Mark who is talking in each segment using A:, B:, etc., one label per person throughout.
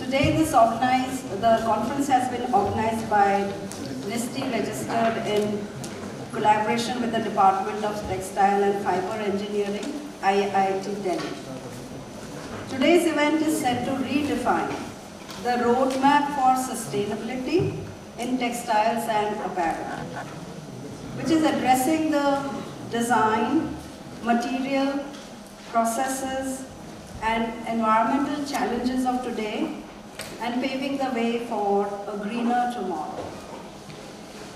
A: Today the conference has been organized by NISTI, registered in collaboration with the Department of Textile and Fiber Engineering, IIT Delhi. Today's event is set to redefine the roadmap for sustainability in textiles and apparel, which is addressing the design, material, processes, and environmental challenges of today and paving the way for a greener tomorrow.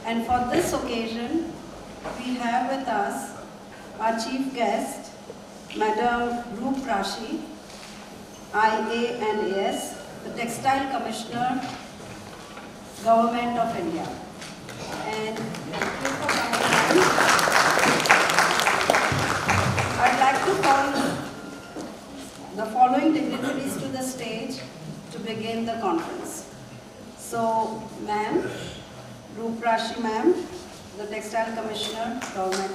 A: And for this occasion, we have with us our chief guest, Madam Roop Rashi, IANAS, the Textile Commissioner, Government of India. And thank you for coming. I'd like to call the following dignitaries to the stage to begin the conference. So, ma'am, Roop Rashi ma'am, the Textile Commissioner, Government.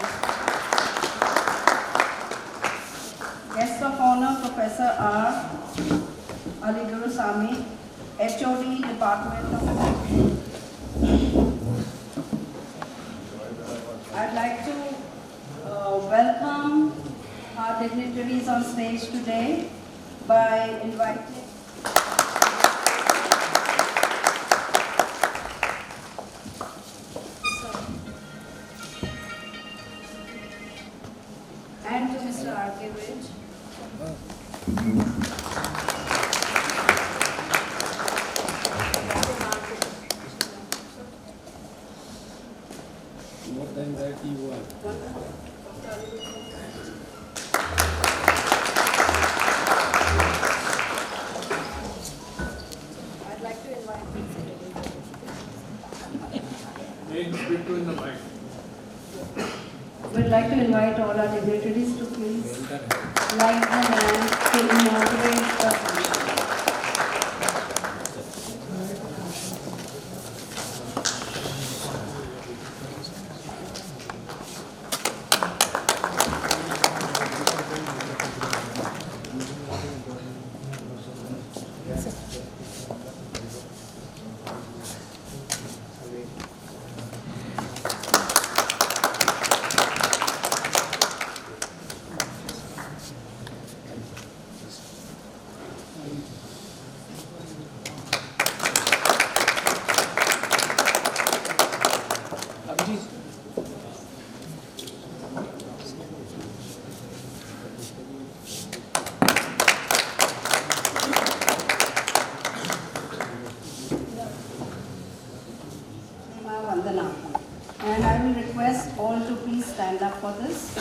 A: Guest of Honor, Professor R. Ali Gurusamy, HOD, Department of I'd like to welcome our dignitaries on stage today by inviting and to Mr. R.K. Ridge.
B: More than that you want.
A: I'd like to invite
B: Between the mic.
A: We'd like to invite all our dignitaries to please light the lamp to inaugurate the function. And I will request all to please stand up for this.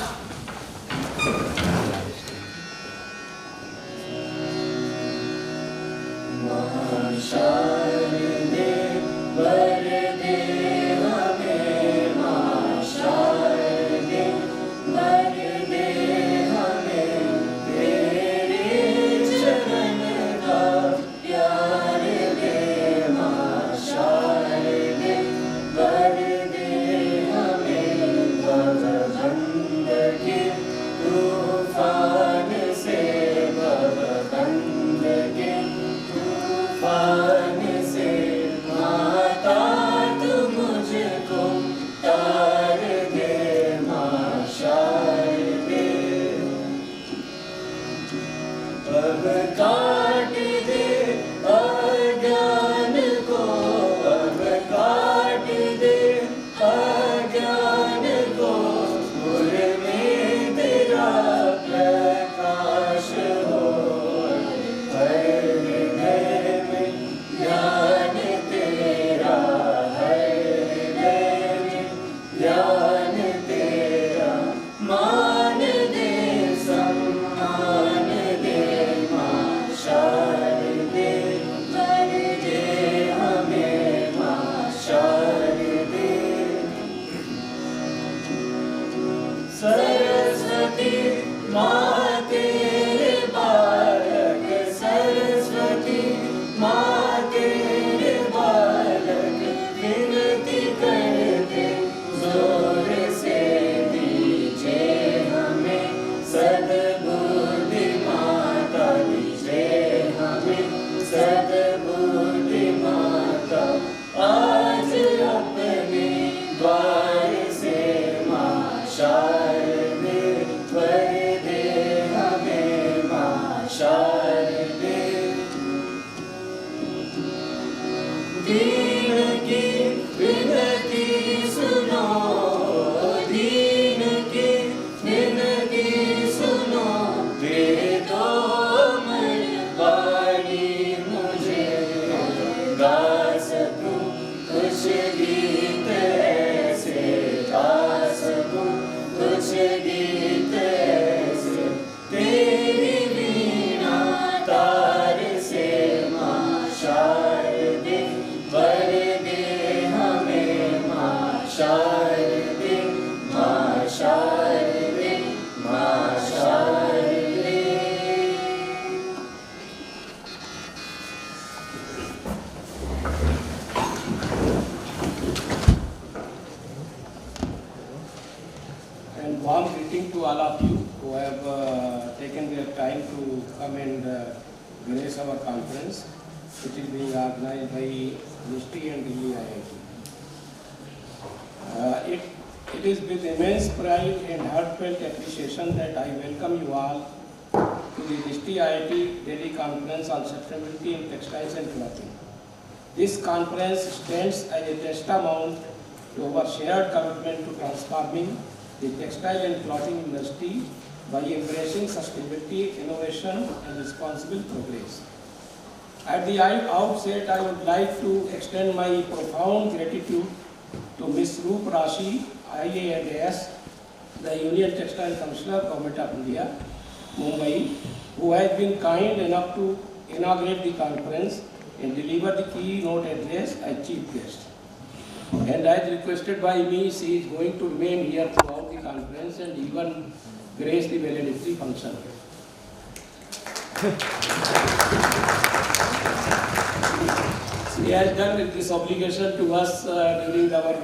C: Mata come and grace our conference, which is being organized by NISTI and Delhi IIT. It is with immense pride and heartfelt appreciation that I welcome you all to the NISTI IIT Delhi Conference on Sustainability in Textiles and Clothing. This conference stands as a testament to our shared commitment to transforming the textile and clothing industry by embracing sustainability, innovation, and responsible progress. At the outset, I would like to extend my profound gratitude to Ms. Roop Rashi, IAS, the Union Textile Commissioner, Government of India, Mumbai, who has been kind enough to inaugurate the conference and deliver the keynote address as chief guest. And as requested by me, she is going to remain here throughout the conference and even grace the valedictory function. She has done this obligation to us during our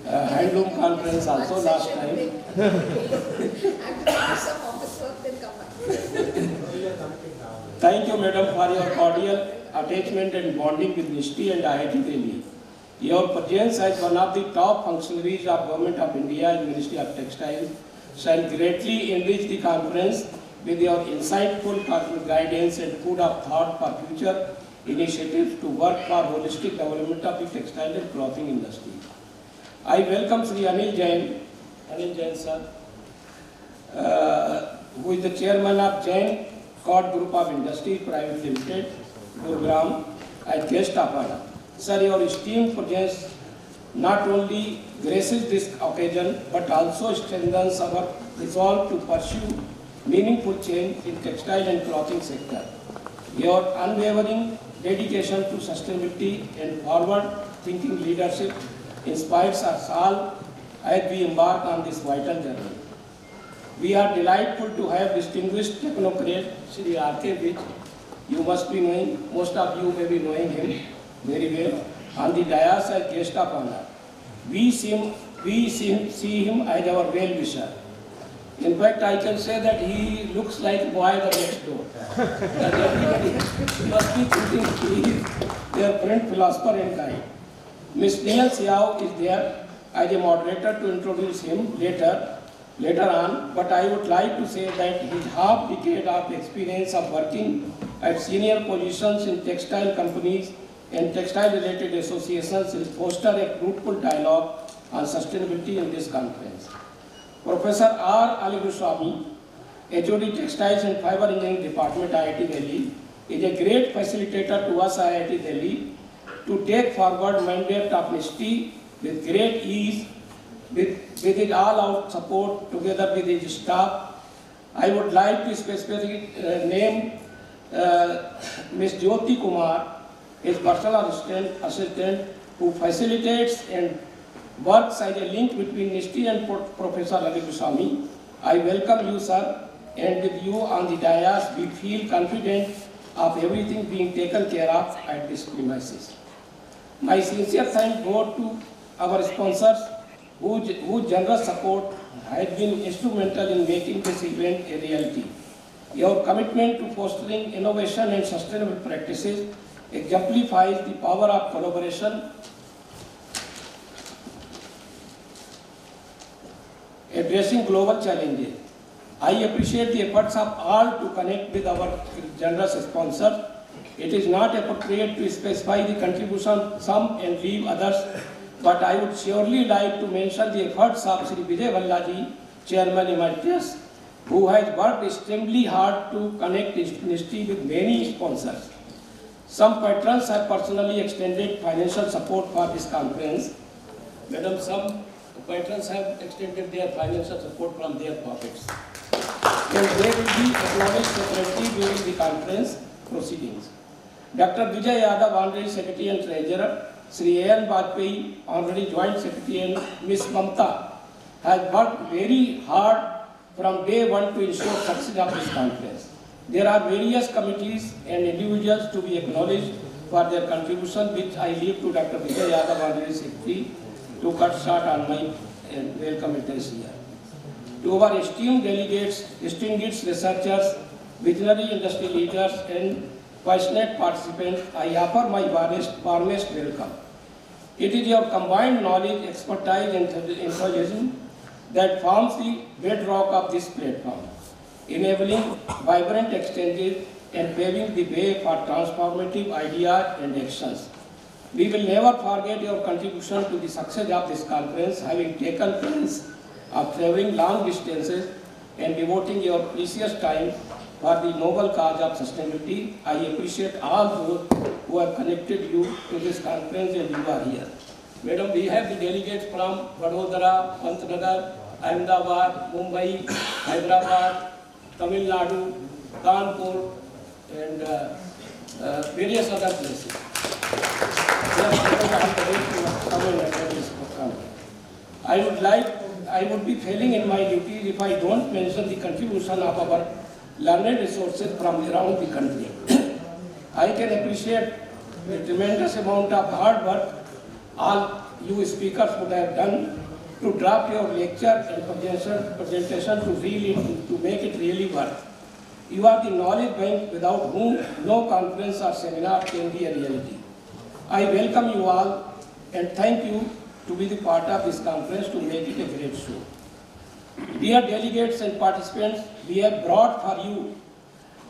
C: handloom conference also last time. Thank you, Madam, for your cordial attachment and bonding with NISTI and IIT Delhi. Your presence as one of the top functionaries of Government of India and Ministry of Textiles shall greatly enrich the conference with your insightful guidance and food of thought for future initiatives to work for holistic development of the textile and clothing industry. I welcome Sri Anil Jain sir, who is the chairman of Jain Cod Group of Industries Private Limited, Gurugram, as guest of honor. Sir, your esteemed presence not only graces this occasion but also strengthens our resolve to pursue meaningful change in textile and clothing sector. Your unwavering dedication to sustainability and forward-thinking leadership inspires us all as we embark on this vital journey. We are delightful to have distinguished technocrat Sri R.K. Vij. You must be knowing, most of you may be knowing him very well, on the dais as guest of honor. We see him as our well-wisher. In fact, I can say that he looks like boy the next door. That everybody must be thinking he is their friend, philosopher and guide. Ms. Neil Siao is there as a moderator to introduce him later on, but I would like to say that his half-decade of experience of working at senior positions in textile companies and textile-related associations will foster a fruitful dialogue on sustainability in this conference. Professor R. Ali Goswami, HOD Textiles and Fiber Engineering Department, IIT Delhi, is a great facilitator to us, IIT Delhi, to take forward mandate of NISTI with great ease, with his all-out support together with his staff. I would like to specifically name Ms. Jyoti Kumar, his personal assistant who facilitates and works as a link between NISTI and Professor Ali Goswami. I welcome you, sir, and with you on the dais, we feel confident of everything being taken care of at this premises. My sincere thanks go to our sponsors whose generous support has been instrumental in making this event a reality. Your commitment to fostering innovation and sustainable practices exemplifies the power of collaboration, addressing global challenges. I appreciate the efforts of all to connect with our generous sponsors. It is not appropriate to specify the contribution some and leave others, but I would surely like to mention the efforts of Sri Vijay Vallaji, Chairman Emeritus, who has worked extremely hard to connect NISTI with many sponsors. Some patrons have personally extended financial support for this conference. Madam, some patrons have extended their financial support from their pockets. And they will be acknowledged separately during the conference proceedings. Dr. Vijay Yadav, Honorary Secretary and Treasurer, Sri A.N. Bajpayee, Honorary Joint Secretary, and Ms. Mamta have worked very hard from day one to ensure success of this conference. There are various committees and individuals to be acknowledged for their contribution, which I leave to Dr. Vijay Yadav, Honorary Secretary, to cut short on my welcome address here. To our esteemed delegates, distinguished researchers, visionary industry leaders and passionate participants, I offer my warmest welcome. It is your combined knowledge, expertise and enthusiasm that forms the bedrock of this platform, enabling vibrant exchanges and paving the way for transformative ideas and actions. We will never forget your contribution to the success of this conference, having taken pains of traveling long distances and devoting your precious time for the noble cause of sustainability. I appreciate all those who have connected you to this conference and you are here. Madam, we have the delegates from Vadodara, Pantnagar, Ahmedabad, Mumbai, Hyderabad, Tamil Nadu, Kanpur, and various other places. I would be failing in my duties if I don't mention the contribution of our learned resources from around the country. I can appreciate the tremendous amount of hard work all you speakers would have done to draft your lecture and presentation to make it really work. You are the knowledge bank without whom no conference or seminar can be a reality. I welcome you all and thank you to be the part of this conference to make it a great show. Dear delegates and participants, we have brought for you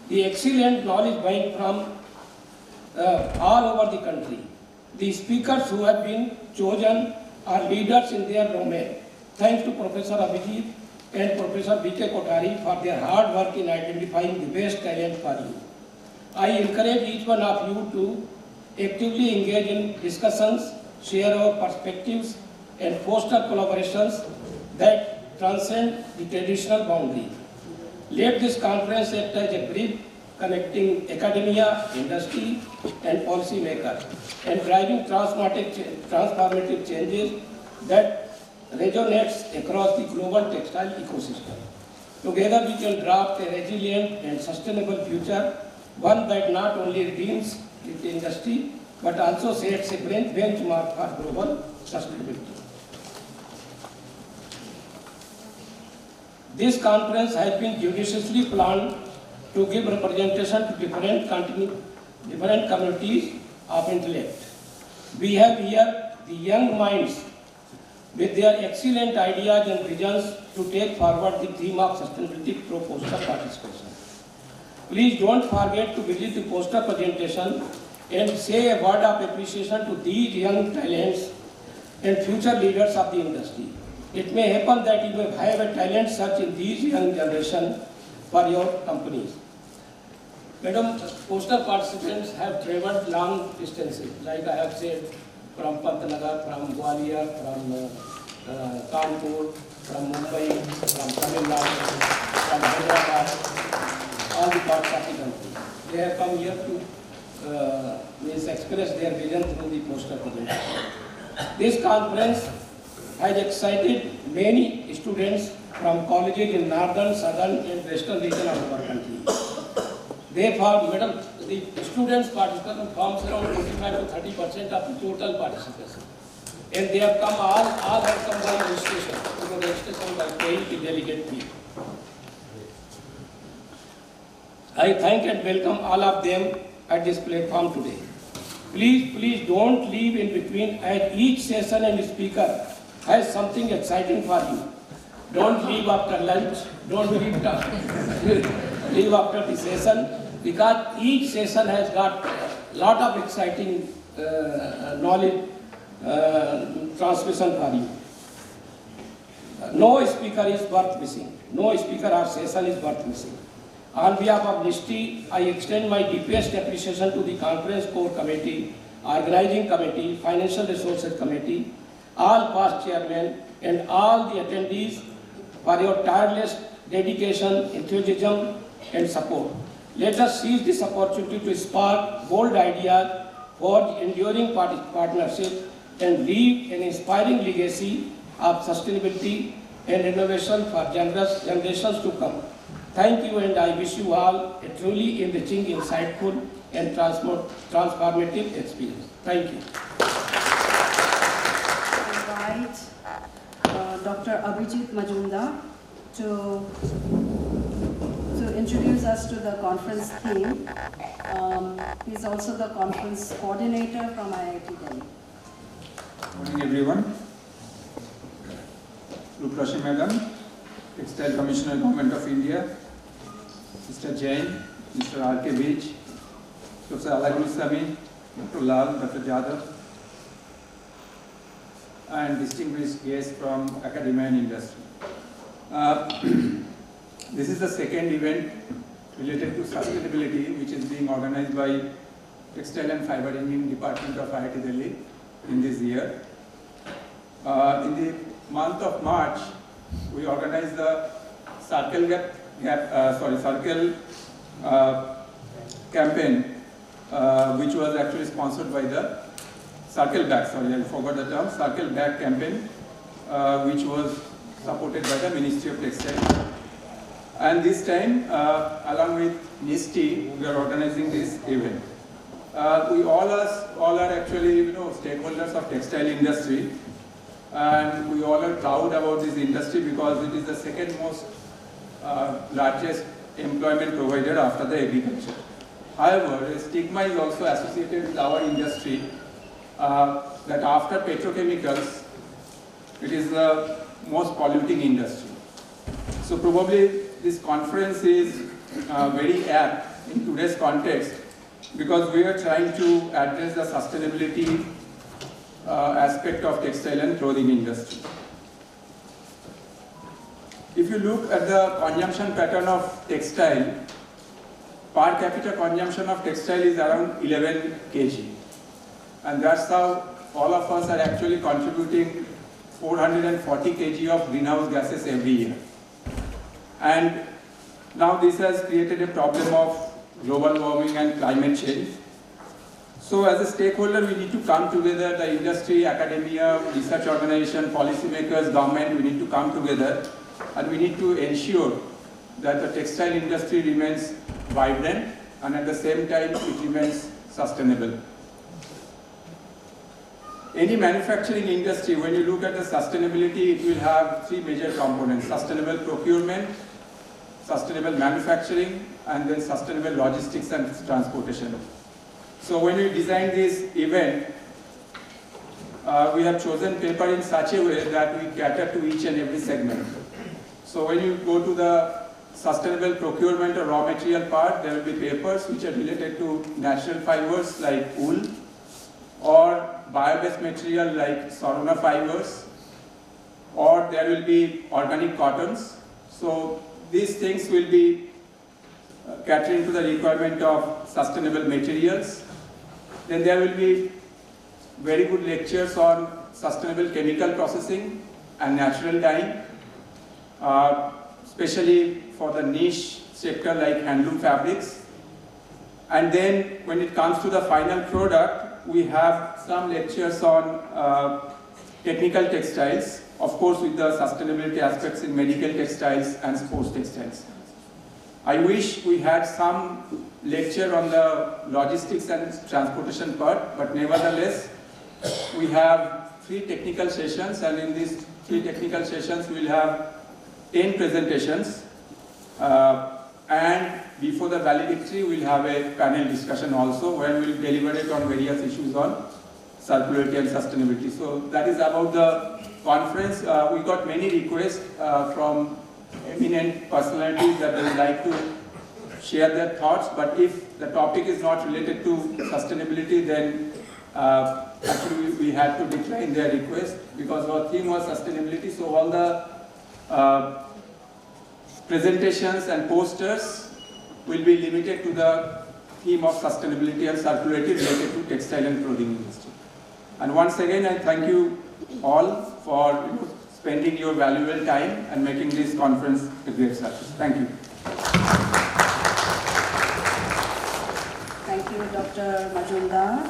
C: the excellent knowledge bank from all over the country. The speakers who have been chosen are leaders in their domain. Thanks to Professor Abhijit and Professor B.K. Kothari for their hard work in identifying the best talent for you. I encourage each one of you to actively engage in discussions, share our perspectives, and foster collaborations that transcend the traditional boundary. Let this conference act as a bridge connecting academia, industry, and policymakers, and driving transformative changes that resonates across the global textile ecosystem. Together we can draft a resilient and sustainable future, one that not only redeems the industry, but also sets a benchmark for global sustainability. This conference has been judiciously planned to give representation to different communities of intellect. We have here the young minds with their excellent ideas and visions to take forward the theme of sustainability through poster participation. Please don't forget to visit the poster presentation and say a word of appreciation to these young talents and future leaders of the industry. It may happen that you may have a talent search in these young generation for your companies. Madam, poster participants have traveled long distances, like I have said, from Pantnagar, from Gwalior, from Kanpur, from Mumbai, from Tamil Nadu, from Hyderabad, all the parts of the country. They have come here to express their vision through the poster presentation. This conference has excited many students from colleges in northern, southern, and western region of our country. Therefore, madam, the students' participation forms around 25 to 30% of the total participation. And they have come, all have come by registration, because registration by paying the delegate fee. I thank and welcome all of them at this platform today. Please don't leave in between, as each session and speaker has something exciting for you. Don't leave after lunch, don't leave after the session, because each session has got a lot of exciting knowledge transmission for you. No speaker is worth missing. No speaker or session is worth missing. On behalf of NISTI, I extend my deepest appreciation to the Conference Core Committee, Organizing Committee, Financial Resources Committee, all past chairmen, and all the attendees for your tireless dedication, enthusiasm, and support. Let us seize this opportunity to spark bold ideas, forge enduring partnership, and leave an inspiring legacy of sustainability and innovation for generations to come. Thank you, and I wish you all a truly enriching, insightful, and transformative experience. Thank you.
A: I invite Dr. Abhijit Majumdar to introduce us to the conference theme. He's also the conference coordinator from IIT Delhi.
D: Good morning, everyone. Ruprashi Madam, Textile Commissioner, Government of India, Mr. Jain, Mr. R.K. Beach, Professor Alagusami, Dr. Lal, Dr. Jadhav, and distinguished guests from academia and industry. This is the second event related to sustainability which is being organized by Textile and Fiber Engineering Department of IIT Delhi in this year. In the month of March, we organized the Circle campaign, which was actually sponsored by the Circle Back, I forgot the term, Circle Back campaign, which was supported by the Ministry of Textiles. And this time, along with NISTI, we are organizing this event. We all are actually, stakeholders of textile industry, and we all are proud about this industry because it is the second most largest employment provider after the agriculture. However, a stigma is also associated with our industry that after petrochemicals, it is the most polluting industry. So probably this conference is very apt in today's context because we are trying to address the sustainability aspect of textile and clothing industry. If you look at the consumption pattern of textile, per capita consumption of textile is around 11 kg. And that's how all of us are actually contributing 440 kg of greenhouse gases every year. And now this has created a problem of global warming and climate change. So as a stakeholder, we need to come together, the industry, academia, research organization, policymakers, government, we need to come together and we need to ensure that the textile industry remains vibrant and at the same time it remains sustainable. Any manufacturing industry, when you look at the sustainability, it will have three major components: sustainable procurement, sustainable manufacturing, and then sustainable logistics and transportation. So when we designed this event, we have chosen paper in such a way that we cater to each and every segment. So when you go to the sustainable procurement or raw material part, there will be papers which are related to natural fibers like wool, or bio-based material like Sorona fibers, or there will be organic cottons. So these things will be catering to the requirement of sustainable materials. Then there will be very good lectures on sustainable chemical processing and natural dyeing, especially for the niche sector like handloom fabrics. And then when it comes to the final product, we have some lectures on technical textiles, of course with the sustainability aspects in medical textiles and sports textiles. I wish we had some lecture on the logistics and transportation part, but nevertheless, we have 3 technical sessions, and in these 3 technical sessions, we will have 10 presentations. And before the valedictory, we will have a panel discussion also, where we will deliberate on various issues on circularity and sustainability. So that is about the conference. We got many requests from eminent personalities that they would like to share their thoughts, but if the topic is not related to sustainability, then actually we had to decline their request because our theme was sustainability. So all the presentations and posters will be limited to the theme of sustainability and circularity related to textile and clothing industry. And once again, I thank you all for spending your valuable time and making this conference a great success. Thank you.
A: Thank you, Dr. Majumdar.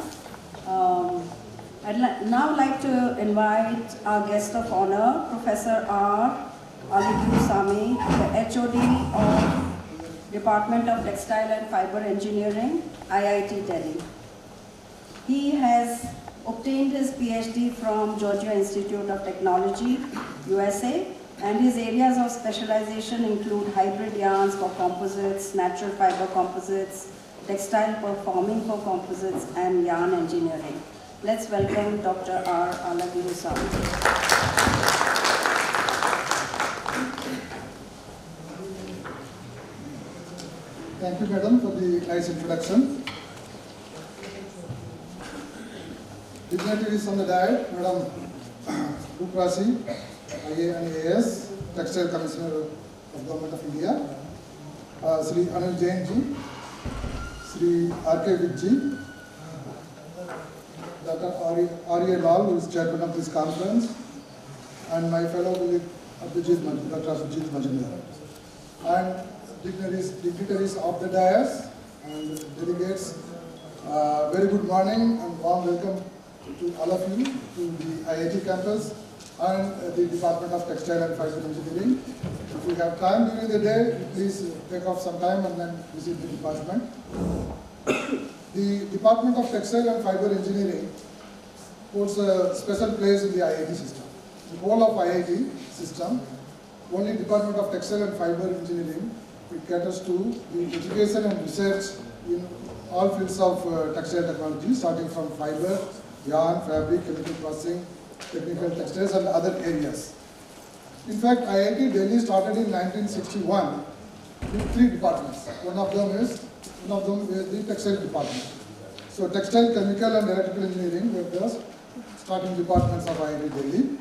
A: I'd now like to invite our guest of honor, Professor R. Alagusami, the HOD of Department of Textile and Fiber Engineering, IIT Delhi. He has obtained his PhD from Georgia Institute of Technology, USA, And his areas of specialization include hybrid yarns for composites, natural fiber composites, textile performing for composites, and yarn engineering. Let's welcome Dr. R. Alagirusamy.
E: Thank you, madam, for the nice introduction. Dignitaries on the diet, Madam Ruprasi, IAS, Textile Commissioner of Government of India, Sri Anil Jain ji, Sri R.K. Vij ji, Dr. R.A. Lal, who is chairman of this conference, and my fellow colleague Dr. Abhijit Majumdar, and dignitaries of the dais and delegates. Very good morning and warm welcome to all of you to the IIT campus and the Department of Textile and Fiber Engineering. If you have time during the day, please take off some time and then visit the department. The Department of Textile and Fiber Engineering holds a special place in the IIT system. The whole of IIT system, only Department of Textile and Fiber Engineering, it caters to the education and research in all fields of textile technology, starting from fiber, yarn, fabric, chemical processing, technical textiles, and other areas. In fact, IIT Delhi started in 1961 with 3 departments. One of them is the textile department. So textile, chemical, and electrical engineering were the starting departments of IIT Delhi.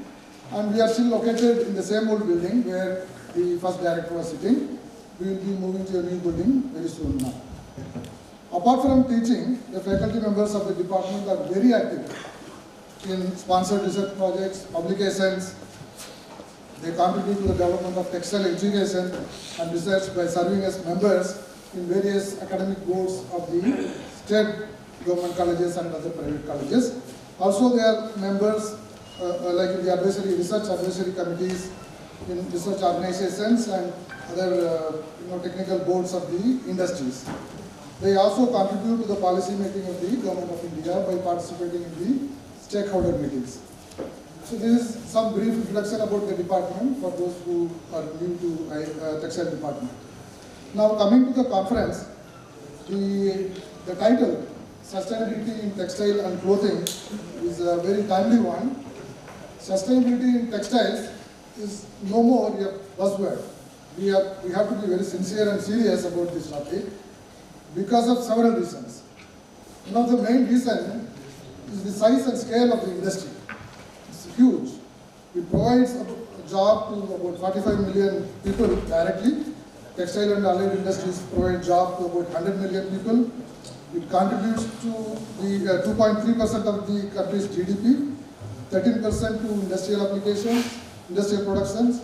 E: And we are still located in the same old building where the first director was sitting. We will be moving to a new building very soon now. Apart from teaching, the faculty members of the department are very active in sponsored research projects, publications. They contribute to the development of textile education and research by serving as members in various academic boards of the state government colleges and other private colleges. Also, they are members like in the research advisory committees in research organizations and other technical boards of the industries. They also contribute to the policy making of the Government of India by participating in the stakeholder meetings. So this is some brief introduction about the department for those who are new to textile department. Now coming to the conference, the title Sustainability in Textile and Clothing is a very timely one. Sustainability in textiles is no more a buzzword. We have to be very sincere and serious about this topic because of several reasons. One of the main reasons is the size and scale of the industry. It's huge. It provides a job to about 45 million people directly. Textile and allied industries provide job to about 100 million people. It contributes to the 2.3% of the country's GDP, 13% to industrial applications, industrial productions,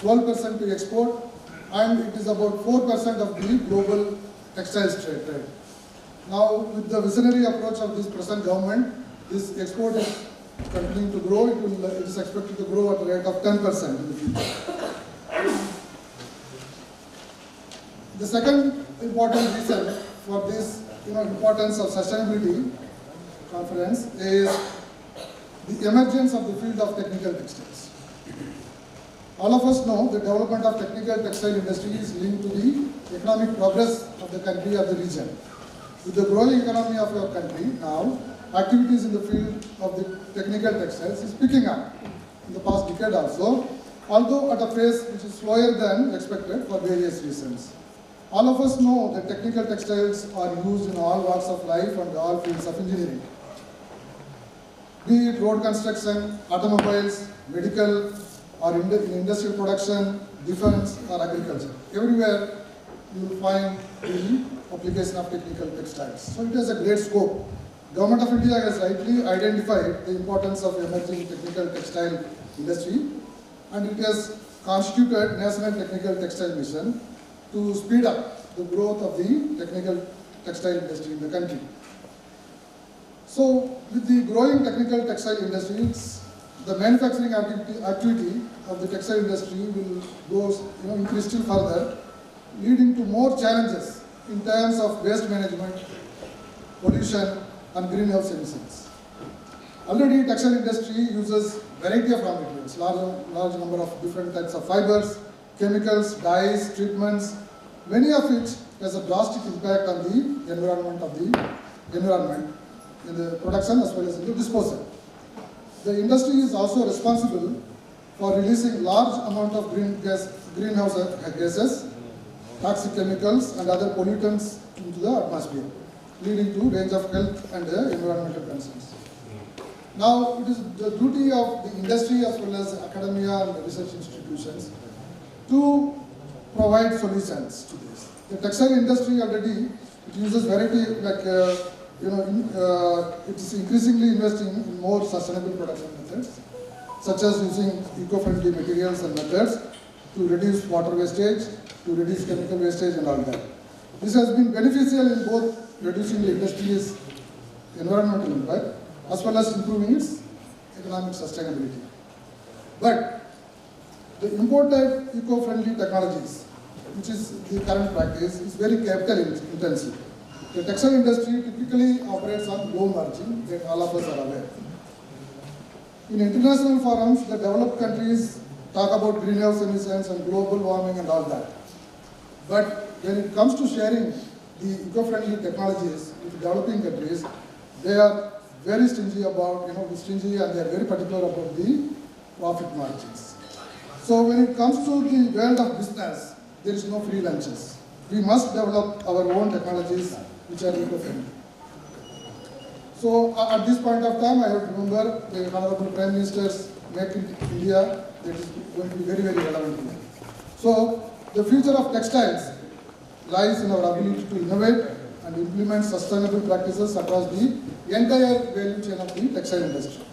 E: 12% to export, and it is about 4% of the global textiles trade. Now, with the visionary approach of this present government, this export is continuing to grow. It is expected to grow at a rate of 10% in the future. The second important reason for this importance of sustainability conference is the emergence of the field of technical textiles. All of us know the development of technical textile industry is linked to the economic progress of the country or the region. With the growing economy of your country now, activities in the field of the technical textiles is picking up in the past decade also, although at a pace which is slower than expected for various reasons. All of us know that technical textiles are used in all walks of life and all fields of engineering. Be it road construction, automobiles, medical, or in industrial production, defense, or agriculture. Everywhere you will find the application of technical textiles. So it has a great scope. Government of India has rightly identified the importance of emerging technical textile industry, and it has constituted National Technical Textile Mission to speed up the growth of the technical textile industry in the country. So with the growing technical textile industries, the manufacturing activity of the textile industry will increase still further, leading to more challenges in terms of waste management, pollution, and greenhouse emissions. Already textile industry uses variety of raw materials, large number of different types of fibers, chemicals, dyes, treatments, many of which has a drastic impact on the environment in the production as well as in the disposal. The industry is also responsible for releasing large amount of greenhouse gases, toxic chemicals and other pollutants into the atmosphere, leading to range of health and environmental concerns. Now, it is the duty of the industry as well as academia and research institutions to provide solutions to this. The textile industry already it uses variety it is increasingly investing in more sustainable production methods, such as using eco-friendly materials and methods to reduce water wastage, to reduce chemical wastage and all that. This has been beneficial in both reducing the industry's environmental impact as well as improving its economic sustainability. But the imported eco-friendly technologies, which is the current practice, is very capital intensive. The textile industry typically operates on low margin, that all of us are aware. In international forums, the developed countries talk about greenhouse emissions and global warming and all that. But when it comes to sharing the eco-friendly technologies with developing countries, they are very stingy about, and they are very particular about the profit margins. So when it comes to the world of business, there is no free lunches. We must develop our own technologies which are eco-friendly. So at this point of time, I would remember the Honorable Prime Minister's Make in India, that is going to be very, very relevant here. So the future of textiles lies in our ability to innovate and implement sustainable practices across the entire value chain of the textile industry.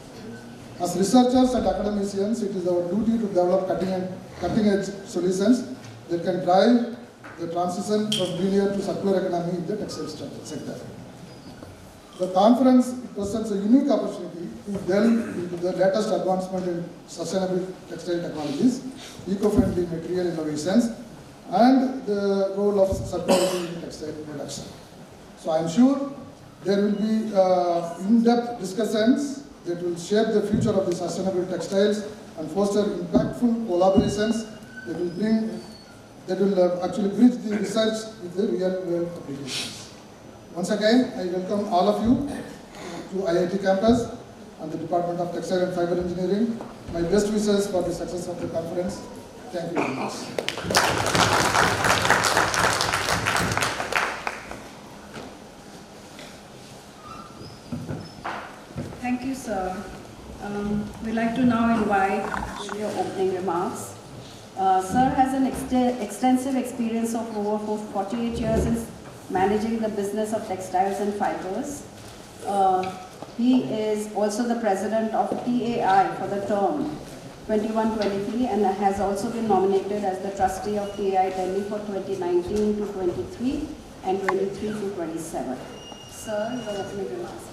E: As researchers and academicians, it is our duty to develop cutting-edge solutions that can drive the transition from linear to circular economy in the textile sector. The conference presents a unique opportunity to delve into the latest advancement in sustainable textile technologies, eco-friendly material innovations, and the role of circularity in textile production. So I am sure there will be in-depth discussions that will shape the future of the sustainable textiles and foster impactful collaborations that will actually bridge the research with the real-world applications. Once again, I welcome all of you to IIT campus and the Department of Textile and Fiber Engineering. My best wishes for the success of the conference. Thank you very much.
A: Thank you, sir. We'd like to now invite your opening remarks. Sir has an extensive experience of over 48 years in managing the business of textiles and fibers. He is also the president of TAI for the term 21-23 and has also been nominated as the trustee of TAI Delhi for 2019 to 23 and 23 to 27. Sir, your opening remarks.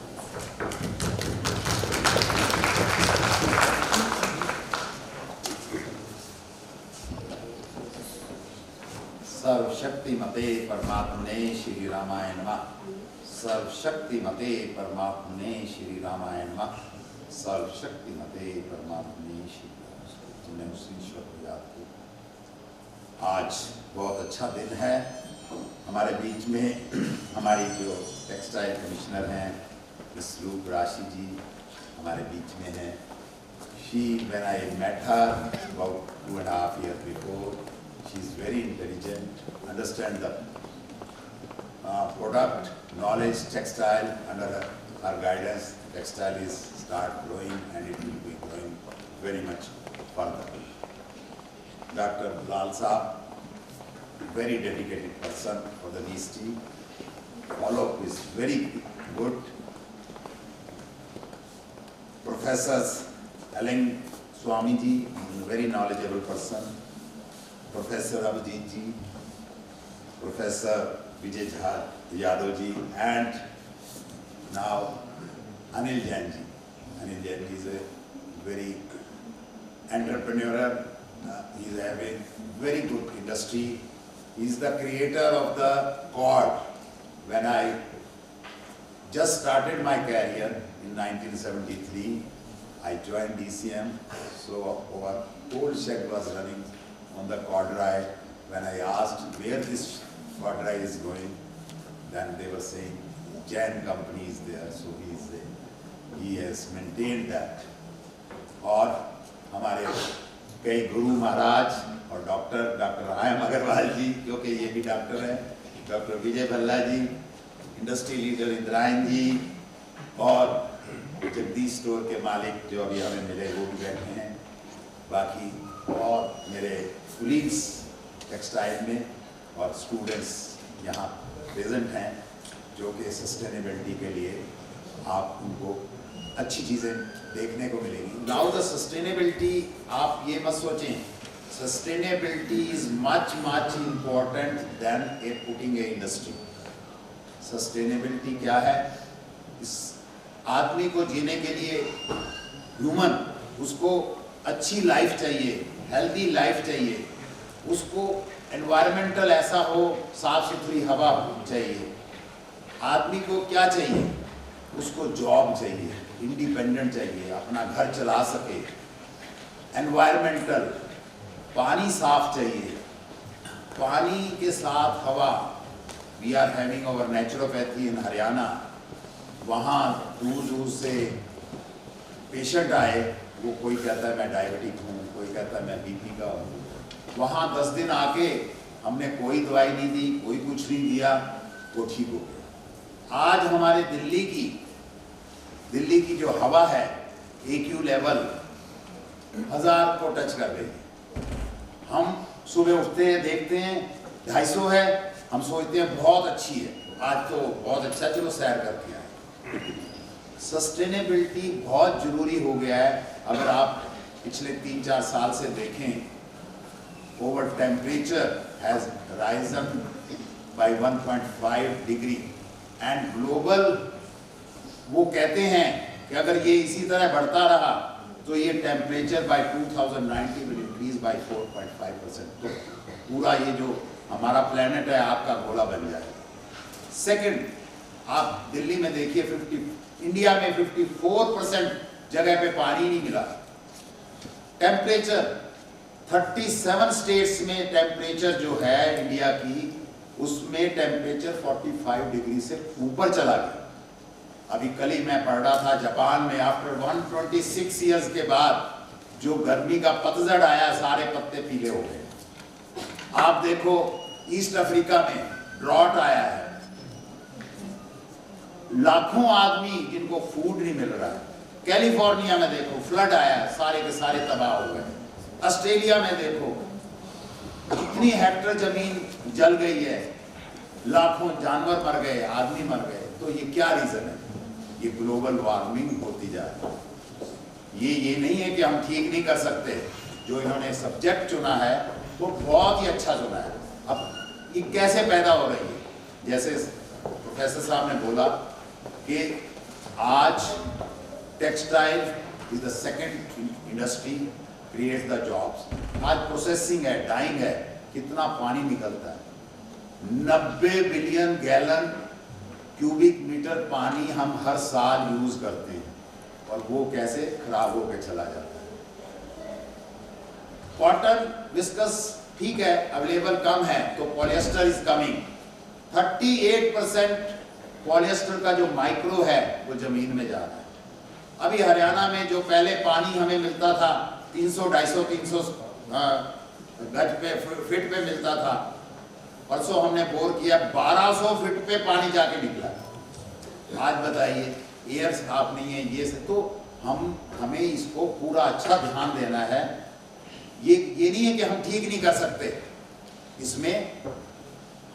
F: सर्वशक्ति मते परमात्मने श्री रामाय नमः। सर्वशक्ति मते परमात्मने श्री रामाय नमः। सर्वशक्ति मते परमात्मने श्री तुमने उस ईश्वर को याद किया। आज बहुत अच्छा दिन है। हमारे बीच में हमारी जो टेक्सटाइल कमिश्नर हैं रूप राशि जी हमारे बीच में हैं। When I met her about 2.5 years before, she is very intelligent, understands the product, knowledge, textile. Under her guidance, textile is start growing and it will be growing very much further. Dr. Lal Saab, very dedicated person for the NISTI. Follow-up is very good. Professors Aling Swamiji, very knowledgeable person. Professor Abhijit ji, Professor Vijay Yadav ji, and now Anil Jain ji. Anil Jain ji is a very entrepreneurial. He is having very good industry. He is the creator of the cord. When I just started my career in 1973. I joined DCM, so our old shed was running on the quadri. When I asked where this quadri is going, then they were saying Jain company is there, so he has maintained that. और हमारे कई गुरु महाराज और doctor आयम अग्रवाल जी, क्योंकि ये भी doctor हैं, doctor विजय भल्ला जी, industry leader Indrayani जी, और जगदीश स्टोर के मालिक जो अभी हमें मिले वो भी बैठे हैं, बाकी और मेरे कुलीग्स टेक्सटाइल में और स्टूडेंट्स यहाँ प्रेजेंट हैं, जो कि सस्टेनेबिलिटी के लिए आप उनको अच्छी चीज़ें देखने को मिलेगी। नाउ द सस्टेनेबिलिटी, आप ये मत सोचें, sustainability is much important then A putting a industry. Sustainability क्या है? इस आदमी को जीने के लिए ह्यूमन, उसको अच्छी लाइफ चाहिए, हेल्दी लाइफ चाहिए, उसको एनवायरमेंटल ऐसा हो, साफ सुथरी हवा चाहिए। आदमी को क्या चाहिए? उसको जॉब चाहिए, इंडिपेंडेंट चाहिए, अपना घर चला सके, एनवायरमेंटल, पानी साफ चाहिए, पानी के साथ हवा। We are having our naturopathy in Haryana, वहाँ दूर से पेशेंट आए, वो कोई कहता है मैं डायबिटिक हूँ, कोई कहता है मैं बीपी का हूँ, वहाँ 10 दिन आके हमने कोई दवाई नहीं दी, कोई कुछ नहीं दिया, वो ठीक हो गया। आज हमारे दिल्ली की जो हवा है, AQ लेवल 1000 को टच कर रही है। हम सुबह उठते हैं, देखते हैं 250 है, हम सोचते हैं बहुत अच्छी है, आज तो बहुत अच्छा, चलो सैर करके आए। सस्टेनेबिलिटी बहुत जरूरी हो गया है। अगर आप पिछले 3-4 साल से देखें, over temperature has risen bye 1.5 degree and global, वो कहते हैं कि अगर ये इसी तरह बढ़ता रहा तो ये temperature by 2090 will increase by 4.5%। तो पूरा ये जो हमारा प्लेनेट है आपका गोला बन जाएगा। सेकंड, आप दिल्ली में देखिए, इंडिया में 54% जगह पे पानी नहीं मिला। टेम्परेचर 37 स्टेट्स में टेम्परेचर जो है इंडिया की, उसमें टेम्परेचर 45 डिग्री से ऊपर चला गया। अभी कल ही मैं पढ़ रहा था, जापान में आफ्टर 126 ईयर्स के बाद जो गर्मी का पतझड़ आया, सारे पत्ते पीले हो गए। आप देखो ईस्ट अफ्रीका में ड्रॉट आया है, लाखों आदमी जिनको फूड नहीं मिल रहा है। कैलिफोर्निया में देखो फ्लड आया, सारे के सारे तबाह हो गए। ऑस्ट्रेलिया में देखो कितनी हेक्टर जमीन जल गई है, लाखों जानवर मर गए, आदमी मर गए। तो ये क्या रीजन है? ये ग्लोबल वार्मिंग होती जा रही है। ये नहीं है कि हम ठीक नहीं कर सकते। जो इन्होंने सब्जेक्ट चुना है वो बहुत ही अच्छा चुना है। अब ये कैसे पैदा हो रही है? जैसे प्रोफेसर साहब ने बोला कि आज textile is the second industry creates the jobs. आज प्रोसेसिंग है, डाइंग है, कितना पानी निकलता है, 90 बिलियन गैलन क्यूबिक मीटर पानी हम हर साल यूज करते हैं, और वो कैसे खराब होकर चला जाता है। कॉटन विस्कस ठीक है, अवेलेबल कम है, तो पॉलिएस्टर इज कमिंग। 38% पॉलिएस्टर का जो माइक्रो है वो जमीन में जा रहा है। अभी हरियाणा में जो पहले पानी हमें मिलता था 300, 250, 300 गज पे फीट पे मिलता था, परसों हमने बोर किया 1200 फीट पे पानी जाके निकला। आज बताइए, एयर साफ नहीं है, ये से तो हमें इसको पूरा अच्छा ध्यान देना है। ये नहीं है कि हम ठीक नहीं कर सकते, इसमें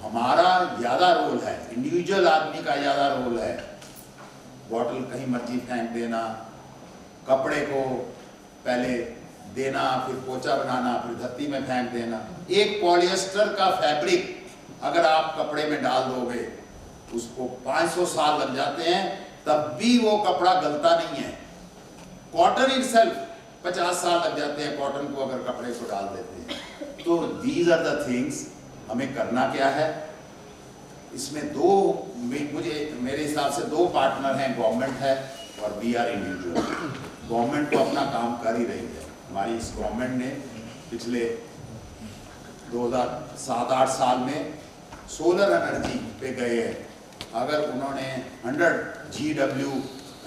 F: हमारा ज्यादा रोल है, इंडिविजुअल आदमी का ज्यादा रोल है। बॉटल कहीं मर्जी फेंक देना, कपड़े को पहले देना, फिर पोछा बनाना, फिर धरती में फेंक देना। एक पॉलिएस्टर का फैब्रिक अगर आप कपड़े में डाल दोगे, उसको 500 साल लग जाते हैं, तब भी वो कपड़ा गलता नहीं है। कॉटन इटसेल्फ 50 साल लग जाते हैं कॉटन को अगर कपड़े को डाल देते हैं। तो दीज आर द थिंग्स। हमें करना क्या है? इसमें मुझे मेरे हिसाब से 2 पार्टनर हैं, गवर्नमेंट है और वी आर इंडिविजुअल। गवर्नमेंट तो अपना काम कर ही रही है। हमारी इस गवर्नमेंट ने पिछले 2007-8 साल में सोलर एनर्जी पे गए हैं। अगर उन्होंने 100 GW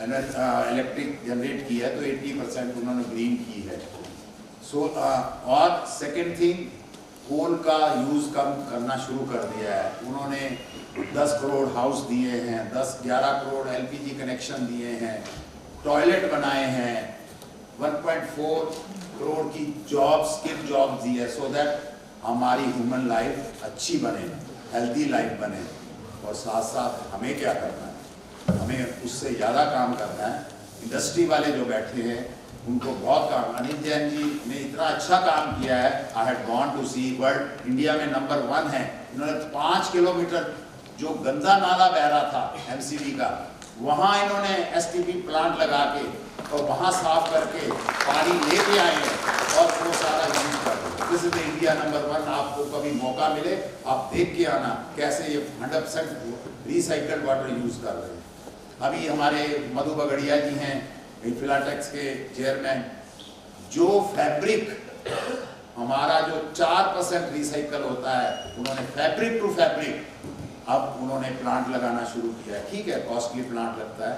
F: इलेक्ट्रिक जनरेट की है तो 80% उन्होंने ग्रीन की है। और सेकेंड थिंग, कोल का यूज़ कम करना शुरू कर दिया है। उन्होंने 10 करोड़ हाउस दिए हैं, 10-11 करोड़ LPG कनेक्शन दिए हैं, टॉयलेट बनाए हैं, 1.4 करोड़ की जॉब, स्किल जॉब दी है, सो दैट हमारी ह्यूमन लाइफ अच्छी बने, हेल्दी लाइफ बने। और साथ साथ हमें क्या करना है, हमें उससे ज़्यादा काम करना है। इंडस्ट्री वाले जो बैठे हैं उनको बहुत काम, अनिल जैन जी ने इतना अच्छा काम किया है। I had gone to see, world India में नंबर 1 है। इन्होंने 5 किलोमीटर जो गंदा नाला बह रहा था MCD का, वहाँ इन्होंने STP प्लांट लगा के और वहाँ साफ करके पानी लेके आए हैं और वो सारा यूज कर रहे हैं। This is India number 1। आपको कभी मौका मिले आप देख के आना कैसे ये 100% रिसाइकल्ड वाटर यूज कर रहे हैं। अभी हमारे मधु बगड़िया जी हैं फिलाटेक्स के चेयरमैन, जो फैब्रिक हमारा जो 4% रिसाइकल होता है, उन्होंने फैब्रिक टू फैब्रिक अब उन्होंने प्लांट लगाना शुरू किया है। ठीक है, कॉस्टली प्लांट लगता है,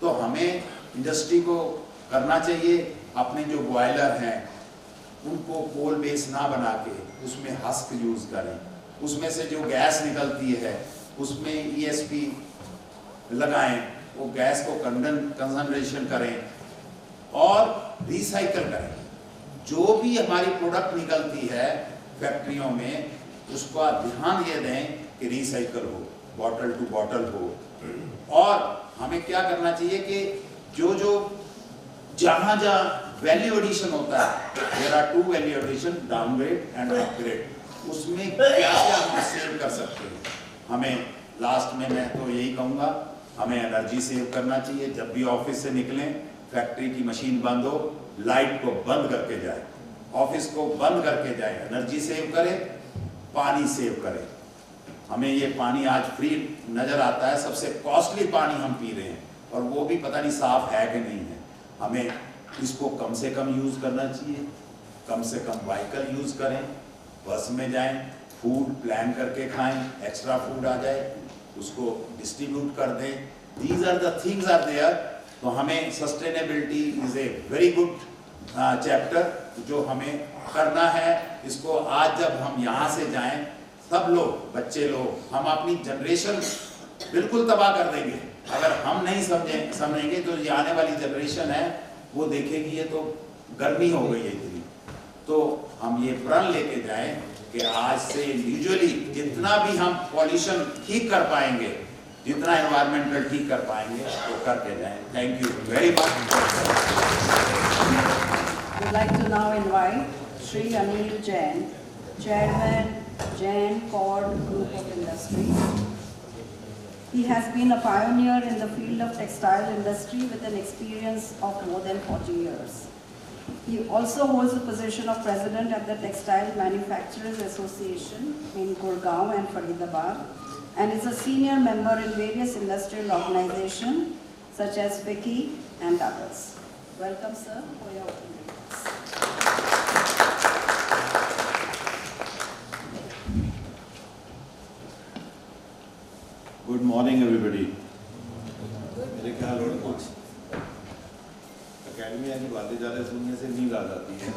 F: तो हमें इंडस्ट्री को करना चाहिए। अपने जो बॉयलर हैं उनको कोल बेस ना बना के उसमें हस्क यूज करें, उसमें से जो गैस निकलती है उसमें ESP लगाएं, वो गैस को कंसंट्रेशन करें और रिसाइकल करें। जो भी हमारी प्रोडक्ट निकलती है फैक्ट्रियों में उसका ध्यान ये दें कि रिसाइकल हो, बॉटल टू बॉटल हो। और हमें क्या करना चाहिए कि जो जहाँ वैल्यू एडिशन होता है, there are 2 value addition, downgrade and upgrade, उसमें क्या हम सेव कर सकते हैं। हमें लास्ट में मैं तो यही कहूँगा, हमें एनर्जी सेव करना चाहिए। जब भी ऑफिस से निकलें, फैक्ट्री की मशीन बंद हो, लाइट को बंद करके जाए, ऑफिस को बंद करके जाए, एनर्जी सेव करें, पानी सेव करें। हमें ये पानी आज फ्री नज़र आता है, सबसे कॉस्टली पानी हम पी रहे हैं और वो भी पता नहीं साफ है कि नहीं है। हमें इसको कम से कम यूज़ करना चाहिए, कम से कम व्हीकल यूज़ करें, बस में जाएं, फूड प्लान करके खाएं, एक्स्ट्रा फूड आ जाए उसको डिस्ट्रीब्यूट कर दें। These are the things are there. तो हमें sustainability is a very good chapter जो हमें करना है। इसको आज जब हम यहाँ से जाएं, सब लोग, बच्चे लोग, हम अपनी जनरेशन बिल्कुल तबाह कर देंगे अगर हम नहीं समझेंगे। तो ये आने वाली जनरेशन है वो देखेगी ये तो गर्मी हो गई है इतनी। तो हम ये प्रण लेके जाएं कि आज से इंडिविजुअली जितना भी हम पॉल्यूशन ठीक कर पाएंगे, जितना एनवायरमेंटल ठीक कर पाएंगे तो करके जाएं। Thank you very much.
A: We'd like to now invite Shri Anil Jain, Chairman, Jain Cord Group of Industries. He has been a pioneer in the field of textile industry with an experience of more than 40 years. He also holds the position of President at the Textile Manufacturers Association in Gurgaon and Faridabad, and is a senior member in various industrial organizations such as FICCI and others. Welcome, sir, for your opening remarks.
G: Good morning, everybody. मेरे ख्याल और कुछ academia की बातें ज़्यादा सुनने से नींद आ जाती है।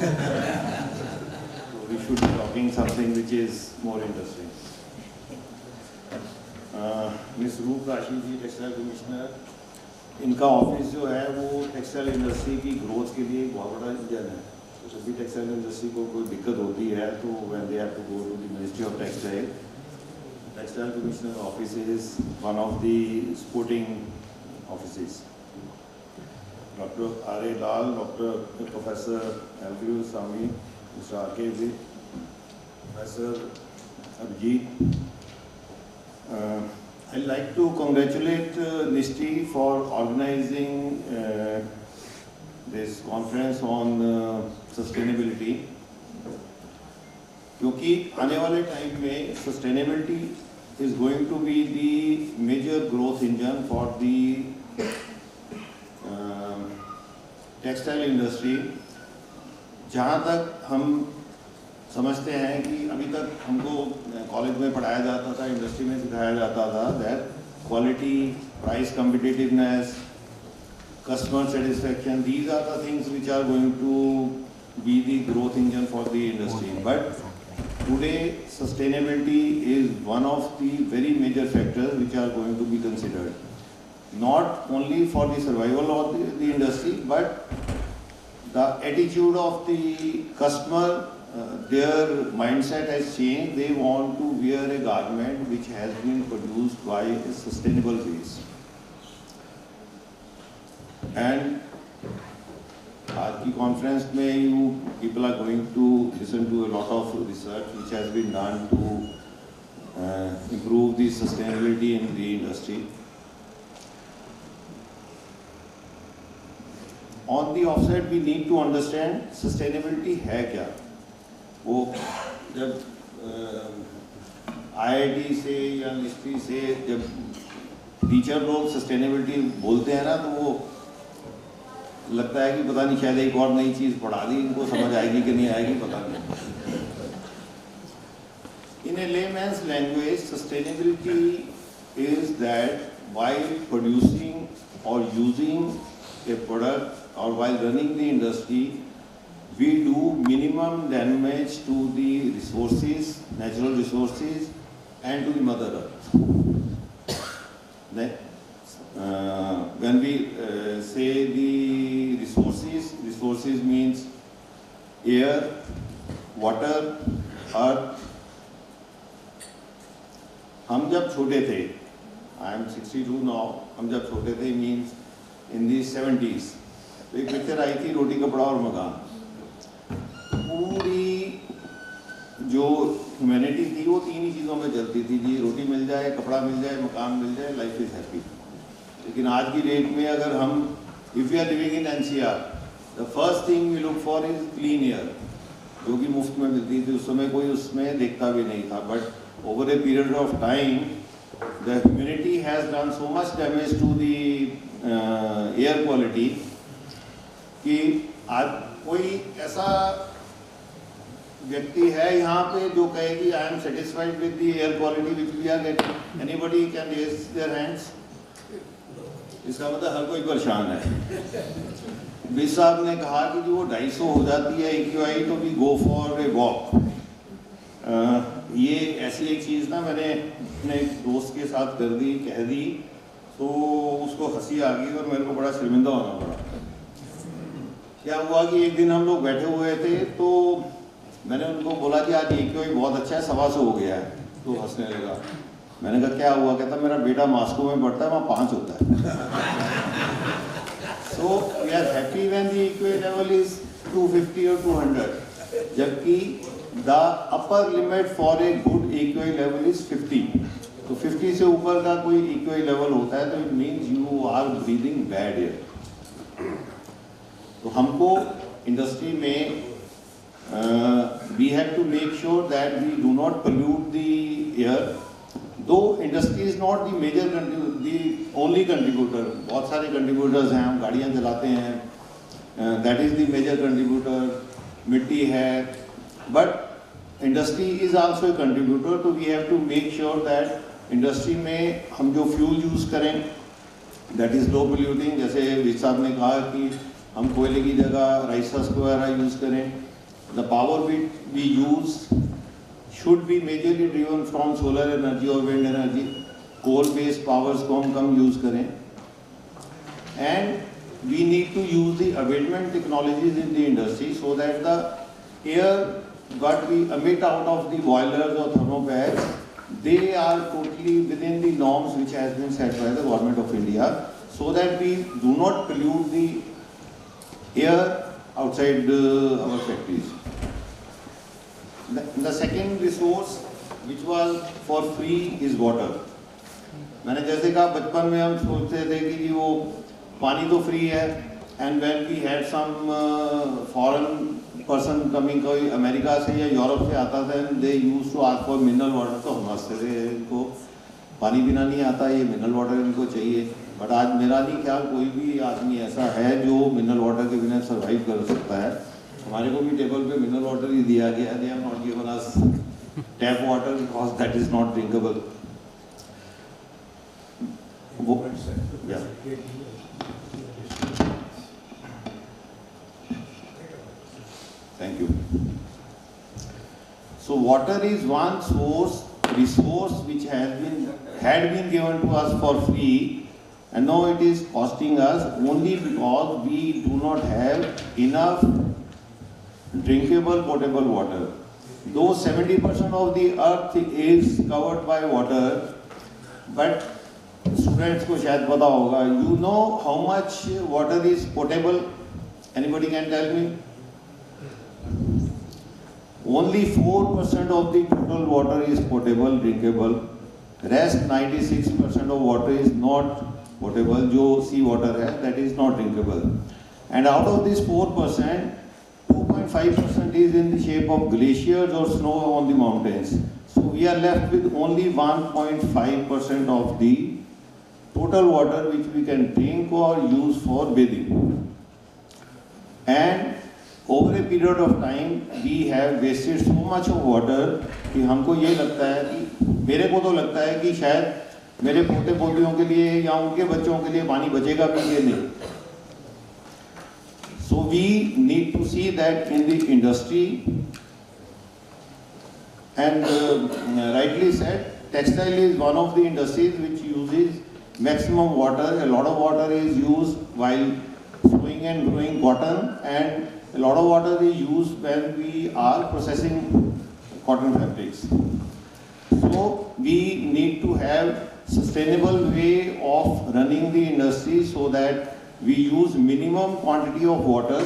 G: So we should be talking something which is more interesting. Miss रूप राशि जी, टेक्सटाइल कमिश्नर, इनका ऑफिस जो है वो टेक्सटाइल इंडस्ट्री की ग्रोथ के लिए बहुत बड़ा इंजन है। तो जब भी टेक्सटाइल इंडस्ट्री को कोई दिक्कत होती है तो when they have to go to the Ministry of Textile, Textile Commissioner office is one of the supporting offices. Dr. R.A. Lal, Professor L.Q. Sami, Mr. R.K. Professor Abhijit. I'd like to congratulate NISTI for organizing this conference on sustainability. क्योंकि आने वाले time में sustainability is going to be the major growth engine for the textile industry. जहाँ तक हम समझते हैं कि अभी तक हमको कॉलेज में पढ़ाया जाता था, इंडस्ट्री में सिखाया जाता था that quality, price competitiveness, customer satisfaction, these are the things which are going to be the growth engine for the industry. But today sustainability is one of the very major factors which are going to be considered. Not only for the survival of the industry, but the attitude of the customer, their mindset has changed. They want to wear a garment which has been produced by a sustainable base. And आज की conference में you people are going to listen to a lot of research which has been done to improve the sustainability in the industry. On the offset, we need to understand sustainability है क्या? वो जब IIT से या NISTI से जब teacher लोग sustainability बोलते हैं ना, तो वो लगता है कि पता नहीं शायद एक और नई चीज़ पढ़ा दी, इनको समझ आएगी कि नहीं आएगी पता नहीं. In a layman's language, sustainability is that while producing or using a product or while running the industry, we do minimum damage to the resources, natural resources, and to the Mother Earth. When we say the resources means air, water, earth. हम जब छोटे थे, I am 62 now, हम जब छोटे थे means in the 70s, तो एक पिक्चर आई थी रोटी कपड़ा और मकान. पूरी जो ह्यूमैनिटी थी वो तीन ही चीज़ों में चलती थी जी, रोटी मिल जाए, कपड़ा मिल जाए, मकान मिल जाए, लाइफ इज़ हैप्पी. लेकिन आज की डेट में अगर हम if you are living in NCR, the first thing we look for is clean air, जो कि मुफ्त में मिलती थी. उस समय कोई उसमें देखता भी नहीं था. But over a period of time the humanity has done so much damage to the air quality कि आज कोई ऐसा व्यक्ति है यहाँ पे जो कहे कि I am satisfied with the air quality which we are getting. Anybody can raise their hands. इसका मतलब हर कोई परेशान है. बिस साहब ने कहा कि जो 250 हो जाती है AQI तो we go for a walk. ये ऐसी एक चीज़ ना मैंने अपने एक दोस्त के साथ कर दी, कह दी, तो उसको हंसी आ गई और मेरे को बड़ा शर्मिंदा होना पड़ा. क्या हुआ कि एक दिन हम लोग बैठे हुए थे तो मैंने उनको बोला कि आज AQI बहुत अच्छा है, 125 हो गया है. तो हंसने लगा. मैंने कहा क्या हुआ? कहता मेरा बेटा मास्को में पढ़ता है, वहाँ 5 होता है. So we are happy when the AQI level is 250 or 200, जबकि the upper limit for a good AQI level is 50. तो 50 से ऊपर का कोई AQI level होता है तो it means you are breathing bad air. तो हमको इंडस्ट्री में we have to make sure that we do not pollute the air. Though industry is not the major, the only contributor. बहुत सारे contributors हैं, हम गाड़ियाँ चलाते हैं, that is the major contributor. मिट्टी है, but industry is also a contributor. तो we have to make sure that industry में हम जो fuel use करें, that is low polluting. जैसे विज साहब ने कहा कि हम कोयले की जगह राइस हस्क वगैरह यूज़ करें. The power we use should be majorly driven from solar energy or wind energy. Coal based powers को हम कम use करें. And we need to use the abatement technologies in the industry so that the air what we emit out of the boilers or thermopads, they are totally within the norms which has been set by the Government of India, so that we do not pollute the air outside our factories. The second resource which was for free is water. मैंने जैसे कहा बचपन में हम सोचते थे कि वो पानी तो फ्री है, and when we had some foreign person coming, कोई अमेरिका से या यूरोप से आता था, and they used to ask for mineral water, तो हम हंसते थे, इनको पानी पीना नहीं आता, ये मिनरल वाटर इनको चाहिए। बट आज मेरा नहीं ख्याल कोई भी आदमी ऐसा है जो मिनरल वाटर के बिना सर्वाइव कर सकता है। हमारे को भी टेबल पे मिनरल वाटर ही दिया गया, they have not given us tap water because that is not drinkable. Thank you. So water is one resource which had been given to us for free, and now it is costing us only because we do not have enough drinkable potable water. Though 70% of the earth is covered by water, but students को शायद पता होगा, you know how much water is potable? Anybody can tell me? Only 4% of the total water is potable, drinkable. Rest 96% of water is not potable. जो sea water है, that is not drinkable. And out of this 4%, 2.5% is in the shape of glaciers or snow on the mountains. So we are left with only 1.5% of the total water which we can drink or use for bathing. And over a period of time, we have wasted so much of water कि हमको ये लगता है कि मेरे को तो लगता है कि शायद मेरे पोते पोतियों के लिए या उनके बच्चों के लिए पानी बचेगा भी ये नहीं। So we need to see that in the industry, and rightly said, textile is one of the industries which uses maximum water. A lot of water is used while sewing and growing cotton, and a lot of water is used when we are processing cotton fabrics. So we need to have sustainable way of running the industry so that we use minimum quantity of water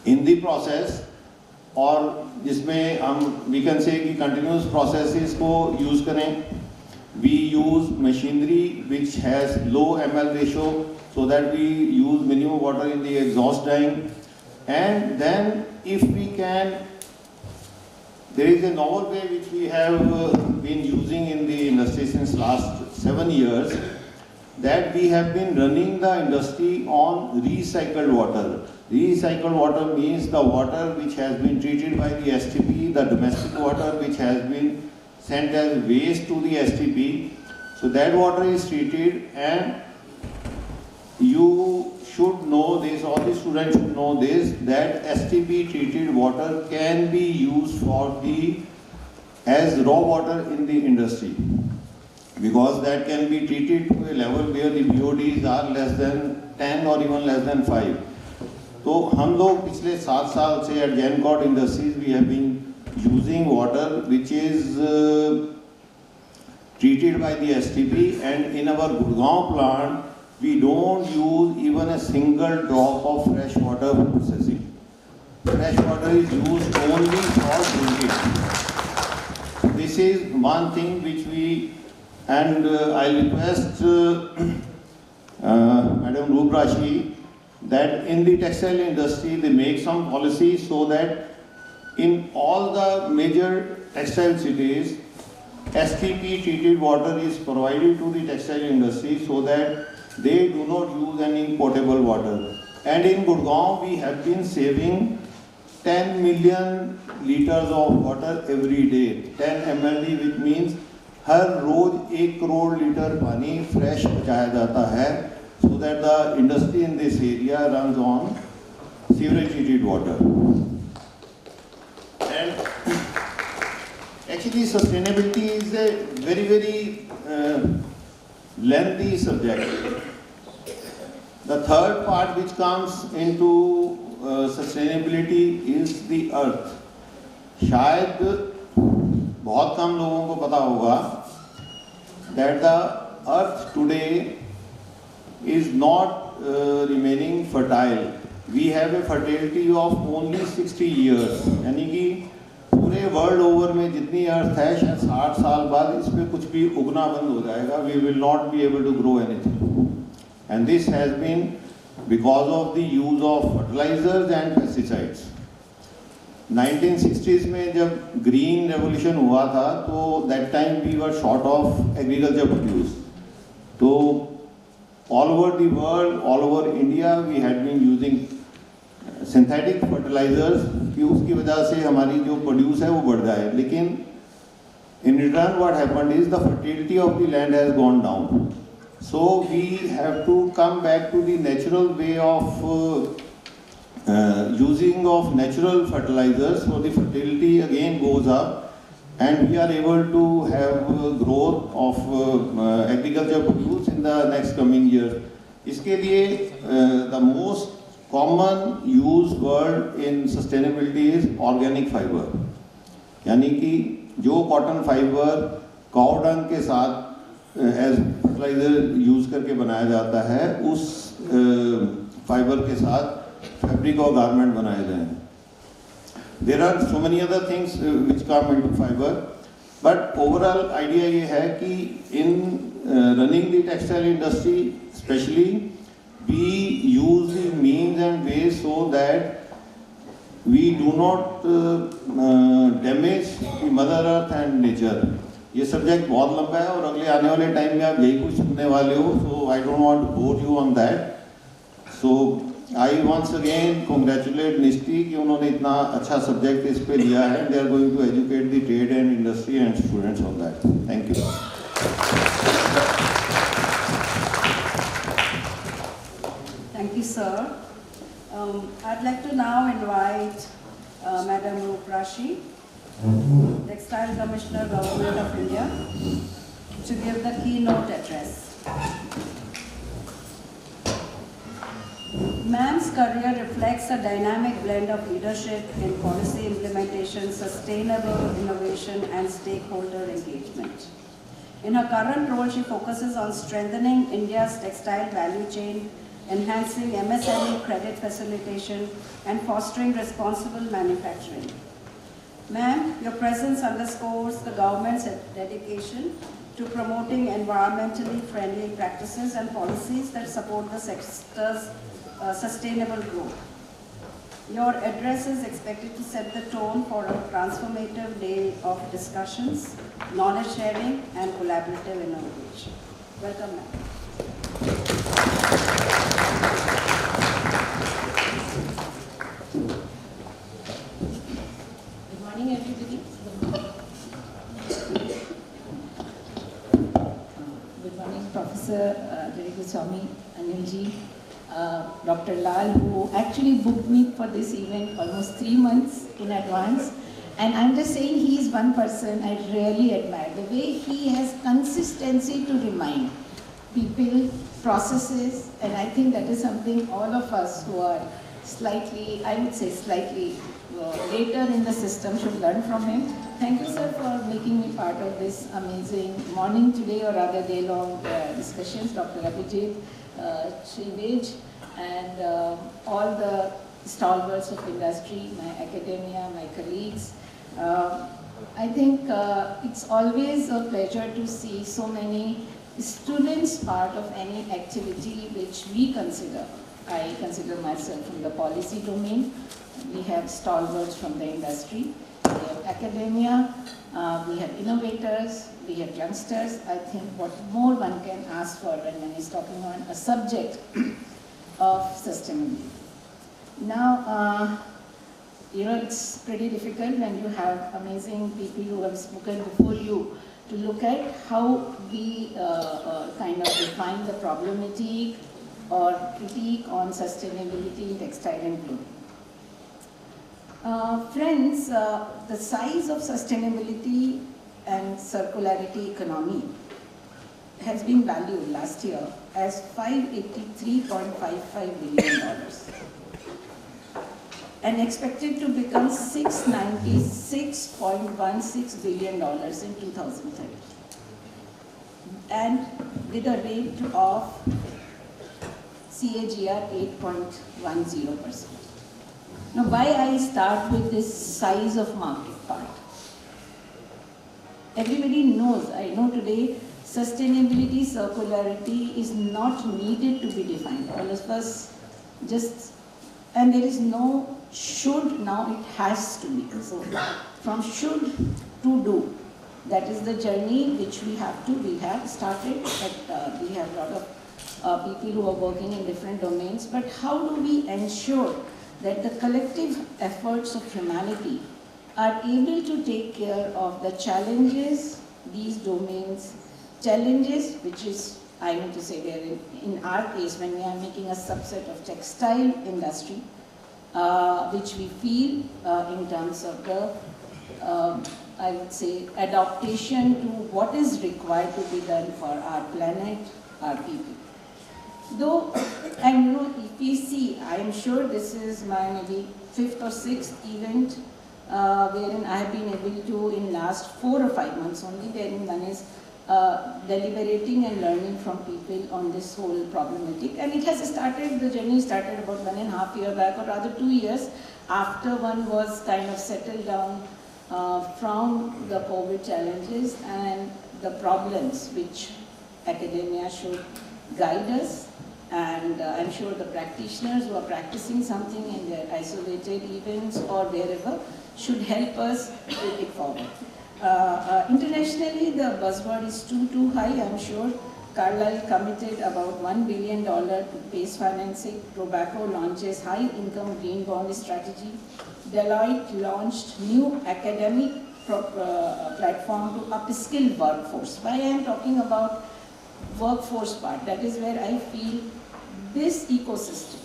G: in the process, और जिसमें हम we can say कि continuous processes को use करें. We use machinery which has low ml ratio so that we use minimum water in the exhaust drying. And then if we can, there is a novel way which we have been using in the industry since last 7 years, that we have been running the industry on recycled water. Recycled water means the water which has been treated by the STP, the domestic water which has been sent as waste to the STP. So that water is treated, and you should know this, all the students should know this, that STP treated water can be used for as raw water in the industry, because that can be treated to a level where the BODs are less than 10 or even less than 5. तो हम लोग पिछले 7 साल से at Gencott Industries we have been using water which is treated by the STP, and in our Gurgaon plant we don't use even a single drop of fresh water for processing. Fresh water is used only for drinking. This is one thing which we, and I request Madam Ruprashi that in the textile industry they make some policy so that in all the major textile cities STP treated water is provided to the textile industry so that they do not use any potable water. And in Gurgaon we have been saving 10 million liters of water every day. 10 MLD, which means हर रोज 1 crore litre पानी fresh बचाया जाता है, so that the industry in this area runs on sewage treated water. And actually sustainability is a very lengthy subject. The third part which comes into sustainability is the earth. शायद बहुत कम लोगों को पता होगा that the earth today is not remaining fertile. We have a fertility of only 60 years. यानी कि पूरे world over में जितनी अर्थ है शायद 60 साल बाद इस पे कुछ भी उगना बंद हो जाएगा. We will not be able to grow anything. And this has been because of the use of fertilizers and pesticides. 1960s में जब ग्रीन रेवोल्यूशन हुआ था तो that time we were short of agriculture produce. तो all over the world, all over India, we had been using synthetic fertilizers कि उसकी वजह से हमारी जो प्रोड्यूस है वो बढ़ जाए. लेकिन in return what happened is the fertility of the land has gone down. So we have to come back to the natural way of using of natural fertilizers, so the fertility again goes up and we are able to have growth of agriculture produce in the next coming year. इसके लिए the most common used word in sustainability is organic fiber. यानी कि जो cotton fibre cow dung के साथ as fertiliser use करके बनाया जाता है, उस फाइबर के साथ फैब्रिक और गारमेंट बनाए जाएं. There are so many other things which come into fibre, but overall idea ये है कि in running the textile industry specially we use the means and ways so that we do not damage the mother earth and nature. ये subject बहुत लंबा है और अगले आने वाले टाइम में आप यही कुछ सुनने वाले हो, so I don't want to bore you on that. So I once again congratulate NISTI कि उन्होंने इतना अच्छा सब्जेक्ट इस पे लिया है. They are going to educate the trade and industry and students on that. Thank you.
A: Thank you, sir. I'd like to now invite Madam Ruprashi, Textile Commissioner, Government of India, to give the keynote address. Ma'am's career reflects a dynamic blend of leadership in policy implementation, sustainable innovation, and stakeholder engagement. In her current role, she focuses on strengthening India's textile value chain, enhancing MSME credit facilitation, and fostering responsible manufacturing. Ma'am, your presence underscores the government's dedication to promoting environmentally friendly practices and policies that support the sector's sustainable growth. Your address is expected to set the tone for a transformative day of discussions, knowledge sharing, and collaborative innovation. Welcome, ma'am.
H: Good morning, everybody. Good morning, Professor Swami, Anilji, Dr. Lal, who actually booked me for this event almost 3 months in advance. And I'm just saying he is one person I really admire. The way he has consistency to remind people, processes, and I think that is something all of us who are slightly, I would say slightly later in the system should learn from him. Thank you, sir, for making me part of this amazing morning today, or rather day-long discussions. Dr. Abhijit, Shrivej, and all the stalwarts of industry, my academia, my colleagues. I think it's always a pleasure to see so many students part of any activity which we consider. I consider myself from the policy domain. We have stalwarts from the industry, we have academia, we have innovators, we have youngsters. I think what more one can ask for when one is talking on a subject of sustainability. Now, it's pretty difficult when you have amazing people who have spoken before you to look at how we kind of define the problematic or critique on sustainability in textile and clothing. Friends, the size of sustainability and circularity economy has been valued last year as $583.55 billion and expected to become $696.16 billion in 2030, and with a rate of CAGR 8.10%. Now, why I start with this size of market part? Everybody knows, I know today, sustainability, circularity is not needed to be defined. All of us and there is no should, now it has to be. So from should to do. That is the journey which we have started, but we have a lot of people who are working in different domains. But how do we ensure that the collective efforts of humanity are able to take care of the challenges, these domains, challenges which is, I want to say, in our case, when we are making a subset of textile industry, which we feel in terms of the, I would say, adaptation to what is required to be done for our planet, our people. Though, and you know, if we see, I am sure this is my maybe 5th or 6th event wherein I have been able to, in last 4 or 5 months only, wherein one is deliberating and learning from people on this whole problematic. And it has started, the journey started about 1.5 years back, or rather 2 years, after one was kind of settled down from the COVID challenges and the problems which academia should guide us. And I'm sure the practitioners who are practicing something in their isolated events or wherever should help us take it forward. Internationally, the buzzword is too high. I'm sure Carlyle committed about $1 billion to PACE financing. Tobacco launches high-income green bond strategy. Deloitte launched new academic platform to upskill workforce. Why I am talking about workforce part, that is where I feel this ecosystem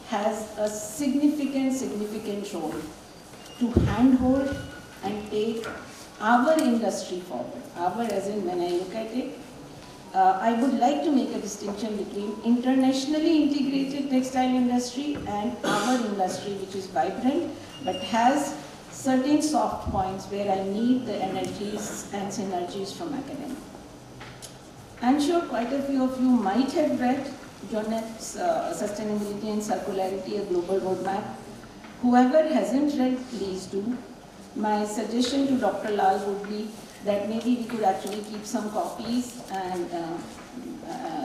H: has a significant role to handhold and take our industry forward. Our, as in when I look at it, I would like to make a distinction between internationally integrated textile industry and our industry, which is vibrant but has certain soft points where I need the energies and synergies from academia. I'm sure quite a few of you might have read Jonet's Sustainability and Circularity, a Global Roadmap. Whoever hasn't read, please do. My suggestion to Dr. Lal would be that maybe we could actually keep some copies and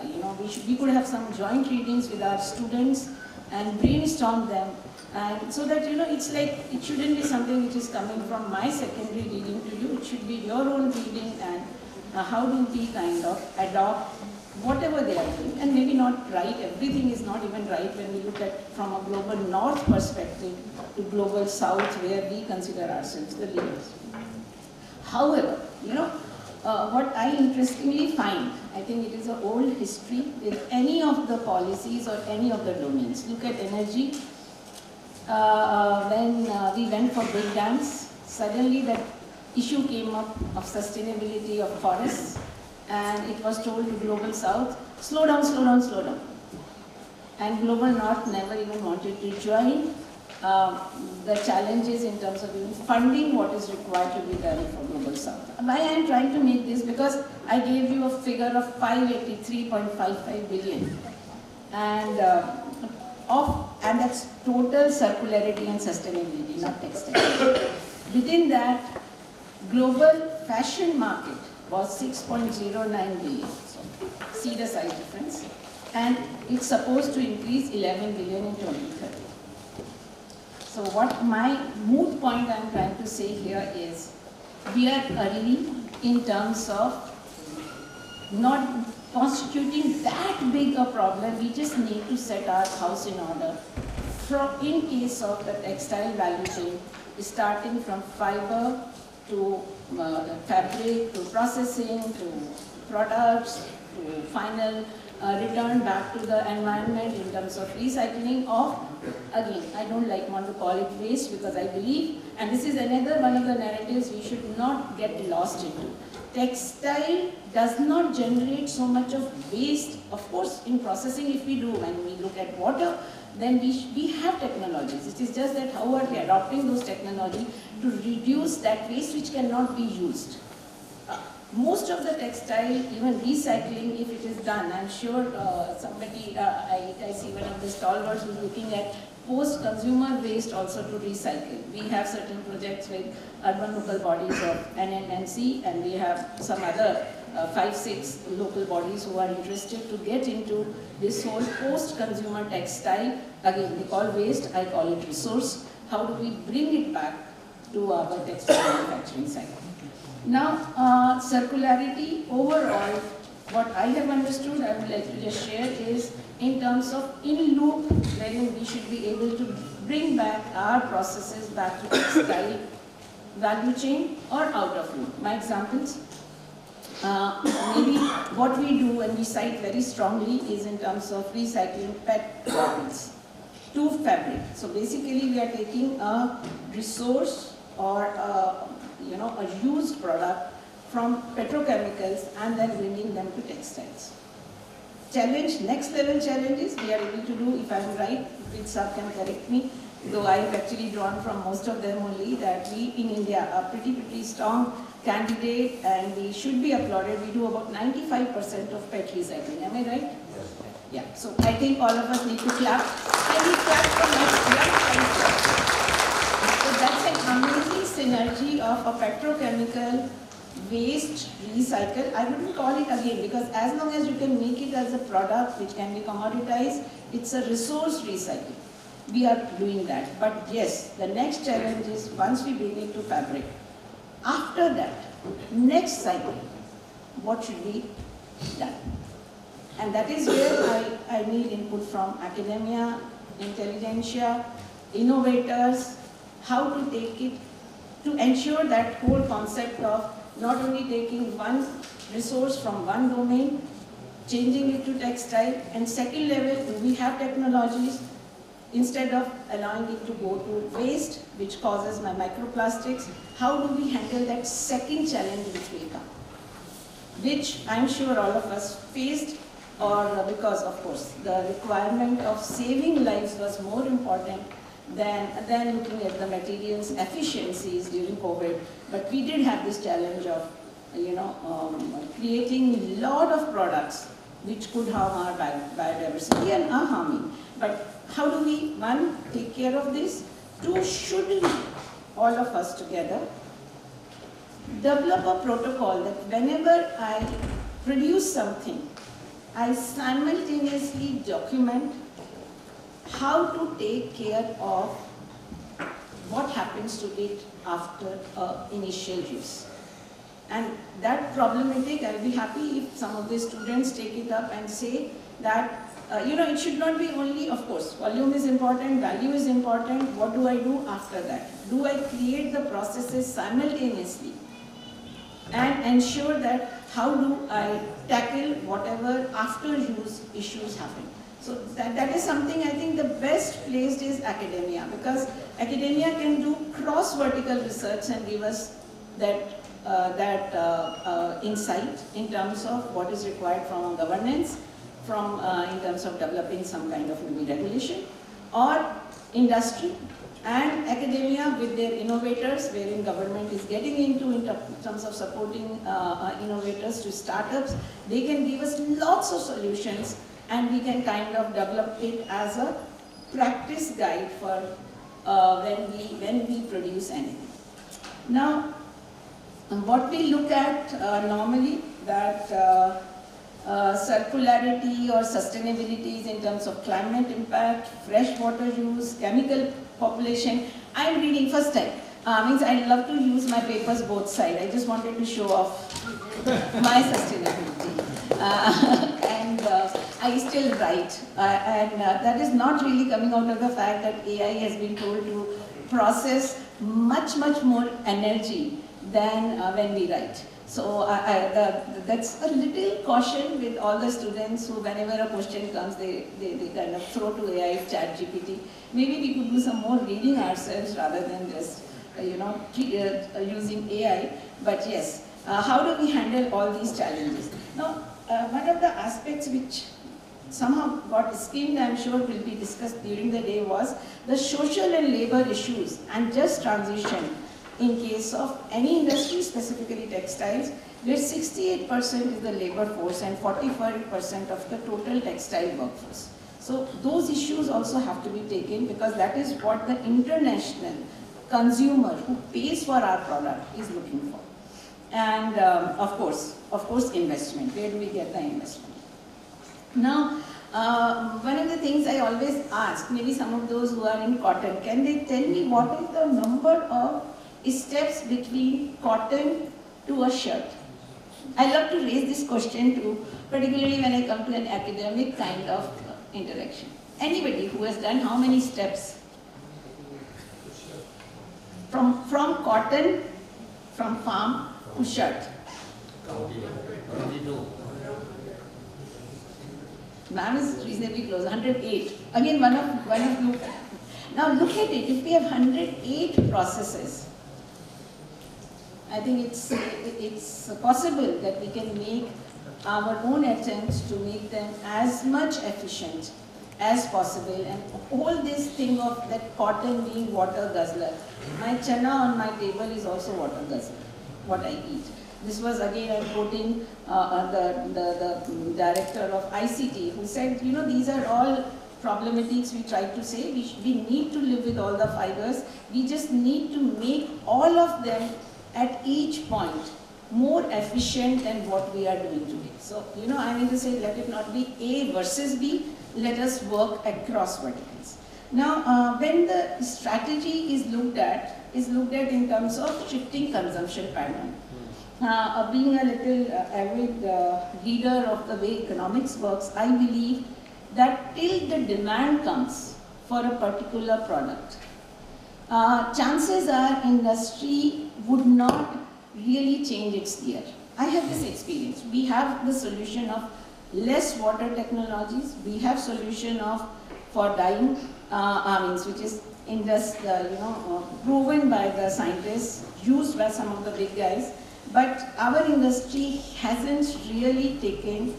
H: you know, we could have some joint readings with our students and brainstorm them, and so that, you know, it's like, it shouldn't be something which is coming from my secondary reading to you. It should be your own reading, and how do we kind of adopt whatever they are doing, and maybe not right, everything is not even right when we look at from a global north perspective to global south, where we consider ourselves the leaders. However, you know, what I interestingly find, I think it is an old history with any of the policies or any of the domains. Look at energy. When we went for big dams, suddenly that issue came up of sustainability of forests, and it was told to global south, slow down, slow down, slow down. And global north never even wanted to join the challenges in terms of even funding what is required to be done for global south. Why I am trying to make this, because I gave you a figure of 583.55 billion, and that's total circularity and sustainability, not textile. Within that, global fashion market was 6.09 billion. So see the size difference. And it's supposed to increase 11 billion in 2030. So what my moot point I'm trying to say here is, we are early in terms of not constituting that big a problem. We just need to set our house in order. In case of the textile value chain, starting from fiber to fabric, to processing, to products, to final return back to the environment in terms of recycling of, again, I don't want to call it waste, because I believe, and this is another one of the narratives we should not get lost into. Textile does not generate so much of waste. Of course, in processing, if we do, when we look at water, then we have technologies. It is just that how are we adopting those technologies to reduce that waste which cannot be used. Most of the textile, even recycling, if it is done, I'm sure somebody, I see one of the stalwarts who's looking at post-consumer waste also to recycle. We have certain projects with urban local bodies of NNNC, and we have some other 5-6 local bodies who are interested to get into this whole post-consumer textile. Again, they call waste, I call it resource. How do we bring it back to our textile manufacturing cycle? Now, circularity overall, what I have understood, I would like to just share is in terms of in-loop, wherein we should be able to bring back our processes back to textile value chain or out of loop. My examples, maybe what we do and we cite very strongly is in terms of recycling PET bottles to fabric. So basically we are taking a resource or a used product from petrochemicals and then bringing them to textiles. Challenge, next level challenges we are able to do, if I am right, if sir can correct me, though I have actually drawn from most of them only, that we in India are pretty strong candidate and we should be applauded. We do about 95% of PET recycling, am I right? Yes. Yeah, so I think all of us need to clap. Can we clap for next year? So that's an amazing synergy of a petrochemical waste recycle. I wouldn't call it again because as long as you can make it as a product which can be commoditized, it's a resource recycle. We are doing that. But yes, the next challenge is once we bring it to fabric, after that, next cycle, what should be done? And that is where I need input from academia, intelligentsia, innovators, how to take it to ensure that whole concept of not only taking one resource from one domain, changing it to textile, and second level, do we have technologies, instead of allowing it to go to waste, which causes my microplastics, how do we handle that second challenge which will come? Which I'm sure all of us faced, or because of course the requirement of saving lives was more important than looking at the materials efficiencies during COVID. But we did have this challenge of, creating a lot of products which could harm our biodiversity and are harming. But how do we, one, take care of this? Two, should we, all of us together, develop a protocol that whenever I produce something, I simultaneously document how to take care of what happens to it after initial use. And that problematic, I'll be happy if some of the students take it up and say that, it should not be only, of course, volume is important, value is important, what do I do after that? Do I create the processes simultaneously and ensure that how do I tackle whatever after use issues happen? So that is something I think the best placed is academia, because academia can do cross-vertical research and give us that insight in terms of what is required from governance, from in terms of developing some kind of maybe regulation, or industry and academia with their innovators, wherein government is getting into in terms of supporting innovators to startups. They can give us lots of solutions and we can kind of develop it as a practice guide for when we produce anything. Now, what we look at normally, that circularity or sustainability is in terms of climate impact, fresh water use, chemical population. I'm reading first time. Means I love to use my papers both sides. I just wanted to show off my sustainability. And I still write. And that is not really coming out of the fact that AI has been told to process much more energy than when we write. So that's a little caution with all the students who, whenever a question comes, they kind of throw to AI, ChatGPT. Maybe we could do some more reading ourselves rather than just using AI. But yes, how do we handle all these challenges? Now, one of the aspects which somehow got skimmed, I'm sure will be discussed during the day, was the social and labor issues and just transition in case of any industry, specifically textiles, where 68% is the labor force and 45% of the total textile workforce. So those issues also have to be taken, because that is what the international consumer who pays for our product is looking for. And of course, investment. Where do we get the investment? Now, one of the things I always ask, maybe some of those who are in cotton, can they tell me what is the number of steps between cotton to a shirt? I love to raise this question to, particularly when I come to an academic kind of interaction. Anybody who has done how many steps? From cotton, from farm to shirt. Ma'am is reasonably close, 108. Again, one of you. Now look at it, if we have 108 processes, I think it's possible that we can make our own attempts to make them as much efficient as possible, and all this thing of that cotton being water guzzler. My chana on my table is also water guzzler, what I eat. This was again, I'm quoting the director of ICT, who said, you know, these are all problematics we try to say. We need to live with all the fibers. We just need to make all of them at each point more efficient than what we are doing today. So, you know, I mean to say, let it not be A versus B, let us work across verticals. Now, when the strategy is looked at in terms of shifting consumption pattern. Being a little avid reader of the way economics works, I believe that till the demand comes for a particular product, chances are industry would not really change its gear. I have this experience. We have the solution of less water technologies. We have solution of for dyeing, which is proven by the scientists, used by some of the big guys. But our industry hasn't really taken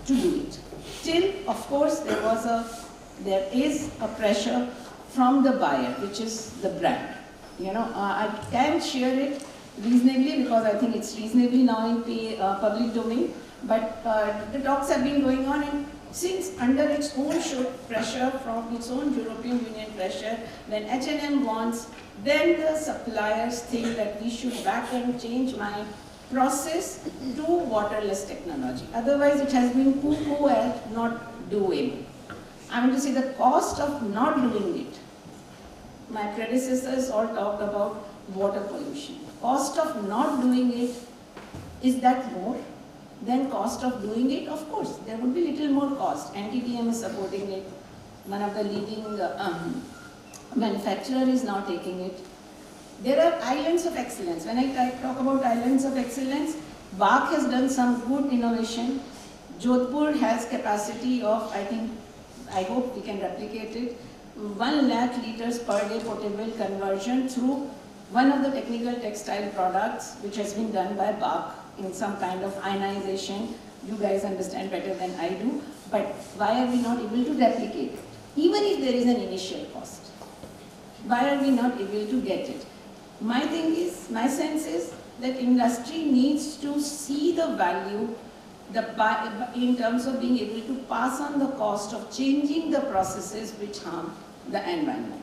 H: to do it. Still, of course, there is a pressure from the buyer, which is the brand. You know, I can share it reasonably because I think it's reasonably now in public domain. But the talks have been going on, and since under its own pressure from its own European Union pressure, when H&M wants, then the suppliers think that we should back and change my process to waterless technology. Otherwise, it has been poo-poo at not doing. I mean to say the cost of not doing it. My predecessors all talked about water pollution. Cost of not doing it, is that more than cost of doing it? Of course, there would be little more cost. NTTM is supporting it. One of the leading manufacturer is now taking it. There are islands of excellence. When I talk about islands of excellence, BAC has done some good innovation. Jodhpur has capacity of, I hope we can replicate it, 1 lakh liters per day potable conversion through one of the technical textile products which has been done by BAC in some kind of ionization. You guys understand better than I do. But why are we not able to replicate it? Even if there is an initial cost, why are we not able to get it? My sense is that industry needs to see the value in terms of being able to pass on the cost of changing the processes which harm the environment.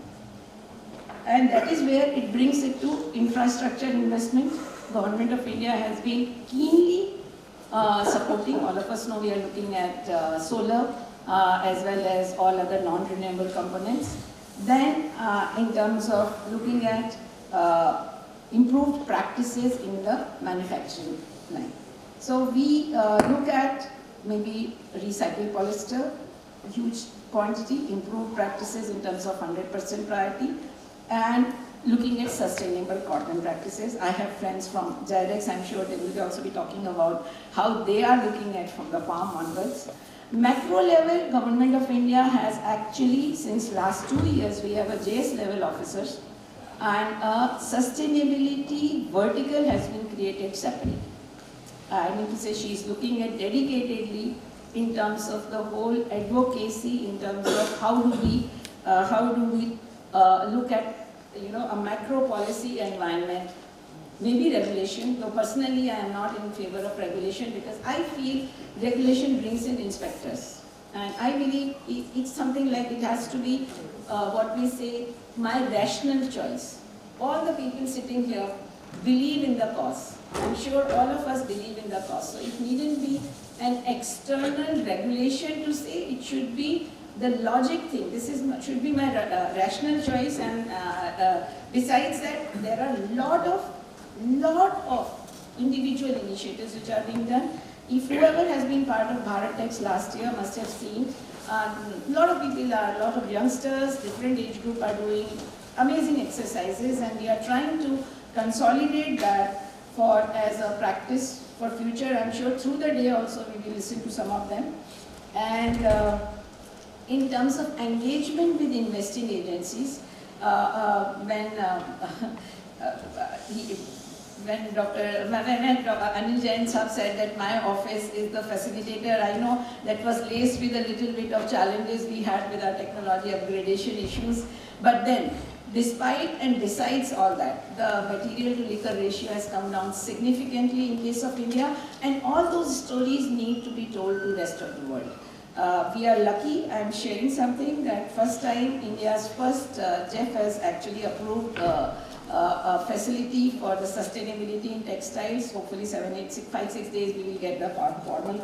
H: And that is where it brings it to infrastructure investment. Government of India has been keenly supporting. All of us know we are looking at solar as well as all other non-renewable components. Then in terms of looking at improved practices in the manufacturing line. So we look at maybe recycled polyester, huge quantity, improved practices in terms of 100% priority, and looking at sustainable cotton practices. I have friends from Gyrex, I'm sure they will also be talking about how they are looking at from the farm onwards. Macro level, Government of India has actually, since last 2 years, we have a JS level officers, and a sustainability vertical has been created separately. I mean to say she is looking at dedicatedly in terms of the whole advocacy, in terms of how do we look at a macro policy environment, maybe regulation, though personally I am not in favor of regulation because I feel regulation brings in inspectors. And I believe it's something like it has to be what we say, my rational choice. All the people sitting here believe in the cause. I'm sure all of us believe in the cause. So it needn't be an external regulation to say, it should be the logic thing. This is should be my rational choice, and besides that, there are lot of individual initiatives which are being done. If whoever has been part of Bharat Tex last year must have seen, a lot of youngsters, different age group are doing amazing exercises, and we are trying to consolidate that as a practice for future. I'm sure through the day also we will listen to some of them. And in terms of engagement with investing agencies, when Dr. Anil Jain Sahab said that my office is the facilitator, I know that was laced with a little bit of challenges we had with our technology upgradation issues. But then, despite and besides all that, the material to liquor ratio has come down significantly in case of India, and all those stories need to be told to the rest of the world. We are lucky, I am sharing something, that first time India's first JEF has actually approved a facility for the sustainability in textiles. Hopefully 5-6 days we will get the formal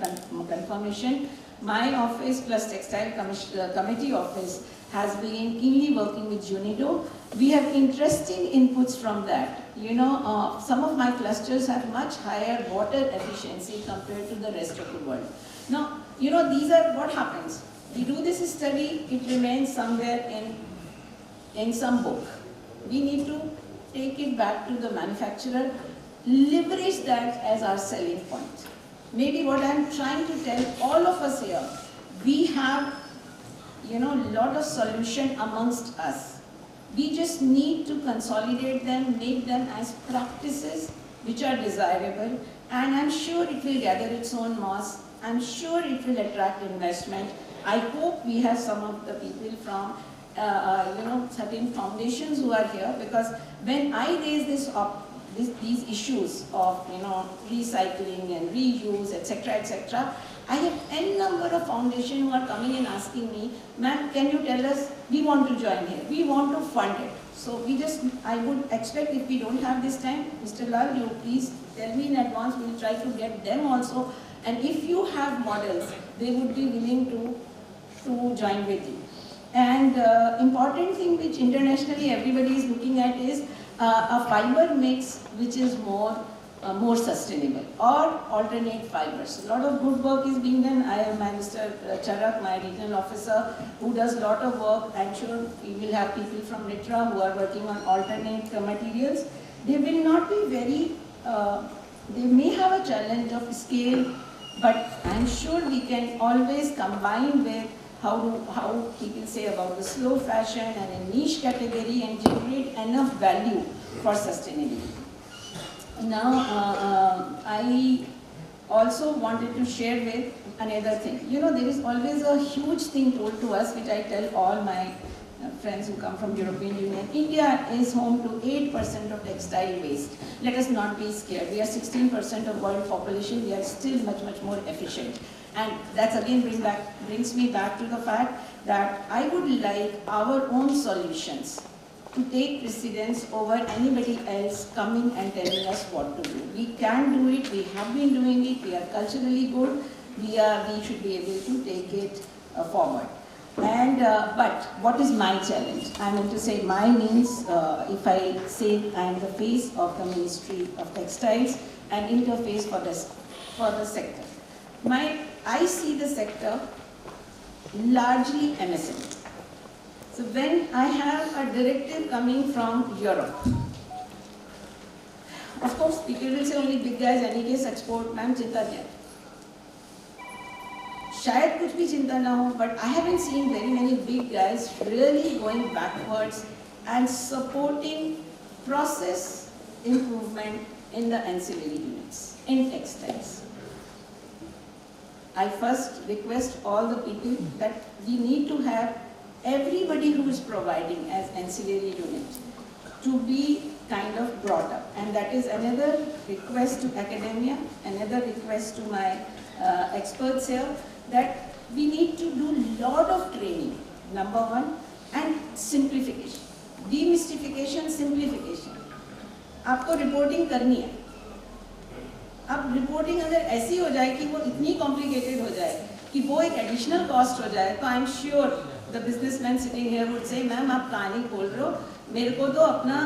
H: confirmation. My office plus Textile Committee office has been keenly working with UNIDO. We have interesting inputs from that. You know, some of my clusters have much higher water efficiency compared to the rest of the world. Now, you know, these are what happens. We do this study, it remains somewhere in some book. We need to take it back to the manufacturer, leverage that as our selling point. Maybe what I'm trying to tell all of us here, we have, you know, a lot of solution amongst us. We just need to consolidate them, make them as practices which are desirable, and I'm sure it will gather its own mass. I'm sure it will attract investment. I hope we have some of the people from certain foundations who are here, because when I raise these issues of recycling and reuse, etc., I have n number of foundations who are coming and asking me, ma'am, can you tell us, we want to join here, we want to fund it. So I would expect, if we don't have this time, Mr. Lal, you please tell me in advance, we will try to get them also. And if you have models, they would be willing to join with you. And important thing which internationally everybody is looking at is a fiber mix which is more sustainable, or alternate fibers. A lot of good work is being done. I have Mr. Charak, my regional officer, who does a lot of work. I'm sure we will have people from NITRA who are working on alternate materials. They will not be very, they may have a challenge of scale, but I'm sure we can always combine with how people say about the slow fashion and a niche category and generate enough value for sustainability. Now, I also wanted to share with another thing. You know, there is always a huge thing told to us, which I tell all my friends who come from European Union. India is home to 8% of textile waste. Let us not be scared. We are 16% of world population. We are still much, much more efficient. And that's again brings me back to the fact that I would like our own solutions to take precedence over anybody else coming and telling us what to do. We can do it, we have been doing it, we are culturally good, we should be able to take it forward. And but what is my challenge? I'm going to say my means, if I say I am the face of the Ministry of Textiles and interface for the sector. I see the sector largely MSME. So when I have a directive coming from Europe, of course people will say only big guys any case export, ma'am chinta kya? Shayad kuch bhi chinta na ho, but I haven't seen very many big guys really going backwards and supporting process improvement in the ancillary units, in textiles. I first request all the people that we need to have everybody who is providing as ancillary unit to be kind of brought up. And that is another request to academia, another request to my experts here, that we need to do lot of training, number one, and simplification. Demystification, simplification. आपको reporting करनी है. अब reporting अगर ऐसी हो जाए कि वो इतनी कॉम्प्लिकेटेड हो जाए कि वो एक एडिशनल कॉस्ट हो जाए, तो I am sure the businessman sitting here would say ma'am आप कहानी बोल रहे हो, मेरे को तो अपना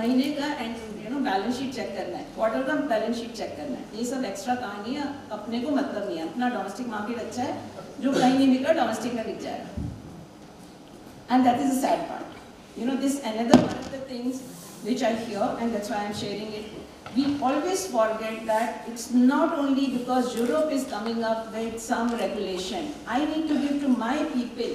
H: महीने का एंड बैलेंस शीट चेक करना है, क्वार्टर का बैलेंस शीट चेक करना है, ये सब एक्स्ट्रा कहानियाँ अपने को मतलब नहीं है। अपना डोमेस्टिक मार्केट अच्छा है, जो कहीं नहीं बिका डोमेस्टिक में बिक जाएगा, and that is a sad part. This another one of the things which I hear, and that's why I'm sharing it. We always forget that it's not only because Europe is coming up with some regulation. I need to give to my people.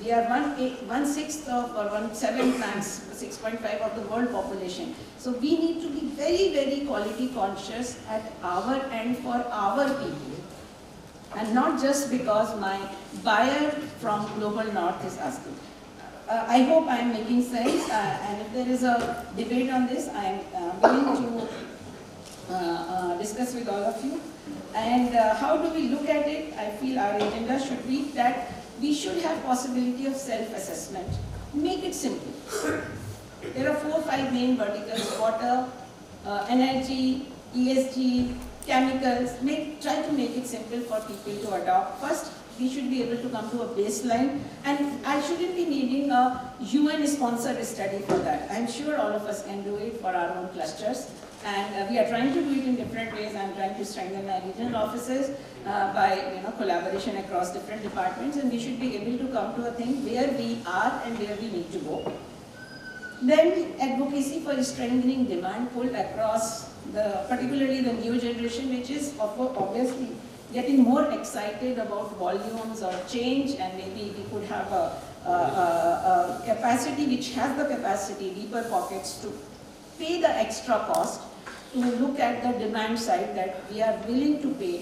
H: We are 1/6 of or 1/7 times 6.5 of the world population. So we need to be very, very quality conscious at our end for our people, and not just because my buyer from global north is asking. I hope I am making sense, and if there is a debate on this, I am willing to discuss with all of you. And how do we look at it? I feel our agenda should be that we should have possibility of self-assessment. Make it simple. There are 4 or 5 main verticals: water, energy, ESG, chemicals. Try to make it simple for people to adopt. First, we should be able to come to a baseline, and I shouldn't be needing a UN-sponsored study for that. I'm sure all of us can do it for our own clusters, and we are trying to do it in different ways. I'm trying to strengthen my regional offices by collaboration across different departments, and we should be able to come to a thing where we are and where we need to go. Then advocacy for strengthening demand pull across particularly the new generation, which is obviously getting more excited about volumes or change, and maybe we could have a capacity which has the capacity, deeper pockets, to pay the extra cost, to look at the demand side that we are willing to pay,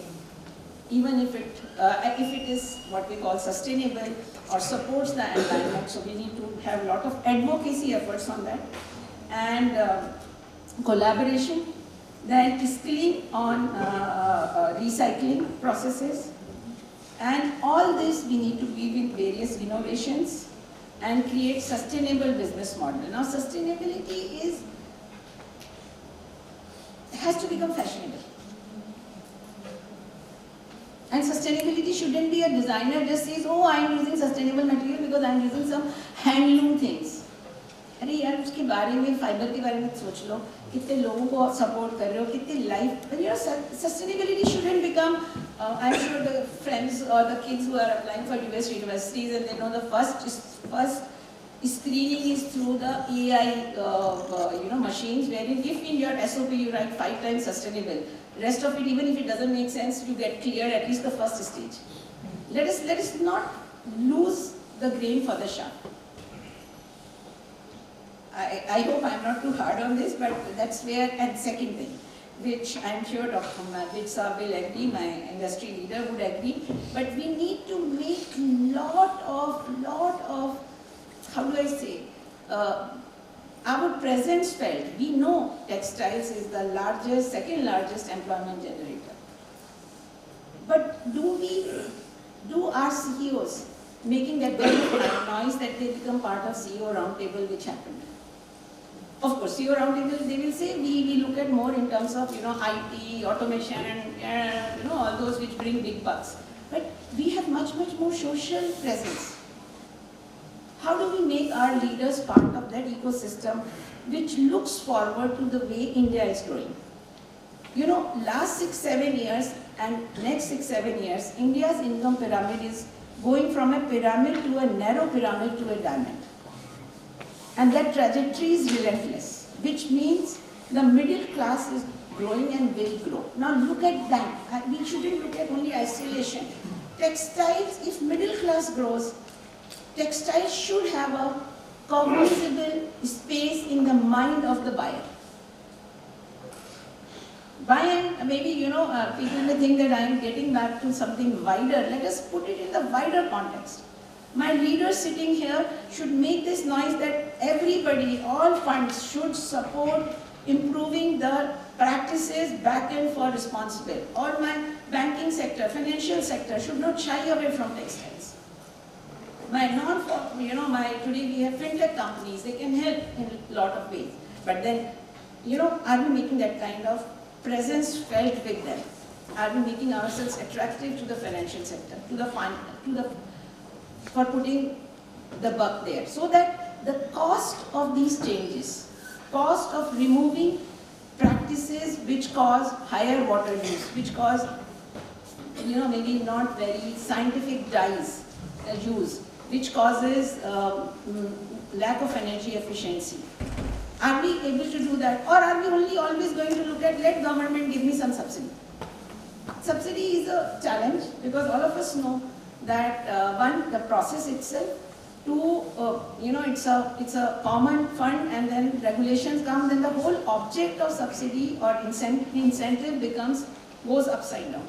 H: even if it is what we call sustainable or supports the environment. So we need to have a lot of advocacy efforts on that, and collaboration. Then skilling on recycling processes, and all this we need to weave in various innovations and create sustainable business model. Now sustainability has to become fashionable, and sustainability shouldn't be a designer just says, oh, I am using sustainable material because I am using some handloom things. अरे यार उसके बारे में, fibre के बारे में सोच लो, कितने लोगों को आप सपोर्ट कर रहे हो, कितनी life. Sustainability shouldn't become, I'm sure the friends or the kids who are applying for US universities, and they know the first screening is through the AI machines, wherein if in your SOP you write 5 times sustainable, rest of it, even if it doesn't make sense, you get cleared at least the first stage. Let us not lose the grain for the shaft. I hope I'm not too hard on this, but that's where. And second thing, which I'm sure Dr. Bitsa will agree, my industry leader would agree, but we need to make lot of, how do I say, our presence felt. We know textiles is the second largest employment generator. But do our CEOs making that kind of noise that they become part of CEO roundtable, which happened? Of course, CEO roundtable, they will say we look at more in terms of IT, automation, and all those which bring big bucks. But we have much more social presence. How do we make our leaders part of that ecosystem which looks forward to the way India is growing? Last 6-7 years and next 6-7 years, India's income pyramid is going from a pyramid to a narrow pyramid to a diamond. And that trajectory is relentless, which means the middle class is growing and will grow. Now look at that. We shouldn't look at only isolation. Textiles, if middle class grows, textiles should have a cognizable space in the mind of the buyer. Maybe, people may think that I am getting back to something wider. Let us put it in the wider context. My leaders sitting here should make this noise that everybody, all funds should support improving the practices back end for responsible. All my banking sector, financial sector should not shy away from textiles. Today we have fintech companies, they can help in a lot of ways. But then, are we making that kind of presence felt with them? Are we making ourselves attractive to the financial sector, for putting the buck there? So that the cost of these changes, cost of removing practices which cause higher water use, which cause, maybe not very scientific dyes use, which causes lack of energy efficiency. Are we able to do that? Or are we only always going to look at, let government give me some subsidy? Subsidy is a challenge because all of us know that one, the process itself, two, it's a common fund, and then regulations come, then the whole object of subsidy or incentive goes upside down.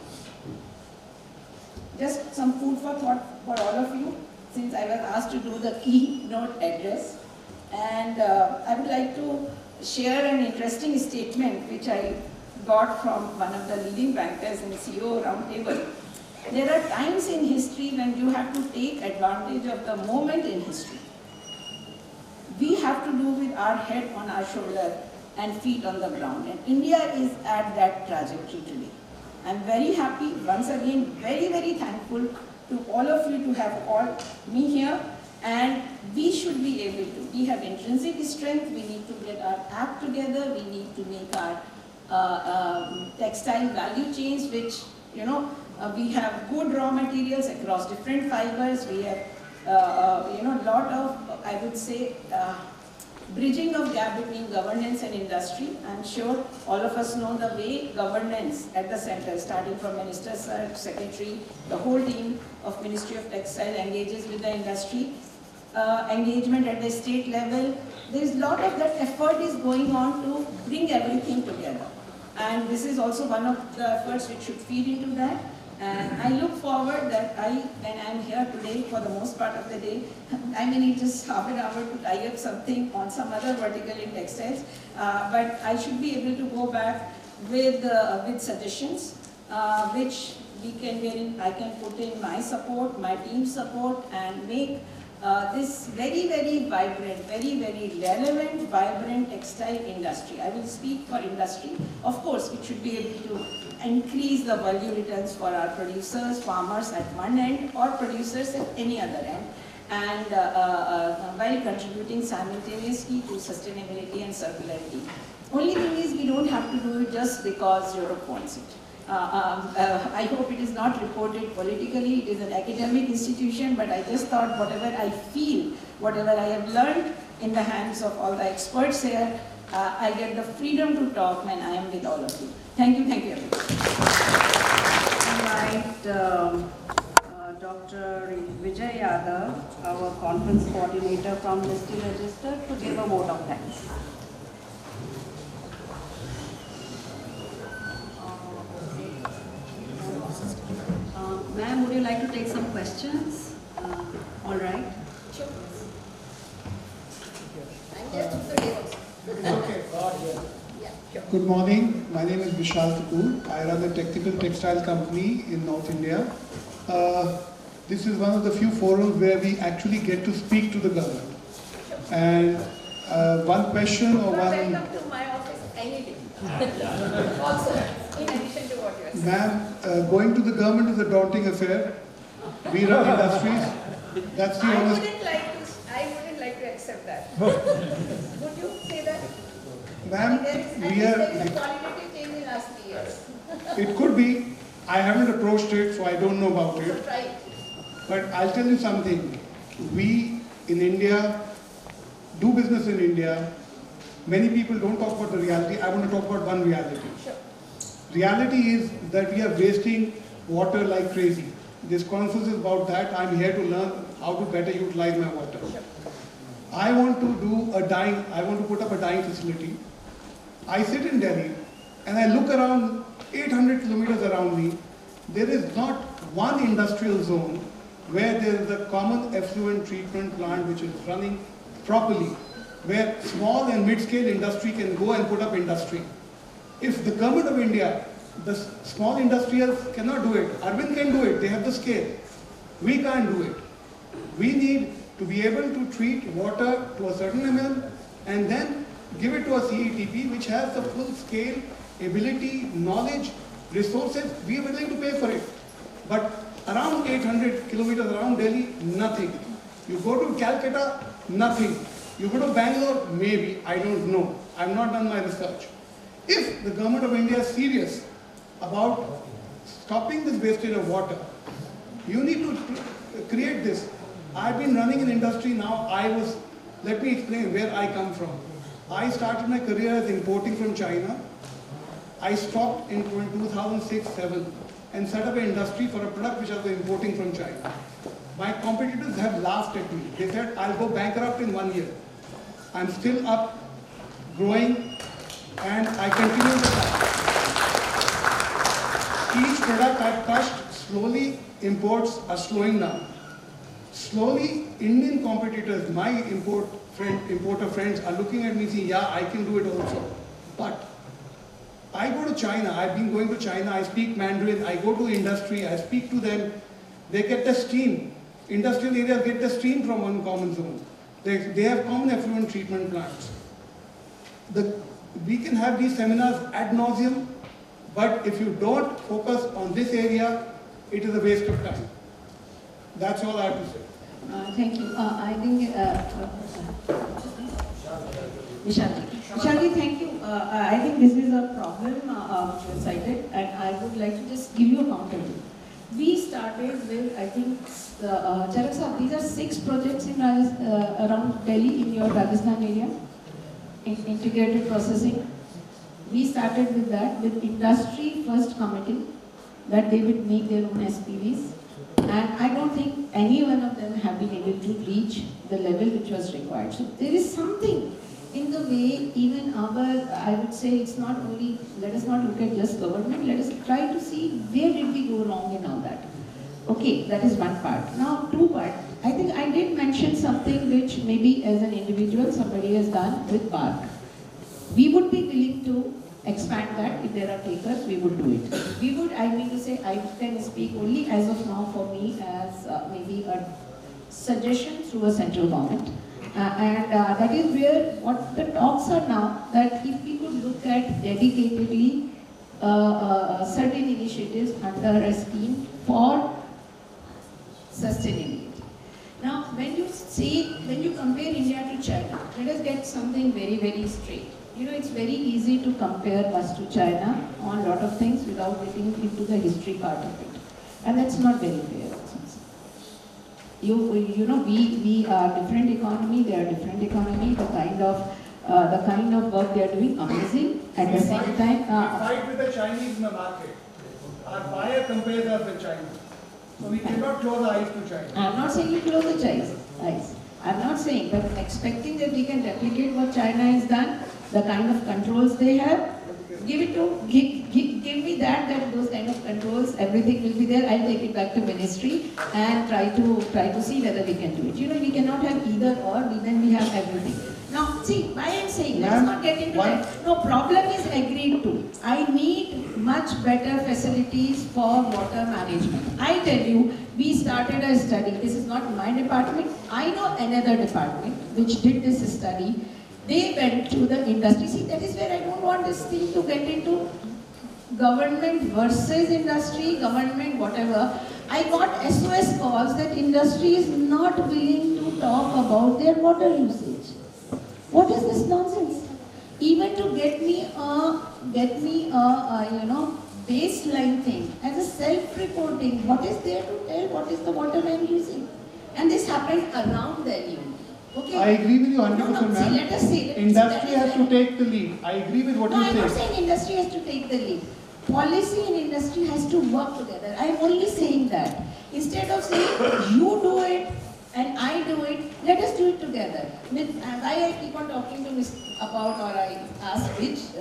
H: Just some food for thought for all of you, since I was asked to do the keynote address. And I would like to share an interesting statement which I got from one of the leading bankers in CEO Roundtable. There are times in history when you have to take advantage of the moment in history. We have to do with our head on our shoulder and feet on the ground. And India is at that trajectory today. I'm very happy, once again, very, very thankful to all of you to have called me here. And we should be able to. We have intrinsic strength. We need to get our act together. We need to make our textile value chains, which, we have good raw materials across different fibers. We have, lot of, I would say, bridging of gap between governance and industry. I'm sure all of us know the way governance at the center, starting from Minister Sir, Secretary, the whole team of Ministry of Textile engages with the industry. Engagement at the state level. There is a lot of that effort is going on to bring everything together. And this is also one of the efforts which should feed into that. And I look forward that when I'm here today for the most part of the day, I may need just half an hour to tie up something on some other vertical in textiles, but I should be able to go back with suggestions, which wherein I can put in my support, my team's support, and make this very, very vibrant, very, very relevant, vibrant textile industry. I will speak for industry. Of course, it should be able to increase the value returns for our producers, farmers at one end, or producers at any other end, and while contributing simultaneously to sustainability and circularity. Only thing is, we don't have to do it just because Europe wants it. I hope it is not reported politically. It is an academic institution, but I just thought whatever I feel, whatever I have learned in the hands of all the experts here, I get the freedom to talk when I am with all of you. Thank you everybody.
A: I invite Dr. Vijay Yadav, our conference coordinator from NISTI Register, to give a vote of thanks. Ma'am, would you like to take some questions? All right.
I: Sure. I'm just the day also.
E: Okay.
I: Yeah, sure.
E: Good morning. My name is Vishal Kapoor. I run a technical textile company in North India. This is one of the few forums where we actually get to speak to the government. And one question or one...
I: Welcome to my office any day. Also, in addition to what you are saying.
E: Ma'am, going to the government is a daunting affair. We run industries. That's the honest...
I: I wouldn't like to accept that. Would you say that?
E: Ma'am, we are...
I: There is a qualitative change in the last 3 years.
E: It could be. I haven't approached it, so I don't know about it.
I: So try it.
E: But I'll tell you something. We in India do business in India. Many people don't talk about the reality. I want to talk about one reality.
I: Sure.
E: Reality is that we are wasting water like crazy. This conference is about that. I'm here to learn how to better utilize my water.
I: Sure.
E: I want to do a dyeing. I want to put up a dyeing facility. I sit in Delhi and I look around 800 kilometers around me. There is not one industrial zone where there is a common effluent treatment plant which is running properly, where small and mid-scale industry can go and put up industry. If the government of India, the small industrials cannot do it, Arvind can do it, they have the scale. We can't do it. We need to be able to treat water to a certain ml and then give it to a CETP which has the full scale
J: ability, knowledge, resources, we are willing to pay for it. But around 800 kilometers around Delhi, nothing. You go to Calcutta, nothing. You go to Bangalore, maybe, I don't know. I've not done my research. If the government of India is serious about stopping this wastage of water, you need to create this. I've been running an industry now. Let me explain where I come from. I started my career as importing from China. I stopped in 2006-07 and set up an industry for a product which I was importing from China. My competitors have laughed at me. They said, I'll go bankrupt in 1 year. I'm still up, growing, and I continue to touch. Each product I've touched, slowly imports are slowing down. Slowly, Indian competitors, my importer friends are looking at me saying, yeah, I can do it also. But I go to China, I've been going to China, I speak Mandarin, I go to industry, I speak to them, they get the steam. Industrial areas get the steam from one common zone. They have common effluent treatment plants. We can have these seminars ad nauseum, but if you don't focus on this area, it is a waste of time. That's all I have to say.
H: Thank you. I think, Vishalji, thank you. I think this is a problem which was cited, and I would like to just give you a counter to. We started with, I think, Charak sir, these are 6 projects in around Delhi in your Rajasthan area, in integrated processing. We started with that, with industry first committing that they would make their own SPVs. And I don't think any one of them have been able to reach the level which was required. So there is something in the way, even I would say it's not only, let us not look at just government, let us try to see where did we go wrong in all that. Okay, that is one part. Now, 2 part. I think I did mention something which maybe as an individual somebody has done with bark. We would be willing to expand that. If there are takers, we would do it. We would, I mean to say, I can speak only as of now for me as maybe a suggestion through a central government. That is where what the talks are now, that if we could look at dedicatedly certain initiatives under a scheme for sustainability. Now, when you compare India to China, let us get something very, very straight. You know, it's very easy to compare us to China on a lot of things without getting into the history part of it. And that's not very fair. You know, we are different economy, they are different economy, the kind of work they are doing, amazing. At the same time,
J: we fight with the Chinese in the market. Our buyer compares us with China. So we cannot close our eyes to China.
H: I'm not saying you close the eyes. I'm not saying, but expecting that we can replicate what China has done, the kind of controls they have, give me that those kind of controls, everything will be there. I'll take it back to ministry and try to see whether we can do it. You know, we cannot have either or, then we have everything. Now, see, why I'm saying, let's not get into that. No, problem is agreed to. I need much better facilities for water management. I tell you, we started a study. This is not my department. I know another department which did this study. They went to the industry. See, that is where I don't want this thing to get into government versus industry, government, whatever. I got SOS calls that industry is not willing to talk about their water usage. What is this nonsense? Even to get me a baseline thing as a self-reporting. What is there to tell? What is the water I'm using? And this happened around the EU. Okay.
J: I agree with you 100%,
H: ma'am.
J: See,
H: let us see.
J: Industry has to take the lead. I agree with what you say.
H: I'm not saying industry has to take the lead. Policy and industry has to work together. I'm only saying that. Instead of saying, you do it and I do it, let us do it together. I keep on talking to Mr. about, or I asked Rich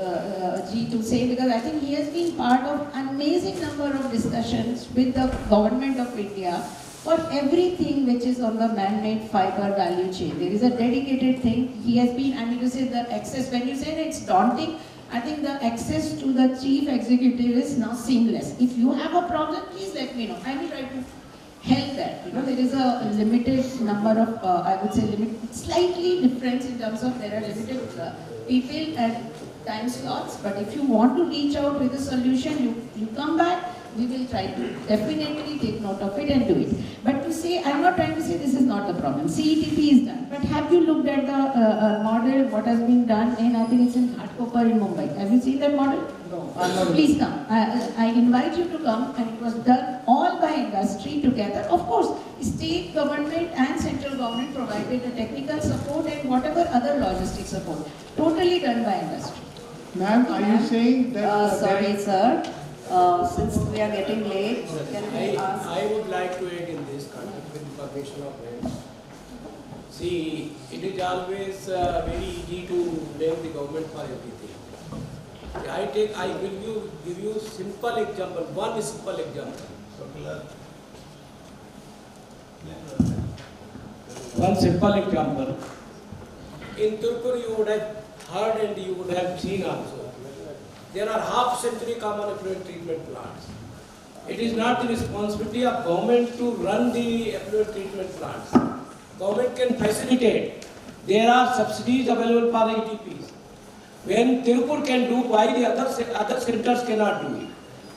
H: G to say, because I think he has been part of an amazing number of discussions with the government of India for everything which is on the man-made fiber value chain. There is a dedicated thing. He has been, I mean to say, the access, when you say it's daunting, I think the access to the chief executive is now seamless. If you have a problem, please let me know. I will try to help that. You know, there is a limited number of, I would say, slightly difference in terms of there are limited people, and time slots, but if you want to reach out with a solution, you come back, we will try to definitely take note of it and do it. But to say, I'm not trying to say this is not the problem. CETP is done, but have you looked at the model, what has been done in, I think it's in Ghatkopar in Mumbai. Have you seen that model?
E: No.
H: Please come. I invite you to come, and it was done all by industry together. Of course, state government and central government provided the technical support and whatever other logistic support. Totally done by industry.
J: Ma'am, are you saying that...
A: Sorry, sir. Since we are getting late, can we ask?
C: I would like to add in this context with the permission of friends. See, it is always very easy to blame the government for everything. I will give you simple example, one simple example. One simple example. In Tirupur you would have heard and you would have seen also. There are half-century common effluent treatment plants. It is not the responsibility of government to run the effluent treatment plants. Government can facilitate. There are subsidies available for the ETPs. When Tirupur can do, why the other centers cannot do it?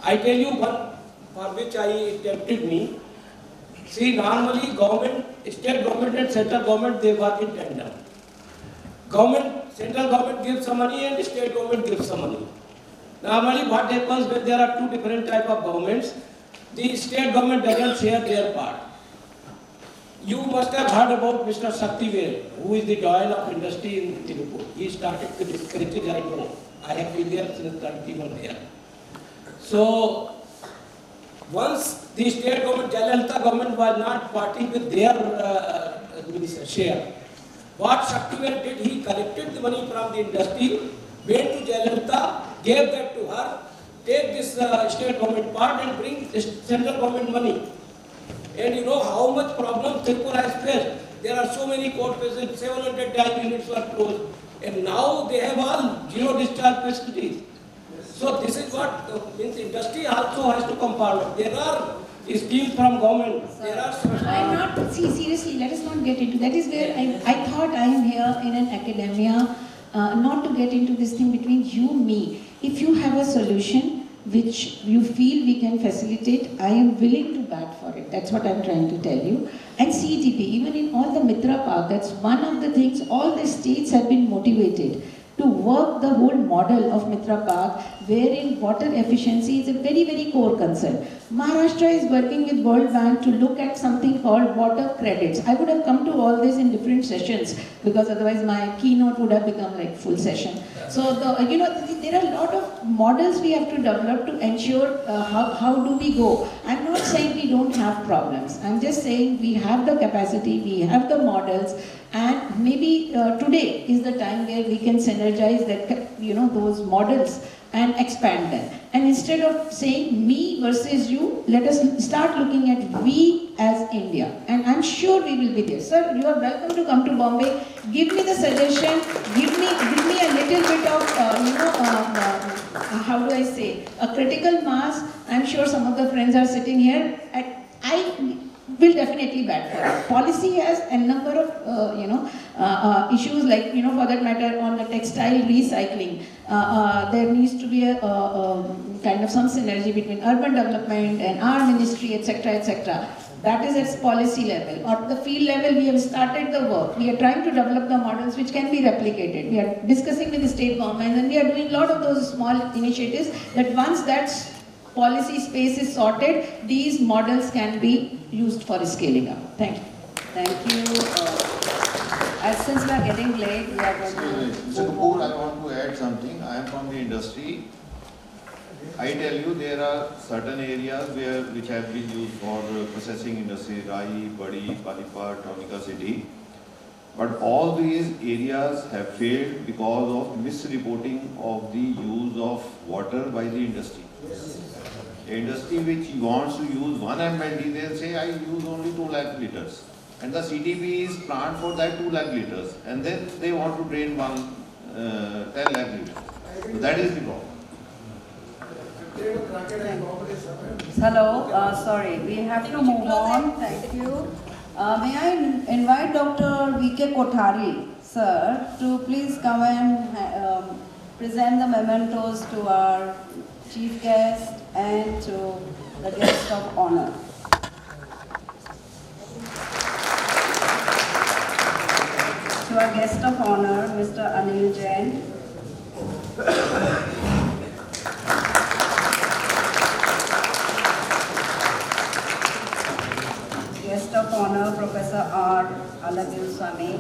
C: I tell you one for which it tempted me. See, normally government, state government and central government, they work in tandem. Central government gives some money and state government gives some money. Normally what happens when there are two different type of governments, the state government doesn't share their part. You must have heard about Mr. Shaktivel, who is the doyen of industry in Tirupur. He started with this crisis, I know. I have been there since 31 years. So, once the state government, Jayalalitha government was not parting with their share, what Shaktivel did, he collected the money from the industry, went to Jayalalitha, gave that to her, take this state government part and bring this central government money. And you know how much problem Tirupur has faced. There are so many court cases, 700 dye units were closed, and now they have all zero discharge facilities. So this is what means industry also has to come forward. There are schemes from government. There are.
H: I'm not, see, seriously, let us not get into that. Is where I thought I am here in an academia, not to get into this thing between you, me. If you have a solution which you feel we can facilitate, I am willing to bat for it. That's what I'm trying to tell you. And CETP, even in all the Mitra Park, that's one of the things all the states have been motivated to work the whole model of Mitra Park, wherein water efficiency is a very, very core concern. Maharashtra is working with World Bank to look at something called water credits. I would have come to all this in different sessions, because otherwise my keynote would have become like full session. So, there are a lot of models we have to develop to ensure how do we go. I'm not saying we don't have problems. I'm just saying we have the capacity, we have the models, and maybe today is the time where we can synergize that, those models and expand them. And instead of saying me versus you, let us start looking at we as India. And I'm sure we will be there. Sir, you are welcome to come to Bombay. Give me the suggestion. Give me a little bit of, how do I say, a critical mass. I'm sure some of the friends are sitting here. I will definitely bat for it. Policy has a number of issues, like for that matter on the textile recycling. There needs to be a kind of some synergy between urban development and our ministry, etc., etc. That is at policy level. Or the field level, we have started the work. We are trying to develop the models which can be replicated. We are discussing with the state government, and we are doing a lot of those small initiatives that once that policy space is sorted, these models can be used for scaling up. Thank you.
A: Thank you. Since we are getting late, we are going to...
G: Mr. Kapoor, I want to add something. I am from the industry. I tell you, there are certain areas which have been used for processing industry, Rai, Badi, Panipat, Tonica City. But all these areas have failed because of misreporting of the use of water by the industry. The industry which wants to use 1 MLD, they will say, I use only 2 lakh liters. And the CTP is planned for that 2 lakh liters. And then they want to drain 10 lakh liters. So that is the problem.
A: Hello, sorry, we have to move on. Thank you. May I invite Dr. V.K. Kothari, sir, to please come and present the mementos to our chief guest and to the guest of honor. To our guest of honor, Mr. Anil Jain. Guest of honor, Professor R. Alagiluswamy.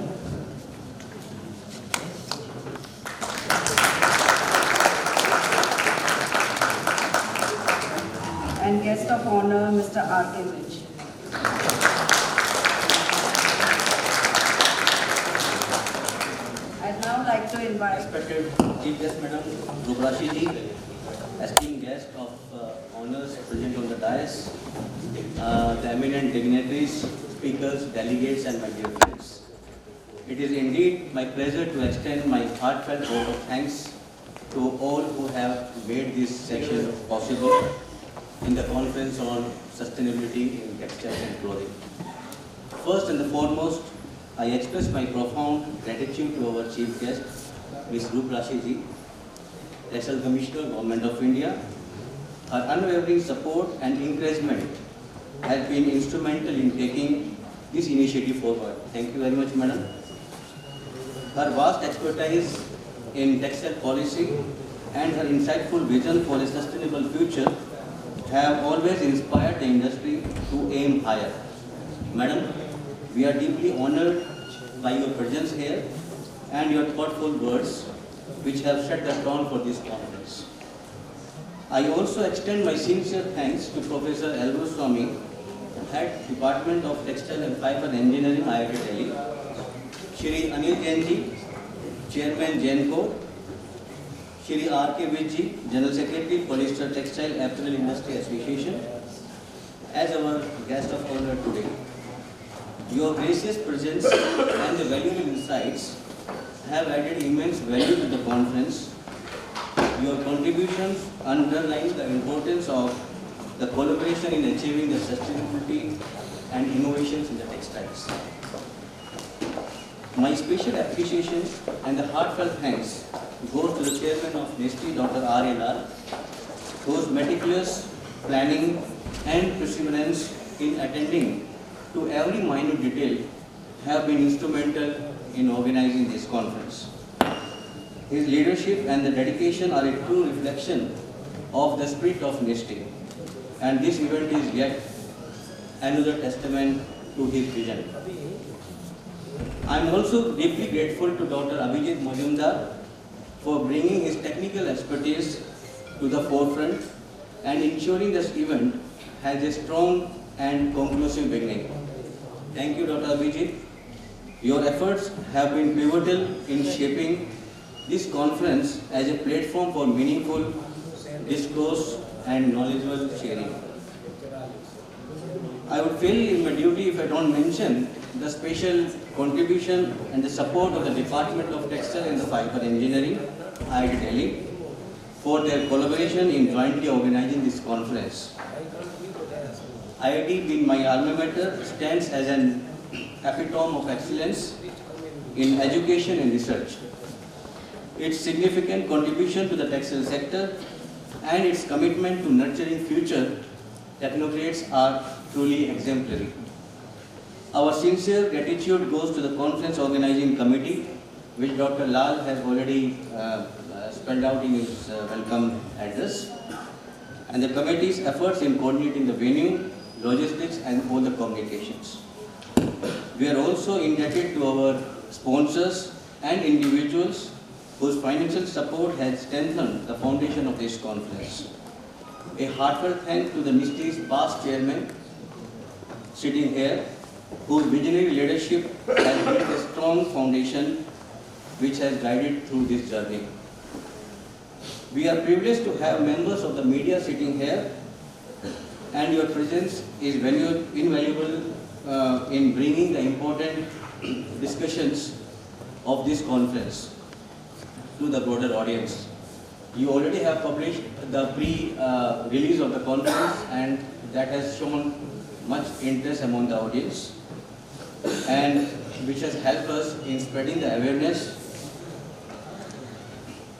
A: And guest of honor, Mr. R.K. Vij. I'd now like to invite
K: Respected Chief Guest Madam Rubrashi ji, esteemed guest of honors present on the dais, the eminent dignitaries, speakers, delegates, and my dear friends. It is indeed my pleasure to extend my heartfelt vote of thanks to all who have made this session possible in the conference on sustainability in textiles and clothing. First and foremost, I express my profound gratitude to our chief guest, Ms. Rubrashi ji, Textile Commissioner, Government of India. Her unwavering support and encouragement has been instrumental in taking this initiative forward. Thank you very much, Madam. Her vast expertise in textile policy and her insightful vision for a sustainable future have always inspired the industry to aim higher. Madam, we are deeply honored by your presence here and your thoughtful words, which have set the tone for this conference. I also extend my sincere thanks to Professor Alagiluswamy, Head Department of Textile and Fiber Engineering, IIT Delhi, Shri Anil Jain ji, Chairman Genco, Shri R.K. Vij ji, General Secretary, Polyester Textile Apparel Industry Association, as our guest of honor today. Your gracious presence and the valuable insights have added immense value to the conference. Your contributions underline the importance of the collaboration in achieving the sustainability and innovations in the textiles. My special appreciation and the heartfelt thanks goes to the Chairman of NISTI, Dr. R.A. Lal, whose meticulous planning and perseverance in attending to every minute detail have been instrumental in organizing this conference. His leadership and the dedication are a true reflection of the spirit of NISTI, and this event is yet another testament to his vision. I am also deeply grateful to Dr. Abhijit Majumdar for bringing his technical expertise to the forefront and ensuring this event has a strong and conclusive beginning. Thank you, Dr. Abhijit. Your efforts have been pivotal in shaping this conference as a platform for meaningful discourse and knowledgeable sharing. I would fail in my duty if I don't mention the special contribution and the support of the Department of Textile and the Fiber Engineering, IIT Delhi, for their collaboration in jointly organizing this conference. IIT, being my alma mater, stands as an epitome of excellence in education and research. Its significant contribution to the textile sector and its commitment to nurturing future technocrats are truly exemplary. Our sincere gratitude goes to the conference organizing committee, which Dr. Lal has already spelled out in his welcome address, and the committee's efforts in coordinating the venue, logistics, and all the communications. We are also indebted to our sponsors and individuals whose financial support has strengthened the foundation of this conference. A heartfelt thanks to the NISTI's past chairman sitting here, whose visionary leadership has built a strong foundation which has guided through this journey. We are privileged to have members of the media sitting here, and your presence is invaluable in bringing the important discussions of this conference to the broader audience. You already have published the pre-release of the conference, and that has shown much interest among the audience, and which has helped us in spreading the awareness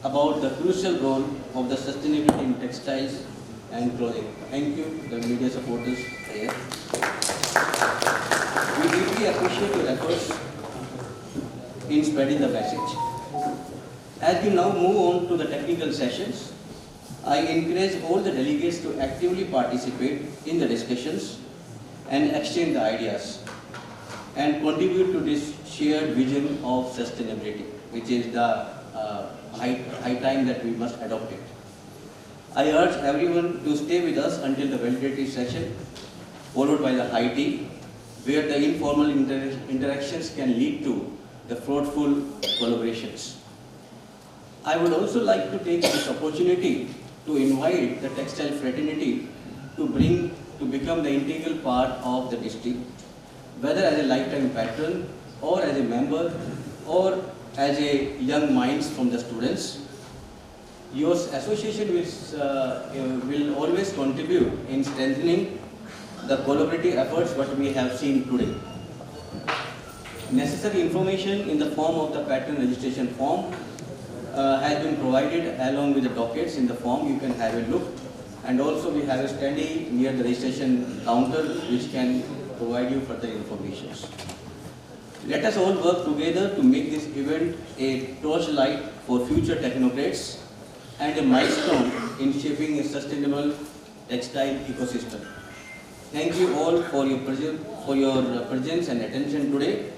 K: about the crucial role of the sustainability in textiles and clothing. Thank you, the media supporters here. We deeply appreciate your efforts in spreading the message. As we now move on to the technical sessions, I encourage all the delegates to actively participate in the discussions and exchange the ideas and contribute to this shared vision of sustainability, which is the high time that we must adopt it. I urge everyone to stay with us until the validity session, followed by the high tea, where the informal interactions can lead to the fruitful collaborations. I would also like to take this opportunity to invite the textile fraternity to become the integral part of the district, whether as a lifetime patron or as a member or as a young minds from the students. Your association will always contribute in strengthening the collaborative efforts what we have seen today. Necessary information in the form of the patron registration form has been provided along with the dockets in the form. You can have a look, and also we have a study near the registration counter which can provide you further information. Let us all work together to make this event a torchlight for future technocrats and a milestone in shaping a sustainable textile ecosystem. Thank you all for your presence and attention today.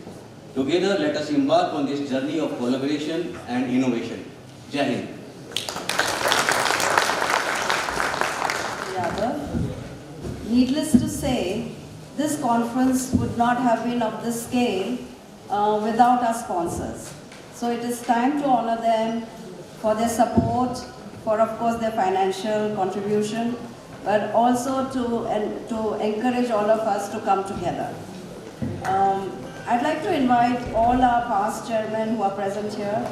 K: Together, let us embark on this journey of collaboration and innovation. Jai Hind.
A: Needless to say, this conference would not have been of this scale without our sponsors. So it is time to honor them for their support, for of course their financial contribution, but also to encourage all of us to come together. I'd like to invite all our past chairmen who are present here.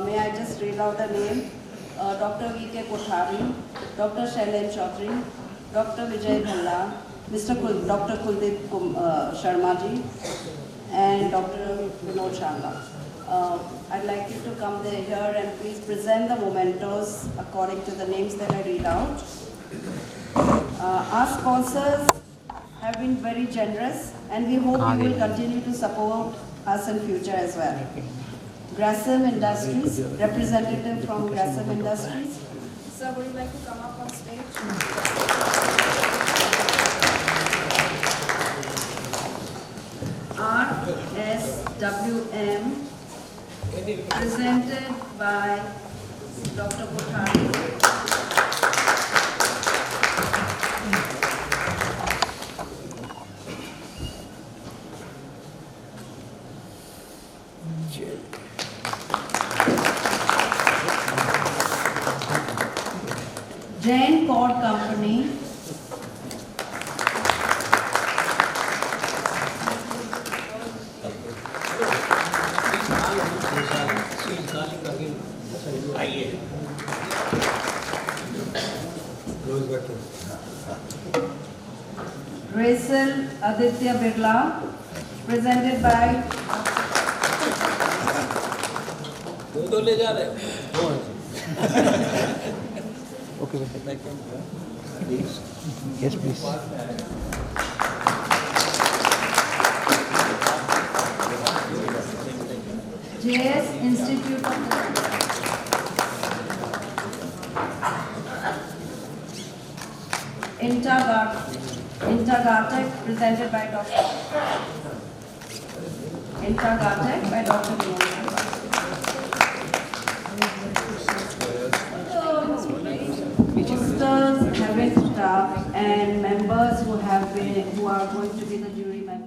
A: May I just read out the name? Dr. V.K. Kothari, Dr. Shailen Chaudhary, Dr. Vijay Bhalla, Dr. Kuldeep Sharma ji, and Dr. Vinod Sharma. I'd like you to come here and please present the mementos according to the names that I read out. Our sponsors have been very generous, and we hope you will continue to support us in future as well. Grasim Industries, representative from Grasim Industries. Sir, would you like to come up on stage? RSWM, presented by Dr. Kothari. Jain Cord Company, Raisel Aditya Birla, presented by
L: Okay, yes, please.
A: JS Institute of Intergartec, presented by Dr. Intergartec by Dr. Vinod. Posters, having staff, and members who are going to be the jury members.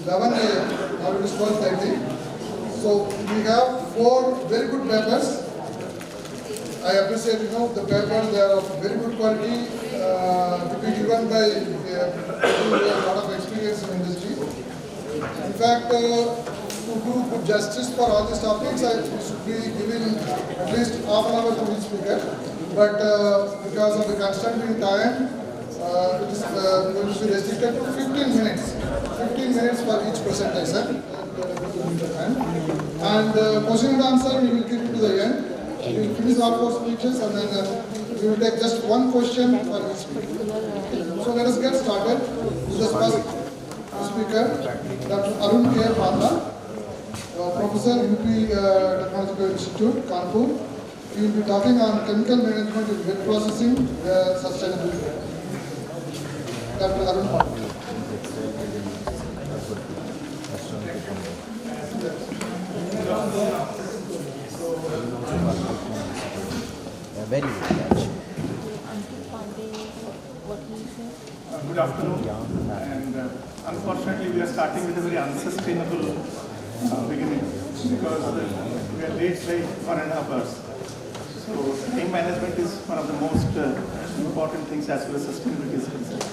E: 11 a.m. Now it is 12:30. So we have 4 very good papers. I appreciate, the papers, they are of very good quality, to be given by people who have a lot of experience in industry. In fact, to do good justice for all these topics, I should be giving at least half an hour to each speaker. But because of the constraint in time, it is going to be restricted to 15 minutes. 15 minutes for each presentation. And question and answer, we will keep it to the end. We will finish all 4 speeches and then we will take just 1 question for each speaker. So let us get started with the first speaker, Dr. Arun K. Panda, Professor, UP Technological Institute, Kanpur. He will be talking on chemical management in wet processing, sustainability. Dr. Arun Panda.
L: Very good catch.
J: Good afternoon. And unfortunately, we are starting with a very unsustainable beginning because we are late by 1.5 hours. So time management is one of the most important things as far as sustainability is concerned.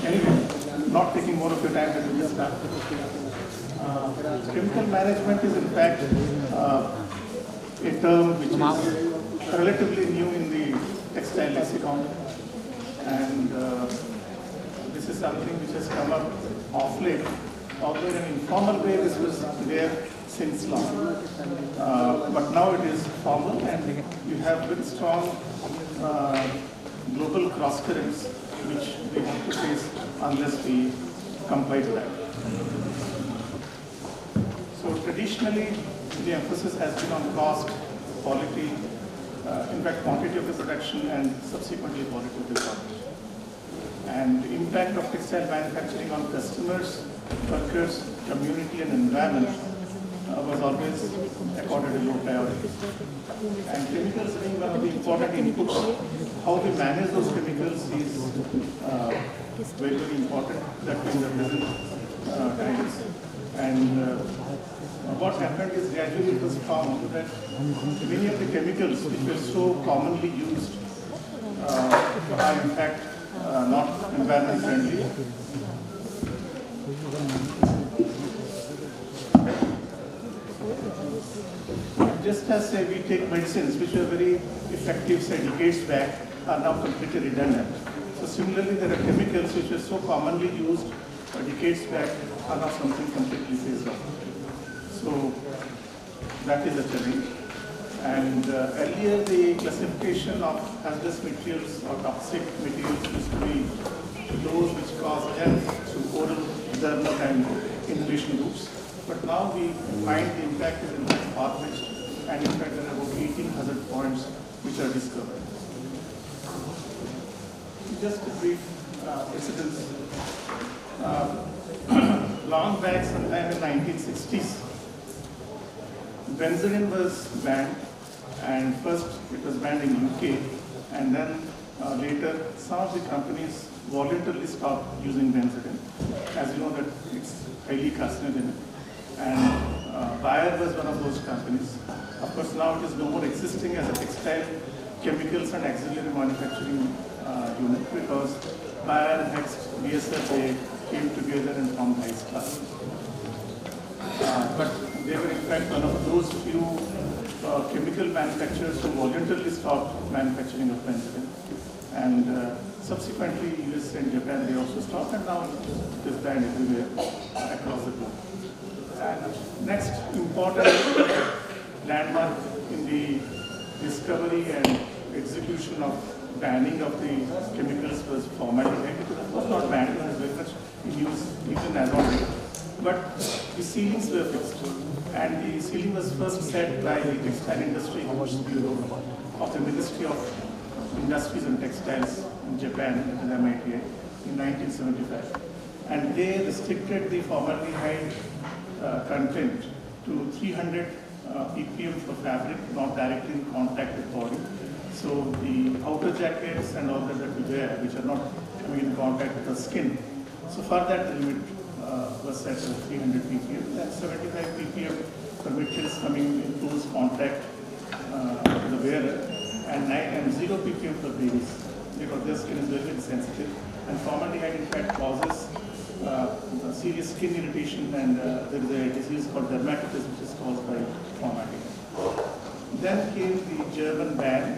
J: Anyway, not taking more of your time, let me just start. Chemical management is in fact a term which is relatively new in the textile lexicon, and this is something which has come up of late. Although in an informal way this was there since long, but now it is formal, and you have very strong global cross currents which we have to face unless we comply to that. So traditionally the emphasis has been on cost, quality, in fact quantity of the production and subsequently quality of the product. And the impact of textile manufacturing on customers, workers, community and environment was always accorded a low priority. And chemicals being one of the important inputs, how we manage those chemicals is very, very important, that in the present times. And what happened is gradually it was found that many of the chemicals which were so commonly used are in fact not environment friendly. Just as say we take medicines which were very effective say decades back are now completely redundant. So similarly there are chemicals which were so commonly used decades back are now something completely phased out. So that is a challenge. And earlier the classification of hazardous materials or toxic materials used to be those which cause death through oral, dermal and inhalation routes. But now we find the impact is in fact far-fetched, and in fact there are about 18 hazard points which are discovered. Just a brief precedence. Long back sometime in 1960s, benzene was banned, and first it was banned in UK, and then later some of the companies voluntarily stopped using benzene, as you know that it's highly carcinogenic. And Bayer was one of those companies. Of course now it is no more existing as a textile chemicals and auxiliary manufacturing unit, because Bayer, Next, BSF, they came together and formed ICE class. But they were in fact one of those few chemical manufacturers who voluntarily stopped manufacturing of benzene. And subsequently US and Japan, they also stopped, and now it is banned everywhere across the globe. And next important landmark in the discovery and execution of banning of the chemicals was formaldehyde. It was not banned, it was very much in use even as on date. But the ceilings were fixed, and the ceiling was first set by the Textile Industry Bureau of the Ministry of Industries and Textiles in Japan, at the MIT, in 1975. And they restricted the formaldehyde content to 300 ppm for fabric not directly in contact with body. So the outer jackets and all that we wear, which are not coming in contact with the skin, so far that limit
M: was set at 300 ppm. Then 75 ppm for materials coming in close contact with the wearer, and 0 ppm for babies, because their skin is very, very sensitive. And formaldehyde in fact causes serious skin irritation, and there is a disease called dermatitis which is caused by formaldehyde. Then came the German ban,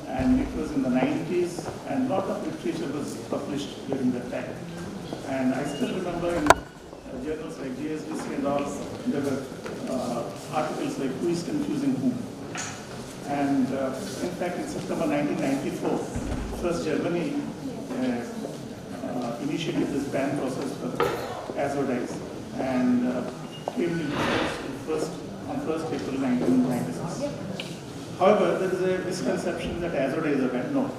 M: and it was in the 90s, and a lot of literature was published during that time. And I still remember in journals like JSDC and all, there were articles like "Who is confusing whom?" And in fact, in September 1994, first Germany initiated this ban process for azodize, and came into force on 1st April 1996. However, there is a misconception that azodize are banned. No.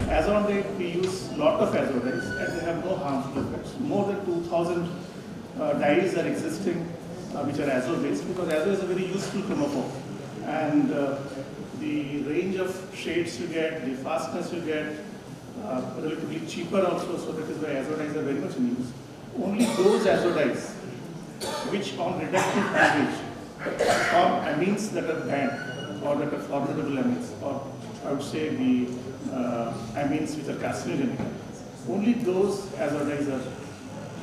M: As on date, we use a lot of azodize and they have no harmful effects. More than 2,000 dyes are existing which are azo-based, because azo is a very useful chromophore. And the range of shades you get, the fastness you get, relatively cheaper also, so that is why azo dyes are very much in use. Only those azo dyes which on reductive cleavage form amines that are banned or that are formidable amines, or I would say the amines which are carcinogenic, only those azo dyes are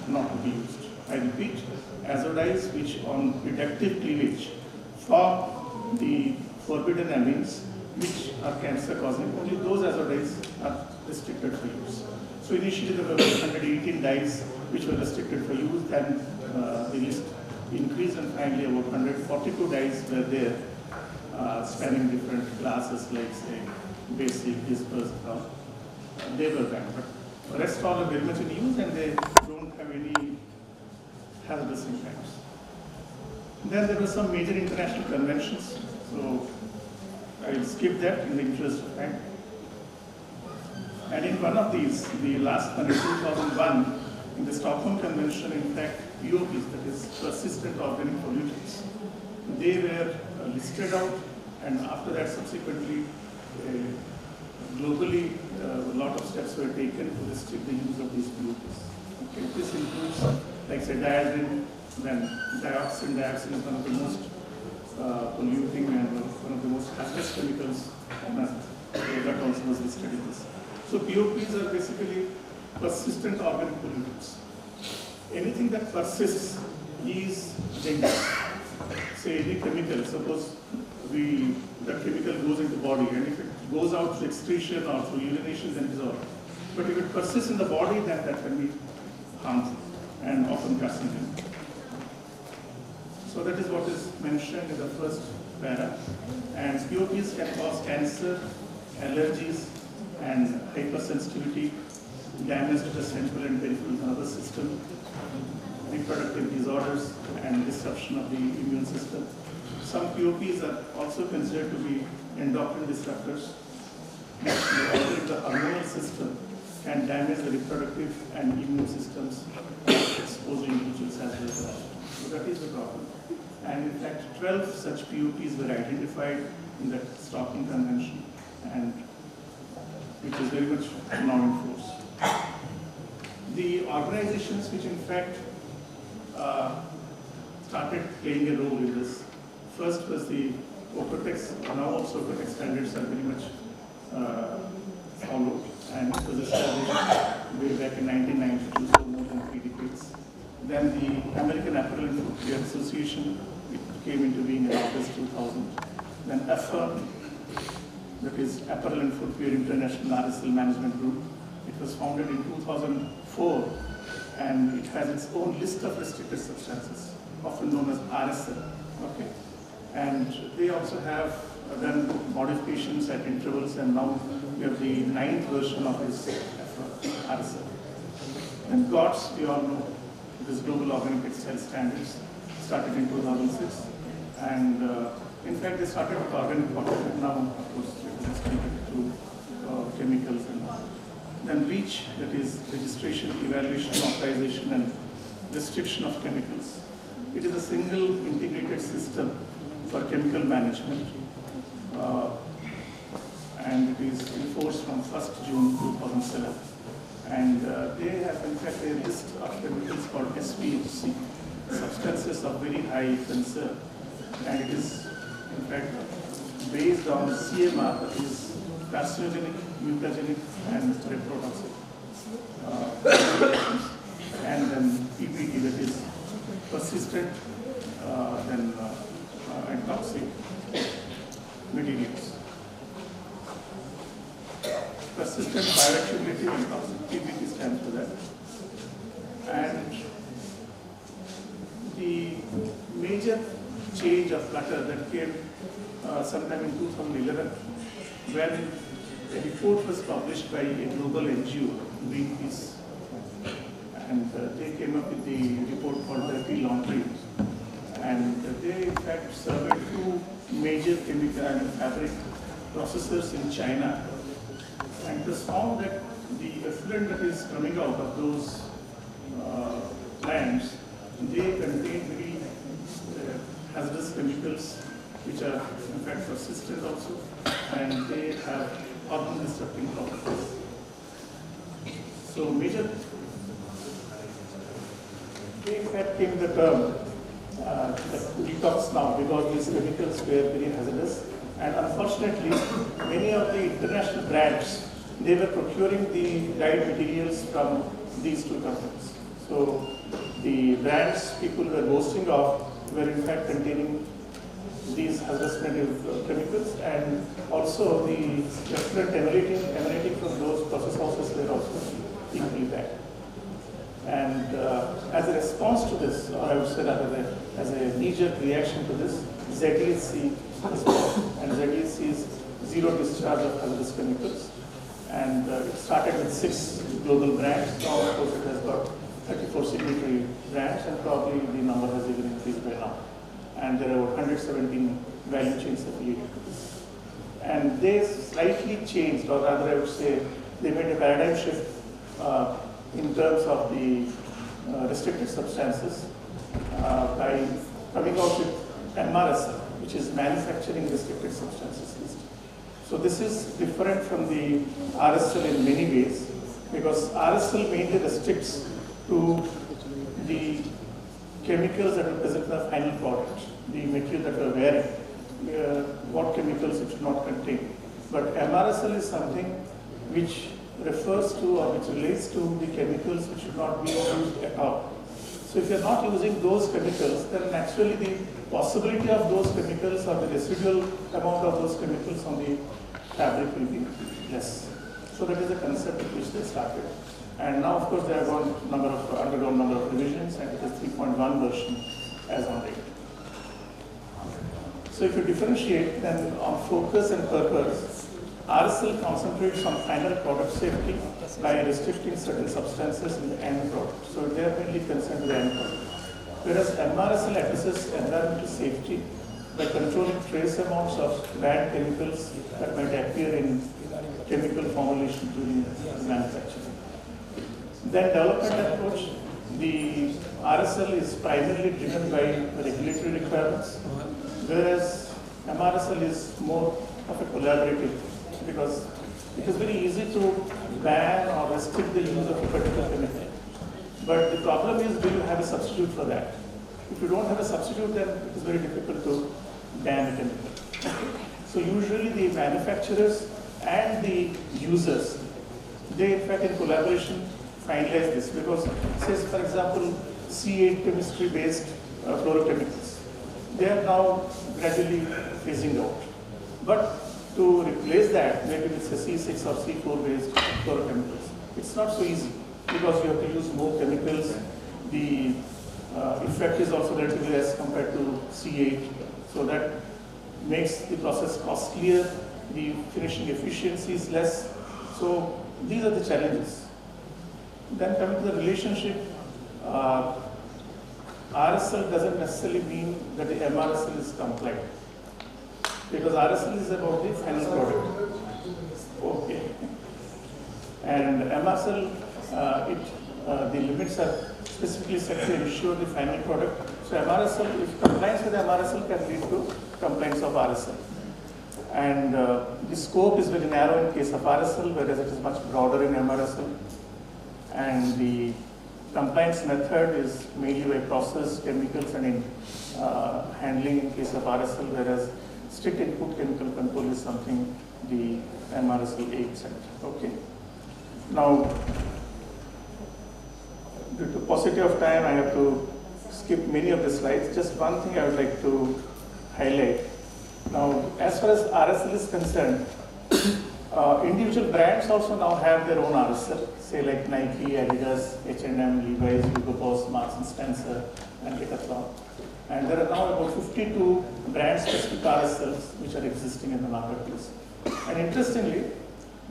M: not to be used. I repeat, azo dyes which on reductive cleavage form the forbidden amines which are cancer causing, only those azo dyes are restricted for use. So initially there were 118 dyes which were restricted for use, then the list increased, and finally about 142 dyes were there, spanning different classes like say basic, dispersed, they were banned. But the rest all are very much in use and they don't have any hazardous impacts. Then there were some major international conventions, so I will skip that in the interest of time. And in one of these, the last one in 2001, in the Stockholm Convention, in fact, POPs, that is persistent organic pollutants, they were listed out, and after that subsequently globally a lot of steps were taken to restrict the use of these pollutants. Okay. This includes, like say, dioxin, then dioxin. Dioxin is one of the most polluting and one of the most hazardous chemicals on earth. That also was listed in this. So POPs are basically persistent organic pollutants. Anything that persists is dangerous. Say any chemical, suppose that chemical goes into the body, and if it goes out through excretion or through urination, then it is all right. But if it persists in the body, then that can be harmful and often carcinogenic. So that is what is mentioned in the first para. And POPs can cause cancer, allergies, and hypersensitivity, damage to the central and peripheral nervous system, reproductive disorders, and disruption of the immune system. Some POPs are also considered to be endocrine disruptors, which alter the hormonal system and damage the reproductive and immune systems, exposing individuals as well. So that is the problem. And in fact, 12 such POPs were identified in the Stockholm Convention, and which is very much now in force. The organizations which in fact started playing a role in this, first was the OCOTEX. Now also OCOTEX standards are very much followed, and it was established way back in 1992, so more than 3 decades. Then the American Apparel and Footwear Association, it came into being in August 2000. Then AFFA, that is Apparel and Footwear International RSL Management Group. It was founded in 2004, and it has its own list of restricted substances, often known as RSL. Okay. And they also have done modifications at intervals, and now we have the 9th version of this RSL. And GOTS, we all know, this Global Organic Textile Standards, started in 2006. And in fact, they started with organic cotton, and now, of course, it is connected to chemicals and all. Then REACH, that is registration, evaluation, authorization, and restriction of chemicals. It is a single integrated system for chemical management, and it is enforced from 1st June 2007. And they have, in fact, a list of chemicals called SPHC, substances of very high concern, and it is in fact based on CMR, that is carcinogenic, mutagenic, and reprotoxic, and then PPT, that is persistent and toxic materials. Persistent bioactivity and toxic, PPT stands for that. And the major change of matter that came sometime in 2011, when a report was published by a global NGO, Greenpeace, and they came up with the report called Dirty Laundry, and they in fact surveyed two major chemical and fabric processors in China, and it was found that the effluent that is coming out of those plants, they contain very hazardous chemicals which are in fact persistent also, and they have hormone disrupting properties. So major, they in fact came the term detox now, because these chemicals were very hazardous, and unfortunately many of the international brands, they were procuring the dyed materials from these two companies. So the brands people were boasting of were in fact containing these hazardous chemicals, and also the effluent emanating from those process houses were also equally bad. And as a response to this, or I would say rather as a knee-jerk reaction to this, ZEC is born, and ZEC is zero discharge of hazardous chemicals. And it started with 6 global brands. Now, of course, it has got 34 signatory brands, and probably the number has even increased by now. And there are 117 value chains affiliated to this. And they slightly changed, or rather I would say, they made a paradigm shift in terms of the restricted substances by coming out with MRSL, which is Manufacturing Restricted Substances List. So this is different from the RSL in many ways, because RSL mainly restricts to the chemicals that are present in the final product, the material that we are wearing, what chemicals it should not contain. But MRSL is something which refers to, or which relates to the chemicals which should not be used at all. So if you are not using those chemicals, then naturally the possibility of those chemicals or the residual amount of those chemicals on the fabric will be less. So that is the concept with which they started. And now, of course, they have undergone number of revisions, and it is 3.1 version as on date. So if you differentiate, then on focus and purpose, RSL concentrates on final product safety by restricting certain substances in the end product. So they are mainly concerned with the end product. Whereas MRSL addresses environmental safety by controlling trace amounts of bad chemicals that might appear in chemical formulation during manufacturing. Then development approach, the RSL is primarily driven by regulatory requirements, whereas MRSL is more of a collaborative, because it is very easy to ban or restrict the use of a particular chemical. But the problem is, do you have a substitute for that? If you don't have a substitute, then it is very difficult to ban a chemical. So usually the manufacturers and the users, they in fact in collaboration finalize this, because say for example C8 chemistry based fluorochemicals, they are now gradually phasing out. But to replace that, maybe with C6 or C4 based fluorochemicals, it's not so easy, because you have to use more chemicals. The effect is also relatively less compared to C8, so that makes the process costlier, the finishing efficiency is less. So these are the challenges. Then coming to the relationship, RSL doesn't necessarily mean that the MRSL is compliant, because RSL is about the final product. Okay. And MRSL, the limits are specifically set to ensure the final product. So MRSL, if compliance with MRSL can lead to compliance of RSL. And the scope is very narrow in case of RSL, whereas it is much broader in MRSL. And the compliance method is mainly by process, chemicals, and handling in case of RSL, whereas strict input chemical control is something the MRSL aims at. Okay. Now, due to paucity of time, I have to skip many of the slides. Just one thing I would like to highlight. Now, as far as RSL is concerned, individual brands also now have their own RSL, say like Nike, Adidas, H&M, Levi's, Hugo Boss, Marks and Spencer, and Decathlon. And there are now about 52 brand-specific RSLs which are existing in the marketplace. And interestingly,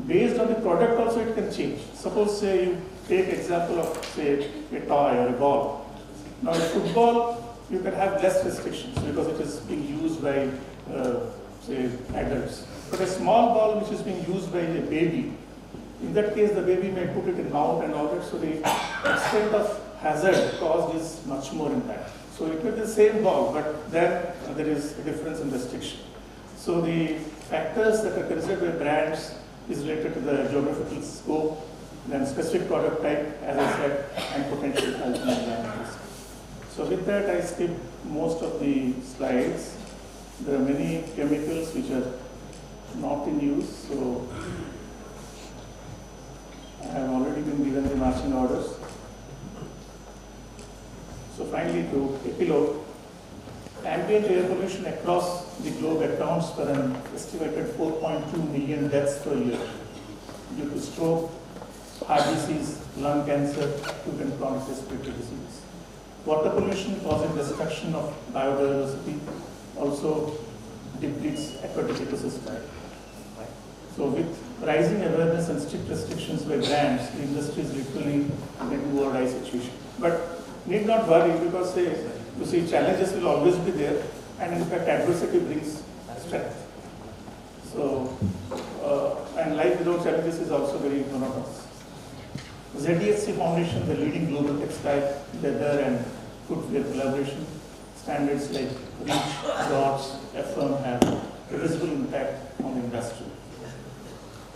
M: based on the product also it can change. Suppose say you take example of say a toy or a ball. Now in football, you can have less restrictions because it is being used by say adults. But a small ball which is being used by a baby, in that case the baby may put it in mouth and all that, so the extent of hazard caused is much more impact. So it may be the same ball, but then there is a difference in restriction. So the factors that are considered by brands is related to the geographical scope, then specific product type, as I said, and potential health and environmental risk. So with that, I skip most of the slides. There are many chemicals which are not in use, so I have already been given the marching orders. So finally, to epilogue, ambient air pollution across the globe accounts for an estimated 4.2 million deaths per year due to stroke, heart disease, lung cancer, acute and chronic respiratory disease. Water pollution causing destruction of biodiversity also depletes aquatic ecosystem. So with rising awareness and strict restrictions by brands, the industry is literally in a do or die situation. But need not worry because you see challenges will always be there, and in fact adversity brings strength. So and life without challenges is also very monotonous. ZDSC Foundation, the leading global textile, leather and footwear collaboration, standards like REACH, GOTS, Affirm have a visible impact on the industry.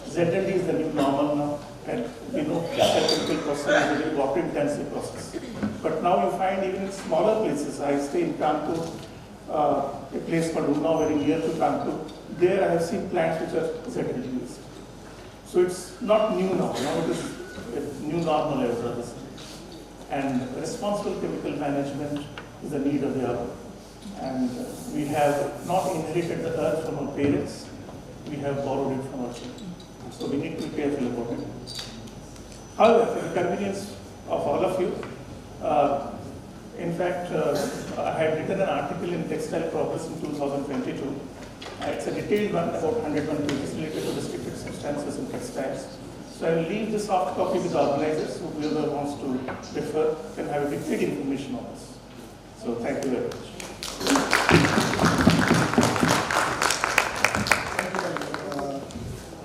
M: Z&D is the new normal now, and we know chemical process is a very water intensive process. But now you find even in smaller places, I stay in Kanpur, a place called Unnao, very near to Kanpur. There I have seen plants which are Z&D used. So it's not new now, now it is a new normal, I would rather say. And responsible chemical management is the need of the hour. And we have not inherited the earth from our parents, we have borrowed it from our children. So we need to be careful about it. However, for the convenience of all of you, in fact, I had written an article in Textile Progress in 2022. It's a detailed one, about 101 pages related to restricted substances in textiles. So I will leave the soft copy with the organizers, so whoever wants to refer can have a detailed information on this. So thank you very much.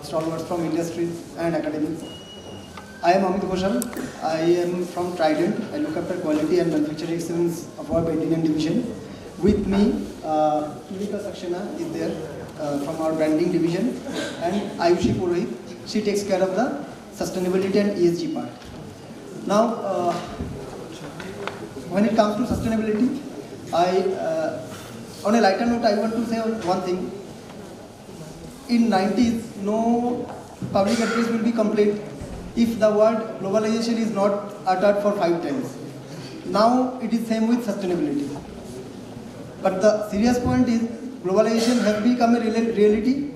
N: Stalwarts from industry and academics. I am Amit Ghoshal. I am from Trident. I look after quality and manufacturing excellence of our Indian division. With me, Tulika Saxena is there from our branding division, and Ayushi Purohit. She takes care of the sustainability and ESG part. Now, when it comes to sustainability, on a lighter note, I want to say one thing. In 90s, no public address will be complete if the word globalization is not uttered for 5 times. Now it is same with sustainability. But the serious point is globalization has become a reality,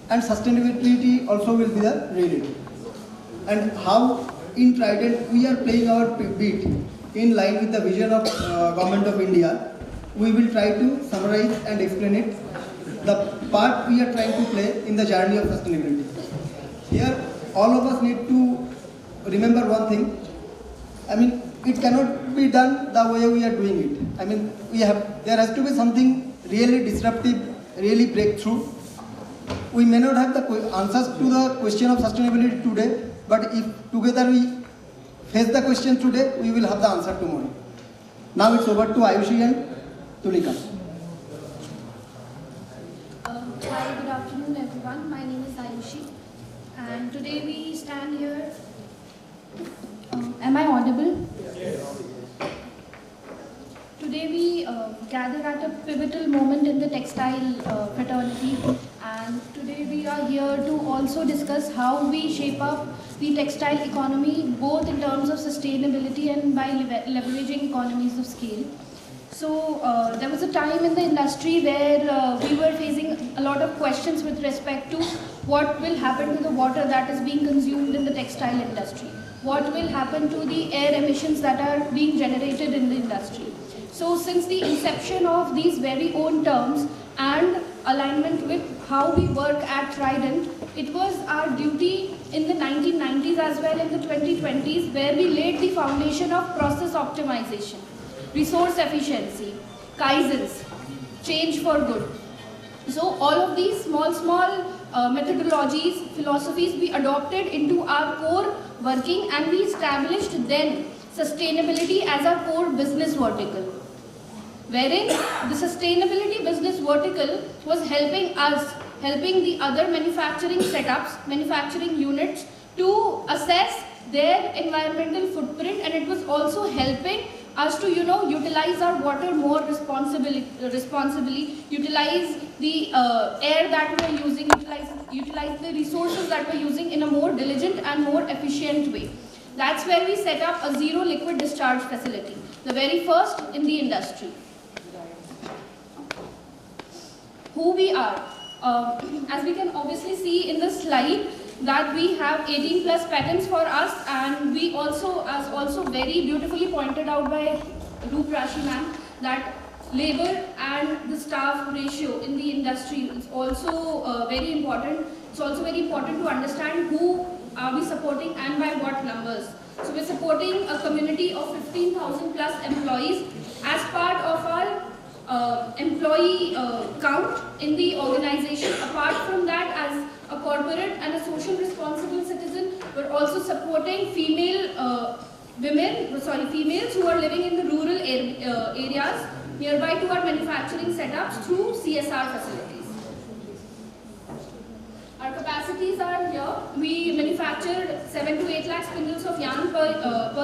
N: and sustainability also will be the reality. And how in Trident we are playing our beat in line with the vision of Government of India, we will try to summarize and explain it, the part we are trying to play in the journey of sustainability. Here, all of us need to remember one thing. I mean, it cannot be done the way we are doing it. I mean, there has to be something really disruptive, really breakthrough. We may not have the answers to the question of sustainability today, but if together we face the question today, we will have the answer tomorrow. Now it's over to Ayushi and Tulika.
O: Hi, good afternoon everyone. My name is Ayushi, and today we stand here. Am I audible? Yes. gathered at a pivotal moment in the textile fraternity, and today we are here to also discuss how we shape up the textile economy, both in terms of sustainability and by leveraging economies of scale. So there was a time in the industry where we were facing a lot of questions with respect to what will happen to the water that is being consumed in the textile industry. What will happen to the air emissions that are being generated in the industry. So since the inception of these very own terms and alignment with how we work at Trident, it was our duty in the 1990s as well in the 2020s where we laid the foundation of process optimization, resource efficiency, kaizens, change for good. So all of these small methodologies, philosophies we adopted into our core working, and we established then sustainability as our core business vertical, wherein the sustainability business vertical was helping the other manufacturing setups, manufacturing units to assess their environmental footprint, and it was also helping us to utilize our water more responsibly, utilize the air that we are using, utilize the resources that we are using in a more diligent and more efficient way. That's where we set up a zero liquid discharge facility, the very first in the industry. Who we are, as we can obviously see in the slide, that we have 18 plus patents for us, and we also, as also very beautifully pointed out by Roop Rashi ma'am, that labor and the staff ratio in the industry is also very important. It's also very important to understand who are we supporting and by what numbers. So we're supporting a community of 15,000 plus employees as part of our employee count in the organization. Apart from that, as a corporate and a social responsible citizen, we're also supporting females who are living in the rural areas nearby to our manufacturing setups through CSR facilities. Our capacities are here. We manufactured 7 to 8 lakh spindles of yarn per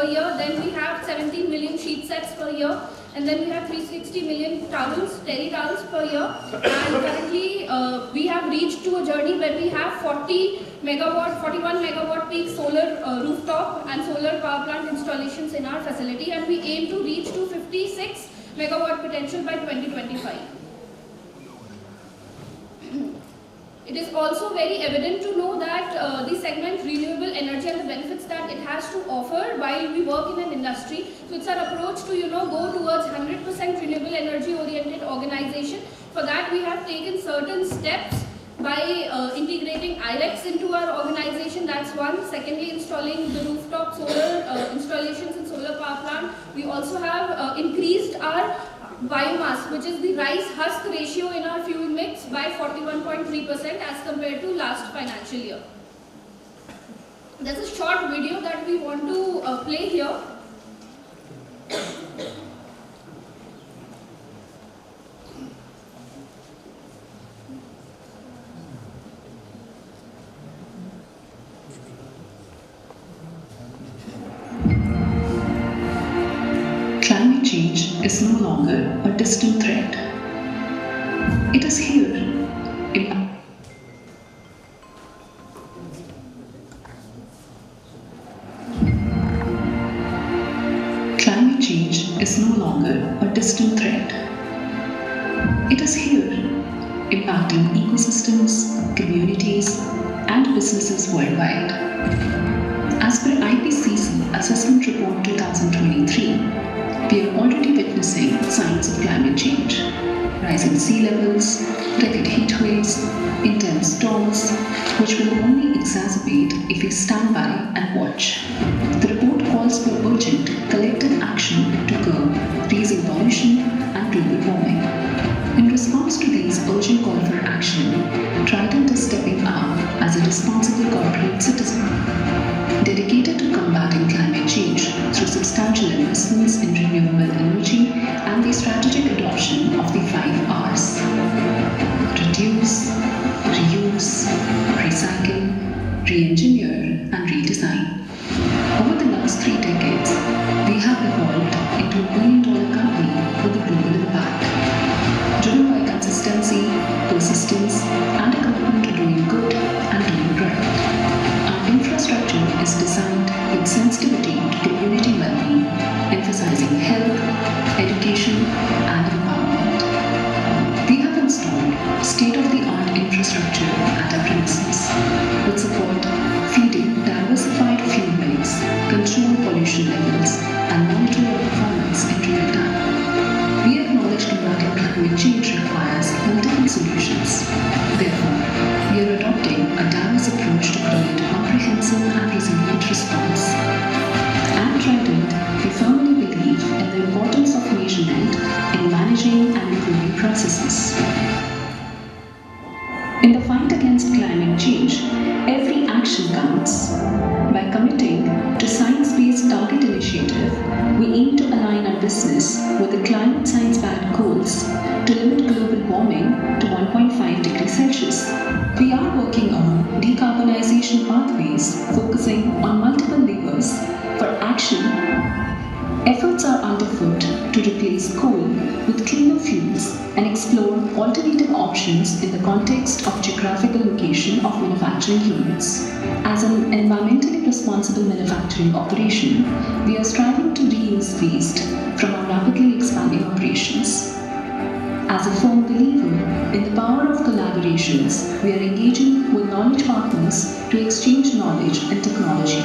O: year. Then we have 17 million sheet sets per year. And then we have 360 million towels, terry towels per year. And currently we have reached to a journey where we have 41 megawatt peak solar rooftop and solar power plant installations in our facility. And we aim to reach to 56 megawatt potential by 2025. It is also very evident to know that the segment renewable energy and the benefits that it has to offer while we work in an industry. So it's our approach to go towards 100% renewable energy oriented organization. For that we have taken certain steps by integrating IREX into our organization. That's one. Secondly, installing the rooftop solar installations in solar power plant. We also have increased our biomass, which is the rice husk ratio in our fuel mix, by 41.3% as compared to last financial year. There's a short video that we want to play here.
P: Climate change is no longer a distant threat. It is here in Climate change is no longer a distant threat. It is here, impacting ecosystems, communities, and businesses worldwide. As per IPCC Assessment Report 2023, we are already witnessing signs of climate change. Rising sea levels, record heat waves, intense storms, which will only exacerbate if we stand by and watch. The report calls for urgent collective action to curb rising pollution and global warming. In response to these urgent call for action, Trident is stepping up as a responsible corporate citizen, dedicated to combating climate change through substantial investments in renewable energy and the strategic adoption of the 5 R's: reduce, reuse, recycle, re-engineer, and redesign. Over the last 3 decades, we have evolved into a $1 billion company with a global impact. climate change, every action counts. By committing to Science-Based Target Initiative, we aim to align our business with the climate science-backed goals to limit global warming to 1.5 degrees Celsius. We are working on decarbonization pathways focusing on multiple levers for action. Efforts are underfoot to replace coal with cleaner fuels and explore alternative options in the context of geographical location of manufacturing units. As an environmentally responsible manufacturing operation, we are striving to reuse waste from our rapidly expanding operations. As a firm believer in the power of collaborations, we are engaging with knowledge partners to exchange knowledge and technology.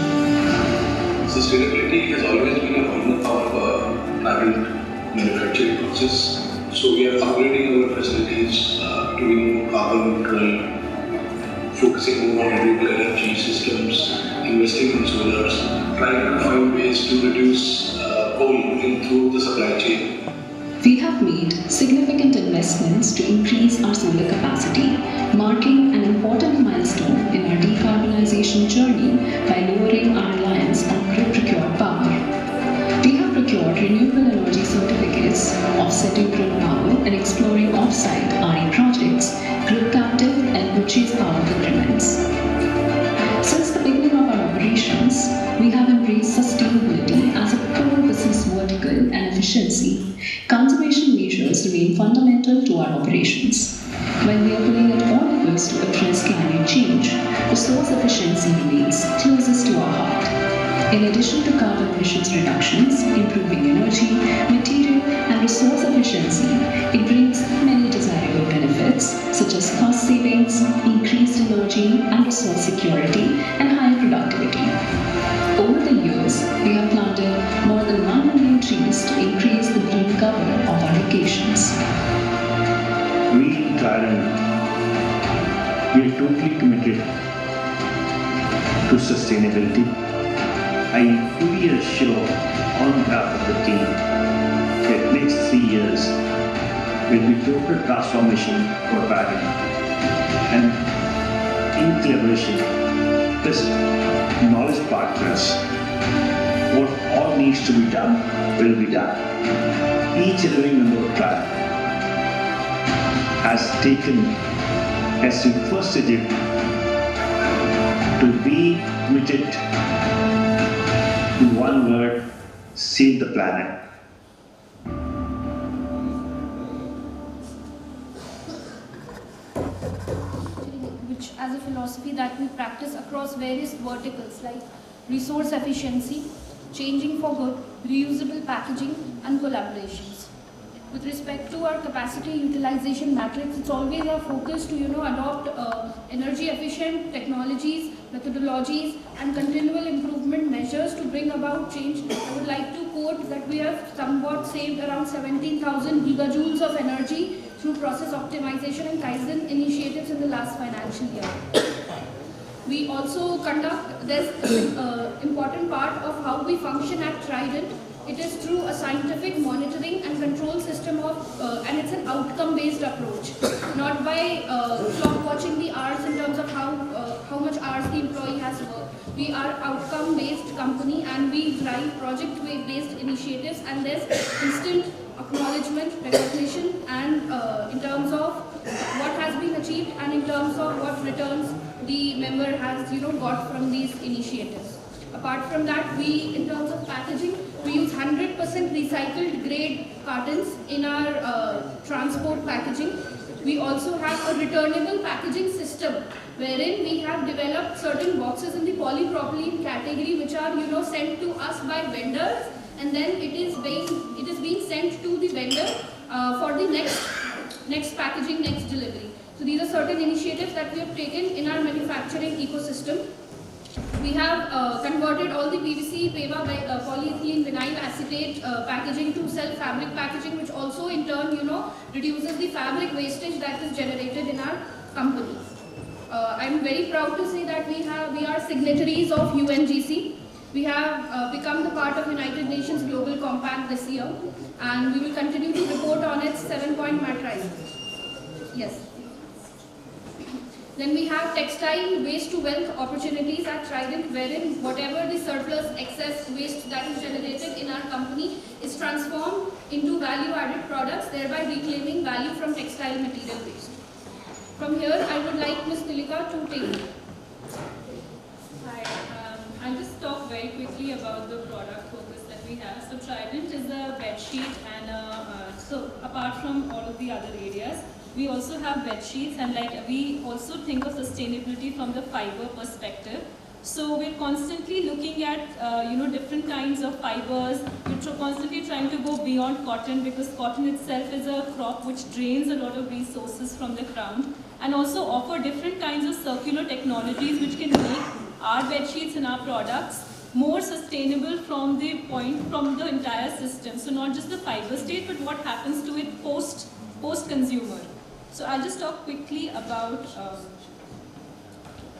Q: Sustainability has always been a hallmark of our private manufacturing process. So we are upgrading our facilities to be more carbon neutral, focusing more on renewable energy systems, investing in solars, trying to find ways to reduce coal in through the supply chain.
P: We have made significant investments to increase our solar capacity, marking an important milestone in our decarbonization journey by lowering our reliance on grid-procured power. We have procured renewable energy certificates, offsetting grid power, and exploring off-site RE projects, grid captive and purchase power agreements. Since the beginning of our operations, we have embraced sustainability as a core business vertical and efficiency. Conservation measures remain fundamental to our operations. When we are pulling at all efforts to address climate change, resource efficiency remains closest to our heart. In addition to carbon emissions reductions, improving energy, material, and resource efficiency, it brings many desirable benefits such as cost savings, increased energy and resource security, and higher productivity. Over the years, we have planted more than 1 million trees to increase the green cover of our locations.
M: We in Thailand, we are totally committed to sustainability. I am fully assured on behalf of the team that next 3 years will be total transformation for Thailand. And in collaboration with knowledge partners, what all needs to be done will be done. Each and every member of Thailand has taken as the first step to be committed to one word: save the planet.
O: Which as a philosophy that we practice across various verticals like resource efficiency, changing for good, reusable packaging, and collaborations. With respect to our capacity utilization matrix, it's always our focus to adopt energy efficient technologies, methodologies, and continual improvement measures to bring about change. I would like to quote that we have somewhat saved around 17,000 gigajoules of energy through process optimization and Kaizen initiatives in the last financial year. We also conduct this important part of how we function at Trident. It is through a scientific monitoring and control system and it's an outcome-based approach, not by clock watching the hours in terms of how much hours the employee has worked. We are outcome-based company and we drive project-based initiatives, and there's instant acknowledgement, recognition, and in terms of what has been achieved and in terms of what returns the member has got from these initiatives. Apart from that, we, in terms of packaging, we use 100% recycled grade cartons in our transport packaging. We also have a returnable packaging system wherein we have developed certain boxes in the polypropylene category which are sent to us by vendors, and then it is being sent to the vendor for the next packaging, next delivery. So these are certain initiatives that we have taken in our manufacturing ecosystem. We have converted all the PVC, PEVA, polyethylene vinyl acetate packaging to self-fabric packaging, which also in turn, reduces the fabric wastage that is generated in our company. I'm very proud to say that we are signatories of UNGC. We have become the part of United Nations Global Compact this year, and we will continue to report on its 7-point matrix. Yes. Then we have textile waste to wealth opportunities at Trident, wherein whatever the surplus excess waste that is generated in our company is transformed into value-added products, thereby reclaiming value from textile material waste. From here, I would like Ms. Tilika to take it.
R: Hi, I'll just talk very quickly about the product focus that we have. So Trident is a bed sheet, and so apart from all of the other areas, we also have bed sheets, and like we also think of sustainability from the fiber perspective. So we're constantly looking at different kinds of fibers. We're constantly trying to go beyond cotton, because cotton itself is a crop which drains a lot of resources from the ground, and also offer different kinds of circular technologies which can make our bed sheets and our products more sustainable from the entire system. So not just the fiber state, but what happens to it post-consumer. So I'll just talk quickly about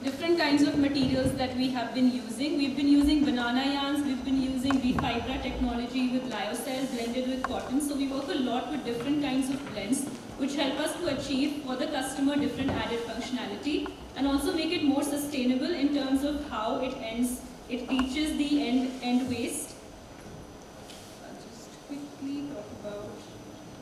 R: different kinds of materials that we have been using. We've been using banana yarns, we've been using refibra technology with lyocell blended with cotton. So we work a lot with different kinds of blends which help us to achieve for the customer different added functionality, and also make it more sustainable in terms of how it reaches the end waste. I'll just quickly talk about.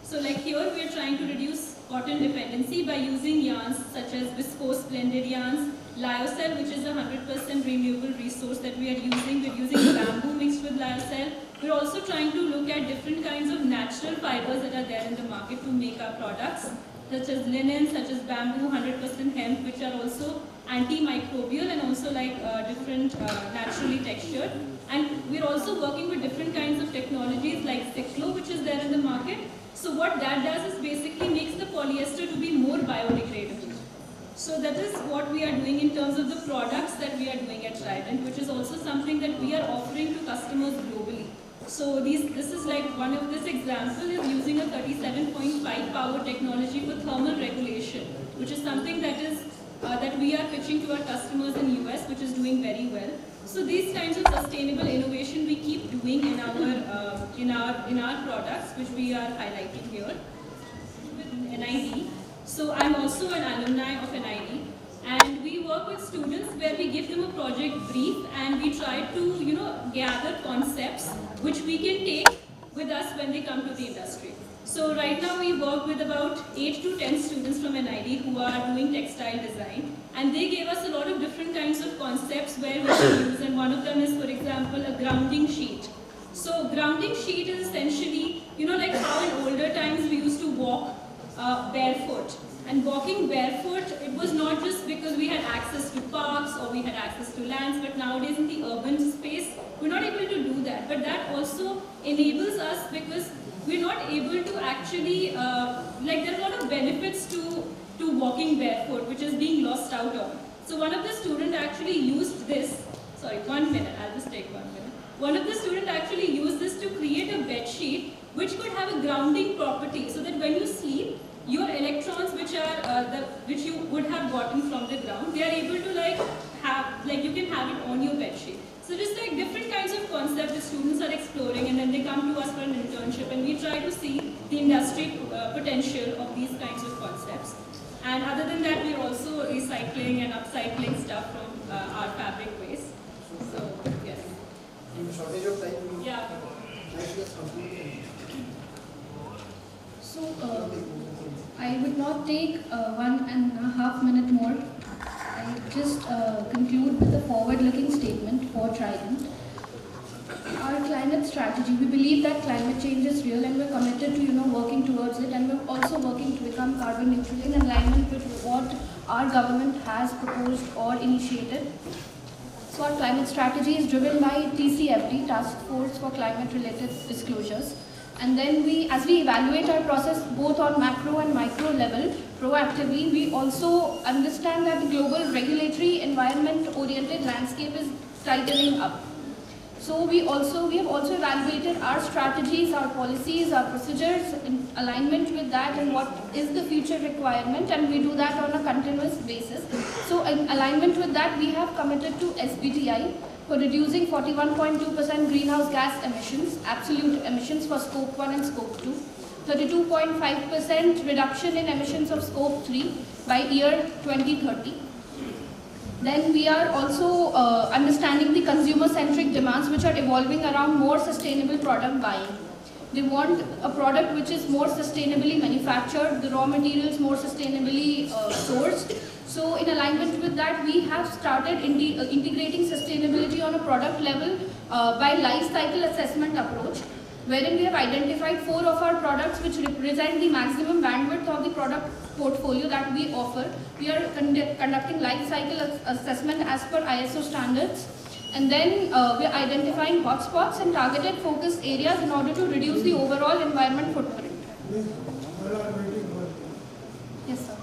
R: So like here we are trying to reduce cotton dependency by using yarns such as viscose blended yarns, lyocell, which is a 100% renewable resource that we are using. We're using bamboo mixed with lyocell. We're also trying to look at different kinds of natural fibers that are there in the market to make our products, such as linen, such as bamboo, 100% hemp, which are also antimicrobial and also like different naturally textured. And we're also working with different kinds of technologies like Cyclo, which is there in the market. So what that does is basically makes the polyester to be more biodegradable. So that is what we are doing in terms of the products that we are doing at Trident, which is also something that we are offering to customers globally. So this is like one of this example is using a 37.5 power technology for thermal regulation, which is something that is that we are pitching to our customers in US, which is doing very well. So these kinds of sustainable innovation we keep doing in our products, which we are highlighting here with NID. So I'm also an alumni of NID, and we work with students where we give them a project brief and we try to gather concepts which we can take with us when they come to the industry. So right now we work with about 8 to 10 students from NID who are doing textile design, and they gave us a lot of different kinds of concepts where we can use, and one of them is, for example, a grounding sheet. So grounding sheet is essentially, like how in older times we used to walk barefoot. And walking barefoot, it was not just because we had access to parks or we had access to lands, but nowadays in the urban space, we're not able to do that. But that also enables us because we're not able to actually, there are a lot of benefits to walking barefoot, which is being lost out on. So one of the students actually used this, sorry, 1 minute, I'll just take 1 minute. One of the students actually used this to create a bed sheet which could have a grounding property, so that when you sleep, your electrons which you would have gotten from the ground, they are able to you can have it on your bed sheet. So just like different kinds of concepts the students are exploring, and then they come to us for an internship, and we try to see the industry potential of these kinds of concepts. And other than that, we're also recycling and upcycling stuff from our fabric waste. So yes.
N: Shortage of time.
R: Yeah.
O: So I would not take 1.5 minutes more. I just conclude with a forward-looking statement for Trident. Our climate strategy, we believe that climate change is real, and we're committed to working towards it, and we're also working to become carbon neutral in alignment with what our government has proposed or initiated. So our climate strategy is driven by TCFD, Task Force for Climate-Related Disclosures. And then as we evaluate our process both on macro and micro level proactively, we also understand that the global regulatory environment-oriented landscape is tightening up. So we have also evaluated our strategies, our policies, our procedures in alignment with that and what is the future requirement, and we do that on a continuous basis. So in alignment with that, we have committed to SBTi for reducing 41.2% greenhouse gas emissions, absolute emissions for Scope 1 and Scope 2, 32.5% reduction in emissions of Scope 3 by year 2030. Then we are also understanding the consumer-centric demands which are evolving around more sustainable product buying. They want a product which is more sustainably manufactured, the raw materials more sustainably sourced. So in alignment with that, we have started integrating sustainability on a product level by life cycle assessment approach, wherein we have identified 4 of our products which represent the maximum bandwidth of the product portfolio that we offer. We are conducting life cycle assessment as per ISO standards. And then we are identifying hotspots and targeted focus areas in order to reduce the overall environment footprint. Yes, sir.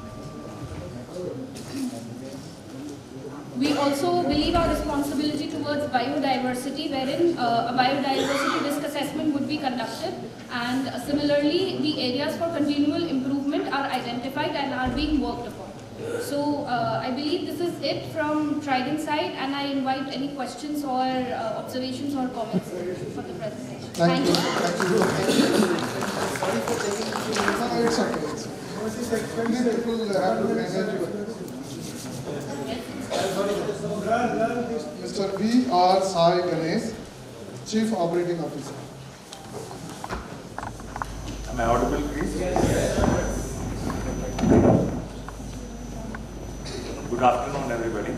O: We also believe our responsibility towards biodiversity, wherein a biodiversity risk assessment would be conducted, and similarly the areas for continual improvement are identified and are being worked upon. So I believe this is it from Trident side, and I invite any questions or observations or comments for the presentation. Thank you.
E: Sorry for taking no, it's okay. Many people have to manage it. Mr. V.R. Sai Ganesh, Chief Operating Officer.
S: Am I audible, please? Yes. Good afternoon, everybody.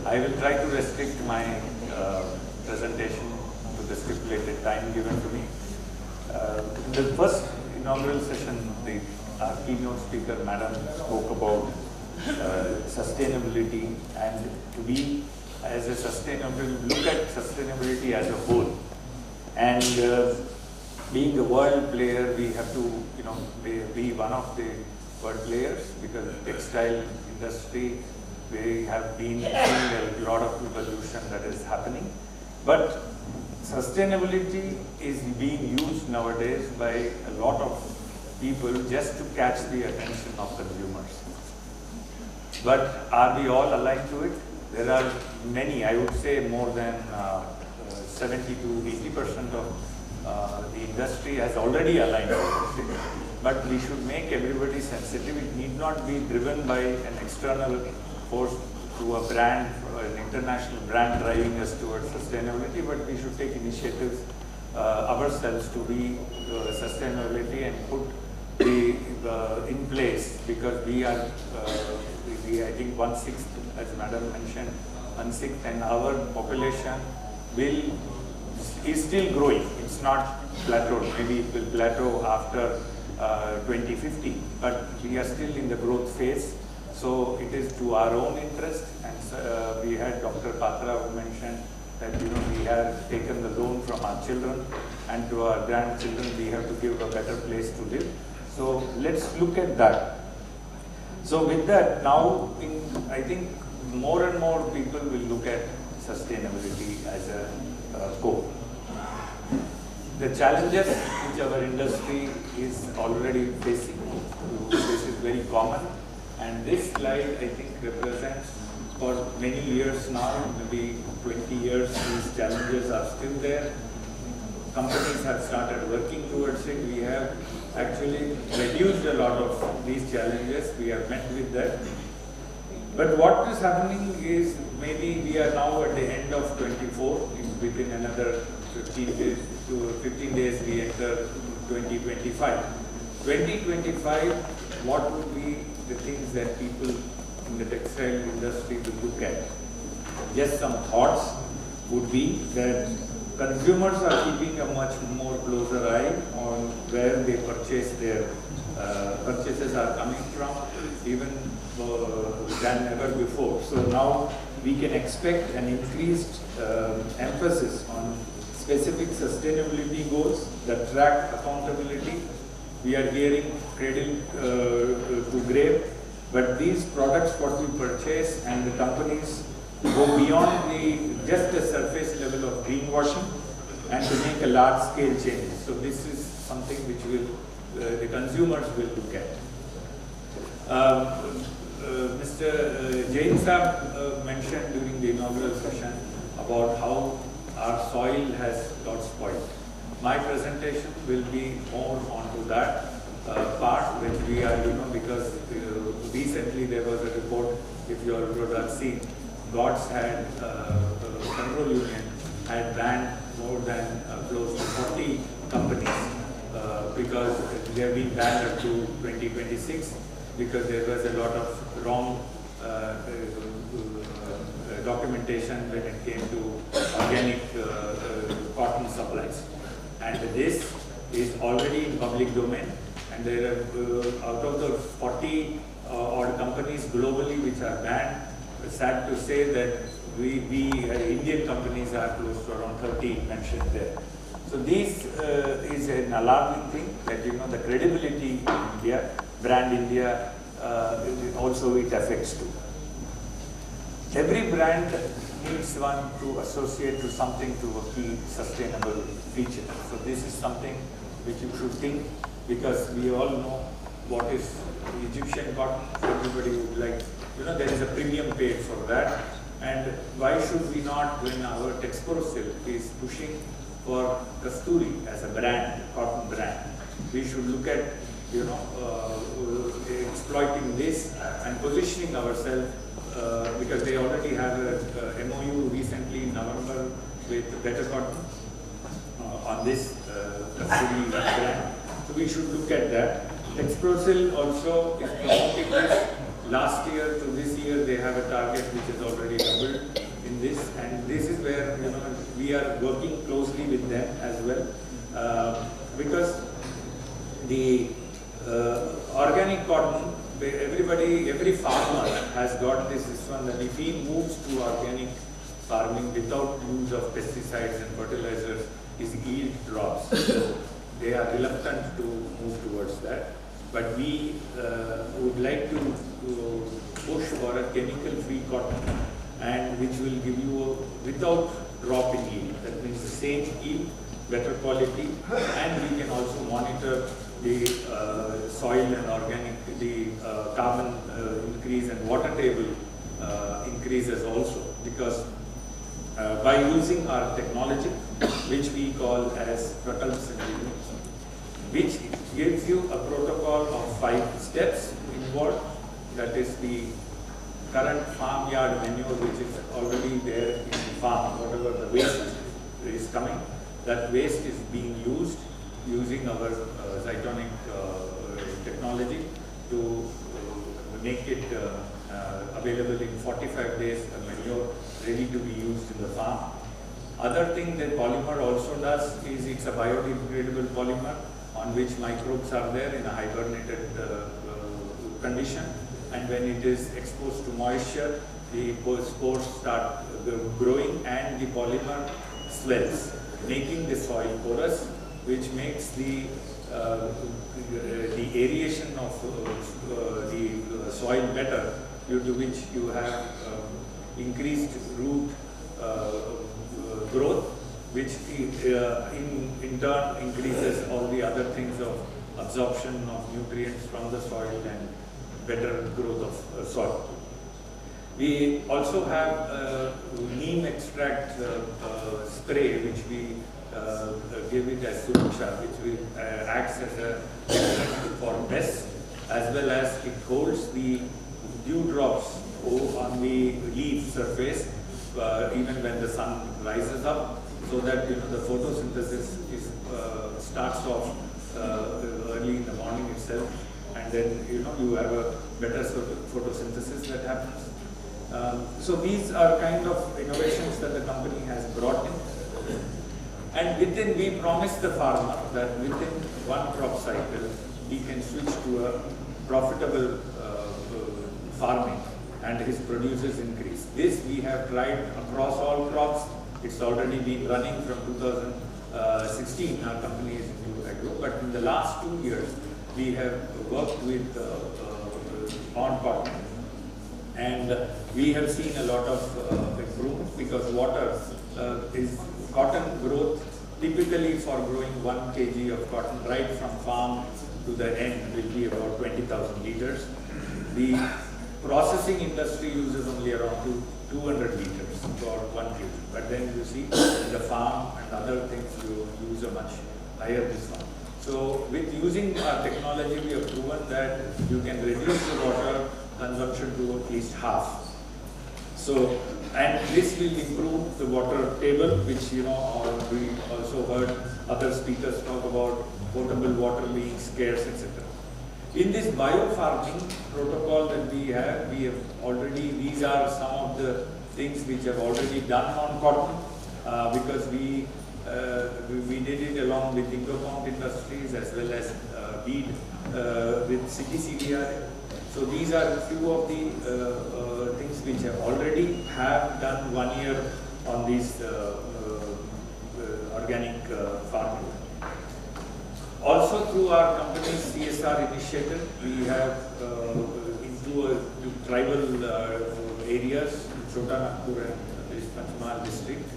S: I will try to restrict my presentation to the stipulated time given to me. In the first inaugural session, the keynote speaker, Madam, spoke about sustainability, and we as a look at sustainability as a whole. And being a world player, we have to be one of the world players, because the textile industry, we have been seeing a lot of evolution that is happening. But sustainability is being used nowadays by a lot of people just to catch the attention of consumers. But are we all aligned to it? There are many, I would say more than 70 to 80% of the industry has already aligned to it. But we should make everybody sensitive. It need not be driven by an external force to a brand, or an international brand driving us towards sustainability, but we should take initiatives ourselves to be sustainability and put the in place, because we are, I think 1/6, as Madam mentioned, 1/6, and our population is still growing. It's not plateaued. Maybe it will plateau after 2050, but we are still in the growth phase. So it is to our own interest, and we had Dr. Patra who mentioned that we have taken the loan from our children, and to our grandchildren we have to give a better place to live. So let's look at that. So with that, now I think more and more people will look at sustainability as a goal. The challenges which our industry is already facing, this is very common, and this slide I think represents, for many years now, maybe 20 years, these challenges are still there. Companies have started working towards it. We have actually reduced a lot of these challenges. We have met with that. But what is happening is, maybe we are now at the end of 24, within another 15 days to 15 days we enter 2025. 2025, what would be the things that people in the textile industry will look at? Just some thoughts would be that consumers are keeping a much more closer eye on where they purchase their purchases are coming from, even than ever before. So now we can expect an increased emphasis on specific sustainability goals that track accountability. We are hearing cradle to grave, but these products what we purchase and the companies go beyond just the surface level of greenwashing and to make a large scale change. So this is something which the consumers will look at. Mr. Jain Saab mentioned during the inaugural session about how our soil has got spoiled. My presentation will be more onto that part, which we are, because recently there was a report, if you all would have seen, GOTS had, Control Union had banned more than close to 40 companies because they have been banned up to 2026 because there was a lot of wrong documentation when it came to organic cotton supplies. And this is already in public domain, and there are out of the 40 odd companies globally which are banned, sad to say that we Indian companies are close to around 30 mentioned there. So this is an alarming thing that the credibility in India, brand India, also it affects too. Every brand needs one to associate to something, to a key sustainable feature. So this is something which you should think, because we all know what is Egyptian cotton. Everybody would like, there is a premium paid for that. And why should we not, when our Textiles is pushing for Kasturi as a brand, cotton brand, we should look at, exploiting this and positioning ourselves, because they already have a MOU recently in November with Better Cotton on this Kasturi brand. So we should look at that. Textiles also is promoting this. Last year to this year, they have a target which is already doubled in this, and this is where we are working closely with them as well, because the organic cotton, every farmer has got this one that if he moves to organic farming without use of pesticides and fertilizers, his yield drops. So they are reluctant to move towards that. But we would like to push for a chemical-free cotton, and which will give you without drop in yield. That means the same yield, better quality, and we can also monitor the soil and organic, the carbon increase and water table increases also, because by using our technology, which we call as propulsion, which gives you a protocol of 5 steps involved. That is the current farmyard manure which is already there in the farm, whatever the waste is coming, that waste is being used using our Zytonic technology to make it available in 45 days, a manure ready to be used in the farm. Other thing that polymer also does is it's a biodegradable polymer on which microbes are there in a hibernated condition, and when it is exposed to moisture, the spores start growing and the polymer swells, making the soil porous, which makes the aeration of the soil better, due to which you have increased root growth, which in turn increases all the other things of absorption of nutrients from the soil and better growth of soil. We also have neem extract spray, which we give it as Suruksha, which acts as a deterrent for pests, as well as it holds the dewdrops on the leaf surface even when the sun rises up, so that the photosynthesis starts off early in the morning itself, and then you have a better sort of photosynthesis that happens. So these are kind of innovations that the company has brought in, and within we promise the farmer that within one crop cycle he can switch to a profitable farming and his produces increase. This we have tried across all crops. It's already been running from 2016. Our company is into agro, but in the last 2 years we have worked with on cotton, and we have seen a lot of improvement, because water is cotton growth. Typically for growing 1 kg of cotton right from farm to the end will be about 20,000 liters. The processing industry uses only around 200 liters for 1 kg. But then you see in the farm and other things you use a much higher this one. So with using our technology, we have proven that you can reduce the water consumption to at least half. So, and this will improve the water table, which we also heard other speakers talk about potable water being scarce, etc. In this biofarming protocol that we have already, these are some of the things which have already done on cotton, because we did it along with Indocount Industries as well as BEAD with CTCDR. So these are a few of the things which have already done 1 year on this organic farming. Also through our company's CSR initiative, we have into tribal areas, Chota Nagpur and Panchmal district,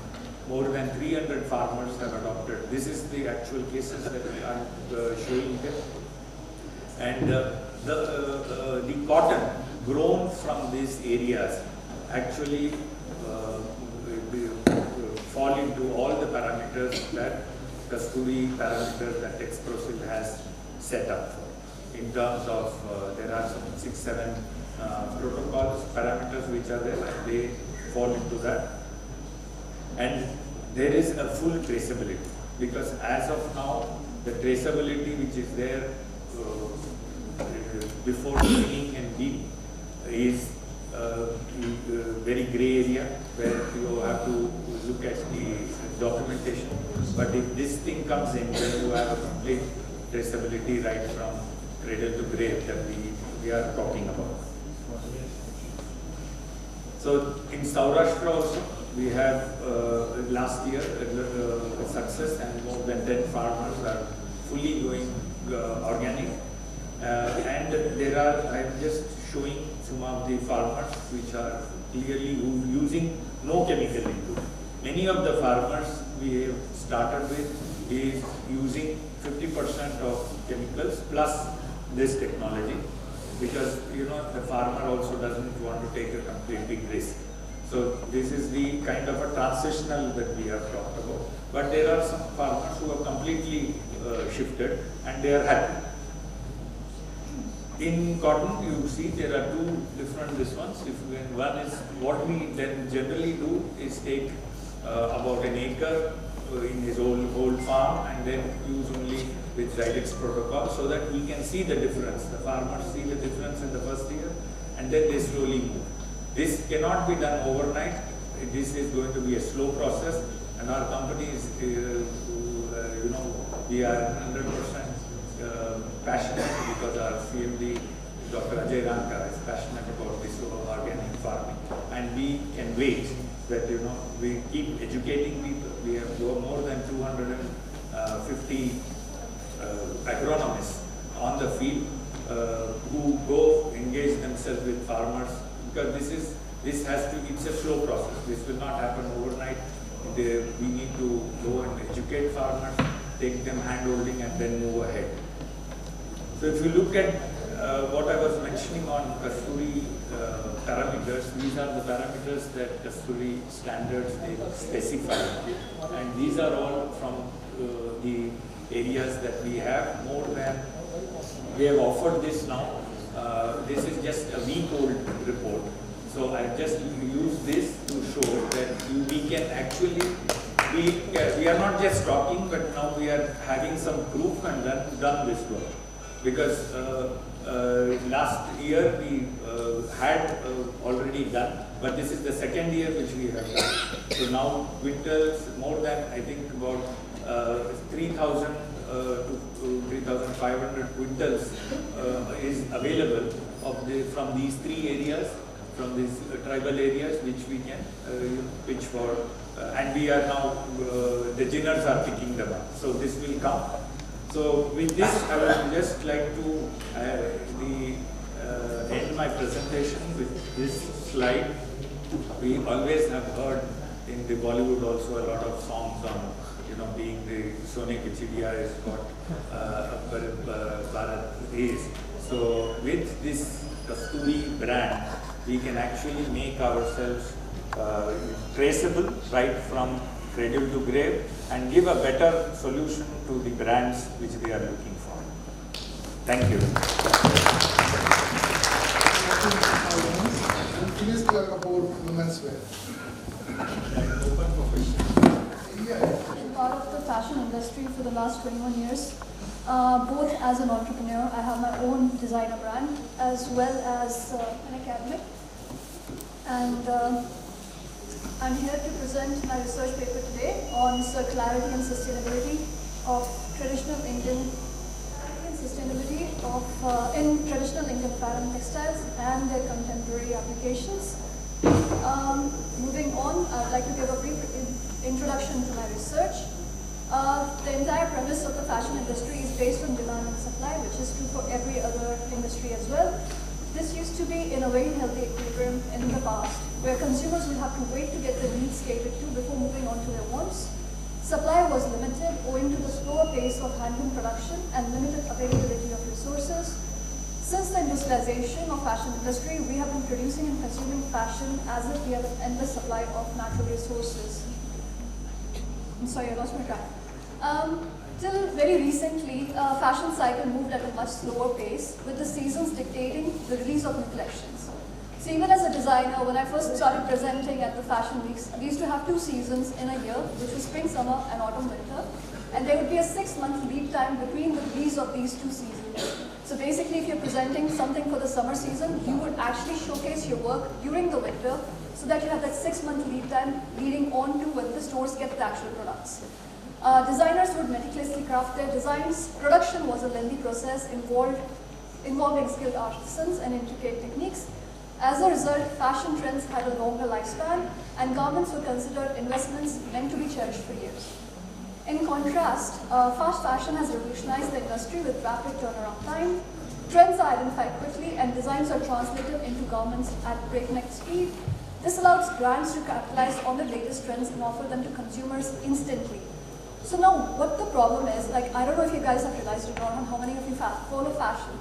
S: more than 300 farmers have adopted. This is the actual cases that I am showing here. And the cotton grown from these areas actually fall into all the parameters that Kasturi parameters that Texprosil has set up for. In terms of, there are some 6-7 protocols, parameters which are there, and they fall into that. And there is a full traceability, because as of now, the traceability which is there before cleaning and being is very grey area where you have to look at the documentation. But if this thing comes in, then you have a complete traceability right from cradle to grave that we are talking about. So in Saurashtra also, we have last year success, and more than 10 farmers are fully going organic. And there are, I am just showing some of the farmers which are clearly using no chemical into it. Many of the farmers we have started with is using 50% of chemicals plus this technology, because the farmer also doesn't want to take a complete big risk. So this is the kind of a transitional that we have talked about. But there are some farmers who have completely shifted and they are happy. In cotton, you see there are two different ones. One is what we then generally do is take about an acre in his old farm and then use only with Zydex protocol so that we can see the difference. The farmers see the difference in the first year and then they slowly move. This cannot be done overnight. This is going to be a slow process, and our company is, we are 100% passionate because our CMD, Dr. Ajay Ranka, is passionate about this organic farming, and we can wait that we keep educating people. We have more than 250 agronomists on the field who go engage themselves with farmers, because it's a slow process. This will not happen overnight. We need to go and educate farmers, take them hand-holding and then move ahead. So if you look at what I was mentioning on Kasturi parameters, these are the parameters that Kasturi standards they specify, and these are all from the areas that we have. We have offered this now. This is just a week-old report. So I just use this to show that we can actually, we are not just talking, but now we are having some proof and done this work. Because last year we had already done, but this is the second year which we have done. So now quintals, more than I think about 3,000 to 3,500 quintals is available from these three areas, from these tribal areas, which we can pitch for, and we are now, the ginners are picking them up. So this will come. So with this, I would just like to end my presentation with this slide. We always have heard in the Bollywood also a lot of songs on, being the Sone Ki Chidiya is what Bharat is. So with this Kasturi brand, we can actually make ourselves traceable right from cradle to grave and give a better solution to the brands which they are looking for. Thank you.
E: core women's wear.
O: Been part of the fashion industry for the last 21 years. Both as an entrepreneur, I have my own designer brand, as well as an academic. And I'm here to present my research paper today on circularity and sustainability of traditional Indian sustainability of in traditional Indian apparel textiles and their contemporary applications. Moving on, I'd like to give a brief introduction to my research. The entire premise of the fashion industry is based on demand and supply, which is true for every other industry as well. This used to be in a very healthy equilibrium in the past, where consumers would have to wait to get their needs catered to before moving on to their wants. Supply was limited owing to the slower pace of handloom production and limited availability of resources. Since the industrialization of fashion industry, we have been producing and consuming fashion as if we have an endless supply of natural resources. I'm sorry, I lost my track. Till very recently, fashion cycle moved at a much slower pace, with the seasons dictating the release of new collections. So even as a designer, when I first started presenting at the fashion weeks, we used to have 2 seasons in a year, which was spring, summer, and autumn, winter. And there would be a 6-month lead time between the release of these 2 seasons. So basically, if you're presenting something for the summer season, you would actually showcase your work during the winter, so that you have that 6-month lead time leading on to when the stores get the actual products. Designers would meticulously craft their designs. Production was a lengthy process involving skilled artisans and intricate techniques. As a result, fashion trends had a longer lifespan, and garments were considered investments meant to be cherished for years. In contrast, fast fashion has revolutionized the industry with rapid turnaround time. Trends are identified quickly, and designs are translated into garments at breakneck speed. This allows brands to capitalize on the latest trends and offer them to consumers instantly. So now, what the problem is, like, I don't know if you guys have realized it or not, how many of you follow fashion.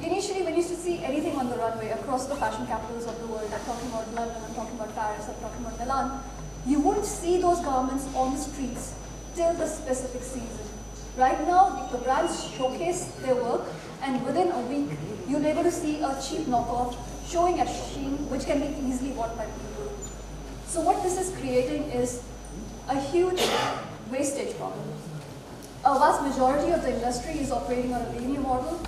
O: Initially, when you used to see anything on the runway across the fashion capitals of the world, I'm talking about London, I'm talking about Paris, I'm talking about Milan, you wouldn't see those garments on the streets till the specific season. Right now, the brands showcase their work, and within a week, you'll be able to see a cheap knockoff showing at Shein, which can be easily bought by people. So what this is creating is a huge wastage problem. A vast majority of the industry is operating on a linear model,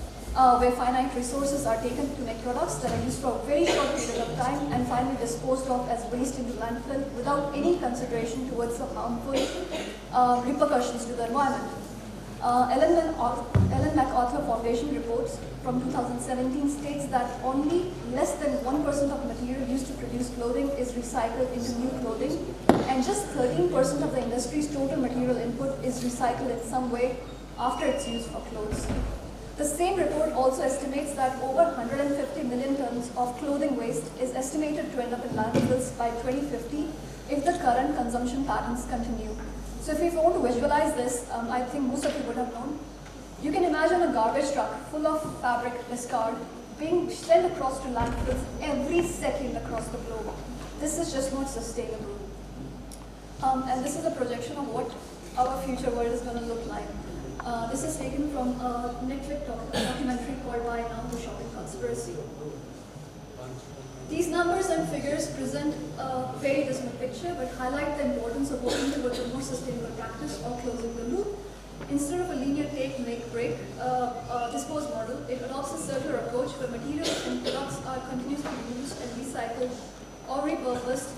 O: where finite resources are taken to make products that are used for a very short period of time and finally disposed of as waste into landfill without any consideration towards the harmful repercussions to the environment. Ellen MacArthur Foundation reports from 2017 states that only less than 1% of material used to produce clothing is recycled into new clothing, and just 13% of the industry's total material input is recycled in some way after its use for clothes. The same report also estimates that over 150 million tons of clothing waste is estimated to end up in landfills by 2050 if the current consumption patterns continue. So if you want to visualize this, I think most of you would have known. You can imagine a garbage truck full of fabric discard being sent across to landfills every second across the globe. This is just not sustainable. And this is a projection of what our future world is going to look like. This is taken from a Netflix documentary called Buy Now, The Shopping Conspiracy. These numbers and figures present a very dismal picture, but highlight the importance of working towards a more sustainable practice or closing the loop. Instead of a linear take, make, break, dispose model, it adopts a circular approach where materials and products are continuously used and recycled or repurposed,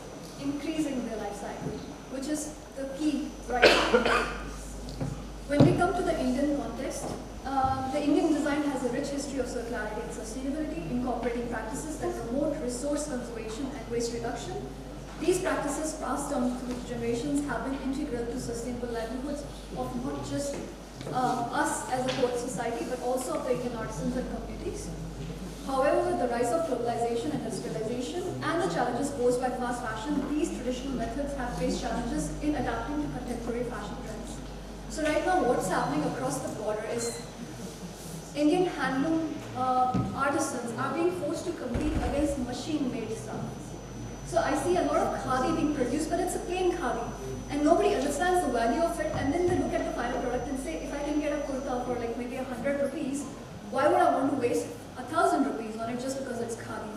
O: increasing their life cycle, which is the key right now. When we come to the Indian context, the Indian design has a rich history of circularity and sustainability, incorporating practices that promote resource conservation and waste reduction. These practices passed down through generations have been integral to sustainable livelihoods of not just us as a whole society, but also of the Indian artisans and communities. However, with the rise of globalization and industrialization and the challenges posed by fast fashion, these traditional methods have faced challenges in adapting to contemporary fashion trends. So right now, what's happening across the border is Indian handloom artisans are being forced to compete against machine-made stuff. So I see a lot of khadi being produced, but it's a plain khadi. And nobody understands the value of it, and then they look at the final product and say, if I can get a kurta for like maybe 100 rupees, why would I want to waste 1,000 rupees on it just because it's khadi?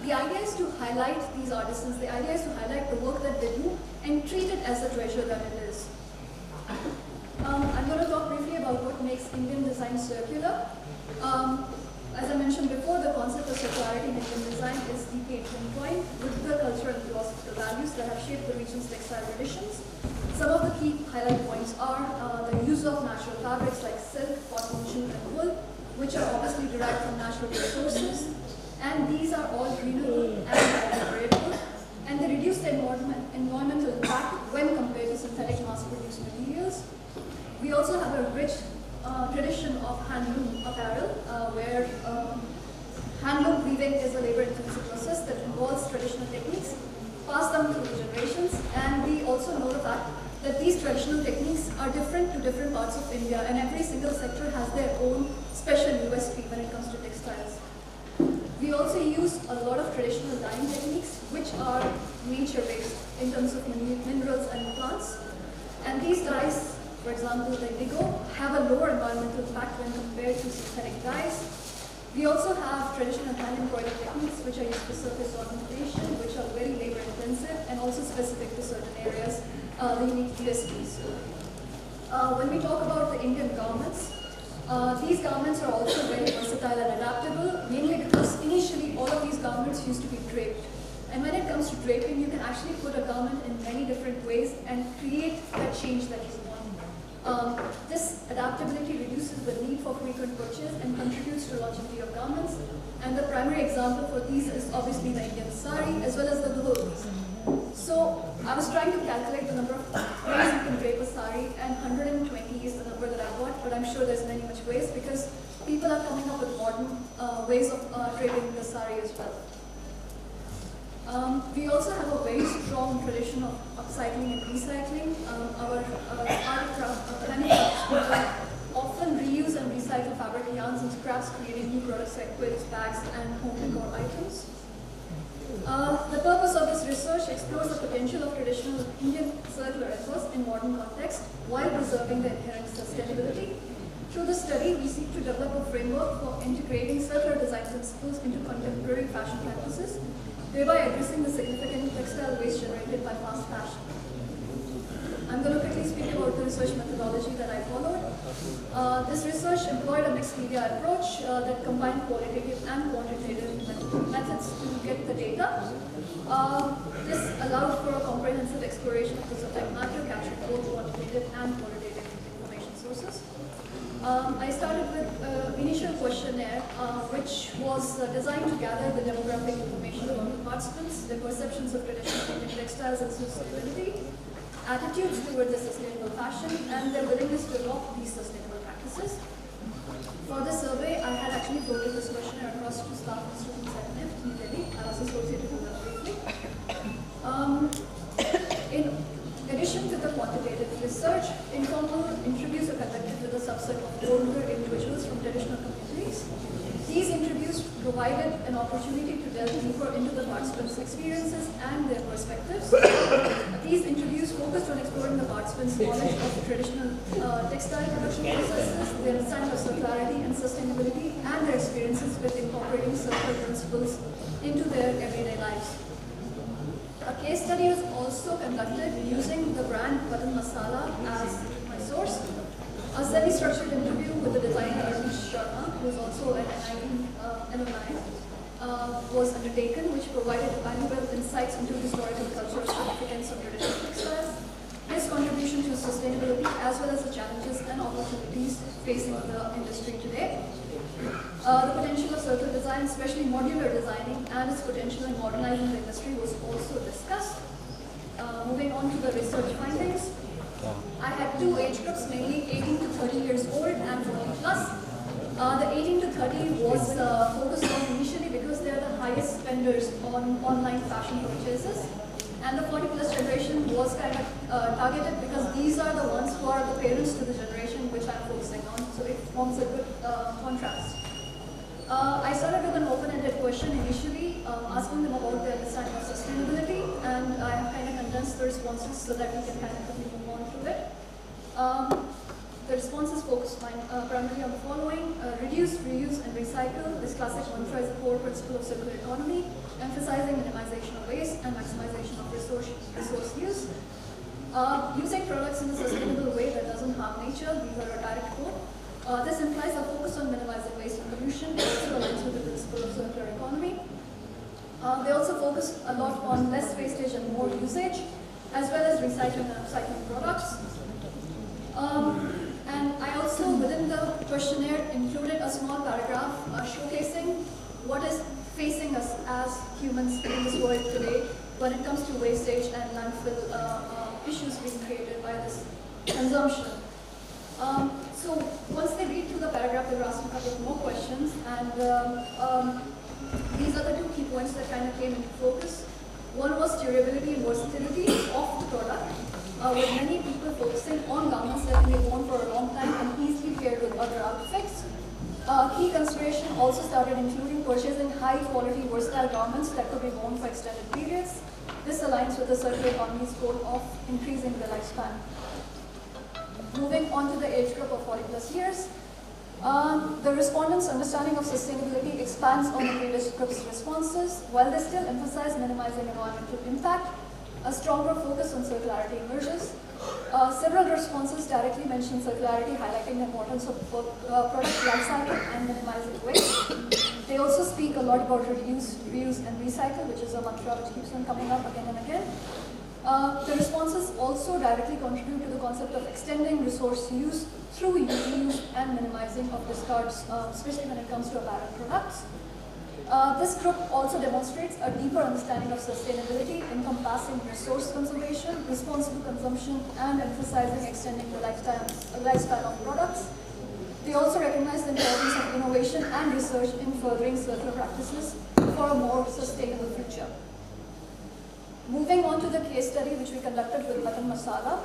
O: The idea is
I: highlight these artisans. The idea is to highlight the work that they do and treat it as the treasure that it is. I'm going to talk briefly about what makes Indian design circular. As I mentioned before, the concept of circularity in Indian design is deeply intertwined with the cultural and philosophical values that have shaped the region's textile traditions. Some of the key highlight points are the use of natural fabrics like silk, cotton, jute, and wool, which are obviously derived from natural resources, and these are all renewable and biodegradable, and they reduce the environmental impact when compared to synthetic mass-produced materials. We also have a rich tradition of handloom apparel, where handloom weaving is a labor-intensive process that involves traditional techniques passed down through the generations, and we also know the fact that these traditional techniques are different to different parts of India, and every single sector has their own special USP when it comes to textiles. We also use a lot of traditional dyeing techniques, which are nature-based in terms of minerals and plants, and these dyes, for example, the indigo, have a lower environmental impact when compared to synthetic dyes. We also have traditional hand-embroidered techniques which are used for surface ornamentation, which are very labor-intensive and also specific to certain areas, the unique USPs. When we talk about the Indian garments, these garments are also very versatile and adaptable, mainly because initially all of these garments used to be draped. And when it comes to draping, you can actually put a garment in many different ways and create that change that you want. This adaptability reduces the need for frequent purchase and contributes to longevity of garments. And the primary example for these is obviously the Indian sari as well as the dhotis. So I was trying to calculate the number of ways you can drape a sari, and 120 is the number that I got, but I'm sure there's many much ways because people are coming up with modern ways of draping the sari as well. We also have a very strong tradition of upcycling and recycling. Our handicrafts often reuse and recycle fabric yarns and scraps, creating new products like quilts, bags, and home decor items. The purpose of this research explores the potential of traditional Indian circular efforts in modern context while preserving the inherent sustainability. Through the study, we seek to develop a framework for integrating circular design principles into contemporary fashion practices, thereby addressing the significant textile waste generated by fast fashion. I'm going to quickly speak about the research methodology that I followed. This research employed a mixed media approach that combined qualitative and quantitative methods to get the data. This allowed for a comprehensive exploration of the subject matter, capturing both quantitative and qualitative information sources. I started with an initial questionnaire, which was designed to gather the demographic information about the participants, their perceptions of traditional Indian textiles and sustainability, attitudes towards the sustainable fashion, and their willingness to adopt these sustainable practices. For the survey, I had actually floated this questionnaire across to staff and students at NISTI, New Delhi. I was associated with that briefly. In addition to the quantitative research, informal interviews are conducted with a subset of 400 individuals from traditional communities. These interviews provided an opportunity to delve deeper into the participants' experiences and their perspectives. These interviews focused on exploring the participants' knowledge of the traditional textile production processes, their understanding of circularity and sustainability, and their experiences with incorporating circular principles into their everyday lives. A case study was also conducted using the brand Button Masala as my source. A semi-structured interview with the designer Arvish Sharma, who is also an NIIT alumni, was undertaken, which provided valuable insights into historical cultural significance of traditional textiles, his contribution to sustainability, as well as the challenges and opportunities facing the industry today. The potential of circular design, especially modular designing, and its potential in modernizing the industry was also discussed. Moving on to the research findings. I had two age groups, mainly 18 to 30 years old and 40 plus. The 18 to 30 was focused on initially because they are the highest spenders on online fashion purchases. And the 40 plus generation was kind of targeted because these are the ones who are the parents to the generation which I'm focusing on. So it forms a good contrast. I started with an open-ended question initially, asking them about their understanding of sustainability, and I have kind of condensed the responses so that we can kind of quickly move on to it. The responses focus primarily on the following: reduce, reuse, and recycle. This classic mantra is a core principle of circular economy, emphasizing minimization of waste and maximization of resource use. Using products in a sustainable way that doesn't harm nature. These are a direct quote. This implies a focus on minimizing waste and pollution. It also aligns with the principle of circular economy. They also focus a lot on less wastage and more usage, as well as recycling and upcycling products. And I also, within the questionnaire, included a small paragraph showcasing what is facing us as humans in this world today when it comes to wastage and landfill issues being created by this consumption. So once they read through the paragraph, they were asked a couple of more questions, and these are the two key points that kind of came into focus. One was durability and versatility of the product, with many people focusing on garments that can be worn for a long time and easily paired with other outfits. Key consideration also started including purchasing high-quality, versatile garments that could be worn for extended periods. This aligns with the circular economy's goal of increasing the lifespan. Moving on to the age group of 40+ years, the respondents' understanding of sustainability expands on the previous group's responses. While they still emphasize minimizing environmental impact, a stronger focus on circularity emerges. Several responses directly mention circularity, highlighting the importance of both product lifecycle and minimizing waste. They also speak a lot about reduce, reuse, and recycle, which is a mantra which keeps on coming up again and again. The responses also directly contribute to the concept of extending resource use through reuse and minimizing of discards, especially when it comes to apparel products. This group also demonstrates a deeper understanding of sustainability, encompassing resource conservation, responsible consumption, and emphasizing extending the lifespan of products. They also recognize the importance of innovation and research in furthering circular practices for a more sustainable future. Moving on to the case study which we conducted with Button Masala,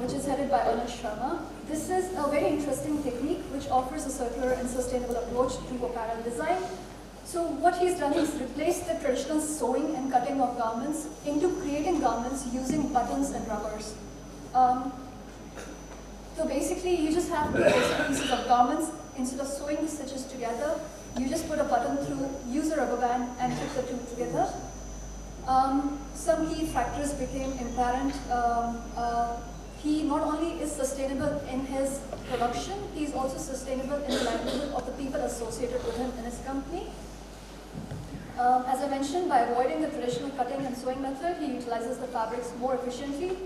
I: which is headed by Anish Sharma. This is a very interesting technique which offers a circular and sustainable approach to apparel design. So what he's done is replace the traditional sewing and cutting of garments into creating garments using buttons and rubbers. So basically you just have two basic pieces of garments. Instead of sewing the stitches together, you just put a button through, use a rubber band, and clip the two together. Some key factors became apparent. He not only is sustainable in his production, he is also sustainable in the livelihood of the people associated with him in his company. As I mentioned, by avoiding the traditional cutting and sewing method, he utilizes the fabrics more efficiently,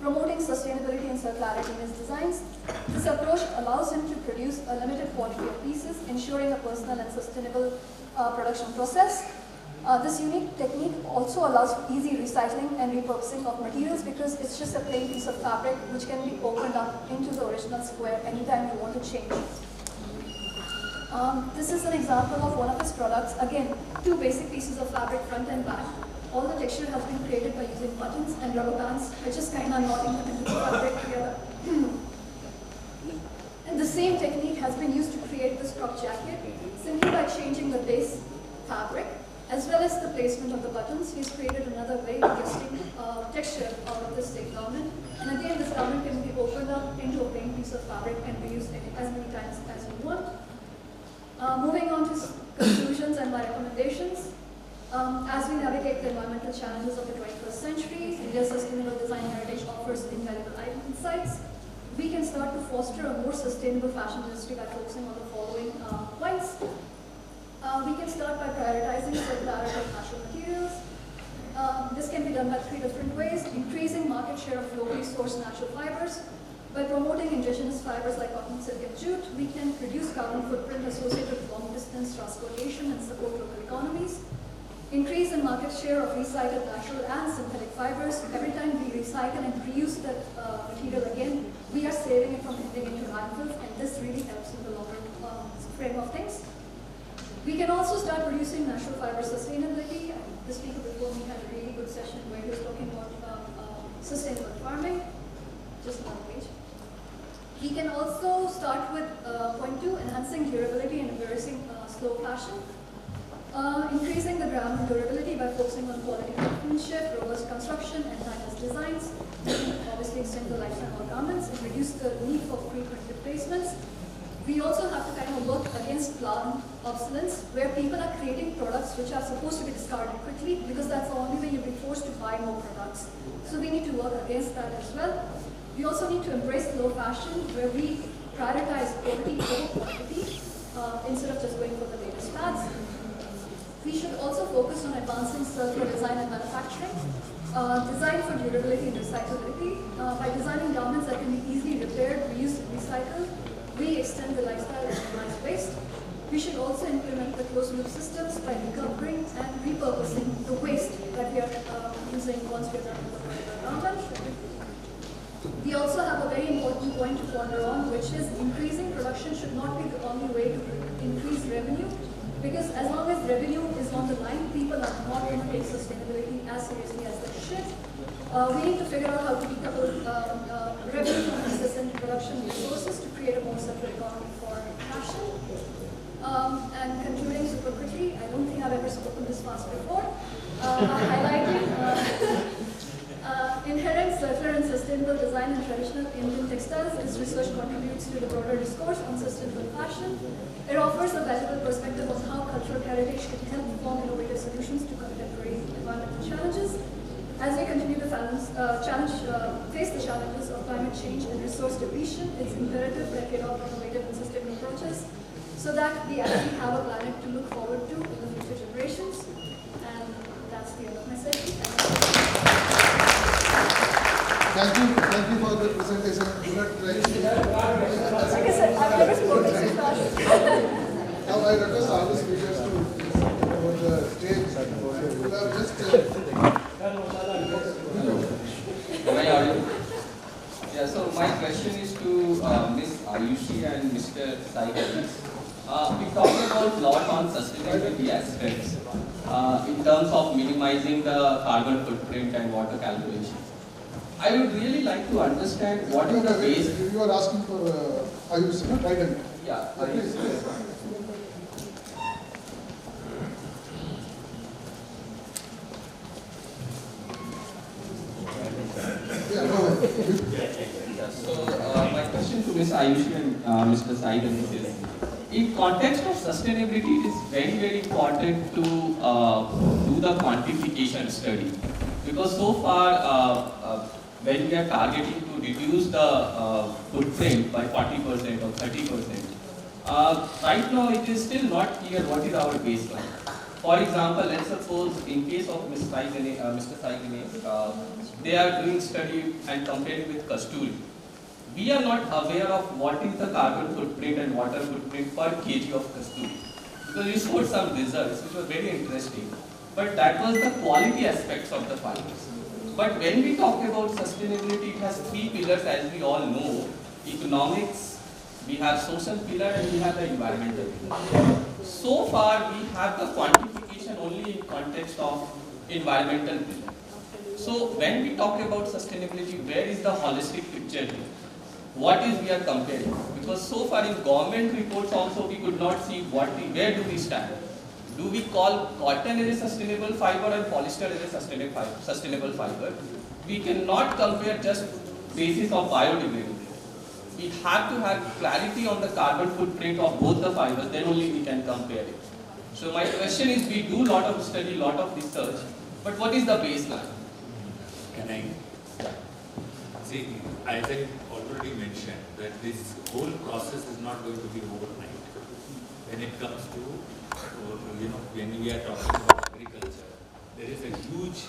I: promoting sustainability and circularity in his designs. This approach allows him to produce a limited quantity of pieces, ensuring a personal and sustainable production process. This unique technique also allows for easy recycling and repurposing of materials because it's just a plain piece of fabric which can be opened up into the original square anytime you want to change. This is an example of one of his products. Again, two basic pieces of fabric, front and back. All the texture has been created by using buttons and rubber bands, which is kind of knotting the fabric together. And the same technique has been used to create this crop jacket, simply by changing the base fabric, as well as the placement of the buttons. He's created another very interesting texture out of this same garment. And again, this garment can be opened up into a plain piece of fabric and be used as many times as you want. Moving on to conclusions and my recommendations. As we navigate the environmental challenges of the 21st century, India's sustainable design heritage offers invaluable insights. We can start to foster a more sustainable fashion industry by focusing on the following points. We can start by prioritizing circularity of natural materials. This can be done by 3 different ways: increasing market share of locally sourced natural fibers. By promoting indigenous fibers like cotton, silk, and jute, we can reduce carbon footprint associated with long-distance transportation and support local economies. Increase in market share of recycled natural and synthetic fibers. Every time we recycle and reuse that material again, we are saving it from heading into landfills, and this really helps in the longer frame of things. We can also start producing natural fiber sustainability. The speaker before me had a really good session where he was talking about sustainable farming. Just one page. We can also start with point 2, enhancing durability and embracing slow fashion. Increasing the ground durability by focusing on quality craftsmanship, robust construction, and timeless designs. Obviously extend the lifetime of garments and reduce the need for frequent replacements. We also have to kind of work against planned obsolescence, where people are creating products which are supposed to be discarded quickly, because that's the only way you'll be forced to buy more products. So we need to work against that as well. We also need to embrace slow fashion, where we prioritize quality over quantity, instead of just going for the latest fads. We should also focus on advancing circular design and manufacturing. Design for durability and recyclability. By designing garments that can be easily repaired, reused, and recycled, we extend the lifestyle and minimize waste. We should also implement the closed-loop systems by recovering and repurposing the waste that we are using once we are done with the particular garment. We also have a very important point to ponder on, which is increasing production should not be the only way to increase revenue, because as long as revenue is on the line, people are not going to take sustainability as seriously as they should. We need to figure out how to decouple revenue from consistent production resources to create a more circular economy for fashion. And concluding super quickly, I don't think I've ever spoken this fast before. Highlighting inherent circular and sustainable design in traditional Indian textiles, this research contributes to the broader discourse on sustainable fashion. It offers a valuable perspective on how cultural heritage can help form innovative solutions to contemporary environmental challenges. As we continue to face the challenges of climate change and resource depletion, it's imperative that we adopt innovative and sustainable approaches so that we actually have a planet to look forward to in the future generations. And that's the end of my session.
E: Thank you for the presentation.
I: Like I said, I've never spoken so fast.
E: Now I request all the speakers to go to the stage.
T: Am I audible? Yeah, so my question is to Ms. Ayushi and Mr. Saigal. We talked about a lot on sustainability aspects in terms of minimizing the carbon footprint and water calculation. I would really like to understand what is the base.
E: You are asking for Ayushi, no? Trident.
T: Yeah,
E: please.
T: So my question to Ms. Ayushi and Mr. Saigal is, in context of sustainability, it is very, very important to do the quantification study, because so far when we are targeting to reduce the footprint by 40% or 30%, right now it is still not clear what is our baseline. For example, let's suppose in case of Mr. Saigane, they are doing study and comparing with Kasturi. We are not aware of what is the carbon footprint and water footprint per kg of Kasturi. Because we showed some results which were very interesting, but that was the quality aspects of the fibers. But when we talk about sustainability, it has three pillars, as we all know: economics, we have social pillar, and we have the environmental pillar. So far, we have the quantification only in context of environmental pillar. So when we talk about sustainability, where is the holistic picture here? What is we are comparing? Because so far in government reports also we could not see where do we stand. Do we call cotton as a sustainable fiber and polyester as a sustainable fiber? We cannot compare just basis of biodegradability. We have to have clarity on the carbon footprint of both the fibers, then only we can compare it. So my question is, we do a lot of study, lot of research, but what is the baseline?
S: Can I? See, as I already mentioned, that this whole process is not going to be overnight. When it comes to, when we are talking about agriculture, there is a huge,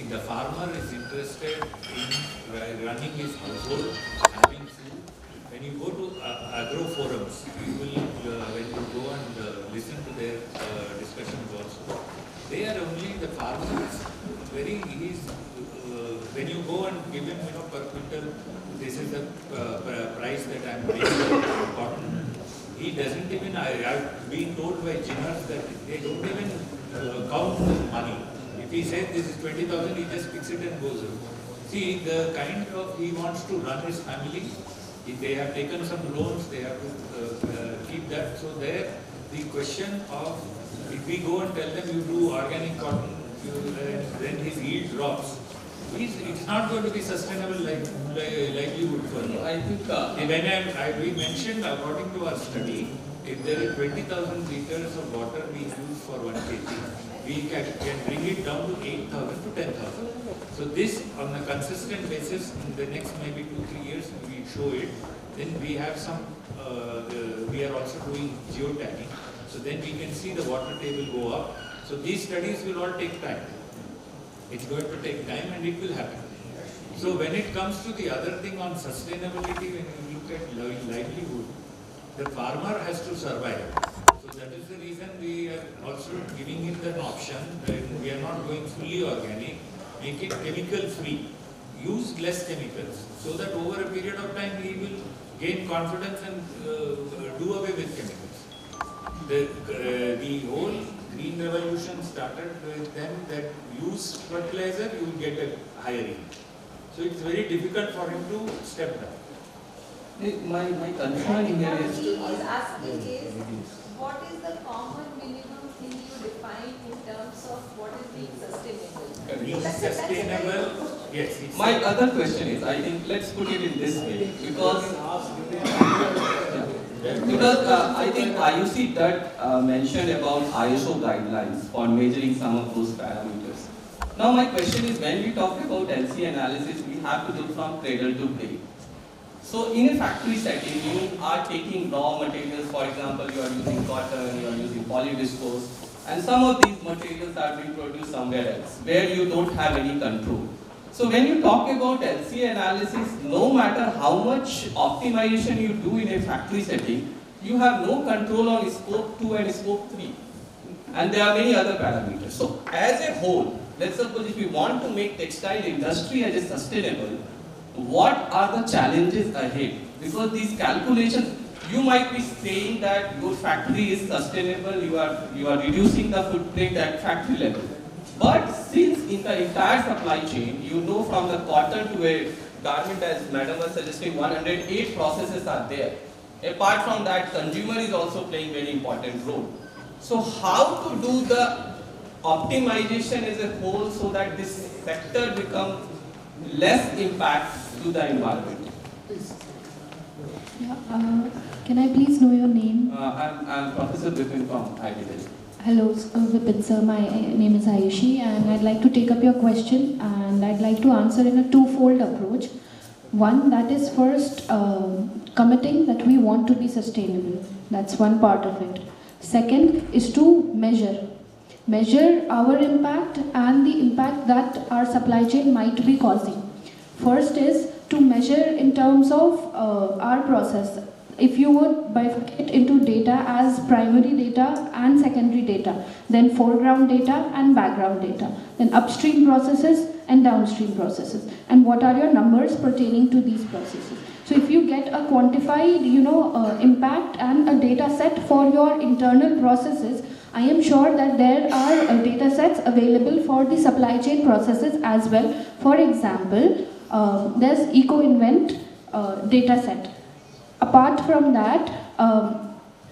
S: the farmer is interested in running his household, having food. When you go to agro forums, you will, when you go and listen to their discussions also, they are only the farmers. When you go and give him, per quintal, this is the price that I am paying for cotton. He doesn't even, I've been told by Jinners that they don't even count the money. If he says this is 20,000, he just picks it and goes. See, the kind of, he wants to run his family. If they have taken some loans, they have to keep that. So there,
U: the question of if we go and tell them you do organic cotton, then his yield drops. It's not going to be sustainable livelihood for him.
T: I think
U: when we mentioned, according to our study, if there is 20,000 liters of water we use for 1 kg, we can bring it down to 8,000 to 10,000. So this, on a consistent basis, in the next maybe 2-3 years, we show it. Then we have some. We are also doing geotagging. So then we can see the water table go up. So these studies will all take time. It's going to take time and it will happen. So when it comes to the other thing on sustainability, when you look at livelihood, the farmer has to survive. So that is the reason we are also giving him an option that we are not going fully organic, make it chemical free, use less chemicals, so that over a period of time he will gain confidence and do away with chemicals. The whole green revolution started with them that use fertilizer, you will get a higher yield. So it's very difficult for him to step down.
T: My concern here is...
V: asking is, what is the common minimum thing you define in terms of what is being sustainable?
U: Being sustainable, yes.
T: My other question is, I think, let's put it in this way, because I think IUC that mentioned about ISO guidelines for measuring some of those parameters. Now my question is, when we talk about LC analysis, we have to do from cradle to grave. So in a factory setting, you are taking raw materials, for example, you are using cotton, you are using polyviscose, and some of these materials are being produced somewhere else, where you don't have any control. So when you talk about LC analysis, no matter how much optimization you do in a factory setting, you have no control on scope 2 and scope 3. And there are many other parameters. So as a whole, let's suppose if we want to make textile industry as a sustainable, what are the challenges ahead? Because these calculations, you might be saying that your factory is sustainable, you are reducing the footprint at factory level. But since in the entire supply chain, you know from the cotton to a garment, as Madam was suggesting, 108 processes are there. Apart from that, consumer is also playing very important role. So how to do the optimization as a whole so that this sector becomes less impact to the environment?
O: Yeah, can I please know your name?
T: I'm Professor Vipin from IIT.
O: Hello, Vipin sir. My name is Ayushi, and I'd like to take up your question, and I'd like to answer in a twofold approach. One, that is first committing that we want to be sustainable. That's one part of it. Second is to measure our impact and the impact that our supply chain might be causing. First is to measure in terms of our process. If you would bifurcate into data as primary data and secondary data, then foreground data and background data, then upstream processes and downstream processes, and what are your numbers pertaining to these processes. So if you get a quantified, impact and a data set for your internal processes, I am sure that there are data sets available for the supply chain processes as well. For example, there's EcoInvent data set. Apart from that,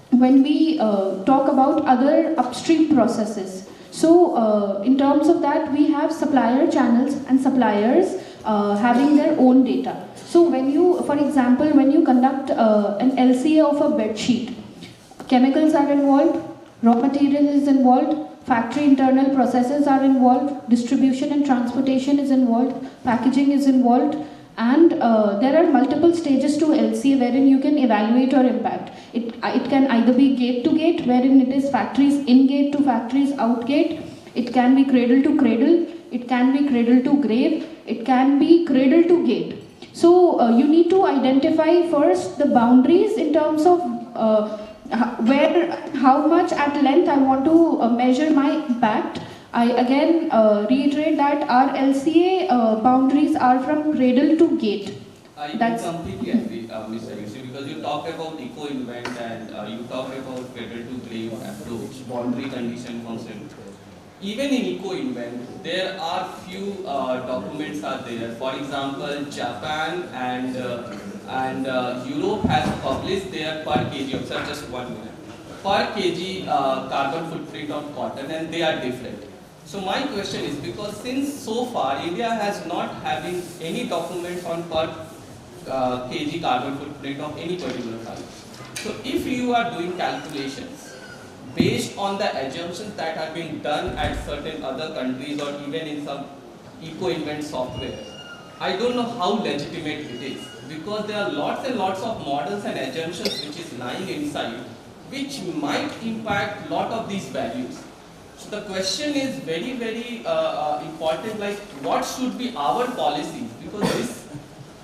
O: when we talk about other upstream processes, so in terms of that, we have supplier channels and suppliers having their own data. So when you, for example, when you conduct an LCA of a bed sheet, chemicals are involved, raw material is involved, factory internal processes are involved, distribution and transportation is involved, packaging is involved, and there are multiple stages to LCA wherein you can evaluate your impact. It can either be gate to gate, wherein it is factories in gate to factories out gate. It can be cradle to cradle. It can be cradle to grave. It can be cradle to gate. So you need to identify first the boundaries in terms of how much at length I want to measure my impact. I again reiterate that our LCA boundaries are from cradle to gate.
T: I completely agree, Mr. Ayushi, because you talked about EcoInvent and you talked about cradle to grave approach, boundary condition constant. Even in EcoInvent, there are few documents are there. For example, Japan and Europe has published their per kg of just 1 minute. per kg carbon footprint of cotton, and they are different. So my question is, because since so far India has not having any documents on per kg carbon footprint of any particular fiber. So if you are doing calculations based on the assumptions that have been done at certain other countries or even in some eco-invent software, I don't know how legitimate it is, because there are lots and lots of models and assumptions which is lying inside, which might impact lot of these values. So the question is very, very important, like what should be our policies, because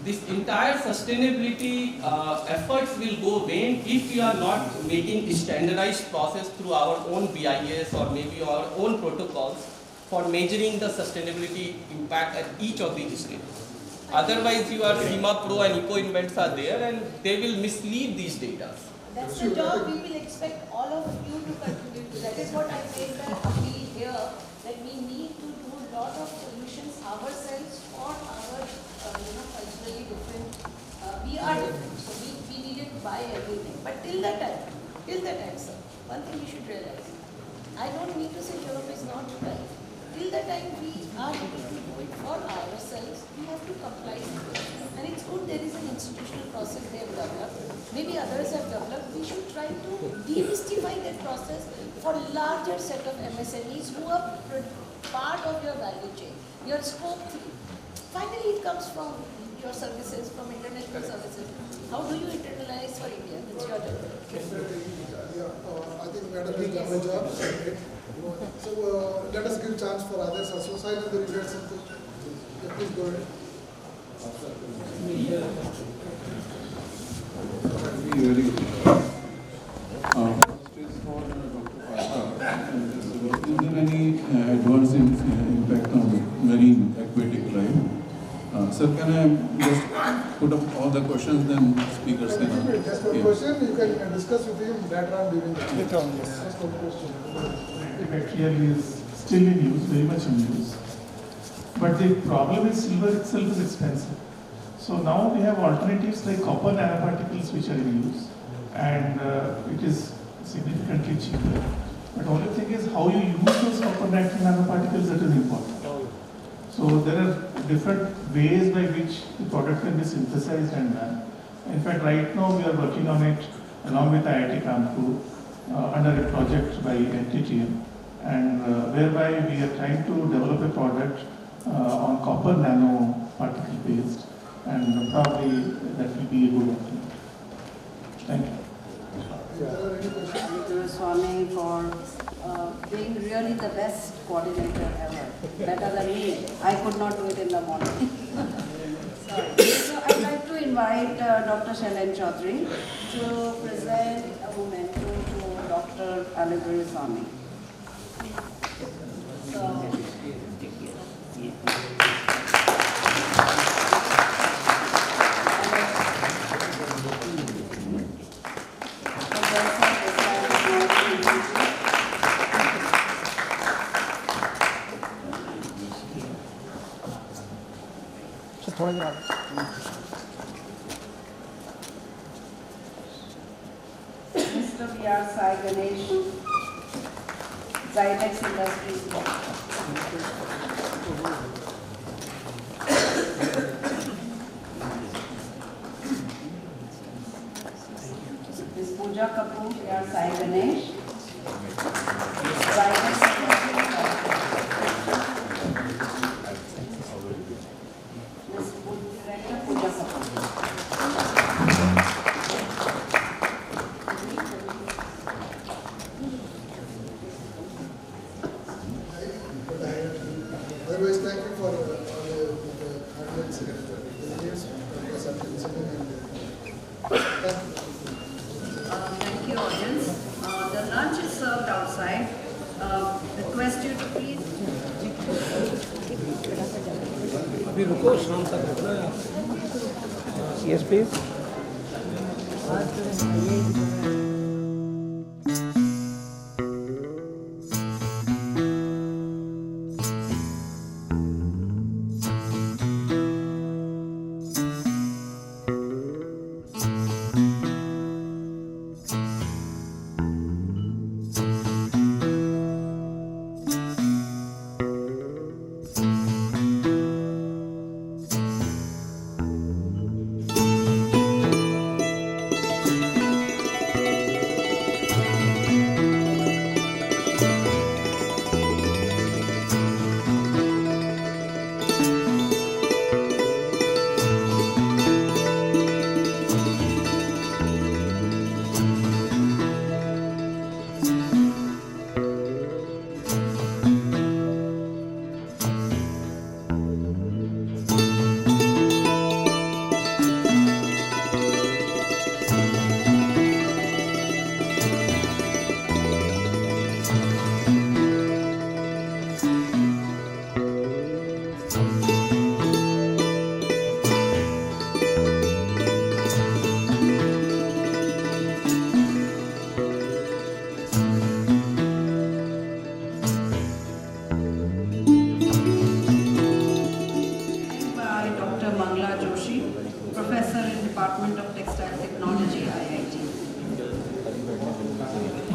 T: this entire sustainability efforts will go vain if we are not making a standardized process through our own BIS or maybe our own protocols for measuring the sustainability impact at each of these stages. Otherwise, your SEMA Pro and eco-invents are there and they will mislead these data.
V: That's the job we will expect all of you to contribute to. That is what I made the appeal here, that we need to do a lot of solutions ourselves for our, culturally different. We are different, so we needed to buy everything. But till that time, sir, one thing you should realize. I don't need to say Europe is not right. Till the time we are able to do it for ourselves, we have to comply with it. And it's good there is an institutional process they have developed. Maybe others have developed. We should try to demystify that process for a larger set of MSMEs who are part of your value chain, your scope 3. Finally, it comes from your services, from international services. How do you internalize for India? It's your turn.
E: I think Madam has done her job. So let us give chance for others also. So I know there is something. Please go ahead.
B: Very good. Is there any adverse impact on marine aquatic life? Sir, can I just put up all the questions, then speakers can
E: Just one question, you can discuss with him later on during the time. Just one question.
M: Material is still in use, very much in use. But the problem is silver itself is expensive. So now we have alternatives like copper nanoparticles which are in use, and it is significantly cheaper. But the only thing is how you use those copper nanoparticles that is important. So there are different ways by which the product can be synthesized and done. In fact, right now we are working on it along with IIT Kanpur under a project by NTTM, and whereby we are trying to develop a product on copper nanoparticle based, and probably that will be a good option. Thank you.
A: Thank you, Swami, for being really the best coordinator ever. Better than me. I could not do it in the morning. Sorry. So I'd like to invite Dr. Shailen Chaudhary to present a memento to Dr. Alibiri Swami. So,
L: थोड़ा जरा
A: Mr. V.R. Sai Ganesh, Zytex Industries. Ms. Pooja Kapoor, V.R. Sai Ganesh, Zytex Industries. Ms. Director Pooja Kapoor.
E: Otherwise, thank you for all the hard work and years for something thank you.
A: Thank you, audience. The lunch is served outside. Request you to please.
C: अभी रुको शाम तक रुकना है।
L: Yes, please.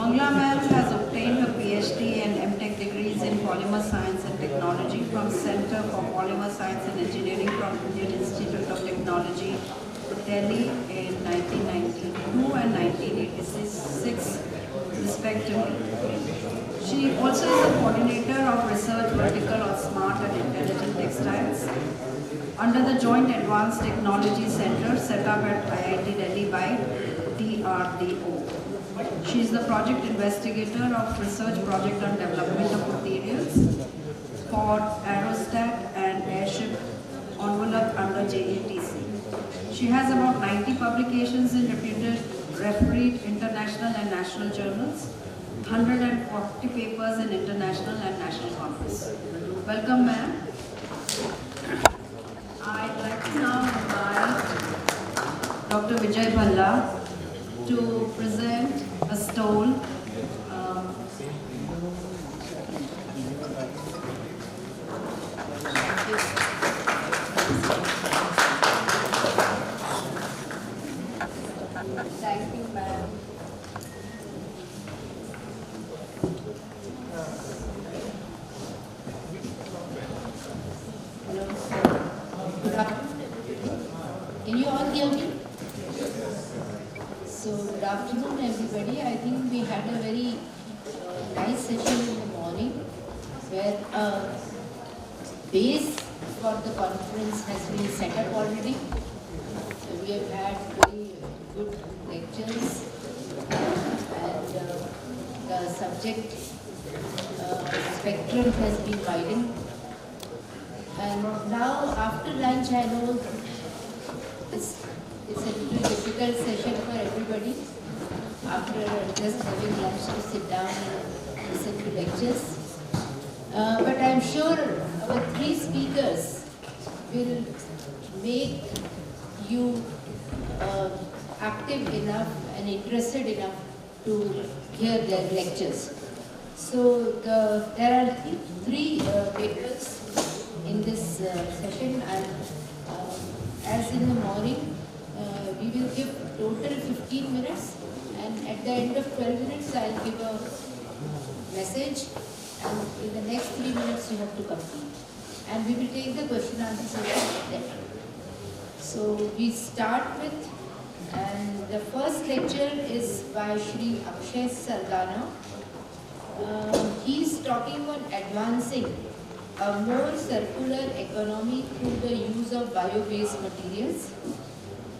A: Mangla ma'am has obtained her PhD and MTech degrees in Polymer Science and Technology from Center for Polymer Science and Engineering from Indian Institute of Technology, Delhi in 1992 and 1986 respectively. She also is the coordinator of research vertical on smart and intelligent textiles under the Joint Advanced Technology Center set up at IIT Delhi by DRDO. She is the project investigator of research project on development of materials for aerostat and airship envelope under JATC. She has about 90 publications in refereed international and national journals, 140 papers in international and national conference. Welcome, ma'am. I'd like to now invite Dr. Vijay Bhalla to present a stole. Thank you, ma'am.
H: Hello. Good afternoon. Can you all hear me? So, good afternoon, everybody. I think we had a very nice session in the morning where base for the conference has been set up already. We have had very good lectures and the subject spectrum has been widened. And now after lunch, I know it's a little difficult session for everybody after just having lunch to sit down and listen to lectures. But I'm sure our three speakers will make you active enough and interested enough to hear their lectures. So there are three papers in this session, and as in the morning, we will give total 15 minutes, and at the end of 12 minutes, I'll give a message, and in the next 3 minutes, you have to complete. And we will take the question answer session then. So we start with, and the first lecture is by Shri Akshay Sardana. He's talking on advancing a more circular economy through the use of bio-based materials.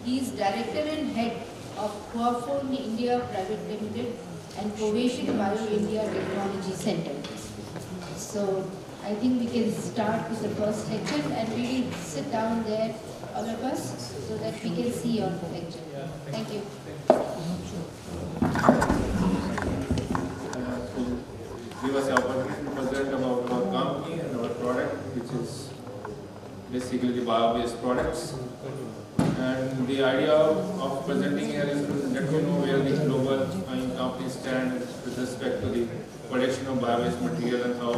H: He is Director and Head of Quafone India Private Limited and Covation Bio India Technology Center. So I think we can start with the first lecture, and we will sit down there, all of us, so that we can see your lecture. Thank you.
D: Give us the opportunity to present about our company and our product, which is basically the bio-based products. And the idea of presenting here is to let you know where the global companies stand with respect to the production of bio-based material and how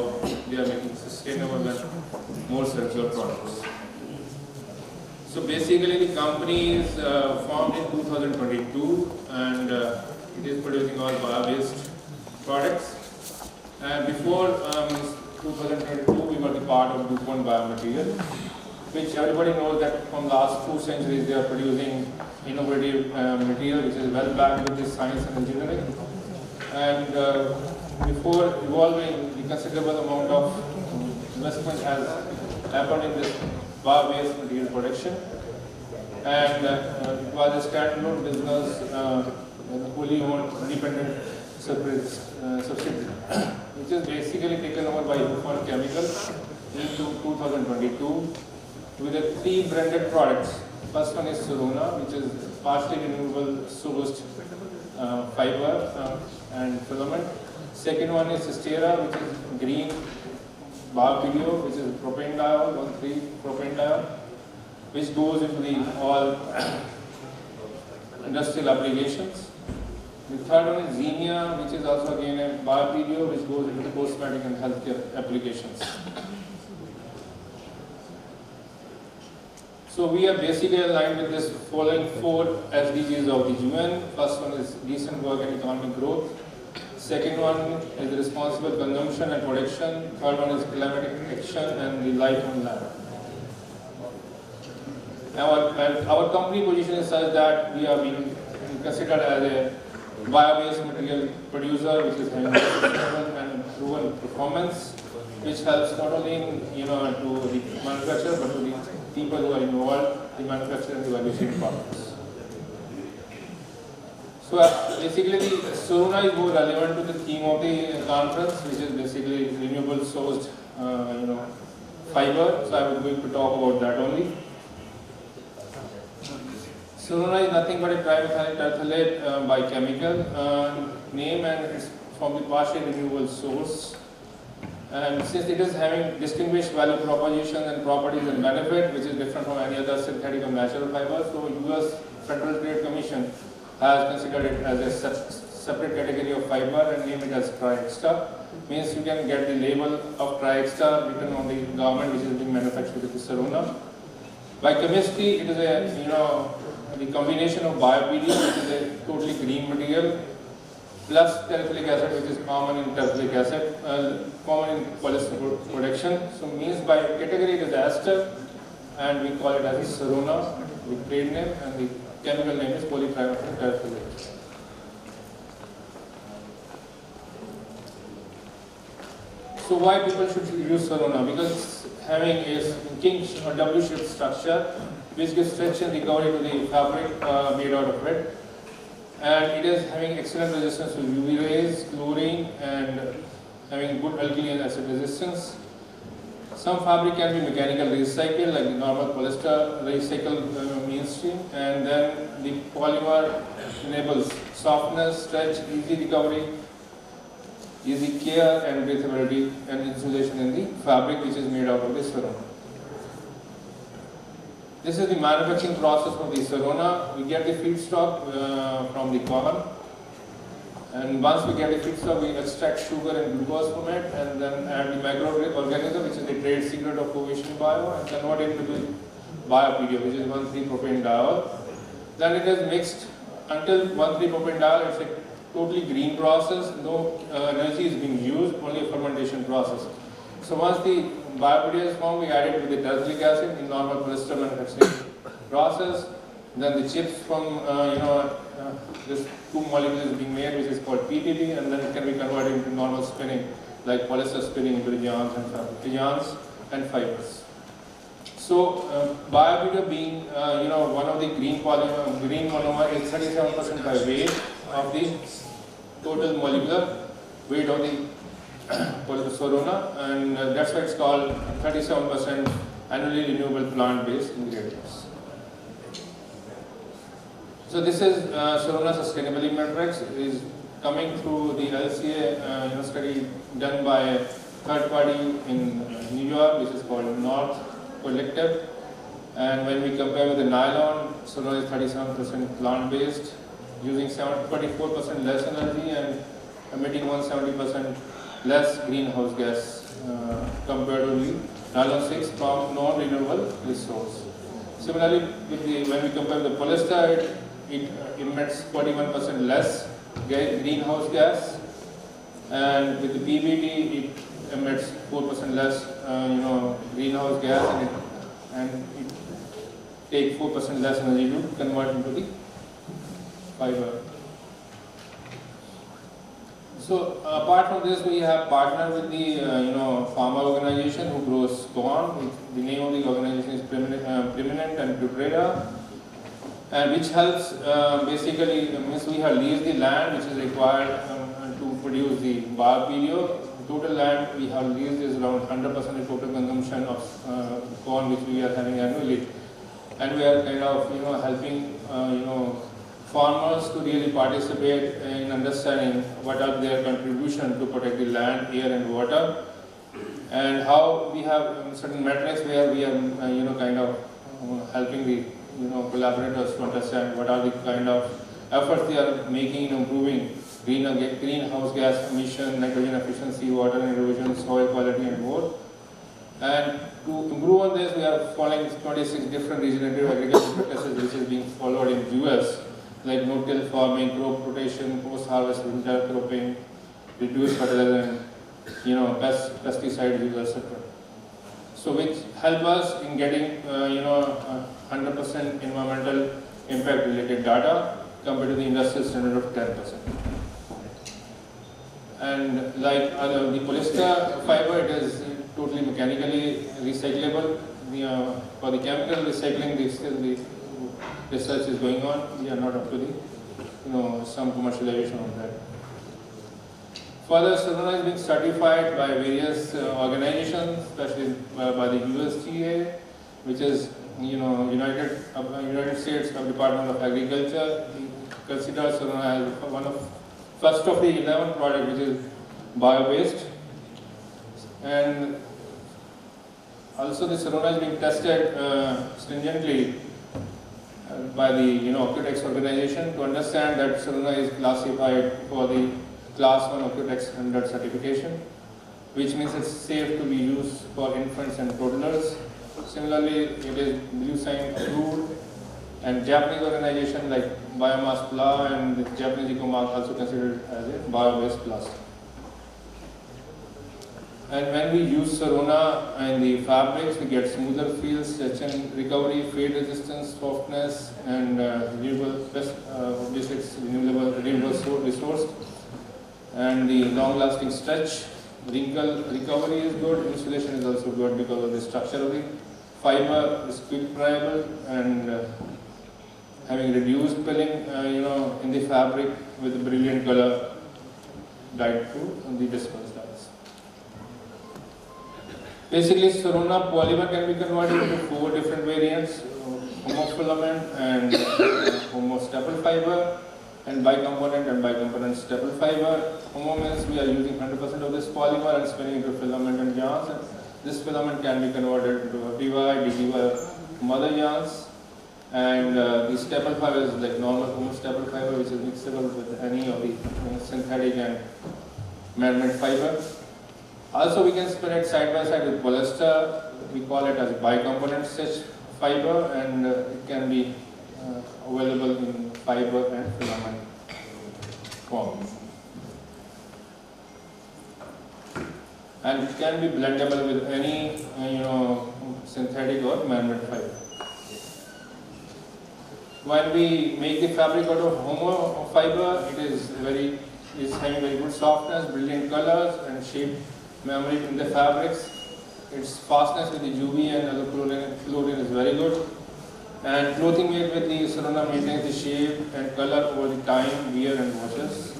D: they are making sustainable and more circular products. So basically the company is formed in 2022, and it is producing all bio-based products. And before 2022, we were the part of DuPont Biomaterial, which everybody knows that from last 2 centuries they are producing innovative material which is well backed with this science and engineering. And before evolving, the considerable amount of investment has happened in this bio-based material production. And it was a standalone business, wholly owned, independent subsidiary, which is basically taken over by DuPont Chemical in 2022 with the 3 branded products. First one is Sorona, which is partially renewable sourced fiber and filament. Second one is Stera, which is green biovideo, which is propanediol, 1,3-propanediol, which goes into the all industrial applications. The third one is Xenia, which is also again a biovideo, which goes into cosmetic and healthcare applications. So we are basically aligned with this following 4 SDGs of the UN. First one is decent work and economic growth. Second one is the responsible consumption and production. Third one is climatic action and the life on land. Our company position is such that we are being considered as a bio-based material producer, which is having sustainable and proven performance, which helps not only in, to the manufacturer but to the people who are involved in manufacturing and the valuation partners. So basically, Sorona is more relevant to the theme of the conference, which is basically renewable sourced, fiber. So I was going to talk about that only. Sorona is nothing but a trimethyl terephthalate by chemical name, and it's from the partially renewable source. And since it is having distinguished value proposition and properties and benefit, which is different from any other synthetic or natural fiber, so US Federal Trade Commission has considered it as a separate category of fiber and named it as tri-extra. Means you can get the label of tri-extra written on the garment which is being manufactured with the Sorona. By chemistry, it is a the combination of bio-PDA, which is a totally green material, plus terephthalic acid, which is common in terephthalic acid, common in polyester production. So means by category it is ester, and we call it as a Sorona, the trade name, and the chemical name is polytrimethyl terephthalate. So why people should use Sorona? Because it's having a king or W-shaped structure, which gives stretch and recovery to the fabric made out of it. And it is having excellent resistance to UV rays, chlorine, and having good alkali and acid resistance. Some fabric can be mechanical recycled, like the normal polyester recycle mainstream, and then the polymer enables softness, stretch, easy recovery, easy care, and breathability and insulation in the fabric, which is made out of the Sorona. This is the manufacturing process of the Sorona. We get the feedstock from the corn, and once we get the feedstock, we extract sugar and glucose from it, and then add the microorganism, which is the trade secret of Covision Bio, and convert it into the bio-PDA, which is 1,3-propanediol. Then it is mixed until 1,3-propanediol. It's a totally green process. No energy is being used, only a fermentation process. So once the bio-PDA is formed, we add it to the terephthalic acid in normal polyester manufacturing process. Then the chips from this two molecules being made, which is called PPP, and then it can be converted into normal spinning, like polyester spinning into the yarns and fibers. So bio-PDA being one of the green monomer is 37% by weight of the total molecular weight of the Sorona, and that's why it's called 37% annually renewable plant-based ingredients. So this is Sorona Sustainability Matrix. It is coming through the LCA study done by a third party in New York, which is called North Collective. And when we compare with the nylon, Sorona is 37% plant-based, using 24% less energy and emitting 170% less greenhouse gas compared to the nylon 6 from non-renewable resource. Similarly, when we compare the polyester, it emits 41% less greenhouse gas, and with the PBT, it emits 4% less greenhouse gas, and it takes 4% less energy to convert into the fiber. So apart from this, we have partnered with the farmer organization who grows corn. The name of the organization is Preeminent and Prepreda, and which helps basically means we have leased the land which is required to produce the bio-PDA. Total land we have leased is around 100% of total consumption of corn which we are having annually, and we are kind of helping farmers to really participate in understanding what are their contribution to protect the land, air and water, and how we have certain metrics where we are kind of helping the collaborators to understand what are the kind of efforts they are making in improving greenhouse gas emission, nitrogen efficiency, water and erosion, soil quality and more. And to improve on this, we are following 26 different regenerative agriculture practices which is being followed in US, like no-till farming, crop rotation, post-harvest winter cropping, reduce fertilizer and pesticide use, etc. So which help us in getting 100% environmental impact related data compared to the industrial standard of 10%. And like the polyester fiber, it is totally mechanically recyclable. For the chemical recycling, the research is going on. We are not up to the some commercialization of that. Further, Sarona is being certified by various organizations, especially by the USDA, which is United States Department of Agriculture. Considers Sarona as one of first of the 11 product which is bio-based, and also the Sarona is being tested stringently by the Ocutex organization to understand that Sarona is classified for the Class 1 Ocutex 100 certification, which means it's safe to be used for infants and toddlers. Similarly, it is Blue Sign approved, and Japanese organization like Biomass Pla and the Japanese Ecomark also considered as a bio-based plastic. And when we use Sarona in the fabrics, we get smoother feels, stretch recovery, fade resistance, softness, and renewable resource. And the long-lasting stretch, wrinkle recovery is good, insulation is also good because of the structure of the fiber is quick friable and having reduced pilling, in the fabric with a brilliant color dyed through the dispersed dyes. Basically, Sarona polymer can be converted into 4 different variants: homofilament and homostaple fiber, and bicomponent and bicomponent staple fiber. Homo means we are using 100% of this polymer and spinning into filament and yarns. And this filament can be converted into FDY, DDY, mother yarns. And the staple fiber is like normal homostaple fiber, which is mixable with any of the synthetic and man-made fiber. Also, we can spin it side by side with polyester. We call it as bicomponent stitch fiber, and it can be available in fiber and filament form. And it can be blendable with any synthetic or man-made fiber. When we make the fabric out of homo fiber, it is having very good softness, brilliant colors, and shape memory in the fabrics. Its fastness with the UV and other chlorine is very good. And clothing made with the Sarona maintains the shape and color over the time, wear and washes.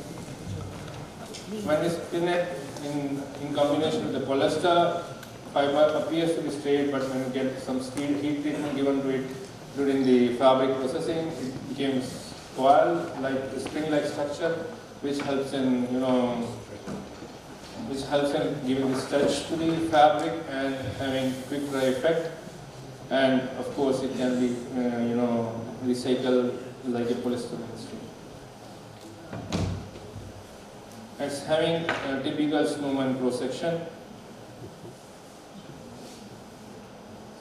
D: When we spin it in combination with the polyester, fiber appears to be straight, but when you get some heat treatment given to it during the fabric processing, it becomes coil, like a spring-like structure, which helps in giving the stretch to the fabric and having quick dry effect. And of course, it can be recycled like a polyester mainstream. It's having a typical snowman cross section.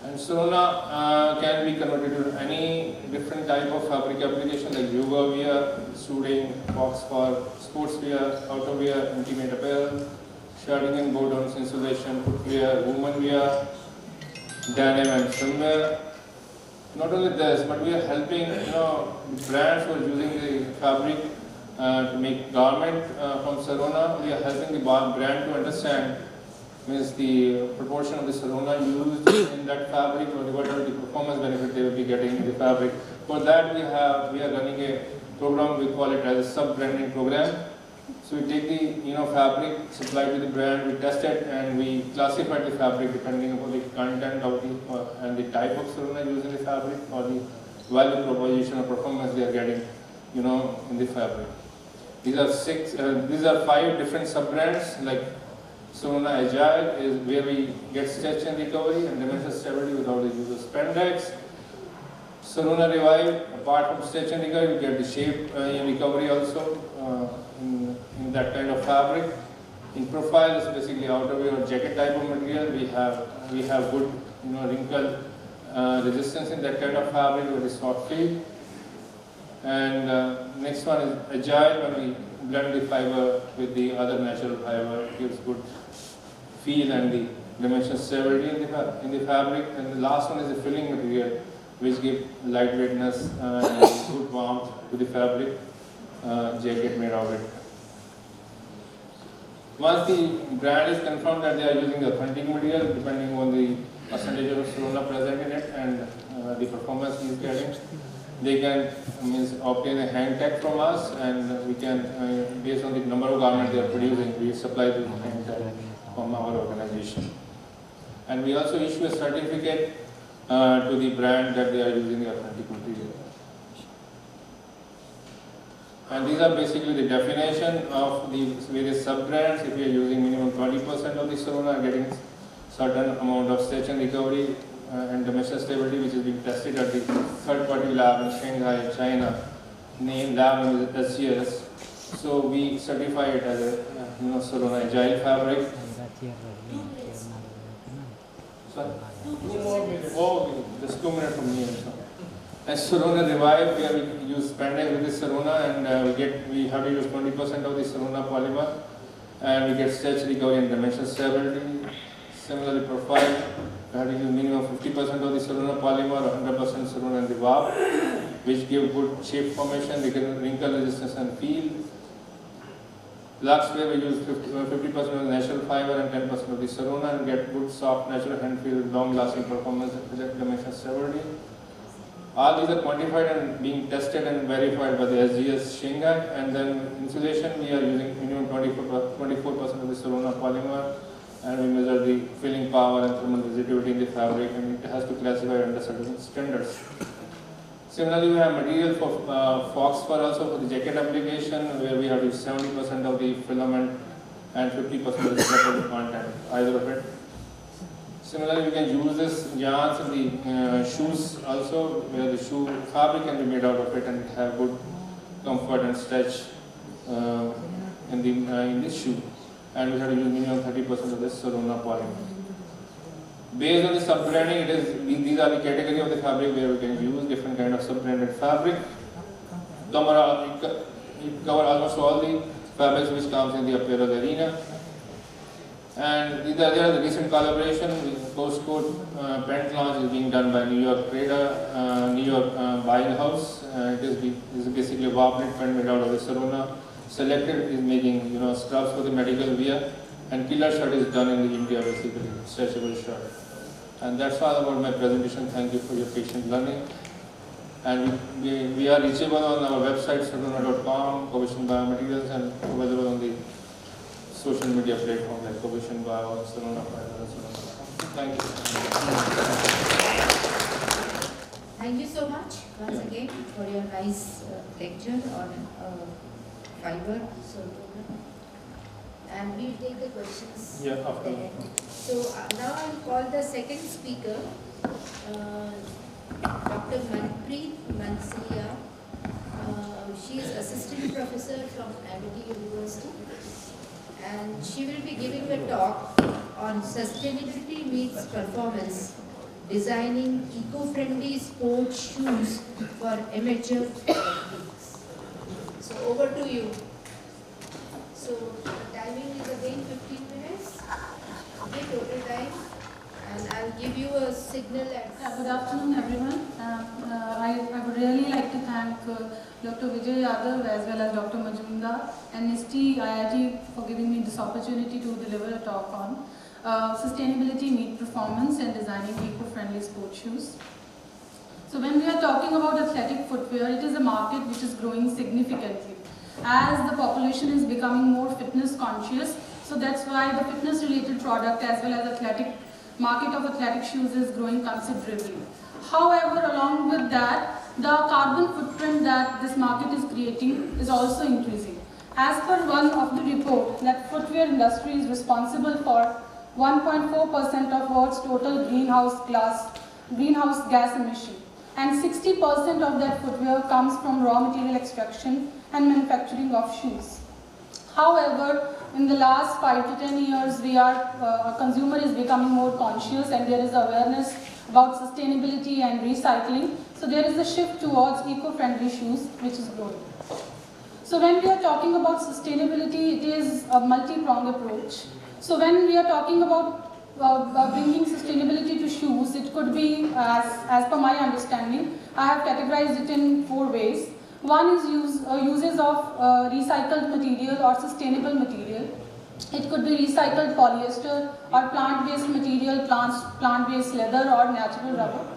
D: And Sarona can be converted to any different type of fabric application like yoga wear, suiting, box for sports wear, outerwear, intimate apparel, shirting and bottoms, insulation, footwear, woman wear, denim and swimwear. Not only this, but we are helping brands who are using the fabric to make garment from Sarona. We are helping the brand to understand means the proportion of the Sarona used in that fabric, or whatever the performance benefit they will be getting in the fabric. For that, we are running a program. We call it as a sub-branding program. So we take the fabric supplied to the brand, we test it, and we classify the fabric depending upon the content of the and the type of Sarona used in the fabric, or the value proposition or performance they are getting, in the fabric. These are 5 different sub-brands. Like Sarona Agile is where we get stretch and recovery and dimensional stability without the use of spandex. Sarona Revive, apart from stretch and recovery, we get the shape recovery also in that kind of fabric. In Profile, it's basically outerwear or jacket type of material. We have good wrinkle resistance in that kind of fabric with a soft feel. And next one is Agile, when we blend the fiber with the other natural fiber. It gives good feel and the dimension stability in the fabric. And the last one is the filling material, which gives lightweightness and good warmth to the fabric jacket made of it. Once the brand is confirmed that they are using the authentic material, depending on the percentage of Sorona present in it and the performance he is getting, they can obtain a hand tag from us, and we can, based on the number of garments they are producing, we supply the hand tag from our organization. And we also issue a certificate to the brand that they are using the authentic material. And these are basically the definition of the various sub-brands. If we are using minimum 20% of the Sorona and getting certain amount of stretch and recovery and dimension stability, which is being tested at the third-party lab in Shanghai, China, named lab is SGS. So we certify it as a Sorona agile fabric. Sorry? 2 more minutes. Oh, just 2 minutes from here. And Sorona Revive, where we use spandex with the Sorona, and we have to use 20% of the Sorona polymer, and we get stretch recovery and dimension stability. Similarly, profile, we have to use minimum 50% of the Sorona polymer, 100% Sorona and the warp, which give good shape formation, wrinkle resistance and feel. Lux, where we use 50% of the natural fiber and 10% of the Sorona, and get good soft natural hand feel, long-lasting performance and dimension stability. All these are quantified and being tested and verified by the SGS Shanghai. And then insulation, we are using minimum 24% of the Sorona polymer, and we measure the filling power and thermal resistivity in the fabric, and it has to classify under certain standards. Similarly, we have material for fox fur also for the jacket application, where we have to use 70% of the filament and 50% of the metal content, either of it. Similarly, we can use this yarns in the shoes also, where the shoe fabric can be made out of it and have good comfort and stretch in this shoe. And we have to use minimum 30% of this Sorona polymer. Based on the sub-branding, these are the category of the fabric where we can use different kind of sub-branded fabric. It cover almost all the fabrics which comes in the apparel arena. And there are the recent collaboration with postcode pant launch is being done by New York Trader, New York Buying House. It is basically a warp-knit pant made out of the Sorona. Selected is making scrubs for the medical wear, and killer shirt is done in the India, basically stretchable shirt. And that's all about my presentation. Thank you for your patient learning. And we are reachable on our website sorona.com, Covision Biomaterials, and available on the social media platform like Covision Bio, Sorona Fiber, Thank you.
F: Thank you so much once again for your nice lecture on fiber. And we'll take the questions.
D: Yeah, after.
F: So now I'll call the second speaker, Dr. Manpreet Mansiya. She is assistant professor from IIT University, and she will be giving a talk on sustainability meets performance, designing eco-friendly sports shoes for amateur athletes. So over to you. So the timing is again 15 minutes, okay, total time, and I'll give you a signal at...
G: Good afternoon everyone. I would really like to thank Dr. Vijay Yadav as well as Dr. Majumdar and NISTI IIT for giving me this opportunity to deliver a talk on sustainability meet performance and designing eco-friendly sports shoes. So when we are talking about athletic footwear, it is a market which is growing significantly as the population is becoming more fitness conscious. So that's why the fitness related product as well as athletic market of athletic shoes is growing considerably. However, along with that, the carbon footprint that this market is creating is also increasing. As per one of the report, that footwear industry is responsible for 1.4% of world's total greenhouse gas emission, and 60% of that footwear comes from raw material extraction and manufacturing of shoes. However, in the last 5 to 10 years, a consumer is becoming more conscious, and there is awareness about sustainability and recycling. So there is a shift towards eco-friendly shoes, which is growing. So when we are talking about sustainability, it is a multi-pronged approach. So when we are talking about bringing sustainability to shoes, it could be, as per my understanding, I have categorized it in 4 ways. One is uses of recycled material or sustainable material. It could be recycled polyester or plant-based material, plant-based leather or natural rubber.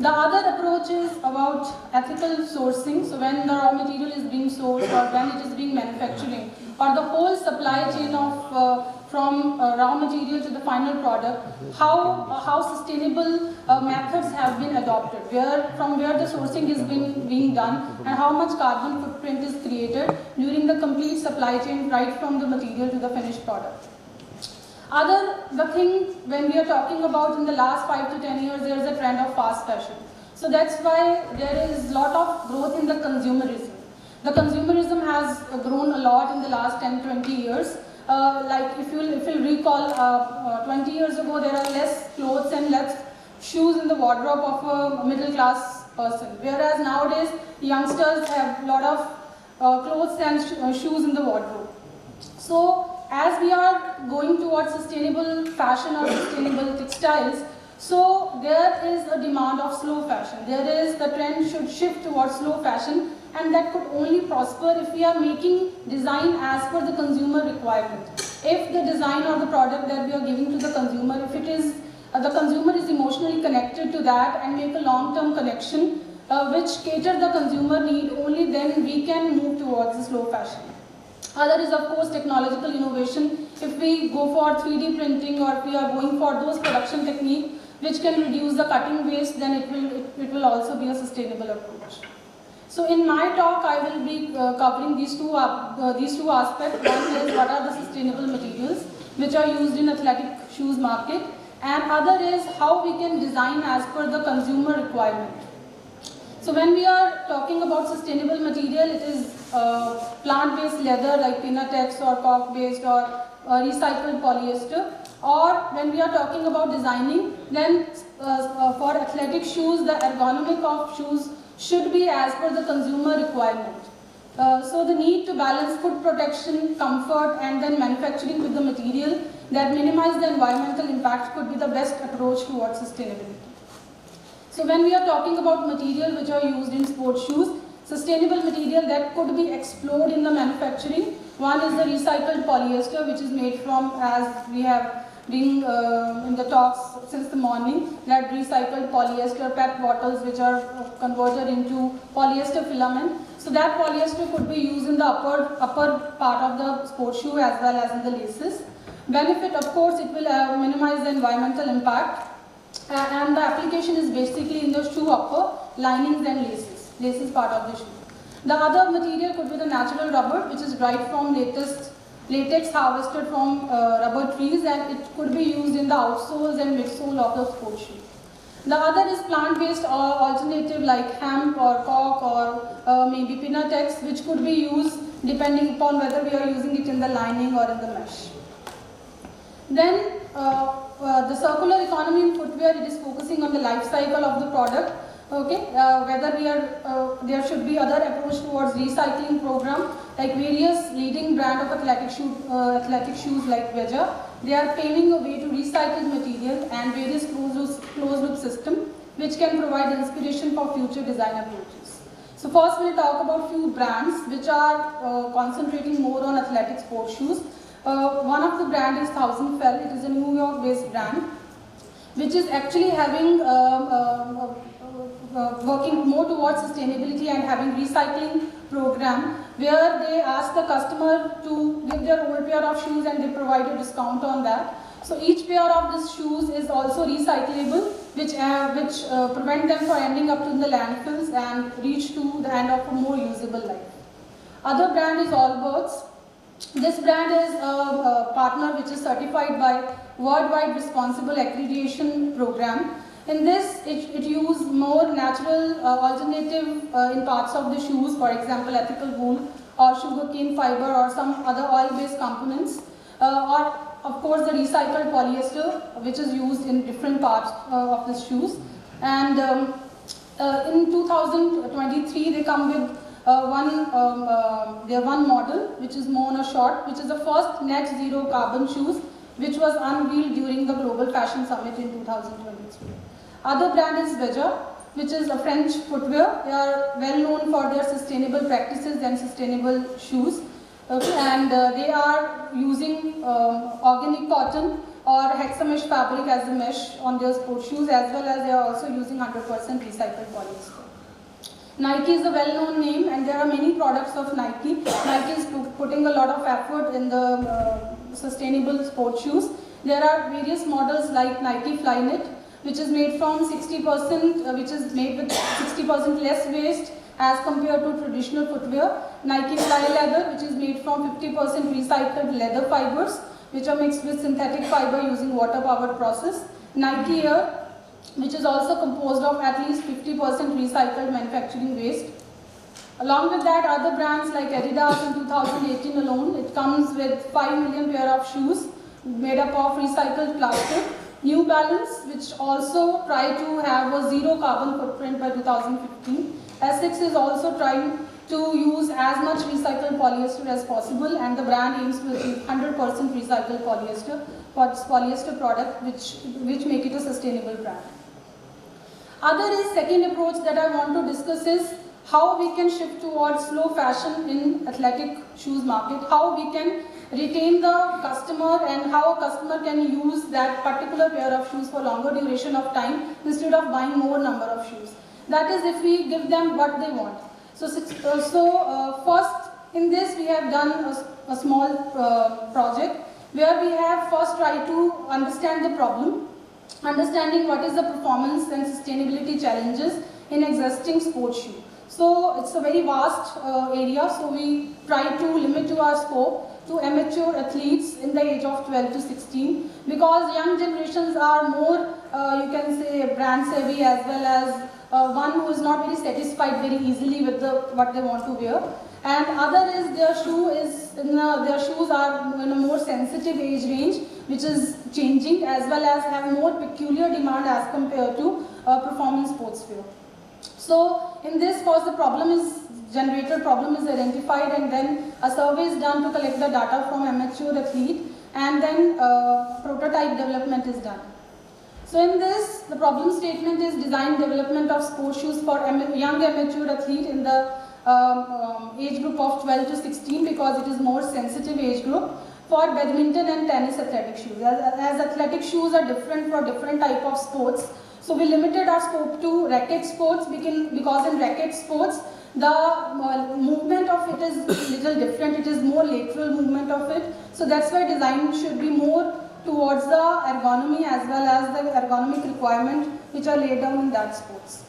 G: The other approach is about ethical sourcing. So when the raw material is being sourced or when it is being manufacturing, or the whole supply chain of from raw material to the final product, how sustainable methods have been adopted, from where the sourcing is being done, and how much carbon footprint is created during the complete supply chain, right from the material to the finished product. The thing when we are talking about in the last 5 to 10 years, there is a trend of fast fashion. So that's why there is a lot of growth in the consumerism. The consumerism has grown a lot in the last 10-20 years. Like if you'll recall, 20 years ago there are less clothes and less shoes in the wardrobe of a middle class person. Whereas nowadays youngsters have a lot of clothes and shoes in the wardrobe. So as we are going towards sustainable fashion or sustainable textiles, so there is a demand of slow fashion. The trend should shift towards slow fashion, and that could only prosper if we are making design as per the consumer requirement. If the design or the product that we are giving to the consumer, if it is, the consumer is emotionally connected to that and make a long-term connection which cater the consumer need, only then we can move towards the slow fashion. Other is of course technological innovation. If we go for 3D printing or if we are going for those production techniques which can reduce the cutting waste, then it will also be a sustainable approach. So in my talk I will be covering these two aspects. One is what are the sustainable materials which are used in athletic shoes market, and other is how we can design as per the consumer requirement. So when we are talking about sustainable material, it is plant-based leather like Pinatex or cork-based or recycled polyester. Or when we are talking about designing, then for athletic shoes, the ergonomic of shoes should be as per the consumer requirement. So the need to balance foot protection, comfort, and then manufacturing with the material that minimize the environmental impact could be the best approach towards sustainability. So when we are talking about material which are used in sports shoes, sustainable material that could be explored in the manufacturing, one is the recycled polyester, which is made from, as we have been in the talks since the morning, that recycled polyester PET bottles which are converted into polyester filament. So that polyester could be used in the upper part of the sports shoe as well as in the laces. Benefit, of course, it will minimize the environmental impact. And the application is basically in the shoe upper, linings and laces part of the shoe. The other material could be the natural rubber, which is derived from latex harvested from rubber trees, and it could be used in the outsoles and midsole of the sports shoe. The other is plant-based alternative like hemp or cork or maybe Pinatex, which could be used depending upon whether we are using it in the lining or in the mesh. Then the circular economy in footwear, it is focusing on the life cycle of the product. Okay, whether we are there should be other approach towards recycling program, like various leading brand of athletic shoes like Veja. They are paving a way to recycled material and various closed loop system which can provide inspiration for future design approaches. So first we'll talk about few brands which are concentrating more on athletic sports shoes. One of the brand is Thousand Fell. It is a New York based brand which is actually having working more towards sustainability and having recycling program where they ask the customer to give their old pair of shoes and they provide a discount on that. So each pair of these shoes is also recyclable, which prevent them from ending up in the landfills and reach to the end of a more usable life. Other brand is Allbirds. This brand is a partner which is certified by Worldwide Responsible Accreditation Program. In this, it uses more natural alternative in parts of the shoes, for example, ethical wool or sugarcane fiber or some other oil-based components, or of course the recycled polyester, which is used in different parts of the shoes. And in 2023, they come with one model which is Mona Short, which is the first net zero carbon shoes which was unveiled during the Global Fashion Summit in 2023. Other brand is Veja, which is a French footwear. They are well known for their sustainable practices and sustainable shoes. Okay, and they are using organic cotton or hexamesh fabric as the mesh on their sports shoes, as well as they are also using 100% recycled polyester. Nike is a well-known name, and there are many products of Nike. Nike is putting a lot of effort in the sustainable sports shoes. There are various models like Nike Flyknit, which is made from 60%, which is made with 60% less waste as compared to traditional footwear. Nike Fly Leather, which is made from 50% recycled leather fibers, which are mixed with synthetic fiber using water-powered process. Nike Air, which is also composed of at least 50% recycled manufacturing waste. Along with that, other brands like Adidas in 2018 alone, it comes with 5 million pair of shoes made up of recycled plastic. New Balance, which also try to have a zero carbon footprint by 2015. Essex is also trying to use as much recycled polyester as possible, and the brand aims to achieve 100% recycled polyester for its polyester product, which make it a sustainable brand. Other is second approach that I want to discuss is how we can shift towards slow fashion in athletic shoes market, how we can retain the customer and how a customer can use that particular pair of shoes for longer duration of time instead of buying more number of shoes. That is if we give them what they want. So first in this we have done a small project where we have first tried to understand the problem, understanding what is the performance and sustainability challenges in existing sports shoe. So it's a very vast area, so we try to limit to our scope to amateur athletes in the age of 12 to 16, because young generations are more, you can say, brand savvy, as well as one who is not very satisfied very easily with what they want to wear. And other is their shoes are in a more sensitive age range, which is changing, as well as have more peculiar demand as compared to performance sportswear. So in this, first the problem is identified, and then a survey is done to collect the data from amateur athlete, and then prototype development is done. So in this, the problem statement is design development of sports shoes for young amateur athlete in the age group of 12 to 16, because it is more sensitive age group, for badminton and tennis athletic shoes. As athletic shoes are different for different type of sports, so we limited our scope to racket sports, because in racket sports, the movement of it is little different. It is more lateral movement of it. So that's why design should be more towards the ergonomy as well as the ergonomic requirement which are laid down in that sports.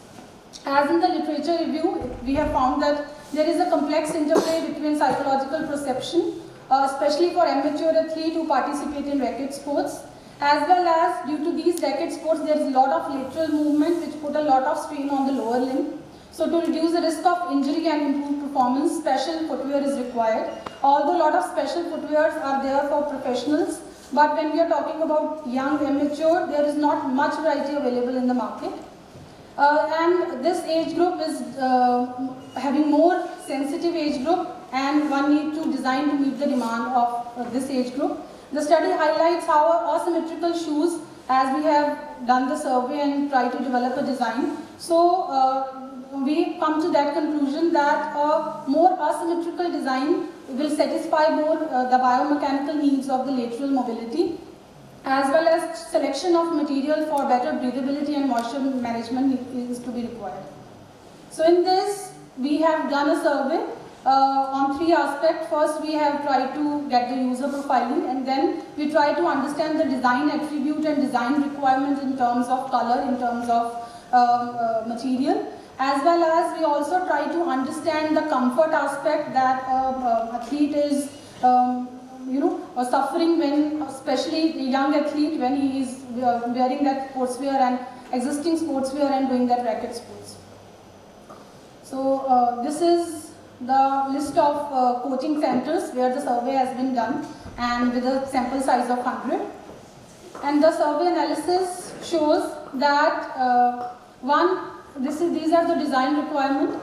G: As in the literature review, we have found that there is a complex interplay between psychological perception, especially for amateur athletes who participate in racket sports, as well as due to these racket sports, there is a lot of lateral movement which put a lot of strain on the lower limb. So to reduce the risk of injury and improve performance, special footwear is required. Although a lot of special footwears are there for professionals, but when we are talking about young amateur, there is not much variety available in the market. And this age group is having more sensitive age group, and one need to design to meet the demand of this age group. The study highlights how asymmetrical shoes, as we have done the survey and try to develop a design. So we come to that conclusion that a more asymmetrical design will satisfy more the biomechanical needs of the lateral mobility, as well as selection of material for better breathability and moisture management is to be required. So in this, we have done a survey on three aspects. First, we have tried to get the user profiling, and then we try to understand the design attribute and design requirement in terms of color, in terms of material, as well as we also try to understand the comfort aspect that athlete is suffering when, especially the young athlete, when he is wearing that sportswear and existing sportswear and doing that racket sports. So this is the list of coaching centers where the survey has been done, and with a sample size of 100. And the survey analysis shows that these are the design requirements.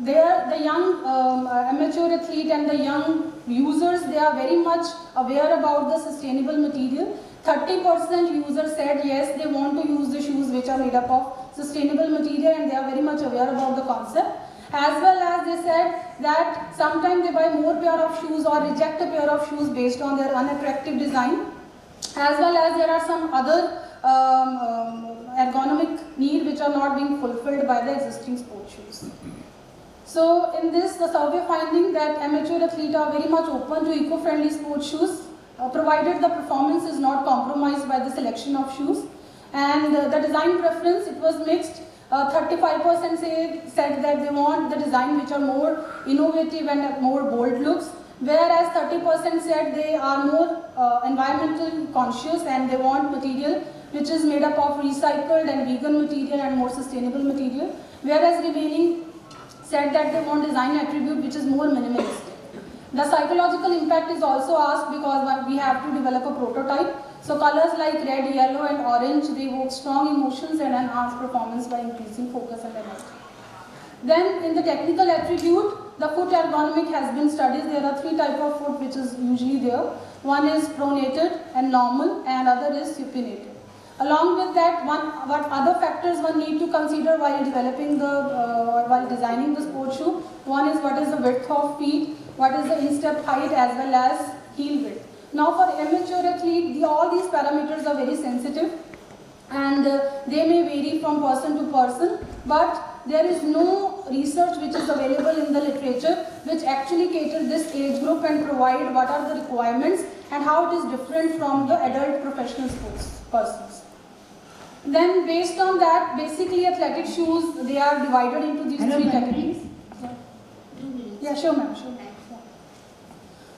G: the young amateur athlete and the young users, they are very much aware about the sustainable material. 30% users said yes, they want to use the shoes which are made up of sustainable material, and they are very much aware about the concept. As well as they said that sometimes they buy more pair of shoes or reject a pair of shoes based on their unattractive design. As well as there are some other ergonomic need which are not being fulfilled by the existing sports shoes. So in this, the survey finding that amateur athletes are very much open to eco-friendly sports shoes, provided the performance is not compromised by the selection of shoes. And the design preference, it was mixed. 35% said that they want the design which are more innovative and more bold looks, whereas 30% said they are more environmental conscious and they want material which is made up of recycled and vegan material and more sustainable material, whereas remaining said that they want design attribute which is more minimalistic. The psychological impact is also asked because we have to develop a prototype. So colors like red, yellow and orange, they evoke strong emotions and enhance performance by increasing focus and energy. Then in the technical attribute, the foot ergonomic has been studied. There are 3 types of foot which is usually there. One is pronated and normal, and other is supinated. Along with that, what other factors one need to consider while developing while designing the sports shoe. One is what is the width of feet, what is the instep height as well as heel width. Now for amateur athlete, all these parameters are very sensitive and they may vary from person to person, but there is no research which is available in the literature which actually cater this age group and provide what are the requirements and how it is different from the adult professional sports persons. Then based on that, basically athletic shoes, they are divided into these 3 categories. Yeah, sure ma'am, sure.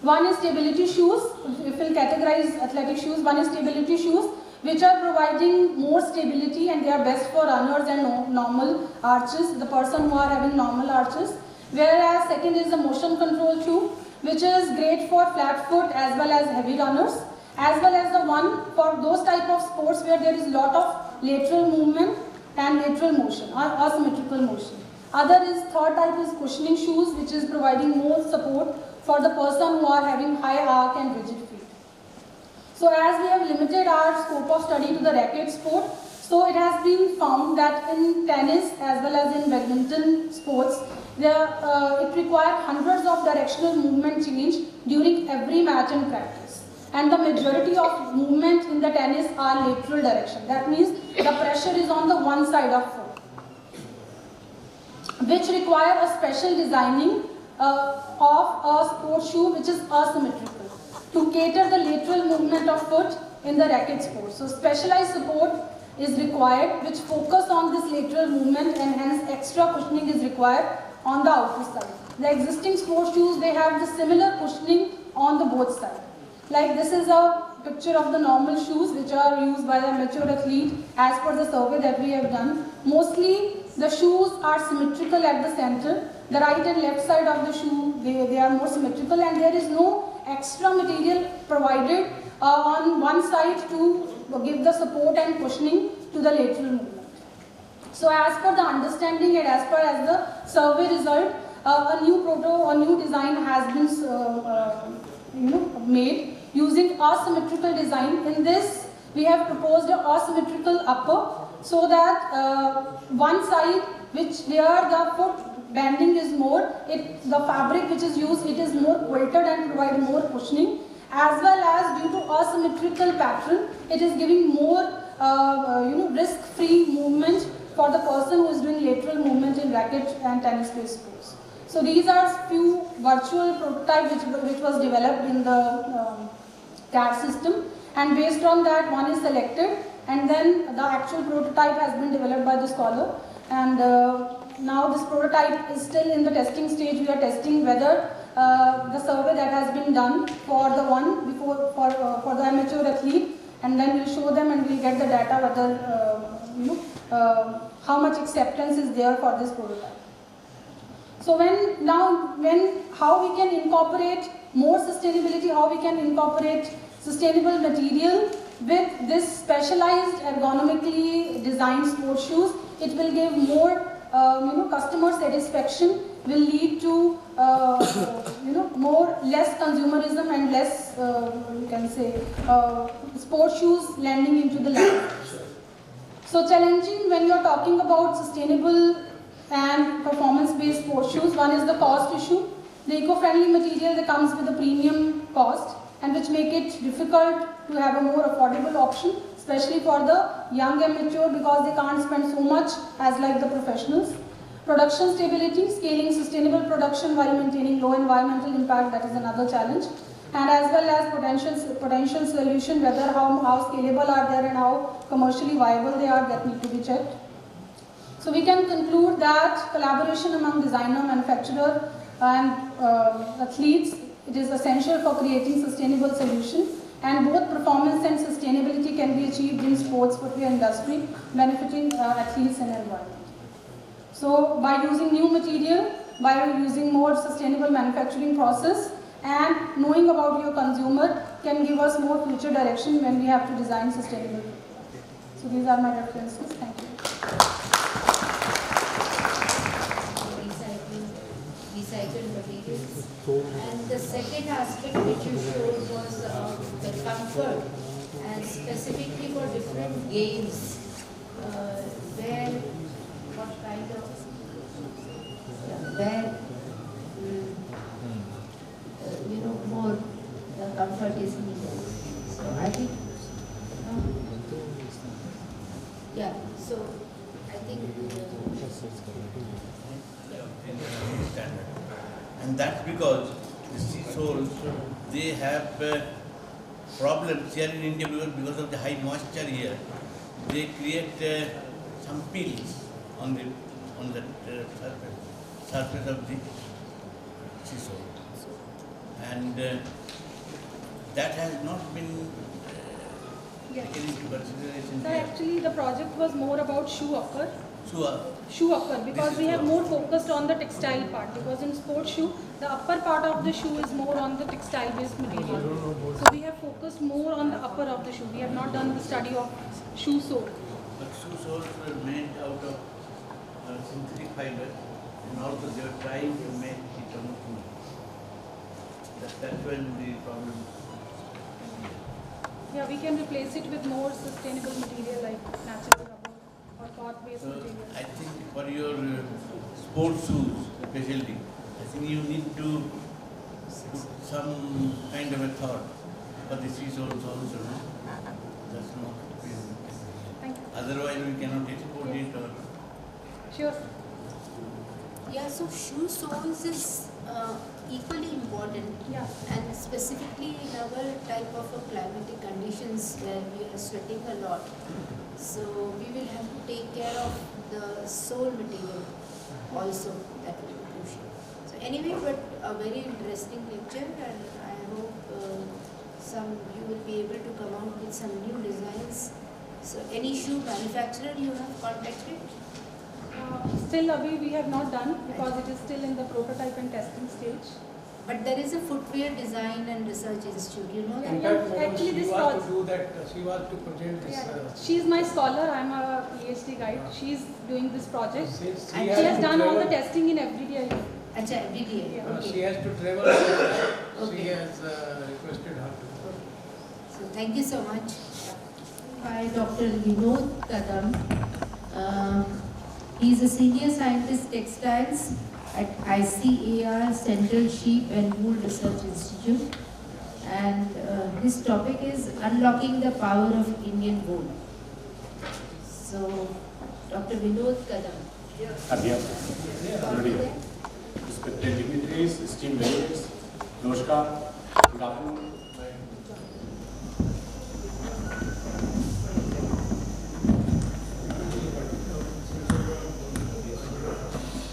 G: One is stability shoes. If we'll categorize athletic shoes, one is stability shoes which are providing more stability and they are best for runners and normal arches, the person who are having normal arches. Whereas second is the motion control shoe which is great for flat foot as well as heavy runners, as well as the one for those type of sports where there is lot of lateral movement and lateral motion or asymmetrical motion. Third type is cushioning shoes which is providing more support for the person who are having high arc and rigid feet. So as we have limited our scope of study to the racket sport, so it has been found that in tennis as well as in badminton sports, it requires hundreds of directional movement change during every match and practice. And the majority of movement in the tennis are lateral direction. That means the pressure is on the one side of foot, which require a special designing of a sports shoe which is asymmetrical to cater the lateral movement of foot in the racket sport. So specialized support is required which focus on this lateral movement and hence extra cushioning is required on the outer side. The existing sports shoes, they have the similar cushioning on the both sides. Like this is a picture of the normal shoes which are used by the amateur athlete as per the survey that we have done. Mostly the shoes are symmetrical at the center. The right and left side of the shoe, they are more symmetrical and there is no extra material provided on one side to give the support and cushioning to the lateral movement. So as per the understanding and as per as the survey result, a new design has been made using asymmetrical design. In this, we have proposed an asymmetrical upper so that one side where the foot bending is more, the fabric which is used, it is more quilted and provide more cushioning, as well as due to asymmetrical pattern, it is giving more risk-free movement for the person who is doing lateral movement in racket and tennis-based sports. So these are few virtual prototypes which was developed in the CAD system, and based on that one is selected and then the actual prototype has been developed by the scholar, and now this prototype is still in the testing stage. We are testing whether the survey that has been done for the one for the amateur athlete, and then we'll show them and we'll get the data whether how much acceptance is there for this prototype. So how we can incorporate more sustainability, how we can incorporate sustainable material with this specialized ergonomically designed sports shoes, it will give more customer satisfaction will lead to less consumerism and less you can say sports shoes landing into the land. So challenging when you are talking about sustainable and performance-based sports shoes. One is the cost issue. The eco-friendly material that comes with a premium cost and which make it difficult to have a more affordable option, especially for the young and mature because they can't spend so much as like the professionals. Production stability, scaling sustainable production while maintaining low environmental impact, that is another challenge. And as well as potential solution, whether how scalable are they and how commercially viable they are, that need to be checked. So we can conclude that collaboration among designer, manufacturer and athletes, it is essential for creating sustainable solution, and both performance and sustainability can be achieved in sports footwear industry, benefiting athletes and environment. So by using new material, by using more sustainable manufacturing process and knowing about your consumer can give us more future direction when we have to design sustainable. So these are my references. Thank you.
F: Recycled materials. And the second aspect which you showed was the comfort, and specifically for different games, where what kind of more the comfort is needed. So I think so I think
J: and that's because the sea soles, they have problems here in India because of the high moisture here. They create some peels on the surface of the sea sole, and that has not been taken into consideration.
G: So actually the project was more about shoe upper.
J: Shoe
G: upper, because we have more focused on the textile part, because in sports shoe the upper part of the shoe is more on the textile based material. So we have focused more on the upper of the shoe. We have not done the study of shoe sole.
J: But shoe soles were made out of synthetic fiber, and also they were trying to make it on wool. That's when the problem.
G: Yeah, we can replace it with more sustainable material like natural rubber or cloth-based material.
J: I think for your sports shoes specialty, I think you need to put some kind of a thought for the sea soles also. No? That's not reason.
G: Thank you.
J: Otherwise we cannot export it or.
G: Sure.
F: Yeah, so shoe soles is equally important, and specifically in our type of climatic conditions where we are sweating a lot. So we will have to take care of the sole material also, that will be crucial. So anyway, but a very interesting lecture, and I hope you will be able to come out with some new designs. So any shoe manufacturer you have contacted?
G: Still Abhi we have not done because it is still in the prototype and testing stage.
F: But there is a footwear design and research institute, you know that?
G: Actually
C: she
G: this
C: was to do that, she was to present this.
G: She is my scholar, I am a PhD guide. She is doing this project. And she
C: has
G: has
C: to
G: done all the
C: travel.
G: testing in everyday life.
F: Acha, everyday. Okay.
C: She has to travel, she has requested her to.
F: So thank you so much. By Dr. Vinod Kadam. He is a senior scientist textiles at ICAR Central Sheep and Wool Research Institute, and his topic is unlocking the power of Indian wool. So, Dr. Vinod Kadam.
K: Respected dignitaries, esteemed delegates, Namaskar, good afternoon.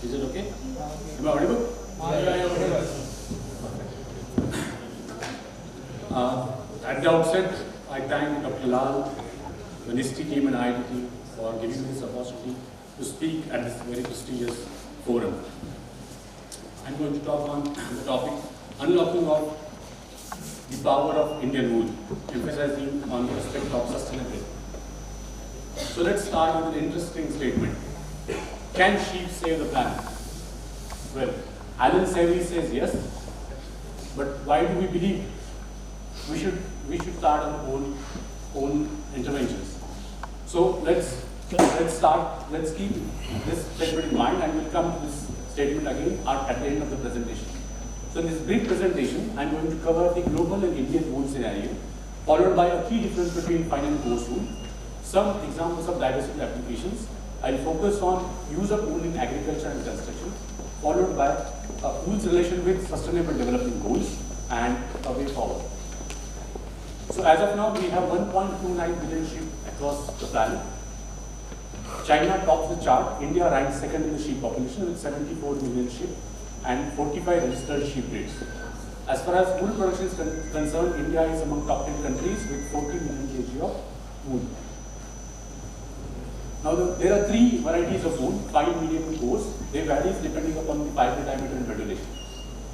K: Is it okay? Am I audible? At the outset, I thank Dr. Lal, the NISTI team and IIT team for giving me this opportunity to speak at this very prestigious forum. I'm going to talk on the topic, unlocking of the power of Indian wool, emphasizing on the aspect of sustainability. So let's start with an interesting statement. Can sheep save the planet? Well, Alan Savey says yes, but why do we believe we should start our own interventions? So let's keep this statement in mind, and we'll come to this statement again at the end of the presentation. So in this brief presentation, I'm going to cover the global and Indian wool scenario, followed by a key difference between fine and coarse wool, some examples of diversity applications. I'll focus on use of wool in agriculture and construction, followed by wool's relation with sustainable development goals and a way forward. So as of now, we have 1.29 billion sheep across the planet. China tops the chart. India ranks second in the sheep population with 74 million sheep and 45 registered sheep breeds. As far as wool production is concerned, India is among top 10 countries with 40 million kg of wool. Now there are three varieties of wool: fine, medium and coarse. They vary depending upon the fiber diameter and modulation.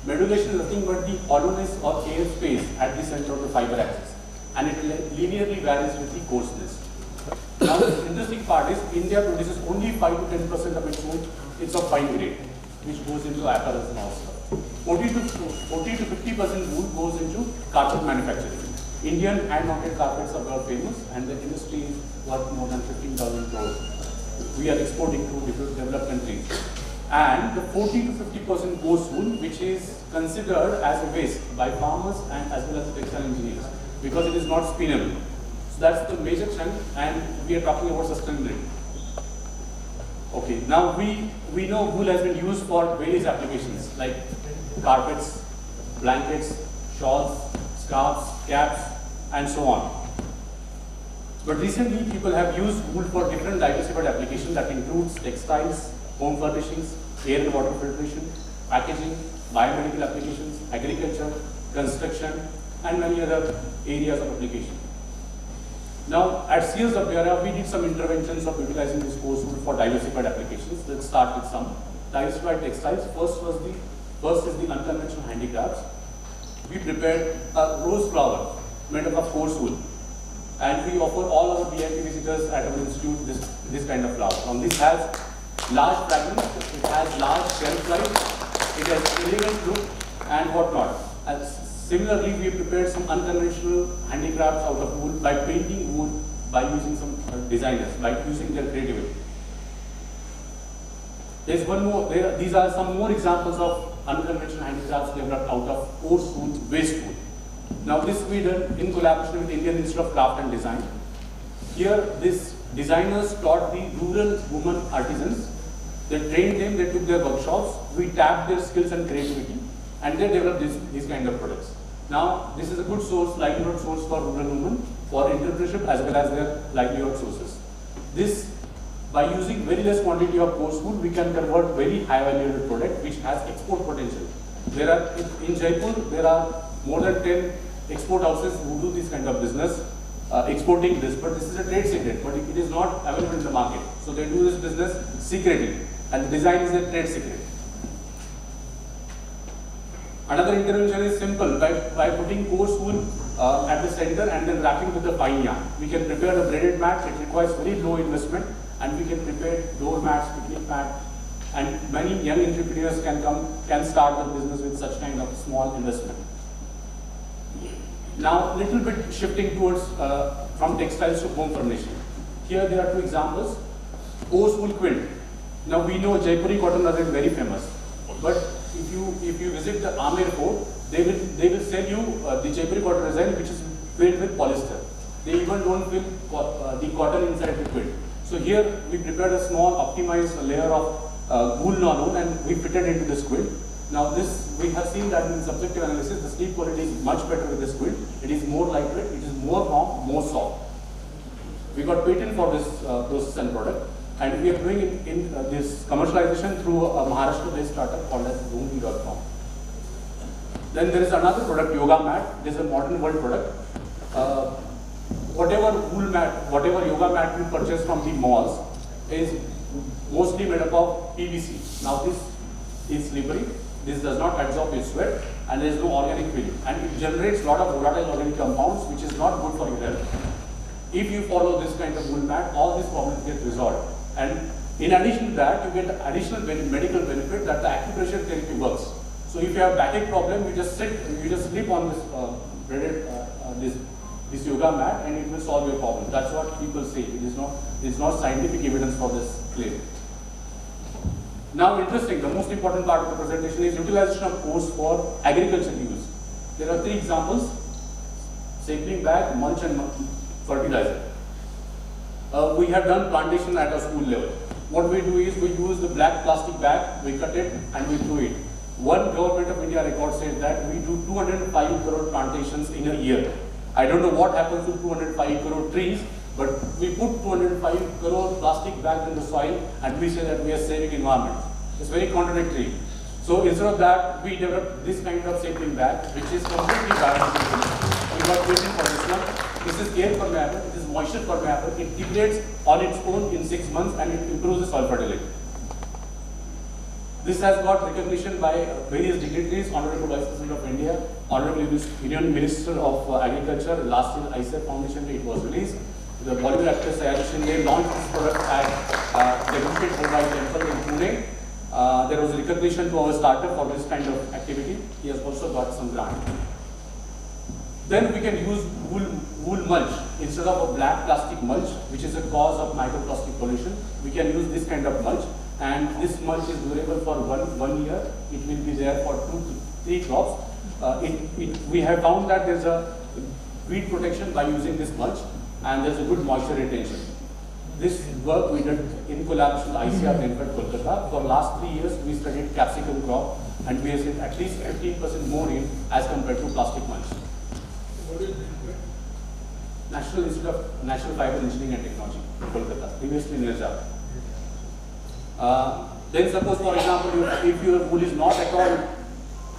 K: Modulation is nothing but the hollowness or air space at the center of the fiber axis, and it linearly varies with the coarseness. Now the interesting part is India produces only 5 to 10% of its wool. It's of fine grade, which goes into apparels and also 40 to 50% wool goes into carpet manufacturing. Indian hand-knotted carpets are world famous, and the industry is worth more than 15,000 crores. We are exporting to developed countries. And the 40 to 50% coarse wool, which is considered as a waste by farmers and as well as the textile engineers, because it is not spinnable. So that's the major chunk, and we are talking about sustainability. Okay, now we know wool has been used for various applications like carpets, blankets, shawls, scarves, caps, and so on. But recently people have used wool for different diversified applications that includes textiles, home furnishings, air and water filtration, packaging, biomedical applications, agriculture, construction, and many other areas of application. Now, at Sears of Biara, we did some interventions of utilizing this coarse wool for diversified applications. Let's start with some diversified textiles. First is the unconventional handicrafts. We prepared a rose flower made up of coarse wool, and we offer all our VIP visitors at our institute this kind of flower. Now, this has large fragments, it has large shelf life, it has elegant look and whatnot. And similarly, we prepared some unconventional handicrafts out of wool by painting wool by using some designers, by using their creativity. There's one more, these are some more examples of unconventional handicrafts developed out of coarse wool, waste wool. Now this we done in collaboration with Indian Institute of Craft and Design. Here, these designers taught the rural women artisans. They trained them, they took their workshops, we tapped their skills and creativity, and they developed these kind of products. Now, this is a good source, livelihood source for rural women, for entrepreneurship as well as their livelihood sources. This, by using very less quantity of coarse wool, we can convert very high valued product which has export potential. There are, in Jaipur, there are more than 10 export houses who do this kind of business, exporting this, but this is a trade secret, but it is not available in the market. So they do this business secretly, and the design is a trade secret. Another intervention is simple, by putting coarse wool at the center and then wrapping with the fine yarn. We can prepare a braided mat, it requires very low investment, and we can prepare door mats, picnic mat, and many young entrepreneurs can start their business with such kind of small investment. Now, little bit shifting towards from textiles to home furnishing. Here there are two examples. Coarse wool quilt. Now we know Jaipuri cotton is very famous, but if you visit the Amer Fort, they will sell you the Jaipuri cotton resin which is filled with polyester. They even don't fill the cotton inside the quilt. So here we prepared a small optimized layer of wool nylon and we fitted into this quilt. Now this, we have seen that in subjective analysis, the sleep quality is much better with this quilt. It is more lightweight, it is more warm, more soft. We got patent for this process and product, and we are doing in this commercialization through a Maharashtra-based startup called as Bhumi.com. Then there is another product, yoga mat. This is a modern world product. Whatever wool mat, whatever yoga mat you purchase from the malls is mostly made up of PVC. Now this is slippery. This does not absorb your sweat, and there is no organic film, and it generates a lot of volatile organic compounds, which is not good for your health. If you follow this kind of wool mat, all these problems get resolved. And In addition to that, you get additional medical benefit that the acupressure therapy works. So if you have backache problem, you just sleep on this yoga mat and it will solve your problem. That's what people say. It's not scientific evidence for this claim. Now interesting, the most important part of the presentation is utilization of coarse for agricultural use. There are 3 examples: sapling bag, mulch and fertilizer. We have done plantation at a school level. What we do is we use the black plastic bag, we cut it and we throw it. One Government of India record says that we do 205 crore plantations in a year. I don't know what happens to 205 crore trees, but we put 205 crore plastic bags in the soil and we say that we are saving environment. It's very contradictory. So instead of that, we developed this kind of sapling bag, which is completely biodegradable. We got waiting for this one. This is air permeable, it is moisture permeable, it degrades on its own in 6 months and it improves the soil fertility. This has got recognition by various dignitaries, Honorable Vice President of India, Honorable Union Minister of Agriculture. Last year, IIT Foundation, it was released. The Bollywood actress Ayushman, they launched this product at Demonstrate Mobile Temple in Pune. There was recognition to our startup for this kind of activity. He has also got some grant. Then we can use wool mulch instead of a black plastic mulch, which is a cause of microplastic pollution. We can use this kind of mulch, and this mulch is durable for one year. It will be there for 2 to 3 crops. We have found that there's a weed protection by using this mulch, and there's a good moisture retention. This work we did in collaboration with ICR Denford, Kolkata. For last 3 years, we studied capsicum crop, and we have seen at least 15% more in as compared to plastic mulch. National Institute of National Fiber Engineering and Technology, Kolkata, previously NIRJA. Then suppose, for example, if your wool is not at all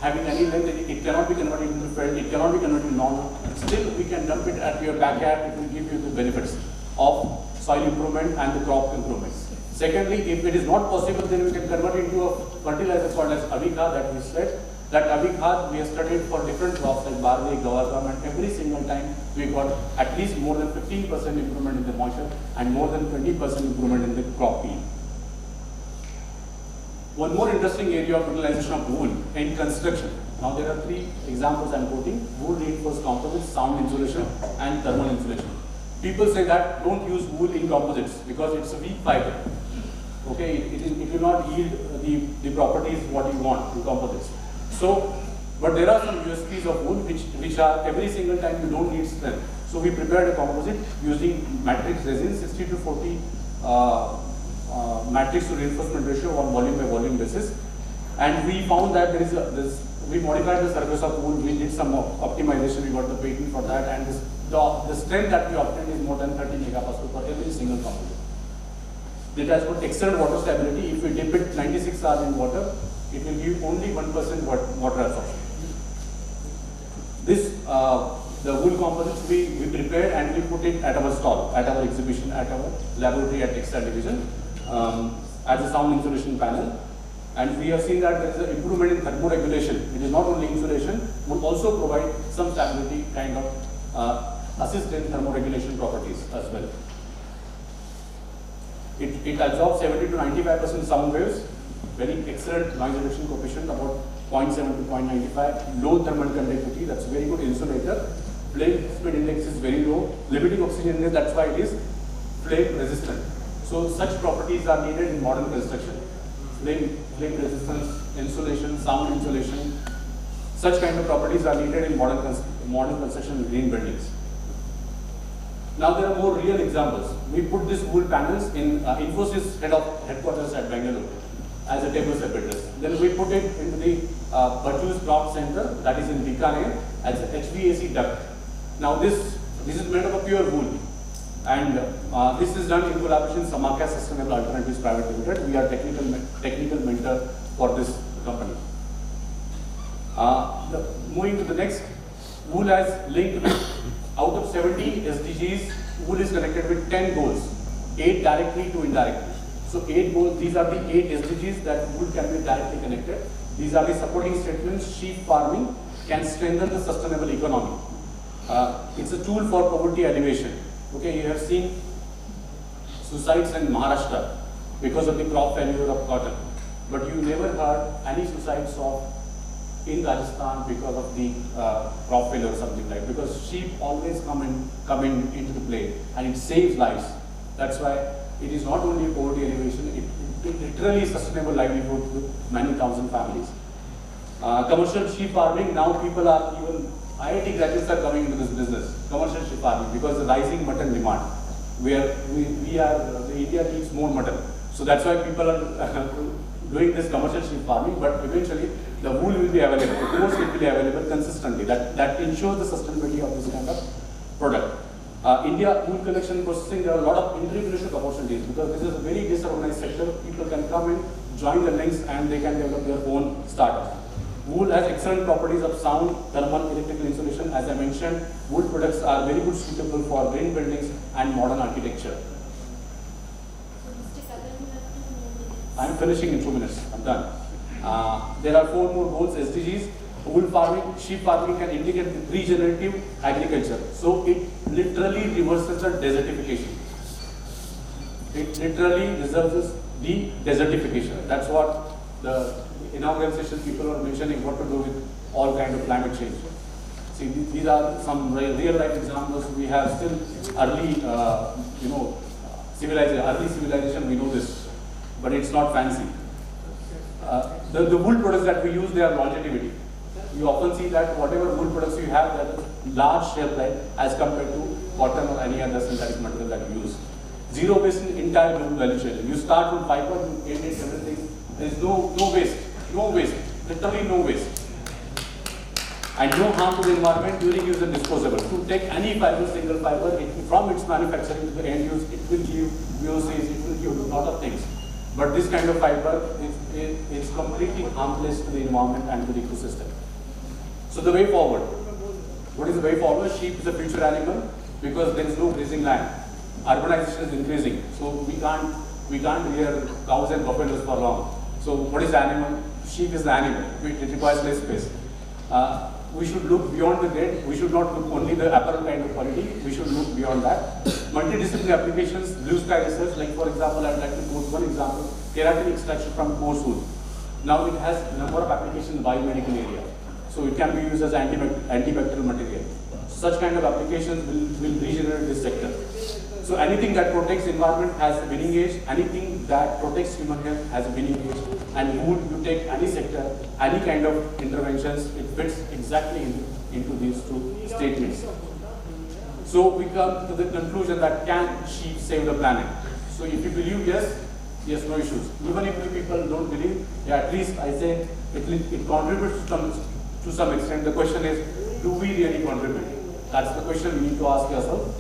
K: having any length, it cannot be converted into felt, it cannot be converted into normal. Still, we can dump it at your backyard, it will give you the benefits of soil improvement and the crop improvement. Secondly, if it is not possible, then we can convert it into a fertilizer called as Avika that we said. That Avika we have studied for different crops like barley, gawazam, and every single time we got at least more than 15% improvement in the moisture and more than 20% improvement in the crop yield. One more interesting area of utilization of wool in construction. Now there are 3 examples I am quoting: wool reinforced composites, sound insulation, and thermal insulation. People say that don't use wool in composites because it's a weak fiber. Okay, it will not yield the properties what you want in composites. So, but there are some USPs of wool which are every single time you don't need strength. So we prepared a composite using matrix resin 60 to 40 matrix to reinforcement ratio on volume by volume basis, and we found that there is we modified the surface of wool. We did some optimization. We got the patent for that, and the strength that we obtained is more than 30 megapascal for every single composite. It has got excellent water stability. If we dip it 96 hours in water, it will give only 1% water absorption. This, the wool composites we prepared and we put it at our stall, at our exhibition, at our laboratory at Textile Division as a sound insulation panel. And we have seen that there is an improvement in thermoregulation. It is not only insulation, but also provide some stability, kind of assist in thermoregulation properties as well. It absorbs 70 to 95% sound waves, very excellent noise reduction coefficient, about 0.7 to 0.95, low thermal conductivity, that's very good insulator. Flame speed index is very low, limiting oxygen index, that's why it is flame resistant. So such properties are needed in modern construction. Flame resistance, insulation, sound insulation, such kind of properties are needed in modern construction and green buildings. Now there are more real examples. We put these wool panels in Infosys headquarters at Bangalore as a table separators. Then we put it into the Purchase Crop Center, that is in Bikaner, as an HVAC duct. Now this is made of a pure wool, and this is done in collaboration with Samakya Sustainable Alternatives Private Limited. We are technical mentor for this company. Moving to the next, wool has linked with, out of 70 SDGs, wool is connected with 10 goals, 8 directly, 2 indirectly. So 8 goals, these are the 8 SDGs that wool can be directly connected. These are the supporting statements. Sheep farming can strengthen the sustainable economy. It's a tool for poverty alleviation. Okay, you have seen suicides in Maharashtra. because of the crop failure of cotton. But you never heard any suicides in Rajasthan because of the crop failure or something like that, because sheep always come in into the play and it saves lives. That's why it is not only poverty elevation, it literally is sustainable livelihood to many thousand families. Commercial sheep farming, now people are even, IIT graduates are coming into this business, commercial sheep farming, because the rising mutton demand, where India needs more mutton. So that's why people are doing this commercial sheep farming, but eventually the wool will be available, the coats will be available consistently. That ensures the sustainability of this kind of product. India wool collection processing, there are a lot of entrepreneurship opportunities because this is a very disorganized sector. People can come in, join the links, and they can develop their own startup. Wool has excellent properties of sound, thermal, electrical insulation. As I mentioned, wool products are very good suitable for green buildings and modern architecture. I'm finishing in 2 minutes. I'm done. There are 4 more goals, SDGs. Wool farming, sheep farming can indicate regenerative agriculture. So it literally reverses the desertification. It literally reverses the desertification. That's what the inaugural session people are mentioning, what to do with all kind of climate change. See, these are some real life examples. We have still early, civilization, we know this, but it's not fancy. The wool products that we use, they are longevity. You often see that whatever wool products you have, that is large shelf life as compared to cotton or any other synthetic material that you use. Zero waste in entire wool value chain. You start from fiber, you end it, everything. There is no waste, literally no waste. And no harm to the environment during use and disposable. To take any fiber, single fiber, from its manufacturing to the end use, it will give VOCs, it will give a lot of things. But this kind of fiber is completely harmless to the environment and to the ecosystem. So the way forward. What is the way forward? Sheep is a future animal because there is no grazing land. Urbanization is increasing, so we can't rear cows and buffaloes for long. So what is the animal? Sheep is the animal. It requires less space. We should look beyond the grid. We should not look only the apparel kind of quality. We should look beyond that. Multidisciplinary applications, blue sky research, like for example, I'd like to quote one example, keratin extraction from coarse wool. Now it has a number of applications in the biomedical area. So it can be used as antibacterial material. Such kind of applications will regenerate this sector. So anything that protects environment has a winning age, anything that protects human health has a winning age. And would you take any sector, any kind of interventions, it fits exactly into these two statements. So we come to the conclusion that can sheep save the planet? So if you believe yes, no issues. Even if the people don't believe, yeah, at least I say it contributes to some extent. The question is, do we really contribute? That's the question we need to ask ourselves.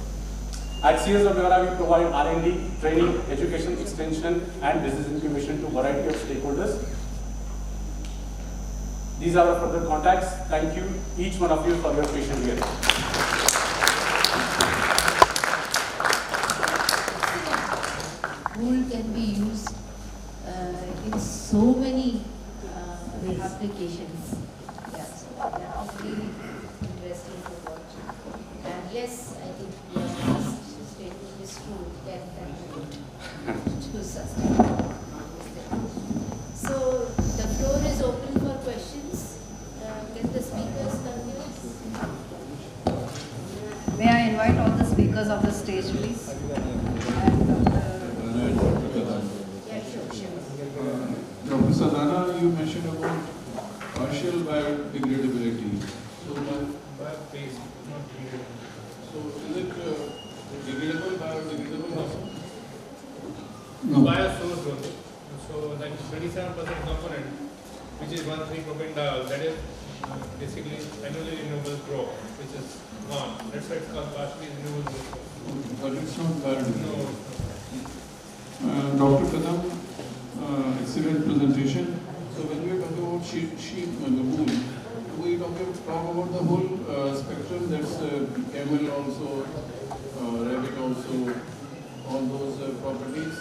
K: At CS of Vivara, we provide R&D, training, education, extension, and business incubation to a variety of stakeholders. These are our further contacts. Thank you, each one of you, for your patient hearing.
F: Wool can be used in so many applications. Yes, really interesting to watch. And yes, I think your last statement is true. It can contribute to sustainable. So the floor is open for questions. Can the speakers come here?
A: May I invite all the speakers of the stage, please?
F: Yeah, sure.
B: Dr. Sadhana, you mentioned about partial biodegradability. So, bio-based, not degradable. So, is it degradable, biodegradable also?
D: No. Bio-sourced only. So, that is 27% component, which is 1,3-propane-diol, that is basically annually renewable crop, which is gone. That's why it's called partially renewable crop.
B: But it's not biodegradable.
D: No.
B: Dr. Kadam, excellent presentation. So when we talk about sheep the wool, do we talk about the whole spectrum? That's camel also, rabbit also, all those properties?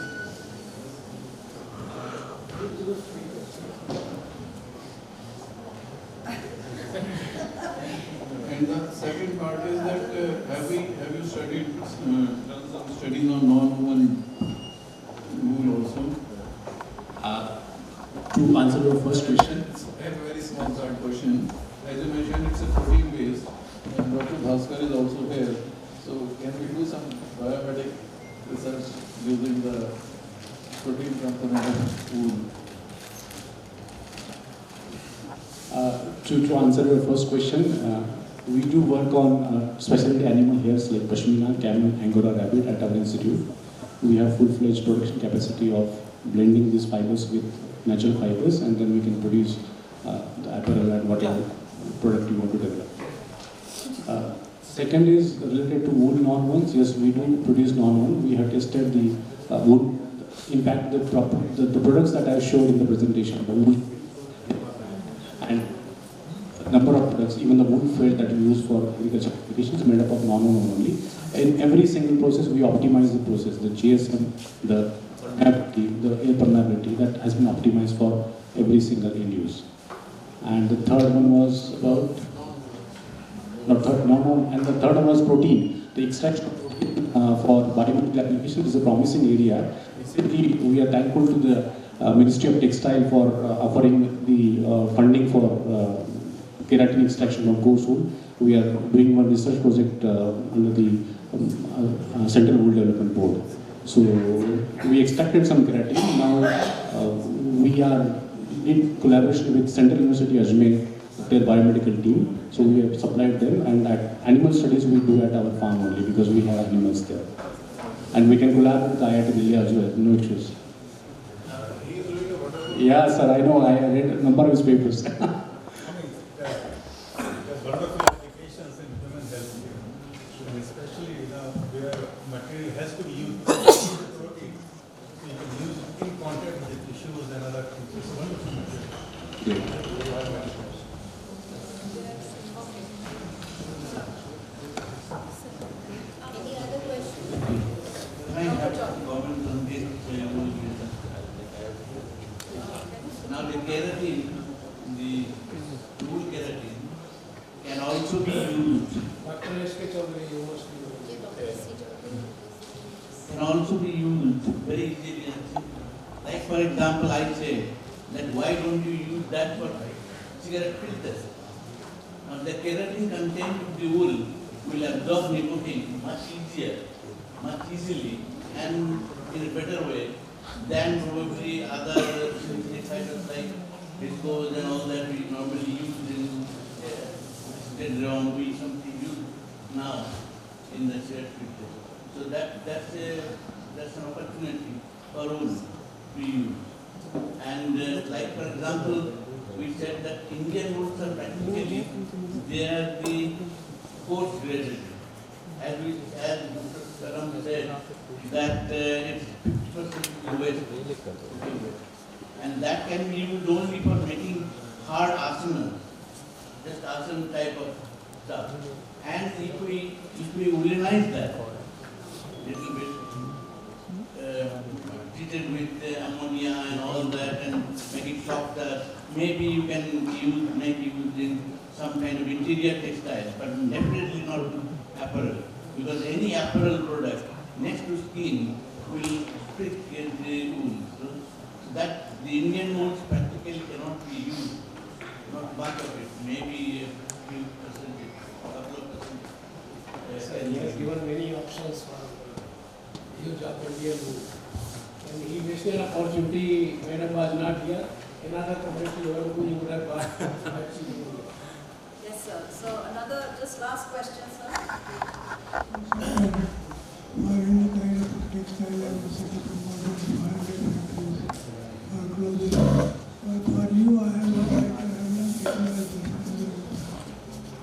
B: And the second part is that have you studied done some studies on non-woven wool also?
P: answer your first question.
B: I have a very small third question. As you mentioned, it's a protein based, and Dr. Bhaskar is also here. So can we do some biomedic research using the protein component of wool?
P: To answer your first question, we do work on specialty animal hairs like Pashmina, camel, Angora rabbit at our institute. We have full-fledged production capacity of blending these fibers with natural fibers, and then we can produce the apparel and whatever product you want to develop. Second is related to wool non-wovens. Yes, we do produce non-woven. We have tested the wool. In fact, the products that I showed in the presentation, the wool and number of products, even the wool felt that we use for agriculture applications, made up of non-woven only. In every single process, we optimize the process, the GSM, the permeability, the air permeability, that has been optimized for every single end use. And the third one was about, and the third one was protein. The extraction of protein for biomedical applications is a promising area. Recently, we are thankful to the Ministry of Textile for offering the funding for keratin extraction from coarse wool. We are doing one research project under the Central Wool Development Board. So we extracted some keratin. Now we are in collaboration with Central University Ajmer, their biomedical team. So we have supplied them, and at animal studies we do at our farm only because we have animals there. And we can collaborate with IIT Delhi as well, no issues. Yeah, sir, I know. I read a number of his papers.
Q: There's wonderful applications in human health, and especially where material has to be used protein. So you can use it in contact with the tissues and other things. It's wonderful material.
F: Any other questions?
J: I have comments on this. Now the keratin, the wool keratin, can also be used. Can also be used very easily. Like for example, I say that why don't you use that for cigarette filters? Now the keratin content of the wool will absorb nicotine much easily and in a better way than probably other synthetic fibers like viscose and all that we normally use in we something use now in the cigarette filter. So that's an opportunity for wool to use. And like for example, we said that Indian wools are practically, they are the coarse graded. As Dr. Karam said, that it's 50% waste. And that can be used only for making hard asana, just asana type of stuff. And if we woolenize that little bit, treated with ammonia and all that and make it softer, maybe you can use in some kind of interior textiles, but definitely not apparel. Because any apparel product next to skin will prick the wool. So that the Indian wools practically cannot be used, not much of it, maybe a few percentage, a couple of percent.
C: He has given many options for use of Indian wool. And he missed an opportunity, Madam was not here. Another community you would have achieved.
A: Yes, sir. So another, just last question, sir.
W: Any kind of textile and cyclical models, clothing. For you, I have not technology.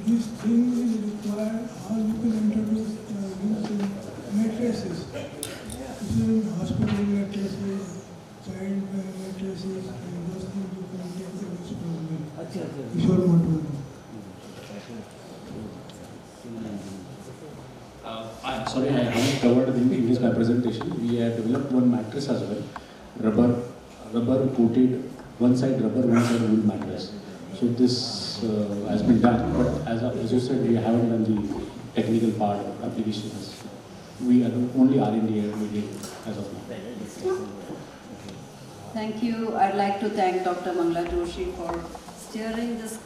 W: This thing is required, how you can introduce these mattresses. This is in hospital mattresses, child mattresses, and those things you can take the this problem. Kishore Motor.
P: I'm sorry, I haven't covered in this my presentation. We have developed one mattress as well, rubber coated, one side rubber, one side wool mattress. So this has been done, but as you said, we haven't done the technical part of applications. We are only R&D we did as of now.
A: Thank you. I'd like to thank Dr. Mangla Joshi for steering this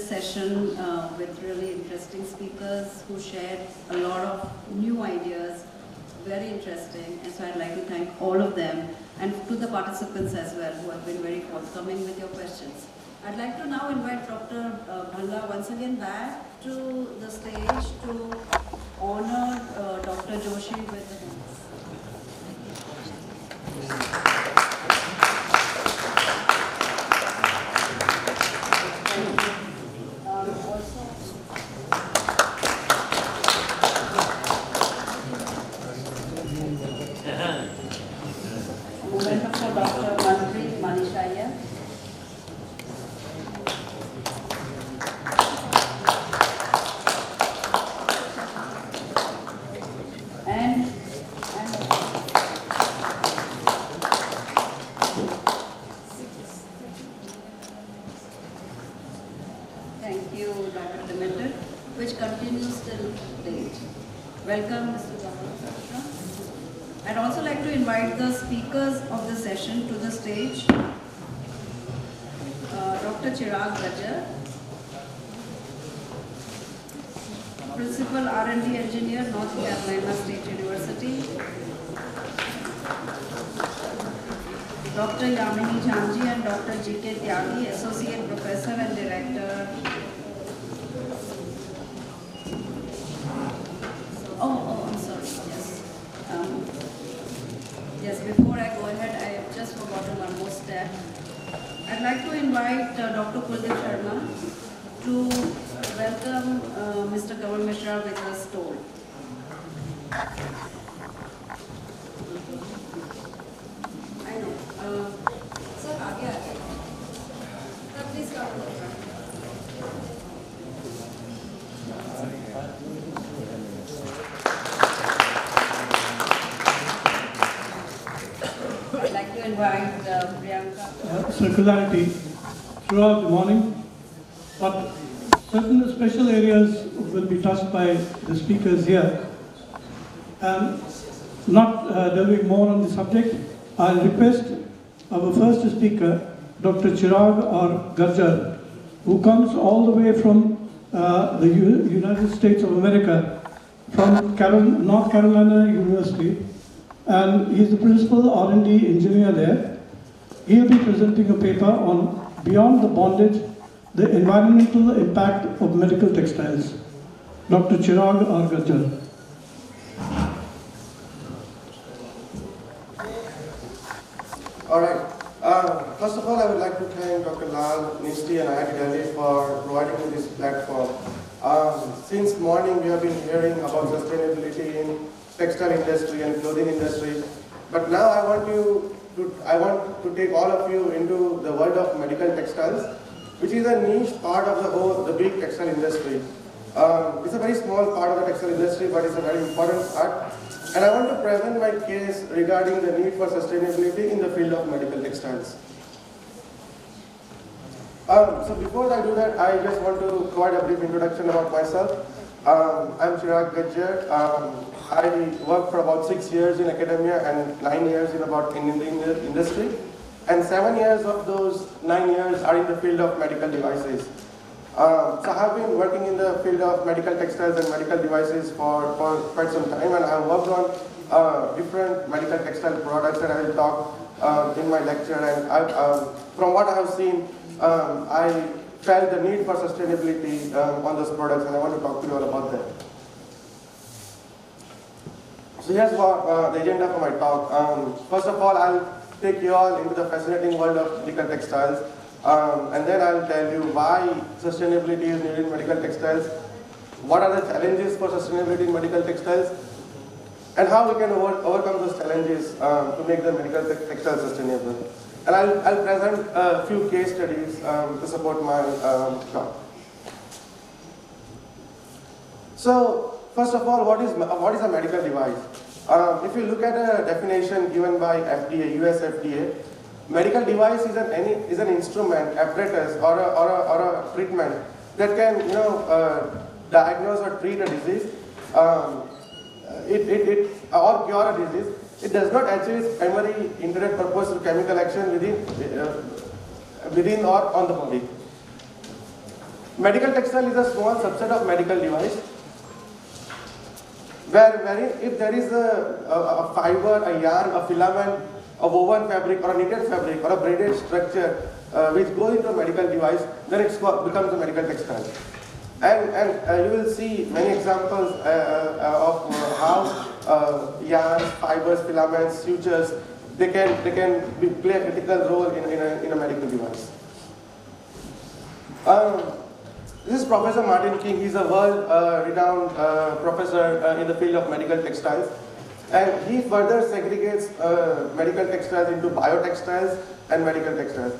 A: session with really interesting speakers who shared a lot of new ideas, very interesting. And so I'd like to thank all of them and to the participants as well who have been very forthcoming with your questions. I'd like to now invite Dr. Bhalla once again back to the stage to honor Dr. Joshi with the hands. Welcome, Mr. Gautam. I'd also like to invite the speakers of the session to the stage. Dr. Chirag Gajjar, Principal R&D Engineer, North Carolina State University. Dr. Yamini Jhanji and Dr. G.K. Tyagi, Associate Professor and Director. I'm sorry, yes. Yes, before I go ahead, I have just forgotten one more step. I'd like to invite Dr. Kuldeep Sharma to welcome Mr. Kamal Mishra with a stole. I know. Sir, आगे आगे. Sir, please come. I'd like to invite Priyanka.
I: Circularity throughout the morning, but certain special areas will be touched by the speakers here. Not delving more on the subject, I'll request our first speaker, Dr. Chirag R. Gajjar, who comes all the way from the United States of America, from North Carolina University, and he's the principal R&D engineer there. He'll be presenting a paper on Beyond the Bondage, the environmental impact of medical textiles. Dr. Chirag R. Gajjar.
N: All right. First of all, I would like to thank Dr. Lal, NISTI, and IIT Delhi for providing me this platform. Since morning, we have been hearing about sustainability in textile industry and clothing industry, but now I want to take all of you into the world of medical textiles, which is a niche part of the big textile industry. It's a very small part of the textile industry, but it's a very important part. And I want to present my case regarding the need for sustainability in the field of medical textiles. So before I do that, I just want to provide a brief introduction about myself. I'm Chirag Gajjar. I worked for about 6 years in academia and 9 years in the industry. And 7 years of those 9 years are in the field of medical devices. So I have been working in the field of medical textiles and medical devices for quite some time, and I have worked on different medical textile products that I will talk in my lecture. And from what I have seen, I felt the need for sustainability on those products, and I want to talk to you all about that. So here's the agenda for my talk. First of all, I'll take you all into the fascinating world of medical textiles. And then I'll tell you why sustainability is needed in medical textiles, what are the challenges for sustainability in medical textiles, and how we can overcome those challenges to make the medical textiles sustainable. And I'll present a few case studies to support my talk. So, first of all, what is a medical device? If you look at a definition given by FDA, US FDA, medical device is an instrument, apparatus, or a treatment that can diagnose or treat a disease, or cure a disease. it does not achieve its primary intended purpose of chemical action within or on the body. Medical textile is a small subset of medical device where if there is a fiber, a yarn, a filament, a woven fabric or a knitted fabric or a braided structure which goes into a medical device, then it becomes a medical textile. And you will see many examples of how yarns, fibers, filaments, sutures, they can play a critical role in a medical device. This is Professor Martin King. He's a world-renowned professor in the field of medical textiles. And he further segregates medical textiles into biotextiles and medical textiles.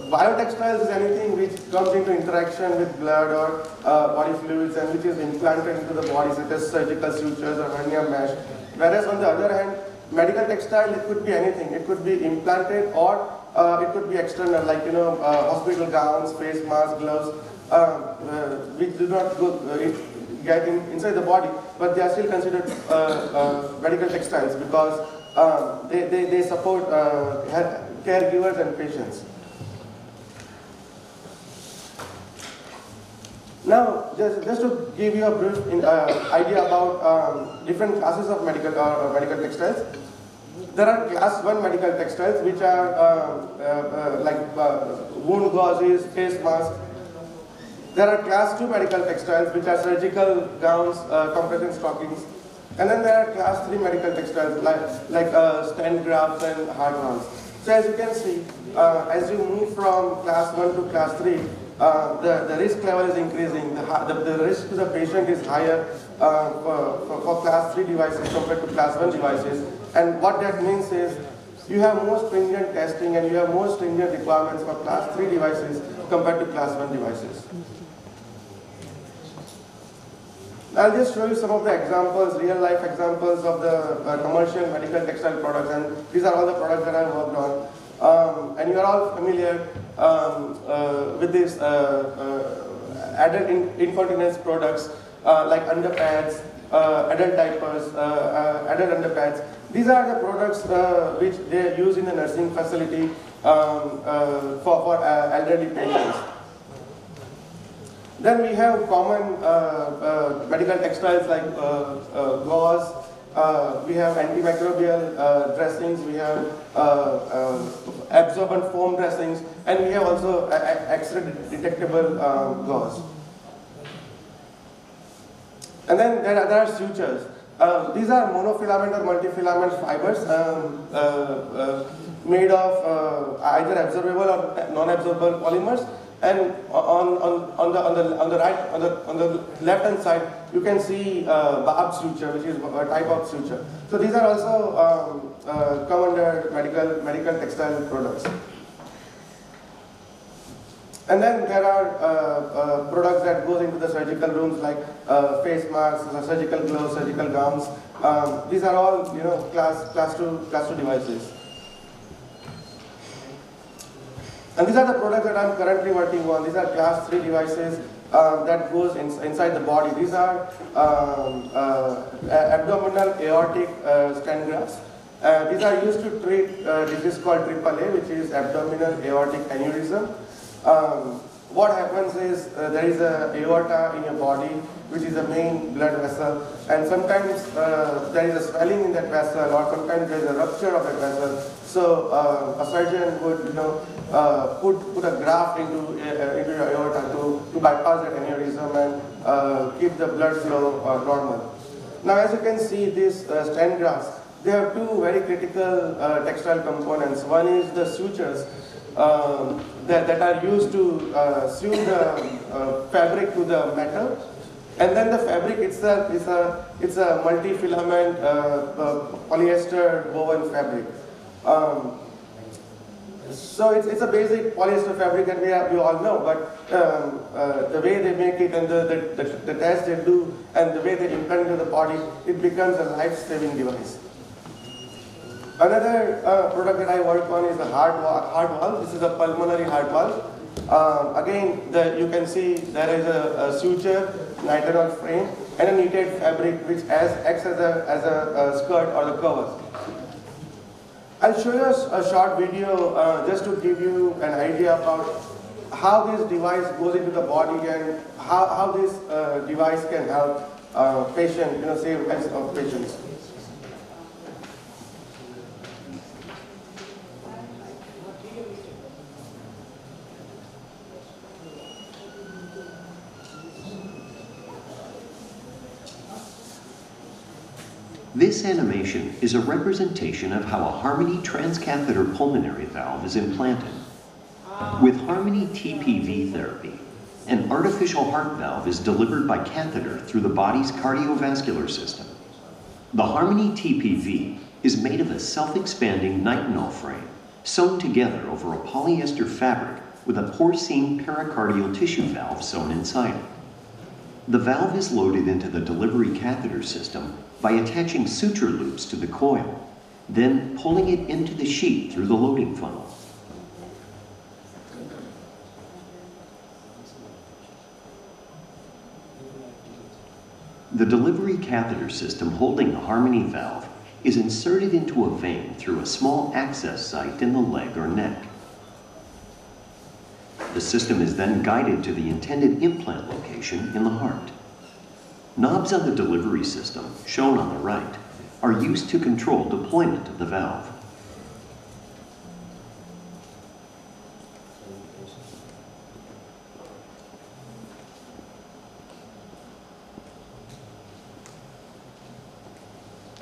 N: Biotextiles is anything which comes into interaction with blood or body fluids and which is implanted into the body, such as surgical sutures or hernia mesh. Whereas on the other hand, medical textile, it could be anything. It could be implanted or it could be external, like hospital gowns, face masks, gloves, which do not get inside the body, but they are still considered medical textiles because they support caregivers and patients. Now, just to give you a brief idea about different classes of medical textiles. There are class 1 medical textiles, which are like wound gauzes, face masks. There are class 2 medical textiles, which are surgical gowns, compression stockings. And then there are class 3 medical textiles, like stent grafts and heart valves. So as you can see, as you move from class 1 to class 3, the risk level is increasing. The risk to the patient is higher for class 3 devices compared to class 1 devices. And what that means is you have more stringent testing and you have more stringent requirements for class 3 devices compared to class 1 devices. I'll just show you some of the examples, real life examples of the commercial medical textile products, and these are all the products that I've worked on. And you are all familiar with these adult incontinence products like underpads, adult diapers, adult underpads. These are the products which they use in the nursing facility for elderly patients. Then we have common medical textiles like gauze, we have antimicrobial dressings, we have absorbent foam dressings, and we have also X-ray detectable gauze. And then there are sutures. These are monofilament or multifilament fibers made of either absorbable or non-absorbable polymers. And on the left hand side, you can see barb suture, which is a type of suture. So these are also come under medical textile products. And then there are products that goes into the surgical rooms like face masks, surgical gloves, surgical gowns. These are all class 2 devices. And these are the products that I'm currently working on. These are class 3 devices that goes inside the body. These are abdominal aortic stent grafts. These are used to treat disease called AAA, which is abdominal aortic aneurysm. What happens is there is an aorta in your body, which is the main blood vessel, and sometimes there is a swelling in that vessel, or sometimes there is a rupture of that vessel. So a surgeon would, put a graft into your aorta to bypass that aneurysm and keep the blood flow normal. Now, as you can see, these stent grafts, they have two very critical textile components. One is the sutures that are used to sew the fabric to the metal, and then the fabric itself is a multi-filament polyester woven fabric. So it's a basic polyester fabric that we all know, but the way they make it and the test they do and the way they implant into the body, it becomes a life-saving device. Another product that I work on is the heart valve. This is a pulmonary heart valve. Again, you can see there is a suture, nitrile frame, and a knitted fabric which acts as a skirt or the cover. I'll show you a short video just to give you an idea about how this device goes into the body and how this device can help patient, save lives of patients.
R: This animation is a representation of how a Harmony transcatheter pulmonary valve is implanted. With Harmony TPV therapy, an artificial heart valve is delivered by catheter through the body's cardiovascular system. The Harmony TPV is made of a self-expanding nitinol frame sewn together over a polyester fabric with a porcine pericardial tissue valve sewn inside it. The valve is loaded into the delivery catheter system by attaching suture loops to the coil, then pulling it into the sheath through the loading funnel. The delivery catheter system holding the Harmony valve is inserted into a vein through a small access site in the leg or neck. The system is then guided to the intended implant location in the heart. Knobs on the delivery system, shown on the right, are used to control deployment of the valve.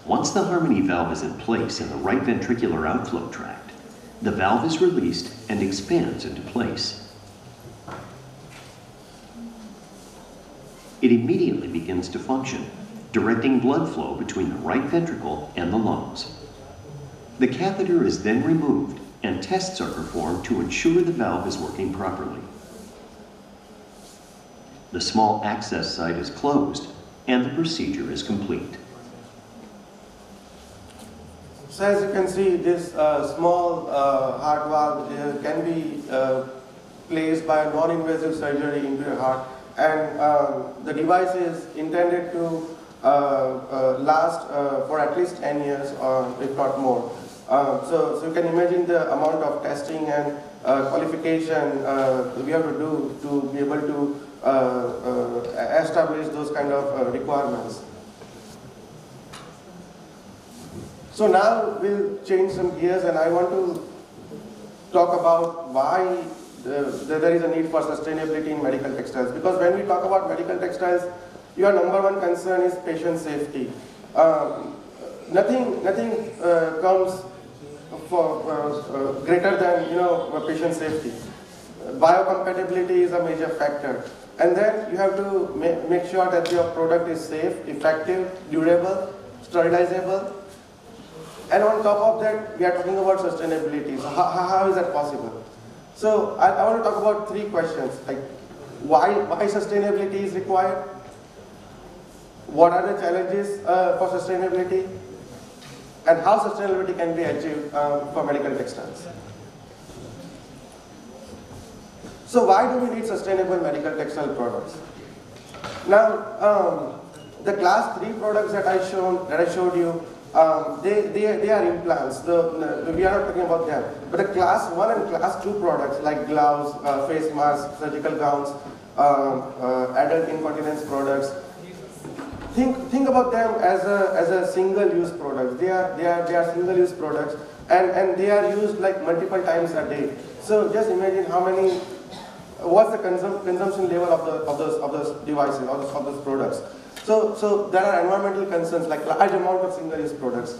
R: Once the Harmony valve is in place in the right ventricular outflow tract, the valve is released and expands into place. It immediately begins to function, directing blood flow between the right ventricle and the lungs. The catheter is then removed and tests are performed to ensure the valve is working properly. The small access site is closed and the procedure is complete.
N: So as you can see, this small heart valve can be placed by a non-invasive surgery into your heart, and the device is intended to last for at least 10 years, if not more. So you can imagine the amount of testing and qualification we have to do to be able to establish those kind of requirements. So now we'll change some gears, and I want to talk about why there is a need for sustainability in medical textiles. Because when we talk about medical textiles, your number one concern is patient safety. Nothing comes for greater than patient safety. Biocompatibility is a major factor, and then you have to make sure that your product is safe, effective, durable, sterilizable. And on top of that, we are talking about sustainability. So how is that possible? So I want to talk about three questions, like why sustainability is required, what are the challenges for sustainability, and how sustainability can be achieved for medical textiles. So why do we need sustainable medical textile products? Now, the class 3 products that I showed you, they are implants. We are not talking about them. But the class 1 and class 2 products like gloves, face masks, surgical gowns, adult incontinence products, think about them as a single-use product. They are single-use products, and they are used like multiple times a day. So just imagine what's the consumption level of those devices, of those products. So there are environmental concerns like large amount of single-use products,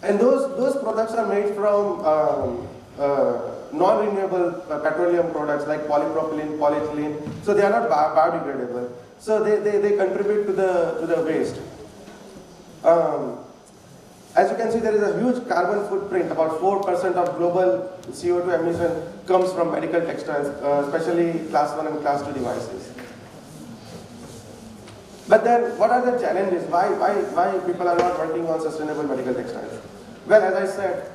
N: and those products are made from non-renewable petroleum products like polypropylene, polyethylene. So they are not biodegradable. So they contribute to the waste. As you can see, there is a huge carbon footprint. About 4% of global CO2 emission comes from medical textiles, especially class 1 and class 2 devices. But then, what are the challenges? Why people are not working on sustainable medical textiles? Well, as I said,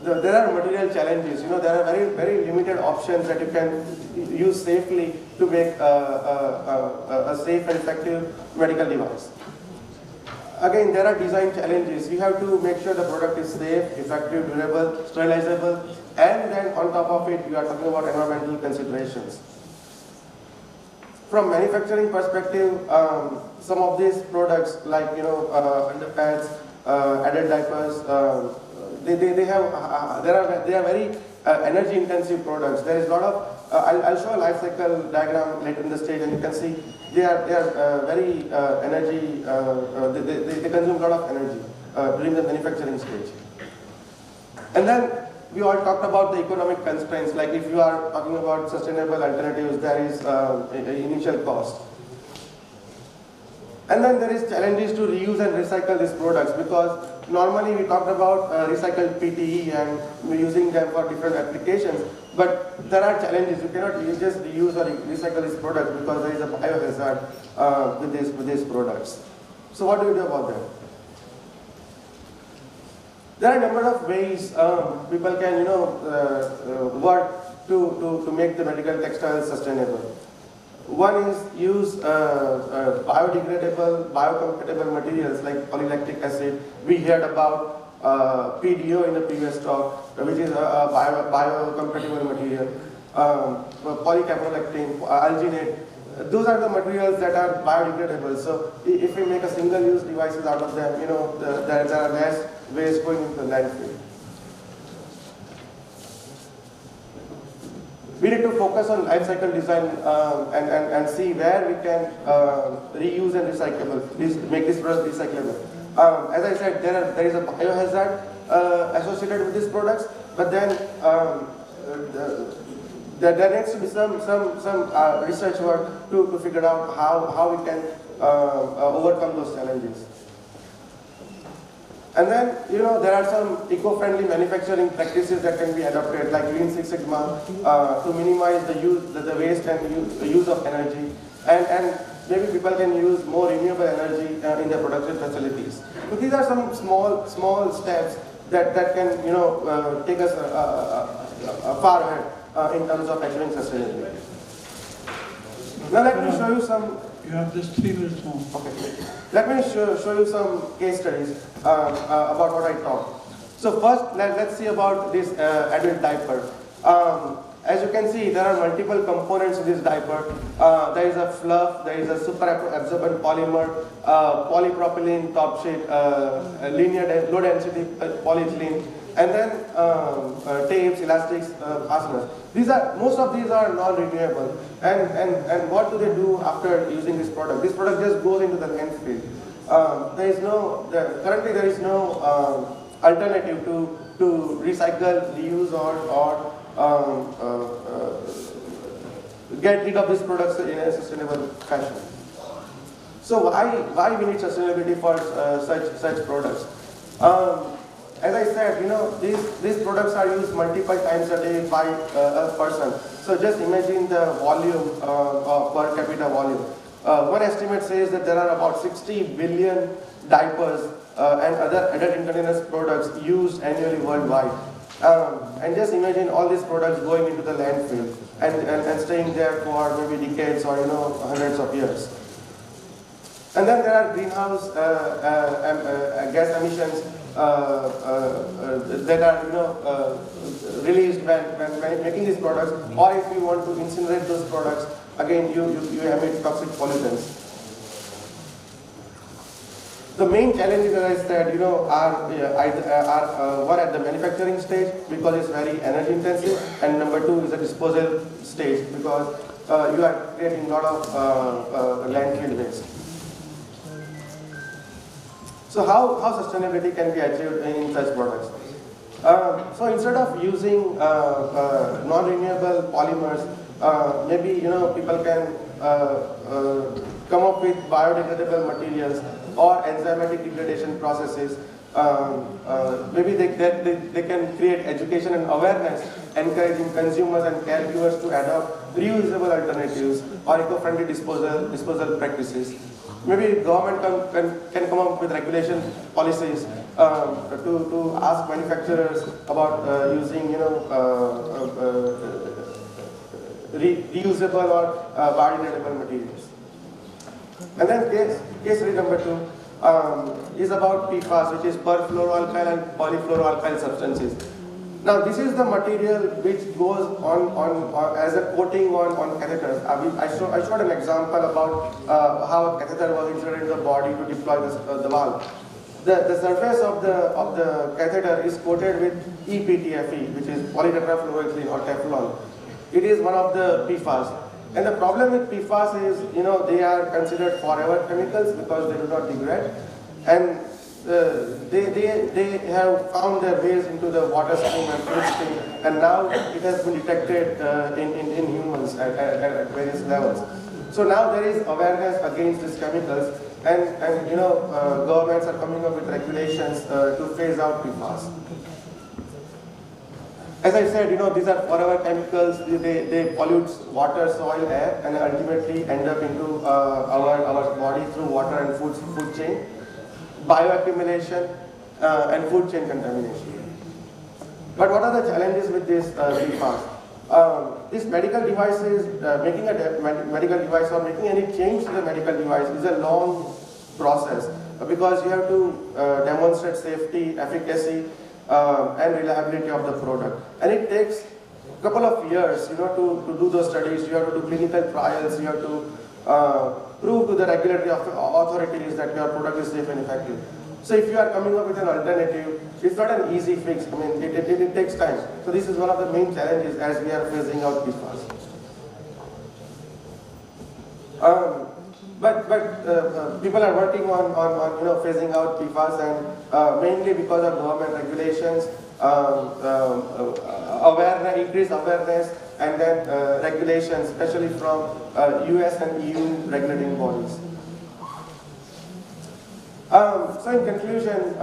N: there are material challenges. There are very limited options that you can use safely to make a safe and effective medical device. Again, there are design challenges. You have to make sure the product is safe, effective, durable, sterilizable, and then on top of it, you are talking about environmental considerations. From manufacturing perspective, some of these products like underpads, adult diapers, they are very energy intensive products. There is a lot of I'll show a life cycle diagram later in the stage, and you can see they are very energy. They consume a lot of energy during the manufacturing stage. And then we all talked about the economic constraints. Like if you are talking about sustainable alternatives, there is initial cost. And then there is challenges to reuse and recycle these products, because normally we talked about recycled PTE and using them for different applications, but there are challenges. You cannot just reuse or recycle these products because there is a biohazard with these products. So what do we do about that? There are a number of ways people can work to make the medical textiles sustainable. One is use biodegradable, biocompatible materials like polylactic acid. We heard about PDO in the previous talk, which is a biocompatible material. Polycaprolactane, alginate. Those are the materials that are biodegradable. So if we make a single-use devices out of them, there are less waste going into the landfill. We need to focus on life cycle design and see where we can reuse and make this product recyclable. As I said, there is a biohazard associated with these products, but then there needs to be some research work to figure out how we can overcome those challenges. And then, there are some eco-friendly manufacturing practices that can be adopted, like Lean Six Sigma, to minimize the waste and the use of energy. And maybe people can use more renewable energy in their production facilities. So these are some small steps that can, take us far ahead in terms of achieving sustainability. Now let me show you some.
I: You have just 3 minutes more.
N: Okay. Let me show you some case studies about what I talked. So first, let's see about this adult diaper. As you can see, there are multiple components in this diaper. There is a fluff, there is a super absorbent polymer, polypropylene top sheet, linear low density polyethylene, and then tapes, elastics, fasteners. Most of these are non-renewable. And what do they do after using this product? This product just goes into the landfill. Currently there is no alternative to recycle, reuse, or get rid of these products in a sustainable fashion. So why we need sustainability for such products? As I said, these products are used multiple times a day by a person. So just imagine the volume per capita volume. One estimate says that there are about 60 billion diapers and other adult incontinence products used annually worldwide. And just imagine all these products going into the landfill and staying there for maybe decades or hundreds of years. And then there are greenhouse gas emissions that are released when making these products, or if you want to incinerate those products, again you emit toxic pollutants. The main challenges, as I said, are one at the manufacturing stage because it's very energy intensive, and number two is the disposal stage because you are creating a lot of landfill waste. So how sustainability can be achieved in such products? So instead of using non-renewable polymers, maybe people can come up with biodegradable materials or enzymatic degradation processes. Maybe they can create education and awareness, encouraging consumers and caregivers to adopt reusable alternatives or eco-friendly disposal practices. Maybe government can come up with regulation policies to ask manufacturers about using reusable or biodegradable materials. And then case study number 2 is about PFAS, which is perfluoroalkyl and polyfluoroalkyl substances. Now this is the material which goes on as a coating on catheters. I showed an example about how a catheter was inserted in the body to deploy the valve. The surface of the catheter is coated with EPTFE, which is polytetrafluoroethylene or Teflon. It is one of the PFAS. And the problem with PFAS is, they are considered forever chemicals because they do not degrade. And they have found their ways into the water stream and food stream, and now it has been detected in humans at various levels. So now there is awareness against these chemicals, and governments are coming up with regulations to phase out PFAS. As I said, these are forever chemicals. They pollute water, soil, air, and ultimately end up into our body through water and food chain, bioaccumulation, and food chain contamination. But what are the challenges with this PFAS? These medical devices, making a medical device or making any change to the medical device is a long process because you have to demonstrate safety, efficacy, and reliability of the product. And it takes a couple of years, to do those studies. You have to do clinical trials. You have to prove to the regulatory authorities that your product is safe and effective. So if you are coming up with an alternative, it's not an easy fix. I mean, it takes time. So this is one of the main challenges as we are phasing out PFAS. But people are working on phasing out PFAS, and mainly because of government regulations, increased awareness, and then regulations, especially from US and EU regulating bodies. So in conclusion,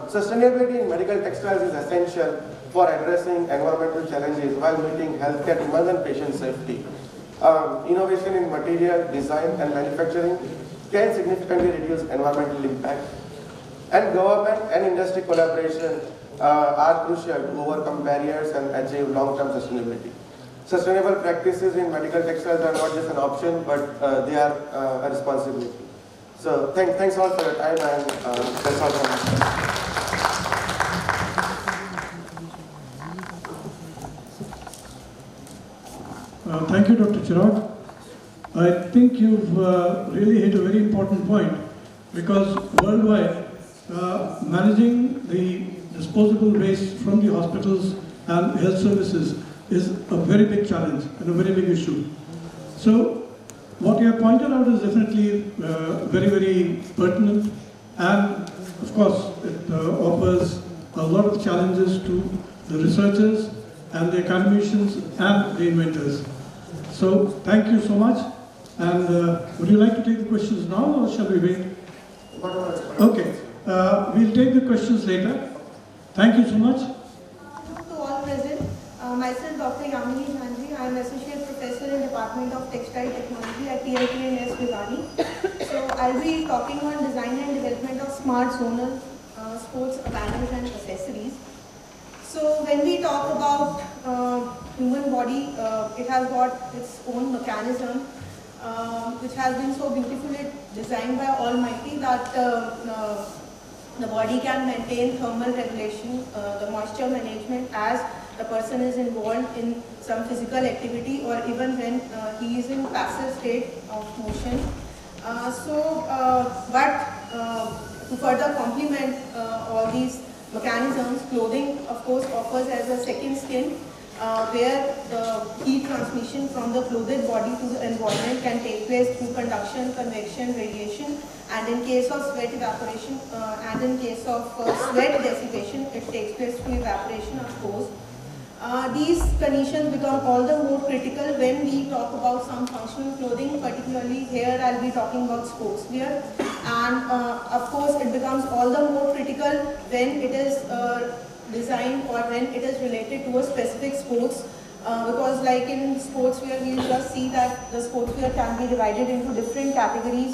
N: sustainability in medical textiles is essential for addressing environmental challenges while meeting healthcare demands and patient safety. Innovation in material design and manufacturing can significantly reduce environmental impact, and government and industry collaboration are crucial to overcome barriers and achieve long-term sustainability. Sustainable practices in medical textiles are not just an option, but they are a responsibility. So thanks all for your time, and that's all from me.
I: Thank you, Dr. Chirag. I think you've really hit a very important point, because worldwide, managing the disposable waste from the hospitals and health services is a very big challenge and a very big issue. So what you have pointed out is definitely very, very pertinent, and of course it offers a lot of challenges to the researchers and the academicians and the inventors. So thank you so much, and would you like to take the questions now, or shall we wait? Okay, we'll take the questions later. Thank you so much.
O: To all present, myself Dr. Yamini Jhanji. I am Associate Professor in Department of Textile Technology at IIT in S. Bhiwani. So I'll be talking on design and development of smart zonal sports apparel and accessories. So when we talk about human body, it has got its own mechanism, which has been so beautifully designed by Almighty that the body can maintain thermal regulation, the moisture management as the person is involved in some physical activity, or even when he is in passive state of motion. But to further complement all these mechanisms, clothing of course offers as a second skin, where the heat transmission from the clothed body to the environment can take place through conduction, convection, radiation, and in case of sweat evaporation and in case of sweat dissipation, it takes place through evaporation of course. These conditions become all the more critical when we talk about some functional clothing, particularly here I'll be talking about sportswear, and of course it becomes all the more critical when it is designed or when it is related to a specific sports, because like in sportswear we'll just see that the sportswear can be divided into different categories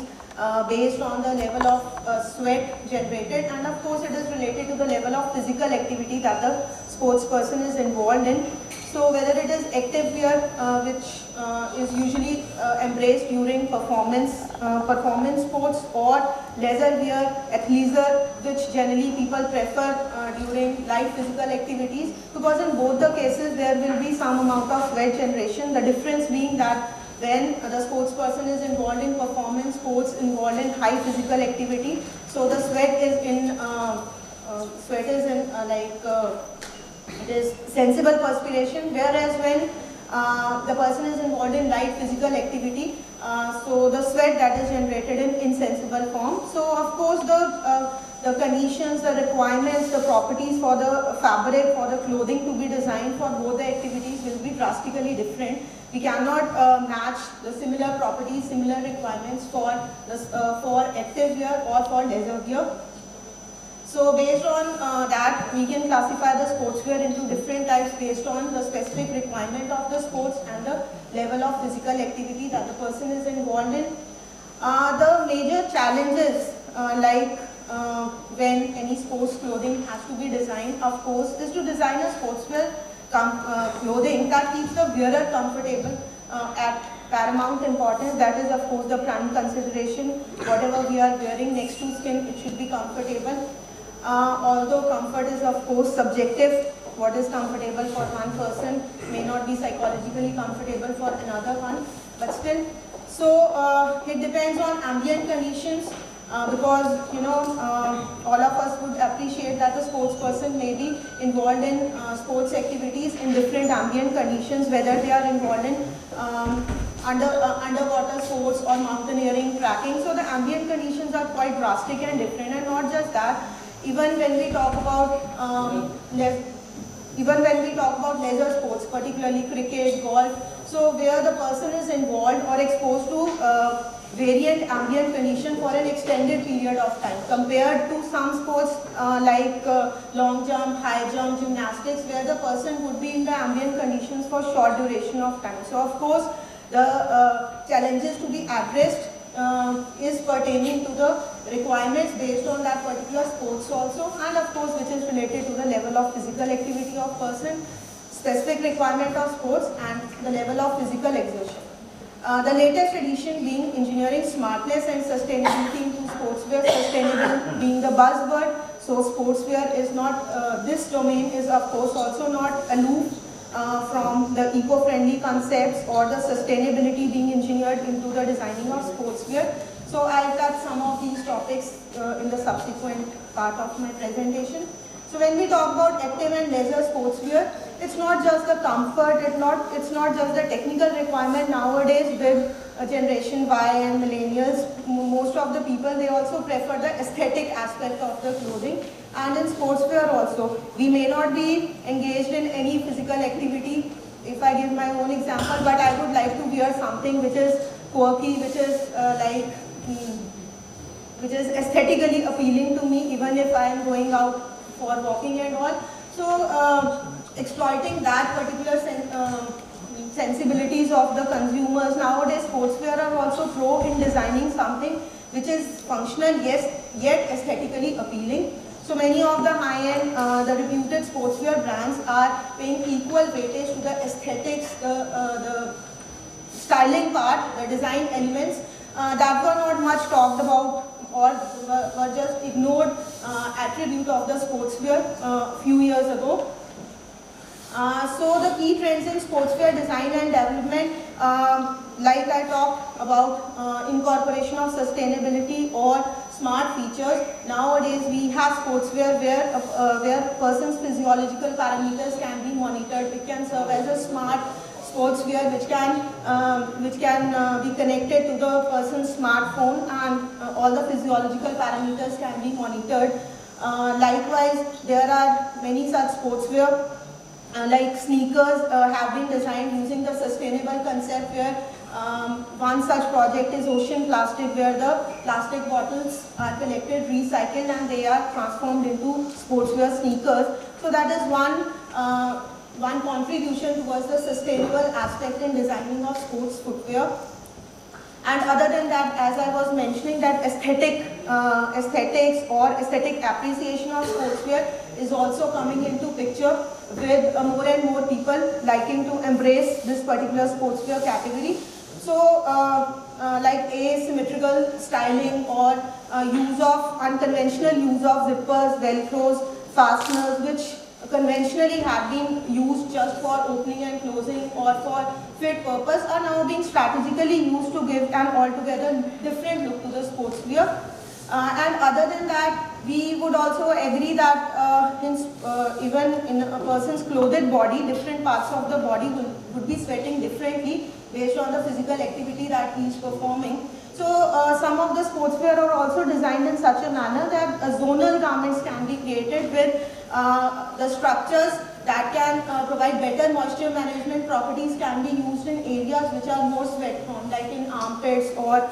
O: based on the level of sweat generated, and of course it is related to the level of physical activity that the sports person is involved in. So whether it is active wear, which is usually embraced during performance sports, or leisure wear, athleisure, which generally people prefer during light physical activities, because in both the cases there will be some amount of sweat generation. The difference being that when the sports person is involved in performance sports, involved in high physical activity, so the sweat is in it is sensible perspiration, whereas when the person is involved in light physical activity, so the sweat that is generated in insensible form. So of course the conditions, the requirements, the properties for the fabric, for the clothing to be designed for both the activities will be drastically different. We cannot match the similar properties, similar requirements for active wear or for leisure wear. So based on that, we can classify the sportswear into different types based on the specific requirement of the sports and the level of physical activity that the person is involved in. The major challenges when any sports clothing has to be designed, of course, is to design a sportswear clothing that keeps the wearer comfortable at paramount importance. That is of course the prime consideration. Whatever we are wearing next to skin, it should be comfortable. Although comfort is of course subjective, what is comfortable for one person may not be psychologically comfortable for another one, but still. So it depends on ambient conditions, because all of us would appreciate that the sports person may be involved in sports activities in different ambient conditions, whether they are involved in underwater sports or mountaineering, trekking. So the ambient conditions are quite drastic and different. And not just that, even when we talk about leisure sports, particularly cricket, golf, so where the person is involved or exposed to variant ambient condition for an extended period of time, compared to some sports like long jump, high jump, gymnastics, where the person would be in the ambient conditions for short duration of time. So of course the challenges to be addressed is pertaining to the requirements based on that particular sports also, and of course which is related to the level of physical activity of person, specific requirement of sports, and the level of physical exertion. The latest edition being engineering smartness and sustainability into sportswear, sustainable being the buzzword. So sportswear is not, this domain is of course also not aloof from the eco-friendly concepts or the sustainability being engineered into the designing of sportswear. So I'll touch some of these topics in the subsequent part of my presentation. So when we talk about active and leisure sportswear, it's not just the comfort, it's not just the technical requirement. Nowadays with generation Y and millennials, most of the people, they also prefer the aesthetic aspect of the clothing. And in sportswear also, we may not be engaged in any physical activity, if I give my own example, but I would like to wear something which is quirky, which is aesthetically appealing to me, even if I am going out for walking and all. So exploiting that particular sensibilities of the consumers, nowadays sportswear are also pro in designing something which is functional, yes, yet aesthetically appealing. So many of the high-end, the reputed sportswear brands are paying equal weightage to the aesthetics, the styling part, the design elements that were not much talked about or were just ignored attribute of the sportswear a few years ago. So the key trends in sportswear design and development, like I talked about incorporation of sustainability or smart features. Nowadays we have sportswear where a person's physiological parameters can be monitored. It can serve as a smart sportswear which can be connected to the person's smartphone, and all the physiological parameters can be monitored. Likewise, there are many such sportswear like sneakers have been designed using the sustainable concept, where one such project is Ocean Plastic, where the plastic bottles are collected, recycled, and they are transformed into sportswear sneakers. So that is one contribution towards the sustainable aspect in designing of sports footwear. And other than that, as I was mentioning, that aesthetics or aesthetic appreciation of sportswear is also coming into picture, with more and more people liking to embrace this particular sportswear category. So like asymmetrical styling or unconventional use of zippers, velcros, fasteners, which conventionally have been used just for opening and closing or for fit purpose, are now being strategically used to give an altogether different look to the sportswear. And other than that, we would also agree that even in a person's clothed body, different parts of the body would be sweating differently based on the physical activity that he is performing. So some of the sportswear are also designed in such a manner that zonal garments can be created with the structures that can provide better moisture management properties, can be used in areas which are more sweat prone, like in armpits or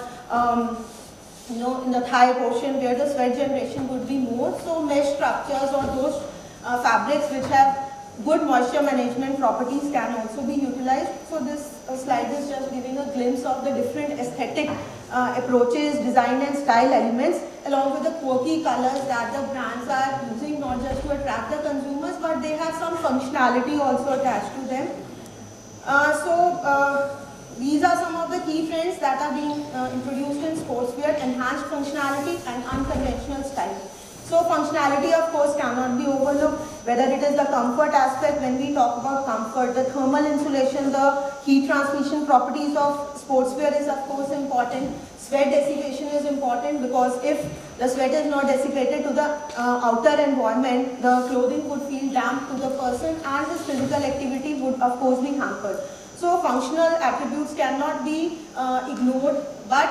O: in the thigh portion where the sweat generation would be more. So mesh structures or those fabrics which have good moisture management properties can also be utilized. So this slide is just giving a glimpse of the different aesthetic approaches, design and style elements, along with the quirky colors that the brands are using, not just to attract the consumers, but they have some functionality also attached to them. These are some of the key trends that are being introduced in sportswear: enhanced functionality and unconventional style. So functionality, of course, cannot be overlooked, whether it is the comfort aspect. When we talk about comfort, the thermal insulation, the heat transmission properties of sportswear is, of course, important. Sweat dissipation is important, because if the sweat is not dissipated to the outer environment, the clothing would feel damp to the person and his physical activity would, of course, be hampered. So functional attributes cannot be ignored, but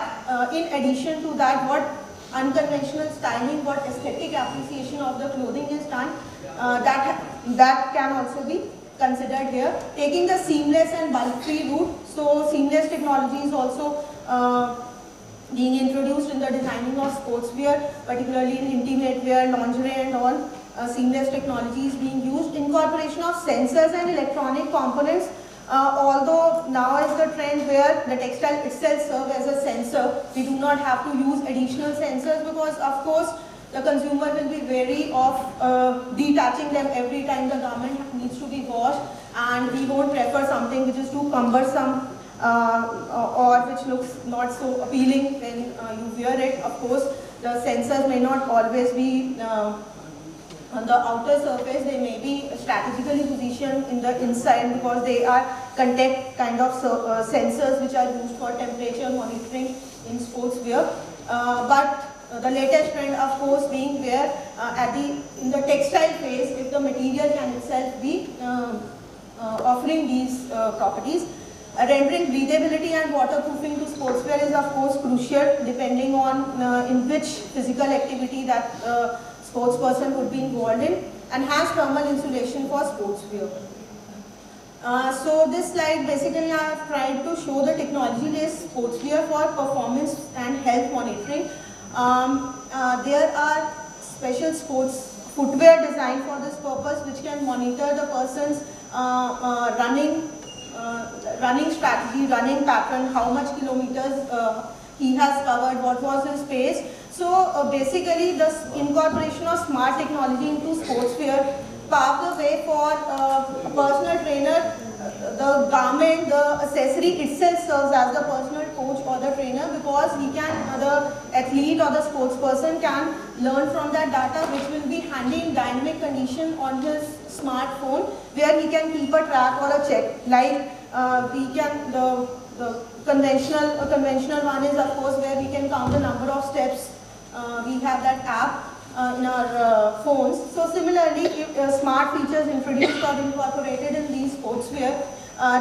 O: in addition to that, what unconventional styling, what aesthetic appreciation of the clothing is done, that can also be considered here. Taking the seamless and bulk-free route, so seamless technology is also being introduced in the designing of sportswear, particularly in intimate wear, lingerie and all. Seamless technology is being used. Incorporation of sensors and electronic components. Although now is the trend where the textile itself serves as a sensor, we do not have to use additional sensors, because of course the consumer will be wary of detaching them every time the garment needs to be washed, and we won't prefer something which is too cumbersome or which looks not so appealing when you wear it. Of course, the sensors may not always be on the outer surface, they may be strategically positioned in the inside, because they are contact kind of sensors which are used for temperature monitoring in sportswear. But the latest trend, of course, being where in the textile phase, if the material can itself be offering these properties. Rendering breathability and waterproofing to sportswear is, of course, crucial, depending on in which physical activity that sports person would be involved in. Enhanced thermal insulation for sportswear. So this slide, basically I have tried to show the technology-based sportswear for performance and health monitoring. There are special sports footwear designed for this purpose, which can monitor the person's running strategy, running pattern, how much kilometers he has covered, what was his pace. So basically the incorporation of smart technology into sportswear paved the way for a personal trainer. The garment, the accessory itself serves as the personal coach or the trainer, because he can, the athlete or the sports person can learn from that data, which will be handy in dynamic condition on his smartphone, where he can keep a track or a check. Like we can, the conventional one is, of course, where we can count the number of steps. We have that app in our phones. So similarly, if smart features introduced or incorporated in these sportswear,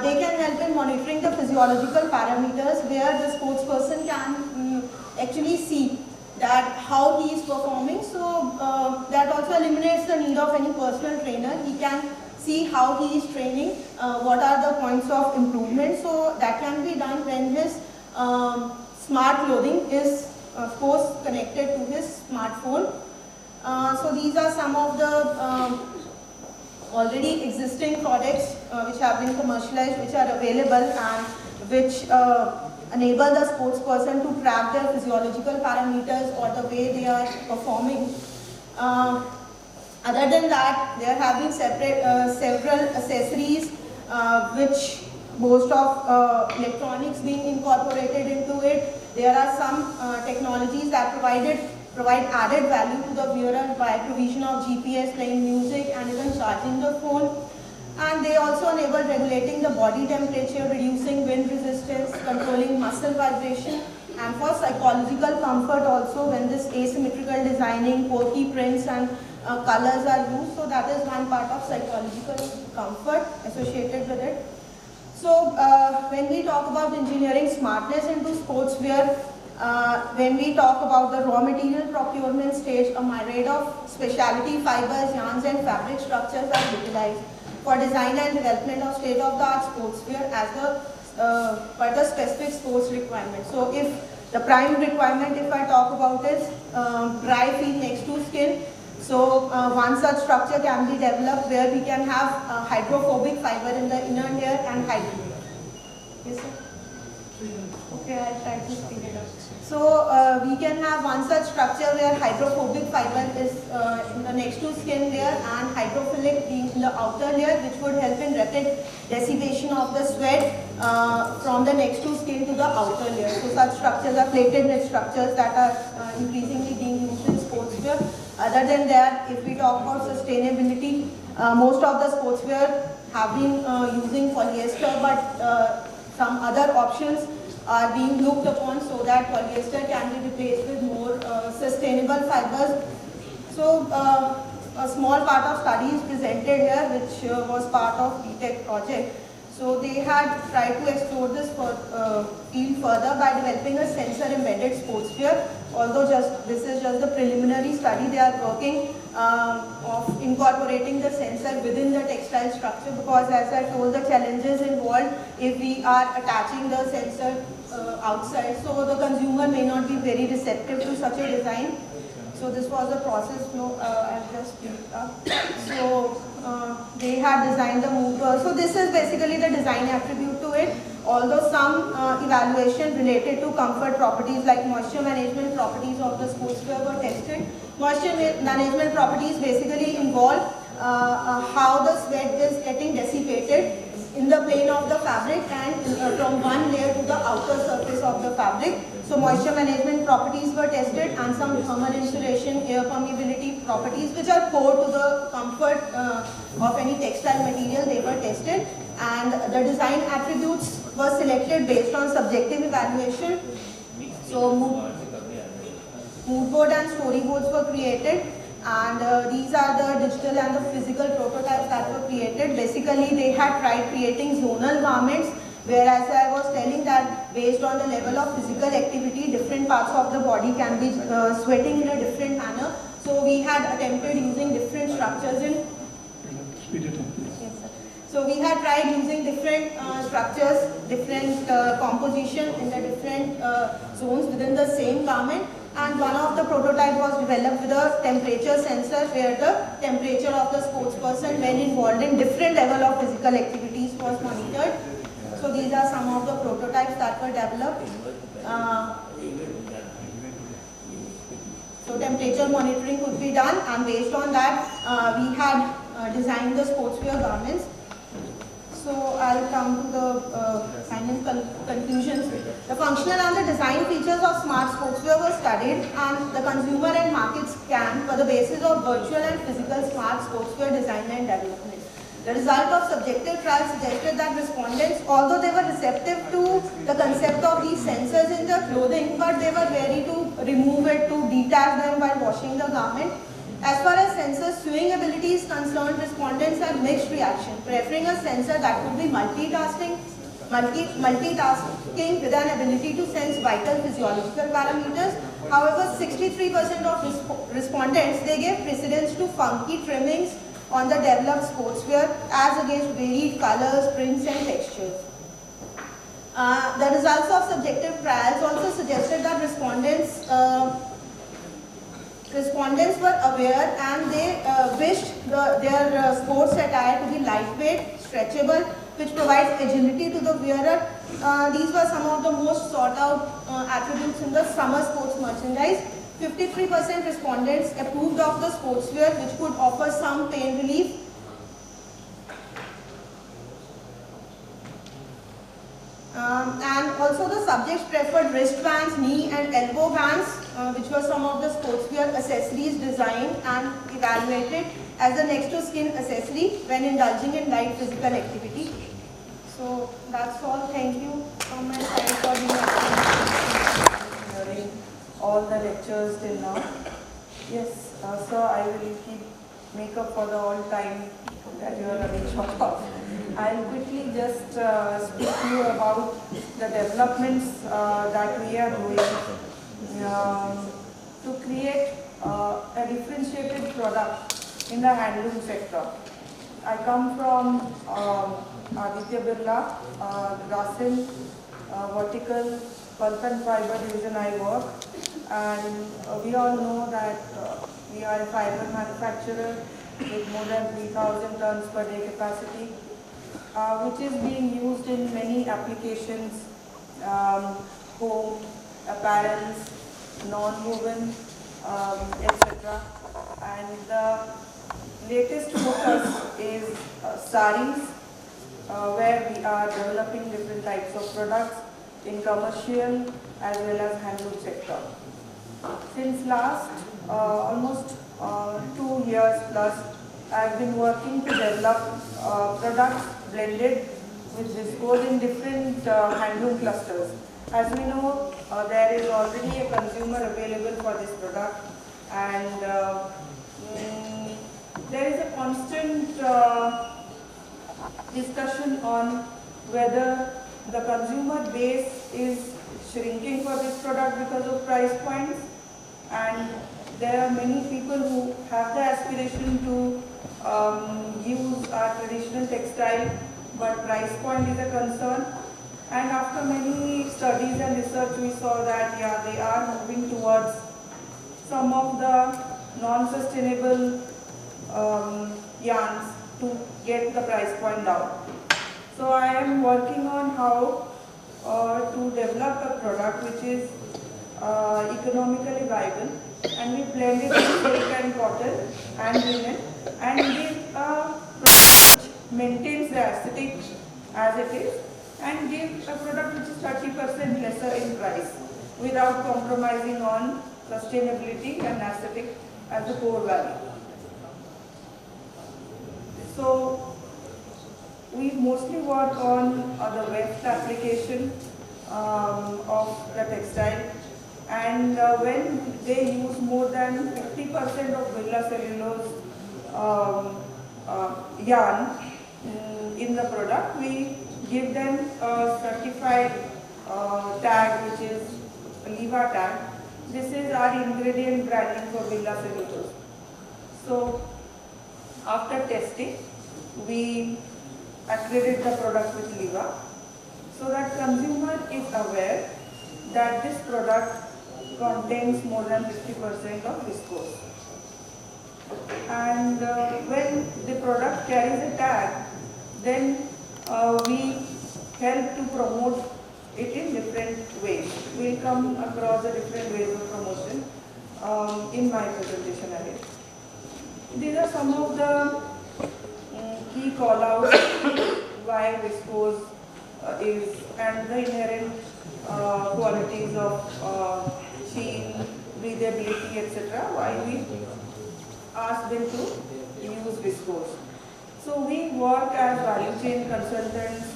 O: they can help in monitoring the physiological parameters, where the sports person can actually see that how he is performing. So that also eliminates the need of any personal trainer. He can see how he is training, what are the points of improvement. So that can be done when his smart clothing is, of course, connected to his smartphone. So these are some of the already existing products which have been commercialized, which are available, and which enable the sports person to track their physiological parameters or the way they are performing. Other than that, there have been several accessories which boast of electronics being incorporated into it. There are some technologies that provide added value to the wearer by provision of GPS, playing music, and even charging the phone. And they also enable regulating the body temperature, reducing wind resistance, controlling muscle vibration, and for psychological comfort also when this asymmetrical designing, quirky prints and colors are used. So that is one part of psychological comfort associated with it. So when we talk about engineering smartness into sportswear, when we talk about the raw material procurement stage, a myriad of specialty fibers, yarns and fabric structures are utilized for design and development of state-of-the-art sportswear as per the specific sports requirement. So if the prime requirement, if I talk about is dry feel next to skin, so one such structure can be developed where we can have hydrophobic fiber in the inner layer and yes, sir? Okay, I'll try to speed it up. So we can have one such structure where hydrophobic fiber is in the next to skin layer and hydrophilic being in the outer layer, which would help in rapid dissipation of the sweat from the next to skin to the outer layer. So such structures are plated knit structures that are increasingly being used in sportswear. Other than that, if we talk about sustainability, most of the sportswear have been using polyester, but some other options are being looked upon so that polyester can be replaced with more sustainable fibers. So a small part of study is presented here, which was part of BTech project. So they had tried to explore this field further by developing a sensor embedded sportswear. Although this is just the preliminary study, they are working of incorporating the sensor within the textile structure, because as I told, the challenges involved if we are attaching the sensor outside, so the consumer may not be very receptive to such a design. So this was the process. I'll just speed it up. So they had designed the move. So this is basically the design attribute to it. Although some evaluation related to comfort properties like moisture management properties of the sportswear were tested. Moisture management properties basically involve how the sweat is getting dissipated in the plane of the fabric and from one layer to the outer surface of the fabric. So moisture management properties were tested and some thermal insulation, air permeability properties which are core to the comfort of any textile material, they were tested. And the design attributes were selected based on subjective evaluation. So mood board and storyboards were created, and these are the digital and the physical prototypes that were created. Basically, they had tried creating zonal garments, whereas I was telling that based on the level of physical activity, different parts of the body can be sweating in a different manner. So we had attempted using different structures in.
I: Speed it up.
O: Yes, sir. So we had tried using different structures, different composition in the different zones within the same garment. And one of the prototype was developed with a temperature sensor where the temperature of the sportsperson when involved in different level of physical activities was monitored. So these are some of the prototypes that were developed. So temperature monitoring could be done, and based on that we had designed the sportswear garments. So I'll come to the final conclusions. The functional and the design features of smart sportswear were studied, and the consumer and market scan were the basis of virtual and physical smart sportswear design and development. The result of subjective trials suggested that respondents, although they were receptive to the concept of these sensors in their clothing, but they were wary to remove it, to detach them while washing the garment. As far as sensor sewing ability is concerned, respondents had mixed reaction, preferring a sensor that could be multitasking with an ability to sense vital physiological parameters. However, 63% of respondents, they gave precedence to funky trimmings on the developed sportswear as against varied colors, prints and textures. The results of subjective trials also suggested that respondents were aware and they wished their sports attire to be lightweight, stretchable, which provides agility to the wearer, these were some of the most sought out attributes in the summer sports merchandise. 53% respondents approved of the sportswear which could offer some pain relief. And also the subjects preferred wristbands, knee and elbow bands, which were some of the sportswear accessories designed and evaluated as a next to skin accessory when indulging in light physical activity. So that's all. Thank you from my side for
S: hearing all the lectures till now. Yes, sir, I will make up for the all time that you are running short of. I'll quickly just speak to you about the developments that we are doing to create a differentiated product in the handloom sector. I come from Aditya Birla, Rasil, vertical pulp and fiber division I work, and we all know that we are a fiber manufacturer with more than 3,000 tons per day capacity, which is being used in many applications, home, apparels, non-woven, etc. And the latest focus is saris, where we are developing different types of products in commercial as well as handloom sector. Since last almost 2 years plus, I've been working to develop products blended with viscose in different handloom clusters. As we know, there is already a consumer available for this product, and there is a constant discussion on whether the consumer base is shrinking for this product because of price points, and there are many people who have the aspiration to use our traditional textile, but price point is a concern. And after many studies and research, we saw that they are moving towards some of the non-sustainable yarns to get the price point down. So I am working on how to develop a product which is economically viable, and we blend it with silk and cotton and linen and give a product which maintains the aesthetic as it is, and give a product which is 30% lesser in price without compromising on sustainability and aesthetic as the core value. So we mostly work on the weft application of the textile, and when they use more than 50% of villa cellulose yarn in the product, we give them a certified tag, which is a LEVA tag. This is our ingredient branding for villa cellulose. So after testing, we accredit the product with LEVA, so that consumer is aware that this product contains more than 50% of viscose. And when the product carries a tag, then we help to promote it in different ways. We'll come across the different ways of promotion in my presentation ahead. These are some of the key call-outs why viscose is, and the inherent qualities of sheen, breathability, etc. why we ask them to use viscose. So we work as value chain consultants,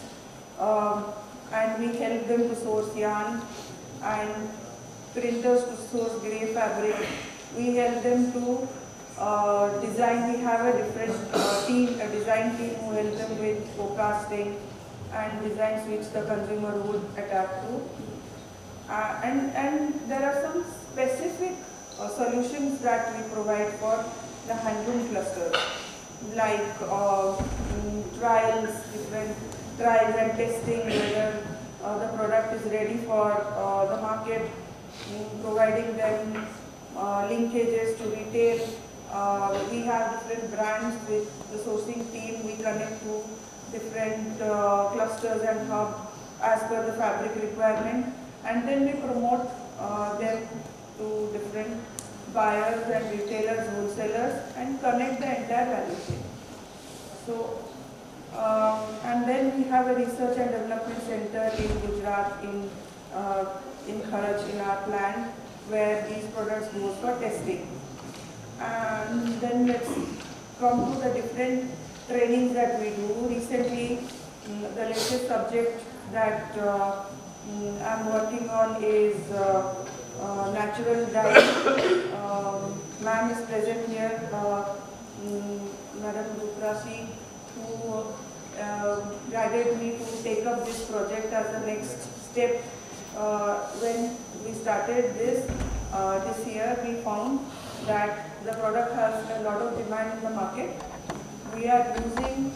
S: and we help them to source yarn, and printers to source grey fabric. We help them to design. We have a different team, a design team who help them with forecasting and designs which the consumer would adapt to. And there are some specific solutions that we provide for the handloom clusters, like trials, different trials and testing whether the product is ready for the market, providing them linkages to retail. We have different brands with the sourcing team. We connect to different clusters and hub as per the fabric requirement, and then we promote them to different buyers and retailers, wholesalers, and connect the entire value chain. So, and then we have a research and development center in Gujarat, in Kharach, in our plant, where these products go for testing. And then let's come to the different trainings that we do. Recently, the latest subject that I'm working on is natural dye. Ma'am is present here, Madam Duprasi, who guided me to take up this project as the next step. When we started this year, we found that the product has a lot of demand in the market. We are using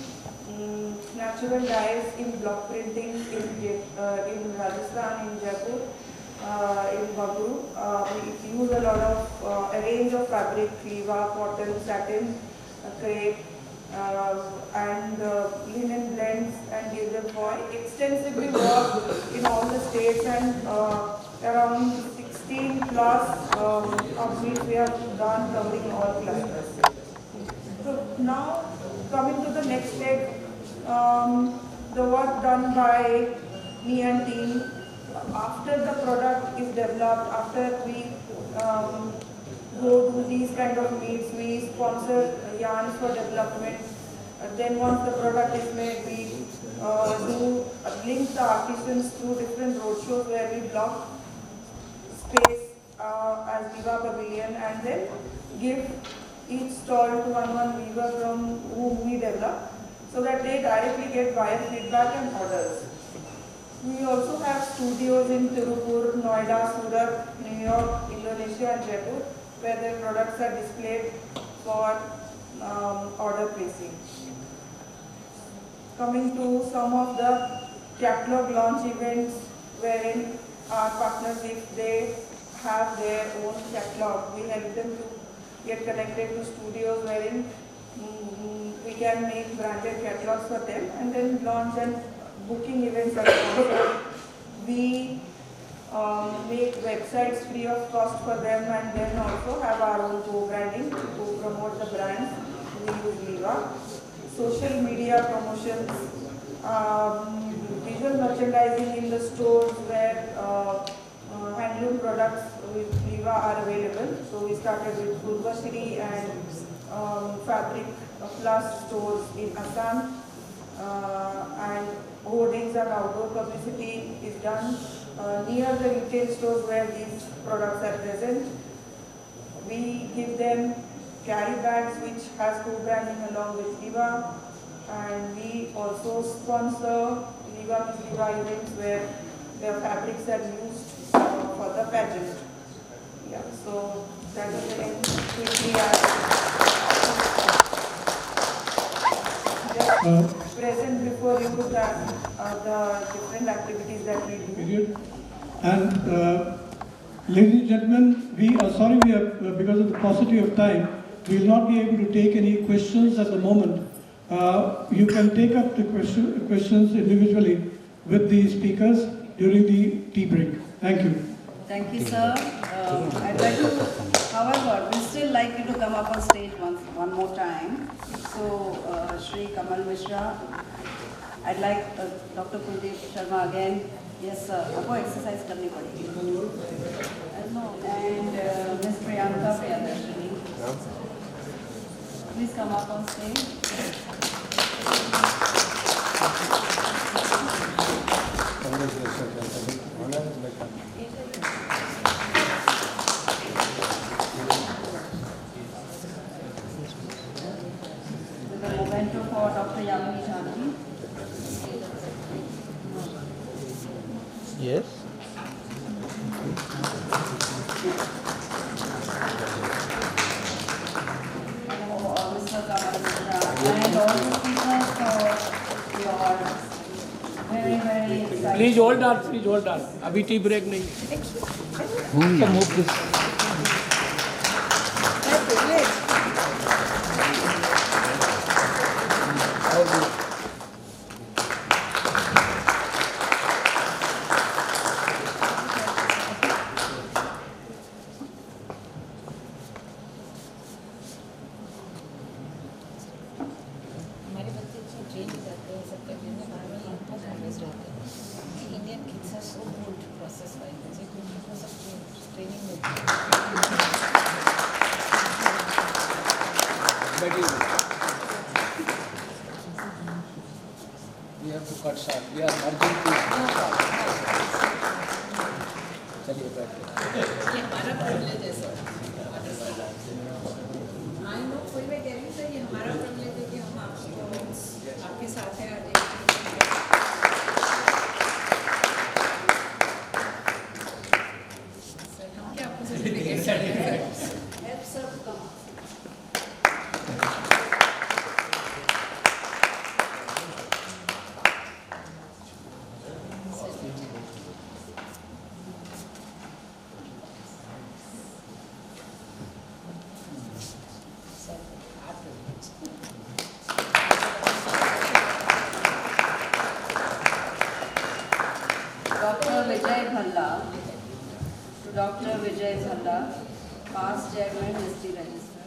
S: natural dyes in block printing in Rajasthan, in Jaipur, in Bagru. We use a lot of a range of fabric, liva, cotton, satin, crepe, and linen blends, and give them for extensively work in all the states, and around 16 plus of which we have done covering all clusters. So now coming to the next step, the work done by me and team after the product is developed, after we go to these kind of meets, we sponsor yarns for development. Then once the product is made, we link the artisans through different roadshows where we block space as Viva Pavilion, and then give each stall to one weaver from whom we develop, so that they directly get buyer feedback and orders. We also have studios in Tirupur, Noida, Surat, New York, Indonesia, and Jaipur, where their products are displayed for order placing. Coming to some of the catalog launch events, wherein our partners, if they have their own catalog, we help them to get connected to studios wherein we can make branded catalogs for them, and then launch and booking events as well. We make websites free of cost for them, and then also have our own co-branding to promote the brands. We use Viva. Social media promotions, visual merchandising in the stores where handloom products with Viva are available. So we started with Purvashri and Fabric Plus stores in Assam, and hoardings and outdoor publicity is done near the retail stores where these products are present. We give them carry bags which has co-branding along with Viva, and we also sponsor Viva events where the fabrics are used for the pageant. Yeah, so that is the end. Quickly, just present before you the different activities that we do.
I: And ladies and gentlemen, we are sorry because of the paucity of time, we will not be able to take any questions at the moment. You can take up the questions individually with the speakers during the tea break. Thank you.
A: Thank you, sir. I'd like to, however, we still like you to come up on stage one more time. So, Shri Kamal Mishra, I'd like Dr. Kuldeep Sharma again. Yes, sir. आपको exercise करनी पड़ेगी. And Ms. Priyanka Priyadarshini. Please come up on stage. With a memento for Dr. Yamini Janvi.
L: Yes.
A: Mr. Kamal Mishra, and all the speakers for your very exciting.
C: Please hold on, please hold on. अभी tea break नहीं.
L: So move this.
H: that in the normal input understood. The Indian kids are so good process-wise. It's a good because of training with
L: We have to cut short. We are merging two. चलिए बैठिए.
H: ये हमारा privilege है sir. I know कोई मैं कह रही हूँ सर ये हमारा privilege है कि हम आपके साथ हैं और सर हम क्या आपको सर्टिफिकेट हेल्प सर कम.
A: Dr. Vijay Bhalla, past chairman, NISTI Register.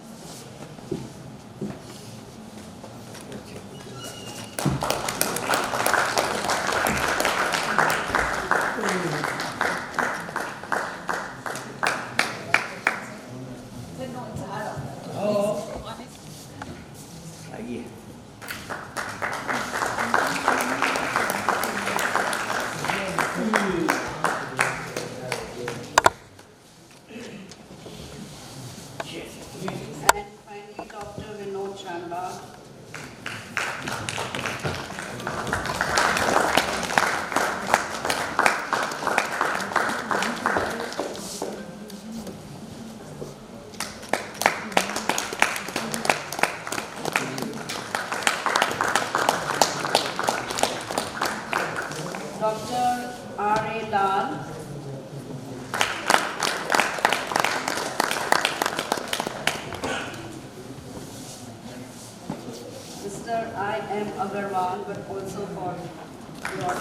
L: आइए.
A: Dr. R.A. Lal, Mr. I.M. Agarwal, but also for your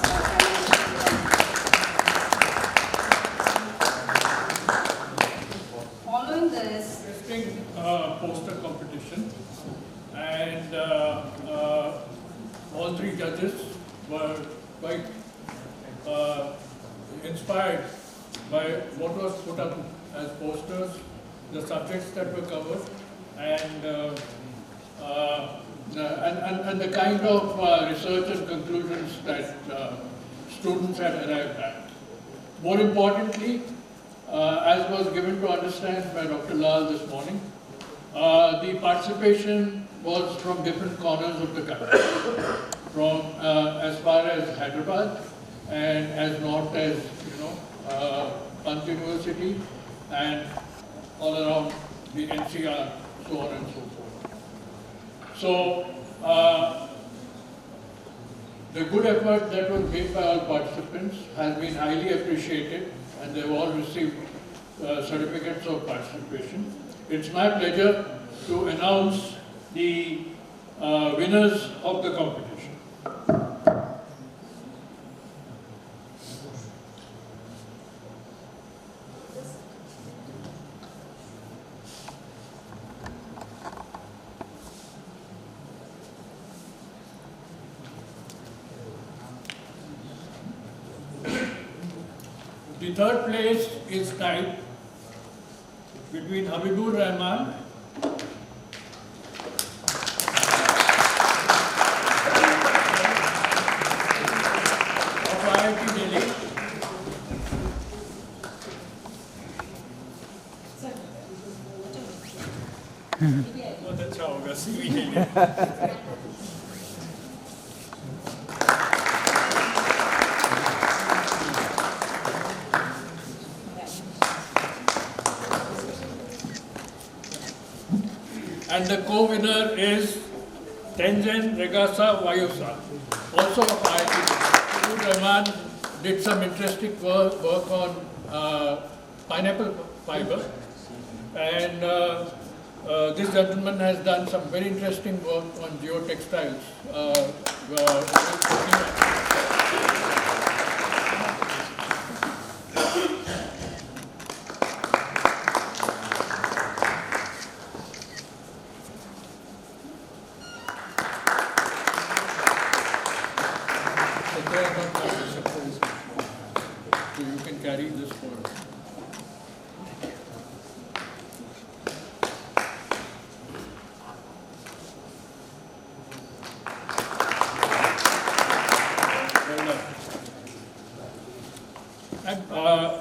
A: following this
B: interesting poster competition, and all three judges were quite inspired by what was put up as posters, the subjects that were covered, and the kind of research and conclusions that students had arrived at. More importantly, as was given to understand by Dr. Lal this morning, the participation was from different corners of the country, from as far as Hyderabad and as north as, Pant University and all around the NCR, so on and so forth. So, the good effort that was made by all participants has been highly appreciated, and they've all received certificates of participation. It's my pleasure to announce the winners of the competition. The third place is tied between Habibur Rahman of IIT Delhi बहुत अच्छा होगा CV के लिए and the co-winner is Tenzin Regasa Vayusa, also of IIT. Rahman did some interesting work on pineapple fiber, and this gentleman has done some very interesting work on geotextiles.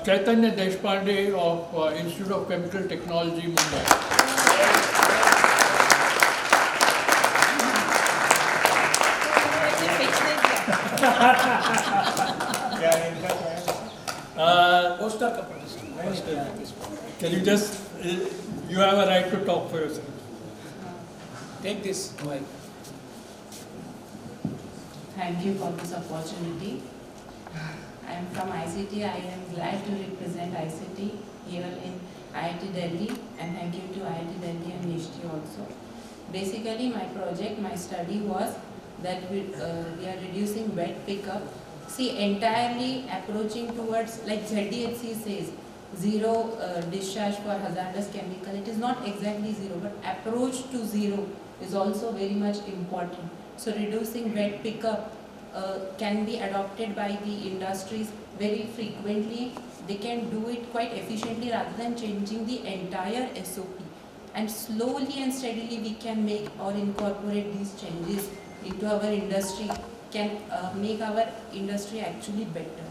T: Chaitanya Deshpande of Institute of Chemical Technology, Mumbai. Can you just, you have a right to talk for yourself.
L: Take this mic.
U: Thank you for this opportunity. I am from ICT. I am glad to represent ICT here in IIT Delhi, and thank you to IIT Delhi and NISTI also. Basically, my project, my study was that we are reducing wet pickup. See, entirely approaching towards, like ZDHC says, zero discharge for hazardous chemical. It is not exactly zero, but approach to zero is also very much important. So reducing wet pickup can be adopted by the industries very frequently. They can do it quite efficiently rather than changing the entire SOP. And slowly and steadily we can make or incorporate these changes into our industry, can make our industry actually better.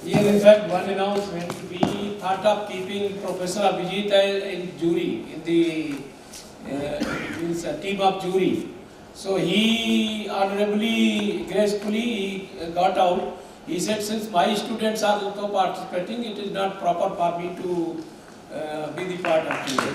C: Here, in fact, one announcement, we thought of keeping Professor Abhijit in jury, in the team of jury. So he honorably, gracefully got out. He said, since my students are also participating, it is not proper for me to be the part of jury.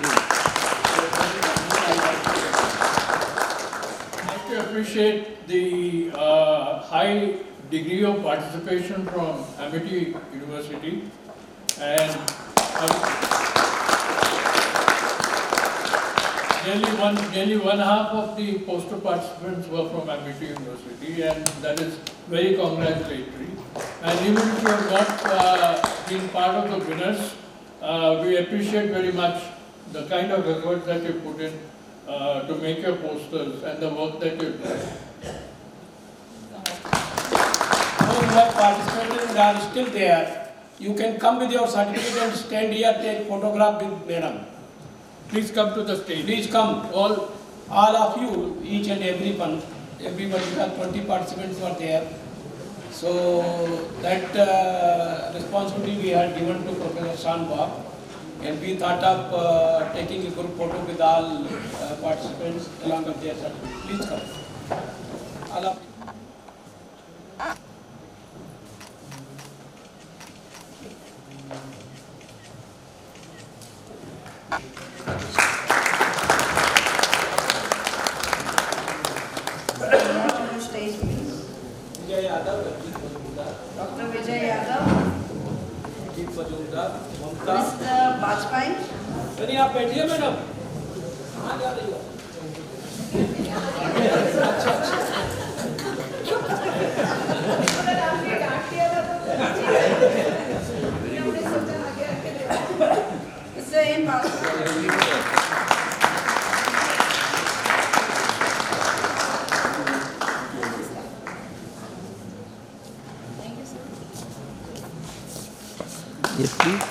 T: I like to appreciate the high degree of participation from Amity University, and nearly one half of the poster participants were from Amity University, and that is very congratulatory. And even if you have not been part of the winners, we appreciate very much the kind of effort that you put in to make your posters and the work that you do.
C: Those who have participated and are still there, you can come with your certificate and stand here, take photograph with madam.
T: Please come to the stage.
C: Please come, all of you, each and everyone, everybody, because 20 participants were there. So that responsibility we had given to Professor Shanbhag, and we thought of taking a group photo with all participants along with their certificate. Please come. All of you.
A: Stage, please.
C: Vijay Yadav,
A: Dr. Vijay Yadav, Mr. Bajpai.
C: चलिए आप बैठिए madam कहाँ जा रही हो
A: Same Bajpai.
L: Yes, please.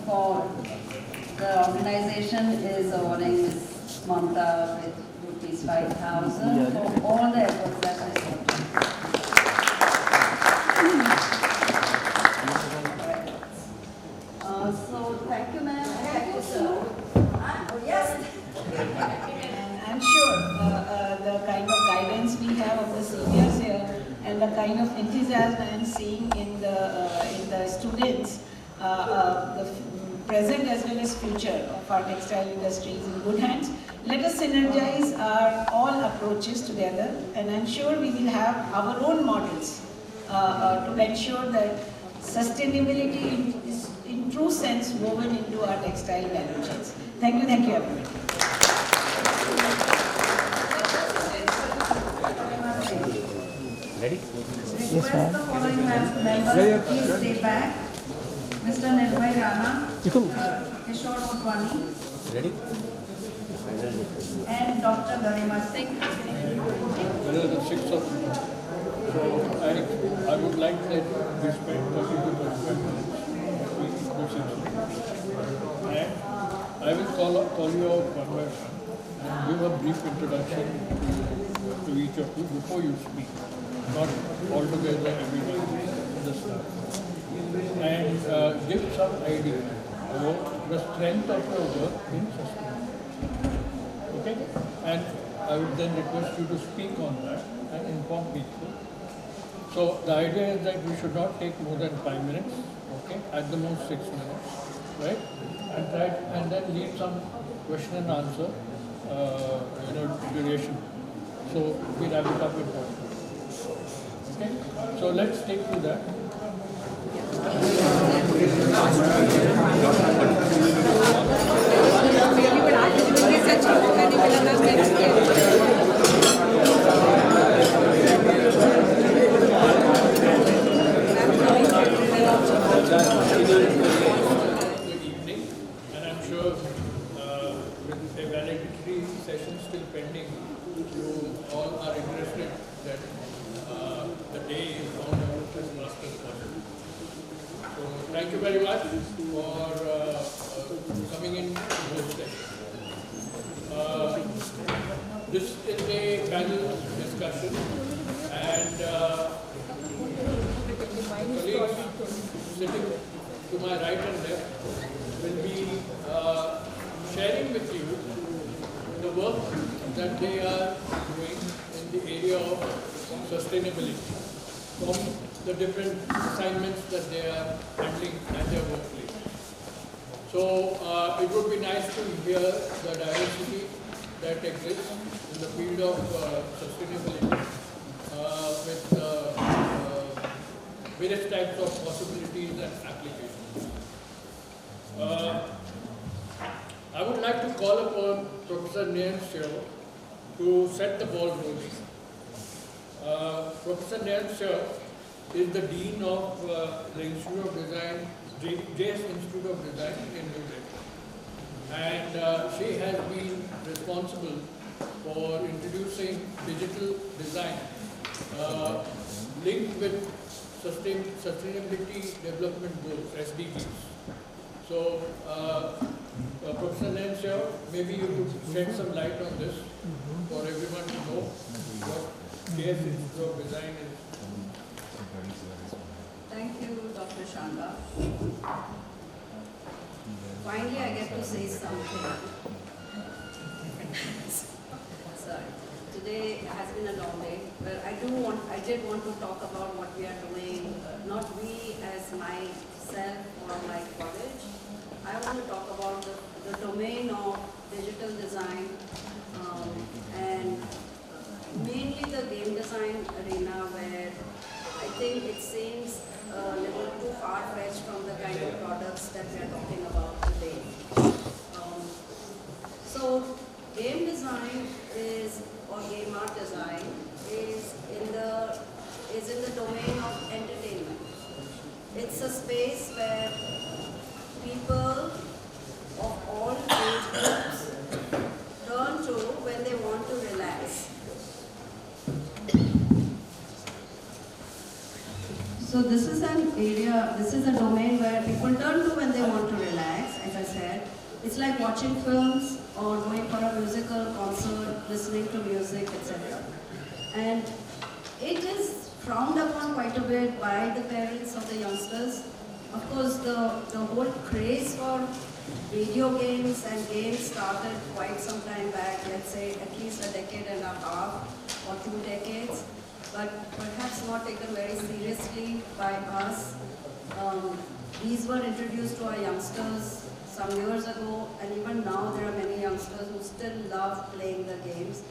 A: For the organization is awarding Ms. Mamta with ₹5,000 for all the efforts that has been So thank you, ma'am. Thank you, sir. Yes.
H: I'm sure the kind of guidance we have of the seniors here and the kind of enthusiasm I'm seeing in the students, the present as well as future of our textile industry is in good hands. Let us synergize our all approaches together, and I'm sure we will have our own models to ensure that sustainability in true sense woven into our textile value chains. Thank you everybody.
L: Ready?
A: Request the following members please stay back. Mr. Nirbhay Rana, Kishore Motwani,
L: Ready?
A: and Dr. Garima Singh.
T: There are the 6 of them. So I would like that we spend 30 to 45 minutes and I will call you out one by one and give a brief introduction to each of you before you speak, not altogether everybody in the start. And give some idea about the strength of your work in sustainability. Okay? And I would then request you to speak on that and inform people. So the idea is that we should not take more than 5 minutes, okay? At the most 6 minutes, right? And then leave some question and answer, duration. So we wrap it up in 5 minutes. Okay? So let's take to that. Good evening, and I'm sure with a valedictory session still pending, you all are interested that the day is found out as fast as possible. So thank you very much for coming in to this session. This is a panel discussion, and colleagues sitting to my right and left will be sharing with you the work that they are doing in the area of sustainability from the different assignments that they are handling at their workplace. So it would be nice to hear the diversity that exists in the field of sustainability with various types of possibilities and applications. I would like to call upon Professor Nayan Seo to set the ball rolling. Professor Nayan Seo is the Dean of the Institute of Design, JS Institute of Design in New Delhi. And she has been responsible for introducing digital design linked with Sustainability Development Goals, SDGs. So, Professor Nayan Seo, maybe you could shed some light on this for everyone to know what JS Institute of Design is.
A: Thank you, Dr. Shanga. Finally, I get to say something. Sorry. Today has been a long day, but I did want to talk about what we are doing, not we as myself or my college. I want to talk about the domain of digital design and mainly the game design arena, where I think it seems a little too far-fetched from the kind of products that we are talking about today. So game design or game art design is in the domain of entertainment. It's a space where people of all age groups turn to when they want to relax. So this is an area, this is a domain where people turn to when they want to relax, as I said. It's like watching films or going for a musical concert, listening to music, etc. And it is frowned upon quite a bit by the parents of the youngsters. Of course, the whole craze for video games and games started quite some time back, let's say at least a decade and a half or 2 decades, but perhaps not taken very seriously by us. These were introduced to our youngsters some years ago, and even now there are many youngsters who still love playing the games,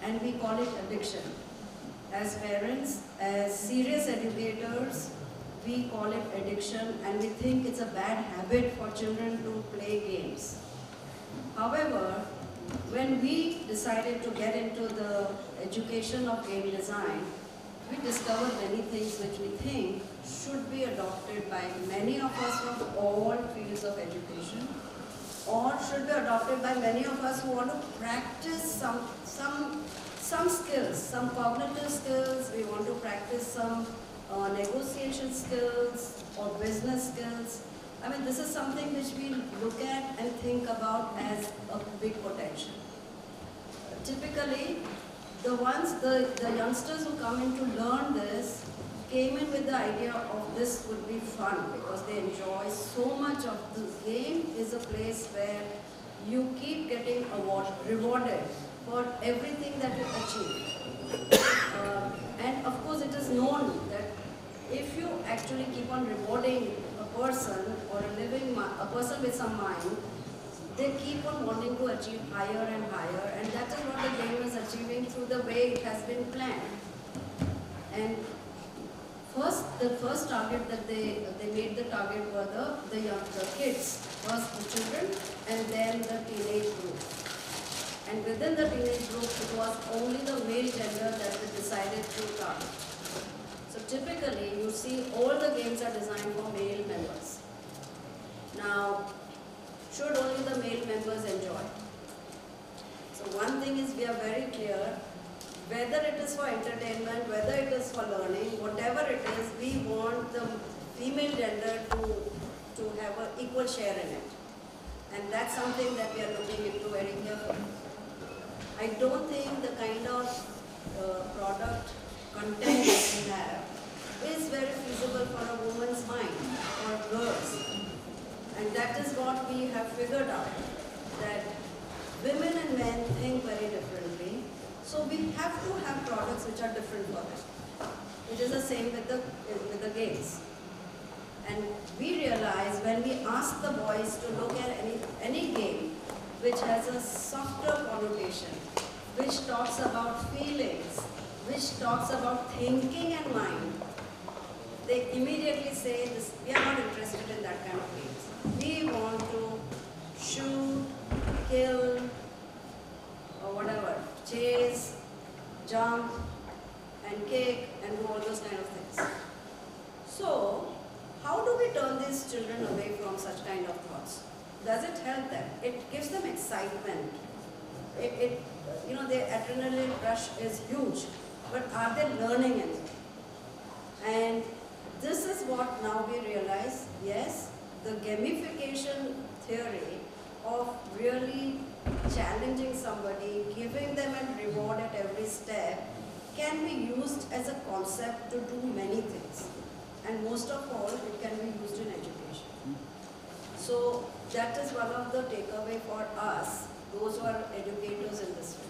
A: and we call it addiction. As parents, as serious educators, we call it addiction and we think it's a bad habit for children to play games. However, when we decided to get into the education of game design, we discovered many things which we think should be adopted by many of us from all fields of education, or should be adopted by many of us who want to practice some skills, some cognitive skills. We want to practice some negotiation skills or business skills. I mean, this is something which we look at and think about as a big potential. Typically, the youngsters who come in to learn this came in with the idea of this would be fun because they enjoy so much of the game. Is a place where you keep getting rewarded for everything that you achieve. And of course it is known that if you actually keep on rewarding a person or a person with some mind, they keep on wanting to achieve higher and higher, and that is what the game is achieving through the way it has been planned. And the first target that they made the target were the kids, first the children and then the teenage group. And within the teenage group, it was only the male gender that they decided to target. So typically, you see all the games are designed for male members. Now, should only the male members enjoy? So one thing is we are very clear, whether it is for entertainment, whether it is for learning, whatever it is, we want the female gender to have an equal share in it. And that's something that we are looking into very carefully. I don't think the kind of product content that we have is very feasible for a woman's mind or girls. And that is what we have figured out, that women and men think very differently. So we have to have products which are different for them. It is the same with the games. And we realize when we ask the boys to look at any game which has a softer connotation, which talks about feelings, which talks about thinking and mind, they immediately say, we are not interested in that kind of games. We want to shoot, kill, or whatever, chase, jump, and kick, and do all those kind of things. So, how do we turn these children away from such kind of thoughts? Does it help them? It gives them excitement. Their adrenaline rush is huge, but are they learning anything? And this is what now we realize, yes, the gamification theory of really challenging somebody, giving them a reward at every step, can be used as a concept to do many things. And most of all, it can be used in education. So that is one of the takeaway for us, those who are educators in this field.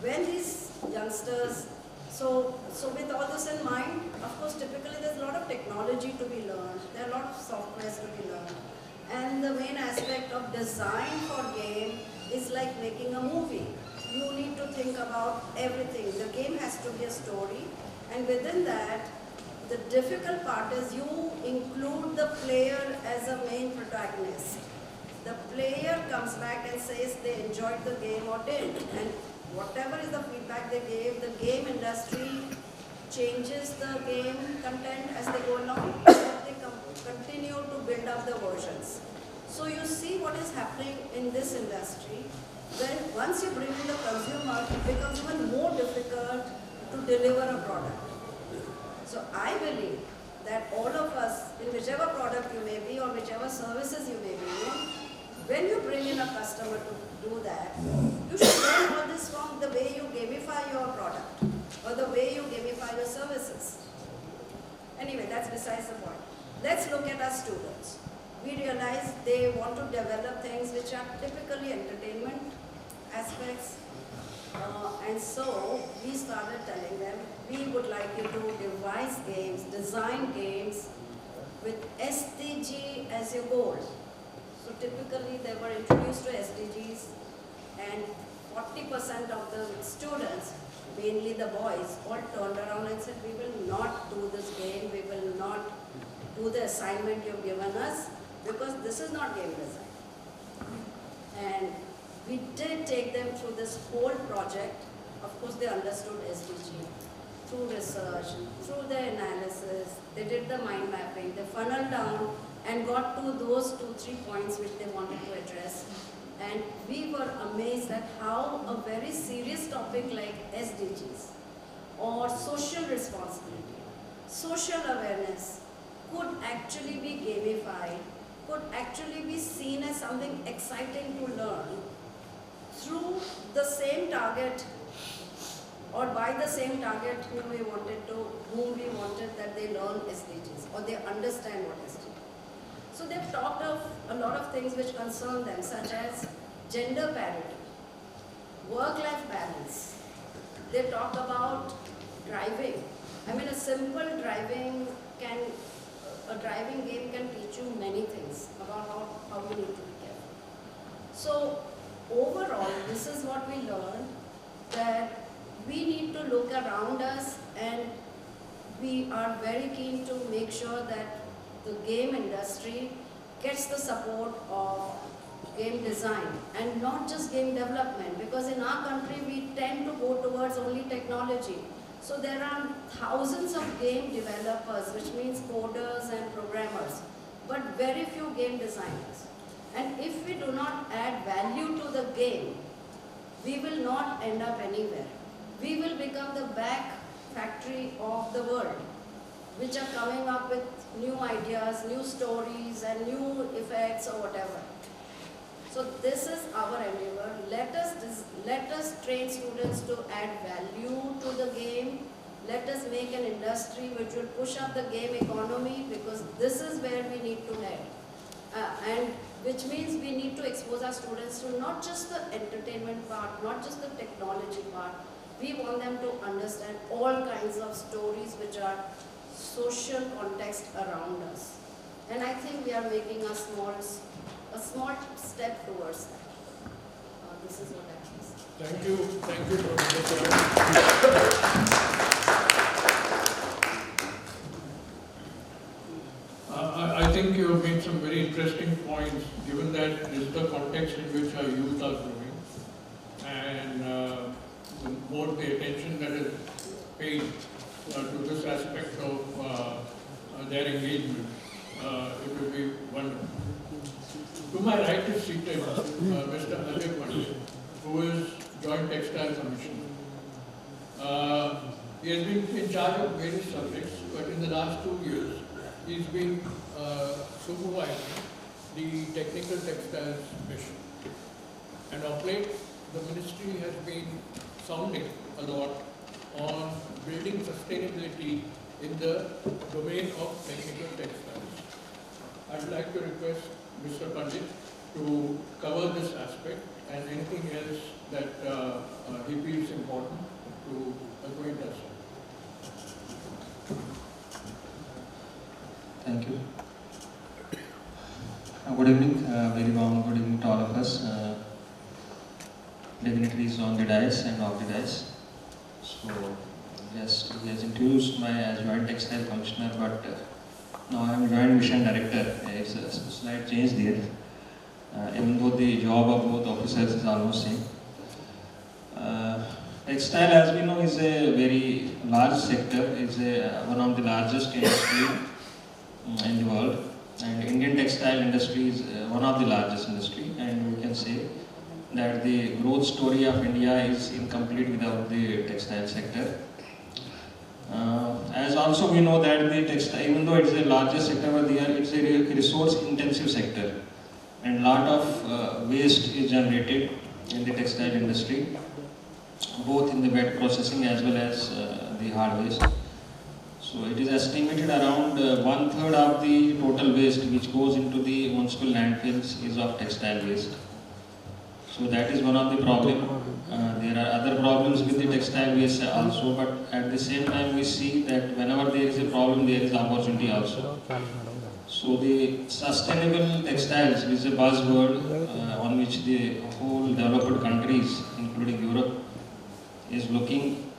A: When these youngsters, so with all this in mind, of course, typically there's a lot of technology to be learned, there are a lot of softwares to be learned. And the main aspect of design for game is like making a movie. You need to think about everything. The game has to be a story, and within that, the difficult part is you include the player as a main protagonist. The player comes back and says they enjoyed the game or didn't, and whatever is the feedback they gave, the game industry changes the game content as they go along. They continue to build up the versions. So you see what is happening in this industry, when once you bring in the consumer, it becomes even more difficult to deliver a product. So I believe that all of us, in whichever product you may be or whichever services you may be in, when you bring in a customer to do that, you should learn all this from the way you gamify your product or the way you gamify your services. Anyway, that's besides the point. Let's look at our students. We realize they want to develop things which are typically entertainment aspects. And so we started telling them, we would like you to devise games, design games with SDG as your goal. So typically they were introduced to SDGs, and 40% of the students, mainly the boys, all turned around and said, we will not do this game, we will not do the assignment you've given us, because this is not game design. And we did take them through this whole project. Of course, they understood SDG through research, through the analysis. They did the mind mapping, they funneled down and got to those 2-3 points which they wanted to address. And we were amazed at how a very serious topic like SDGs or social responsibility, social awareness could actually be gamified, could actually be seen as something exciting to learn through the same target or by the same target whom we wanted that they learn SDGs or they understand what SDGs. So they've talked of a lot of things which concern them, such as gender parity, work-life balance. They talk about driving. I mean, a simple driving game can teach you many things about how you need to be careful. So overall, this is what we learned, that we need to look around us, and we are very keen to make sure that the game industry gets the support of game design and not just game development, because in our country we tend to go towards only technology. So there are thousands of game developers, which means coders and programmers, but very few game designers. And if we do not add value to the game, we will not end up anywhere. We will become the back factory of the world, which are coming up with new ideas, new stories, and new effects or whatever. So this is our endeavor. Let us train students to add value to the game. Let us make an industry which will push up the game economy, because this is where we need to head. And which means we need to expose our students to not just the entertainment part, not just the technology part. We want them to understand all kinds of stories which are social context around us. And I think we are making a small step towards that. This is what I can say.
T: Thank you, Professor. I think you have made some very interesting points, given that this is the context in which our youth are growing, and the more the attention that is paid to this aspect of their engagement, it will be wonderful. To my right is seated Mr. Ajay Pandit, who is Joint Textile Commissioner. He has been in charge of various subjects, but in the last 2 years, he's been supervising the technical textiles mission. And of late, the ministry has been sounding a lot on building sustainability in the domain of technical textiles. I'd like to request Mr. Pandit to cover this aspect and anything else that he feels important to acquaint us.
E: Thank you. Good evening, very warm good evening to all of us. Dignitaries on the dais and off the dais. So, yes, he has introduced me as Joint Textile Commissioner, but now I am Joint Mission Director. It's a slight change there, even though the job of both officers is almost same. Textile, as we know, is a very large sector. It's one of the largest industry in the world, and Indian textile industry is one of the largest industry, and we can say that the growth story of India is incomplete without the textile sector. As also we know that the textile, even though it's the largest sector over there, it's a resource intensive sector, and lot of waste is generated in the textile industry, both in the wet processing as well as the hard waste. So it is estimated around 1/3 of the total waste which goes into the municipal landfills is of textile waste. So that is one of the problems. There are other problems with the textile waste also, but at the same time we see that whenever there is a problem, there is opportunity also. So the sustainable textiles is a buzzword on which the whole developed countries, including including Europe, is looking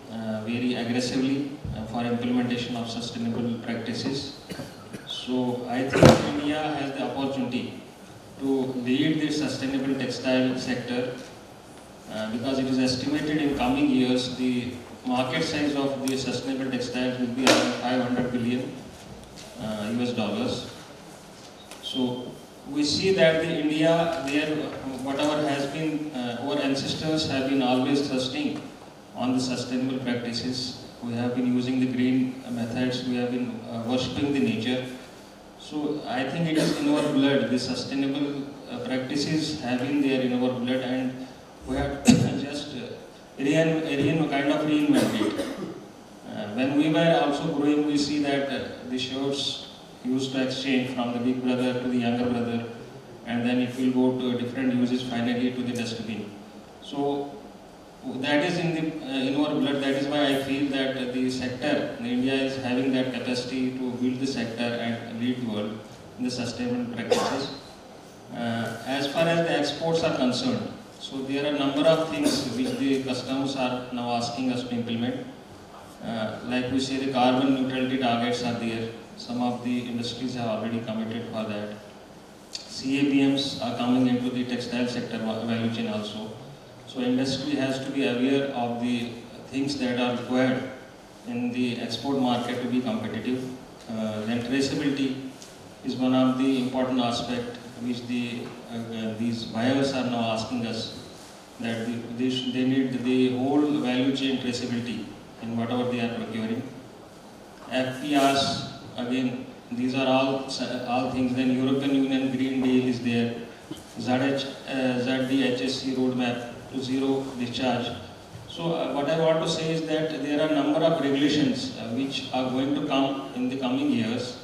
E: very aggressively for implementation of sustainable practices. So I think India has the opportunity to lead the sustainable textile sector because it is estimated in coming years the market size of the sustainable textiles will be around 500 billion US dollars. So we see that the India, whatever has been, our ancestors have been always thrusting on the sustainable practices. We have been using the green methods, we have been worshipping the nature. So I think it is in our blood, the sustainable practices have been there in our blood, and we have just kind of reinvented it. When we were also growing, we see that the shirts used to exchange from the big brother to the younger brother, and then it will go to different uses, finally to the dustbin. So that is in our blood. That is why I feel that the sector, India is having that capacity to build the sector and lead the world in the sustainable practices. As far as the exports are concerned, so there are a number of things which the customers are now asking us to implement. Like we say, the carbon neutrality targets are there. Some of the industries have already committed for that. CABMs are coming into the textile sector value chain also. So industry has to be aware of the things that are required in the export market to be competitive. Then traceability is one of the important aspects which these buyers are now asking us, that they need the whole value chain traceability in whatever they are procuring. FPRs, again, these are all things. Then European Union Green Deal is there. ZDHSC roadmap to zero discharge. So what I want to say is that there are a number of regulations which are going to come in the coming years,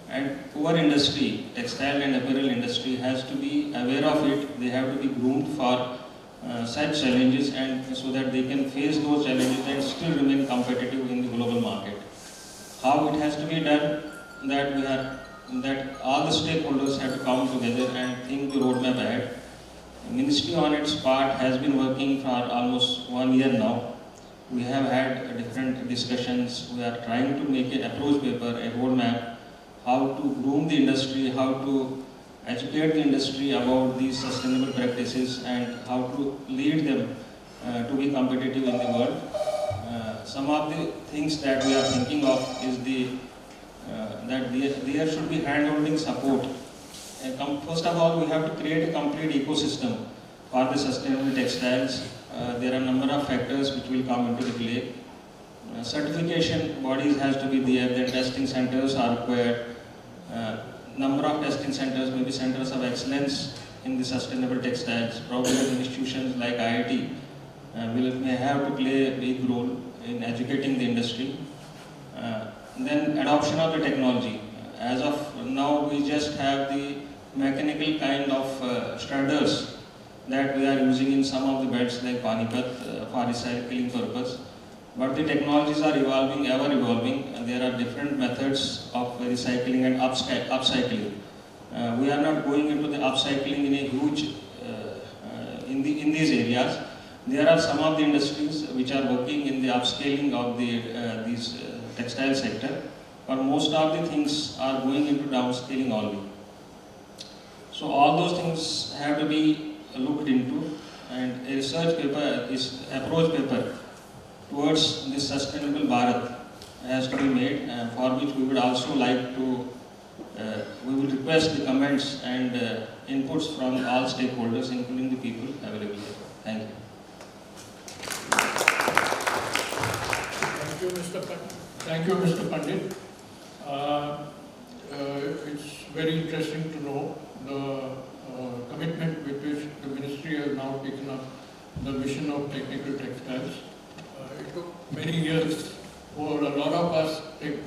E: and our industry, textile and apparel industry, has to be aware of it. They have to be groomed for such challenges, and so that they can face those challenges and still remain competitive in the global market. How it has to be done, that all the stakeholders have to come together and think the roadmap ahead. Ministry on its part has been working for almost 1 year now. We have had different discussions. We are trying to make an approach paper, a roadmap, how to groom the industry, how to educate the industry about these sustainable practices, and how to lead them to be competitive in the world. Some of the things that we are thinking of is that there should be hand-holding support. First of all, we have to create a complete ecosystem for the sustainable textiles. There are a number of factors which will come into play. Certification bodies has to be there, then testing centers are required. Number of testing centers, maybe centers of excellence in the sustainable textiles. Probably institutions like IIT may have to play a big role in educating the industry. Then adoption of the technology. As of now, we just have the mechanical kind of shredders that we are using in some of the beds like Panipat for recycling purpose. But the technologies are evolving, ever evolving, and there are different methods of recycling and upcycling. We are not going into the upcycling in a huge, in these areas. There are some of the industries which are working in the upscaling of these textile sector, but most of the things are going into downscaling only. So all those things have to be looked into, and a research paper is approach paper towards this sustainable Bharat has to be made, for which we would also like to, we will request the comments and inputs from all stakeholders, including the people available here. Thank you.
T: Thank you, Mr. Pandit. It's very interesting to know the commitment with which the ministry has now taken up the mission of technical textiles. It took many years for a lot of us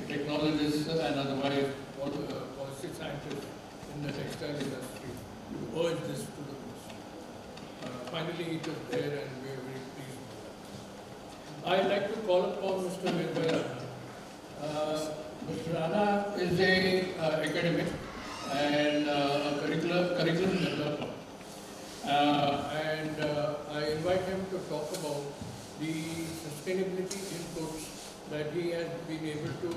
T: technologists and otherwise policy scientists in the textile industry to urge this to the ministry. Finally, it is there, and we are very pleased with that. I'd like to call upon Mr. Virvaya. Mr. Rana is an academic and a curriculum developer. And I invite him to talk about the sustainability inputs that he has been able to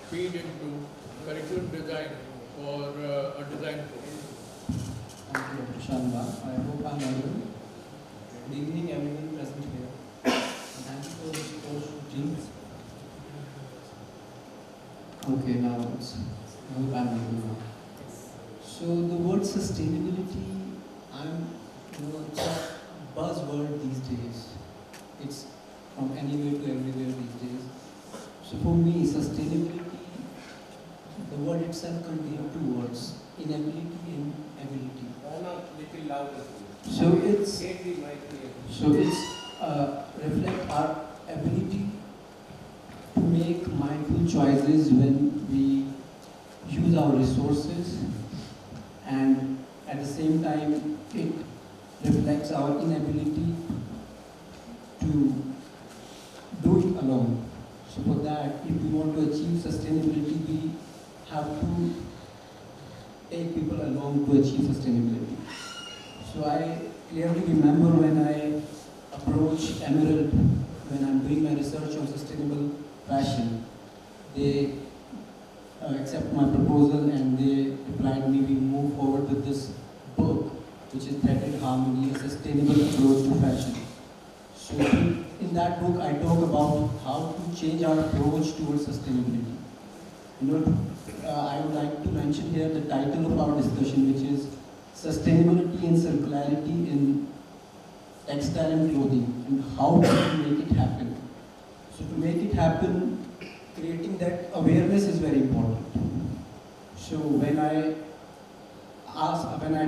T: feed into curriculum design for a design course.
G: Thank you, Dr. Sharma. I hope I'm audible. Good evening, everyone present here. And thank you for this course teams. Okay, now I hope I'm audible now. So the word sustainability, it's a buzzword these days. It's from anywhere to everywhere these days. So for me, sustainability, the word itself contains two words: inability and ability. So it's reflect our ability to make mindful choices when we use our resources, and at the same time it reflects our inability to do it alone. So for that, if we want to achieve sustainability, we have to take people along to achieve sustainability. So I clearly remember when I approached Emerald, when I'm doing my research on sustainable fashion, they accept my proposal and they replied me, we move forward with this book, which is Threaded Harmony, a sustainable approach to fashion. So in that book, I talk about how to change our approach towards sustainability. I would like to mention here the title of our discussion, which is Sustainability and Circularity in Textile and Clothing, and how to make it happen. So to make it happen, creating that awareness is very important. So when I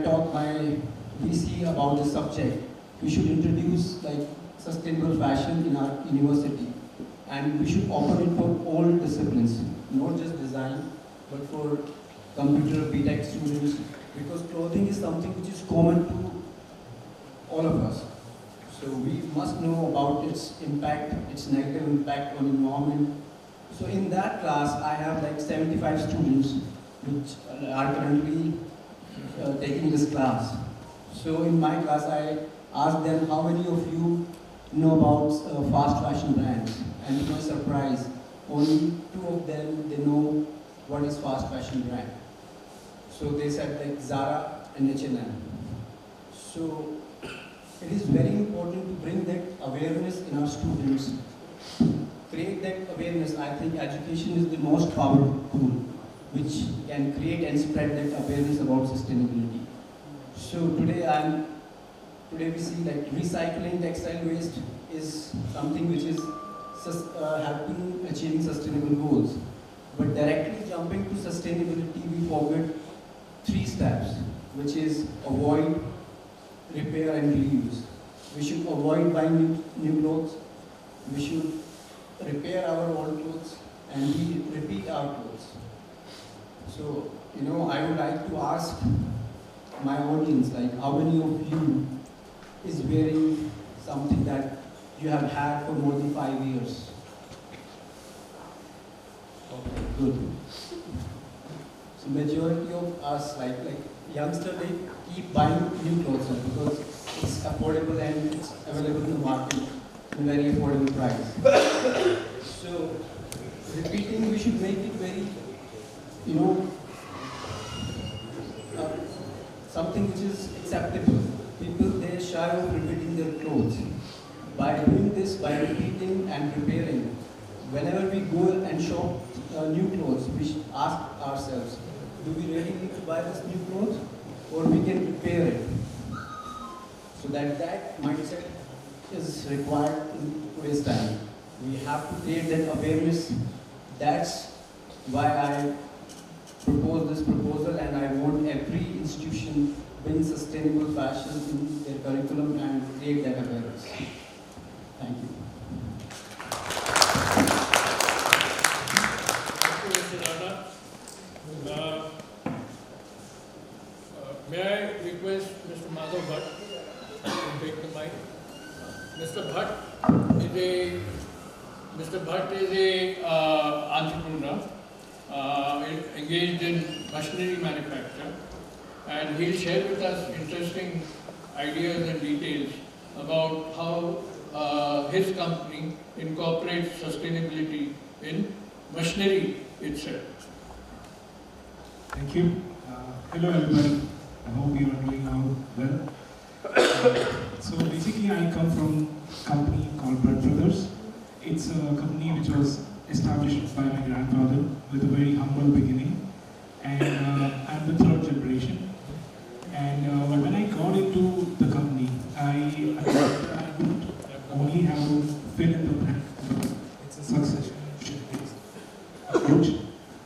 G: talk my VC about the subject, we should introduce like sustainable fashion in our university, and we should offer it for all disciplines, not just design, but for computer BTech students, because clothing is something which is common to all of us. So we must know about its impact, its negative impact on environment. So in that class, I have like 75 students which are currently taking this class. So in my class, I asked them, how many of you know about fast fashion brands? And to my surprise, only 2 of them, they know what is fast fashion brand. So they said like Zara and H&M. So it is very important to bring that awareness in our students. Create that awareness. I think education is the most powerful tool which can create and spread that awareness about sustainability. So today we see like recycling textile waste is something which is helping achieving sustainable goals. But directly jumping to sustainability, we forget 3 steps, which is avoid, repair and reuse. We should avoid buying new clothes. We should repair our old clothes and we repeat our clothes. So, I would like to ask my audience, like, how many of you is wearing something that you have had for more than 5 years? Okay, good. So majority of us, like youngsters, they keep buying new clothes because it's affordable and it's available in the market at a very affordable price. So repeating, we should make it very, something which is acceptable. People, they shy of repeating their clothes. By doing this, by repeating and repairing, whenever we go and shop new clothes, we should ask ourselves, do we really need to buy this new clothes, or we can repair it? So that mindset is required in today's time. We have to create that awareness. That's why I propose this proposal, and I want every institution bring sustainable fashion in their curriculum and create that awareness. Thank you.
T: May I request Mr. Madhav Bhatt to take the mic? Mr. Bhatt is a entrepreneur engaged in machinery manufacture, and he'll share with us interesting ideas and details about how his company incorporates sustainability in machinery itself.
K: Thank you. Hello everybody. I hope you are doing all well. So basically I come from a company called Bread Brothers. It's a company which was established by my grandfather with a very humble beginning. And I'm the third generation. And when I got into the company, I wouldn't only have to fill in the blank, but it's a succession approach.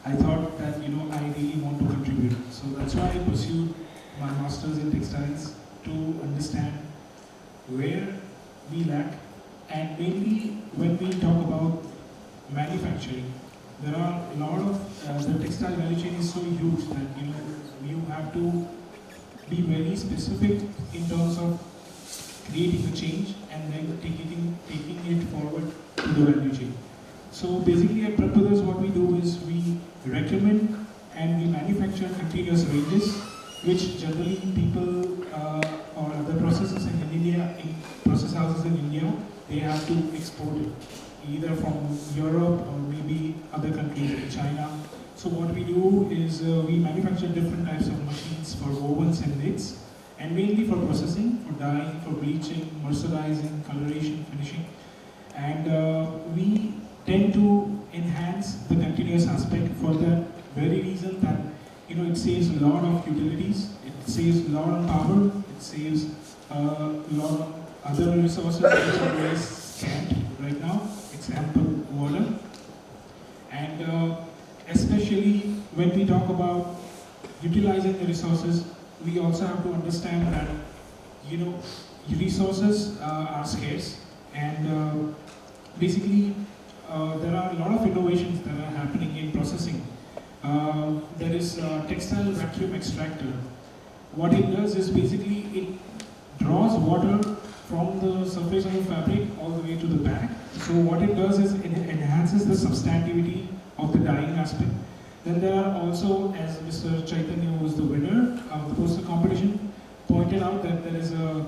K: I thought that, I really want to contribute. So that's why I pursued my master's in textiles to understand where we lack. And mainly when we talk about manufacturing, there are a lot of, the textile value chain is so huge that, you have to be very specific in terms of creating a change and then taking it forward to the value chain. So basically at Bread Brothers what we do is we recommend and we manufacture continuous ranges, which generally people or other processes in India, in process houses in India, they have to export it, either from Europe or maybe other countries like China. So what we do is we manufacture different types of machines for ovens and knits, and mainly for processing, for dyeing, for bleaching, mercerizing, coloration, finishing. And we tend to enhance the continuous aspect for the very reason that it saves a lot of utilities, it saves a lot on power, it saves a lot of other resources which are very scant right now. It's ample water. And especially when we talk about utilizing the resources, we also have to understand that resources are scarce, and basically there are a lot of innovations that are happening in processing. There is a textile vacuum extractor. What it does is basically it draws water from the surface of the fabric all the way to the bag. So what it does is it enhances the substantivity of the dyeing aspect. Then there are also, as Mr. Chaitanya, who was the winner of the poster competition, pointed out that there is a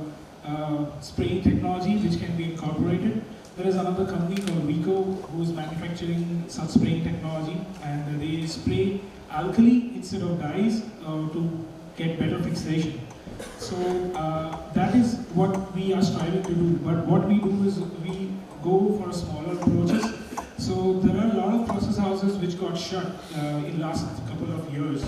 K: spraying technology which can be incorporated. There is another company called Vico who is manufacturing such spraying technology, and they spray alkali instead of dyes to get better fixation. So that is what we are striving to do. But what we do is we go for smaller approaches. So there are a lot of process houses which got shut in the last couple of years.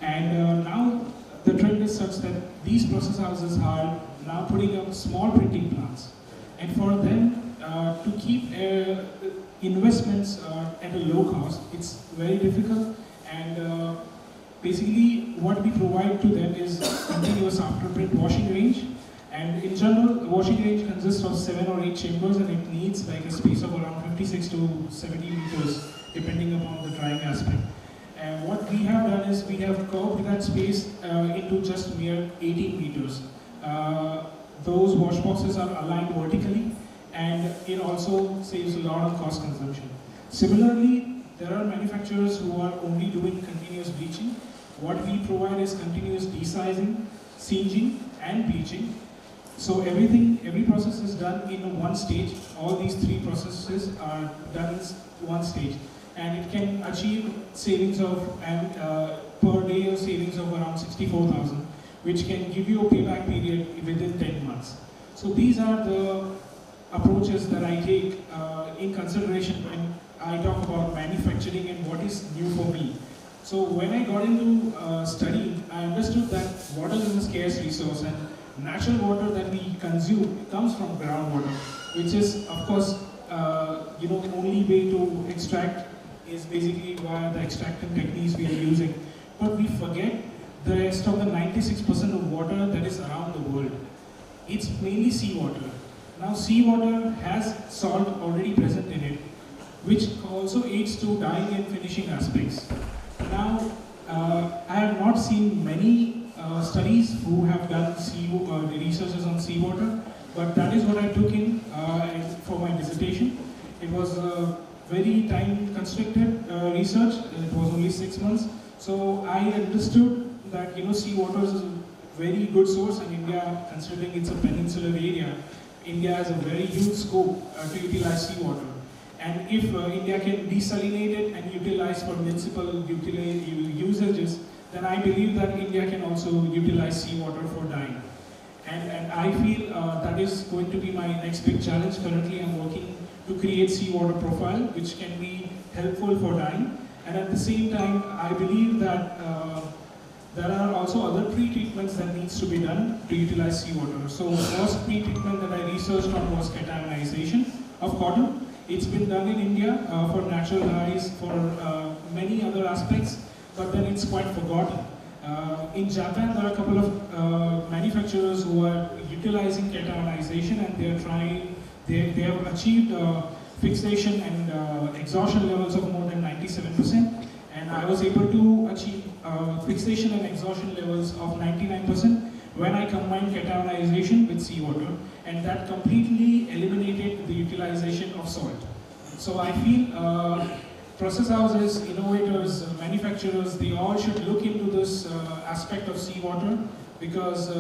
K: And now the trend is such that these process houses are now putting up small printing plants. And for them to keep investments at a low cost, it's very difficult. And basically what we provide to them is continuous afterprint washing range. And in general, a washing range consists of 7 or 8 chambers, and it needs like a space of around 56 to 70 meters, depending upon the drying aspect. And what we have done is we have curved that space into just mere 18 meters. Those wash boxes are aligned vertically, and it also saves a lot of cost consumption. Similarly, there are manufacturers who are only doing continuous bleaching. What we provide is continuous desizing, singeing, and bleaching. So every process is done in one stage. All these 3 processes are done in one stage. And it can achieve savings of, per day a savings of around 64,000, which can give you a payback period within 10 months. So these are the approaches that I take in consideration when I talk about manufacturing and what is new for me. So when I got into studying, I understood that water is a scarce resource, and natural water that we consume comes from groundwater, which is, of course, only way to extract is basically via the extracting techniques we are using. But we forget the rest of the 96% of water that is around the world. It's mainly seawater. Now seawater has salt already present in it, which also aids to dyeing and finishing aspects. Now, I have not seen many studies who have done researches on seawater, but that is what I took in for my dissertation. It was very time-constricted research. It was only 6 months. So I understood that seawater is a very good source in India, considering it's a peninsular area. India has a very huge scope to utilize seawater. And if India can desalinate it and utilize for municipal usages, then I believe that India can also utilize seawater for dyeing. And I feel that is going to be my next big challenge. Currently I'm working to create seawater profile which can be helpful for dyeing. And at the same time, I believe that there are also other pre-treatments that needs to be done to utilize seawater. So first pre-treatment that I researched on was cationization of cotton. It's been done in India for natural dyes, for many other aspects, but then it's quite forgotten. In Japan, there are a couple of manufacturers who are utilizing cationization, and they have achieved fixation and exhaustion levels of more than 97%. And I was able to achieve fixation and exhaustion levels of 99% when I combined cationization with seawater, and that completely eliminated the utilization of salt. So I feel process houses, innovators, manufacturers, they all should look into this aspect of seawater, because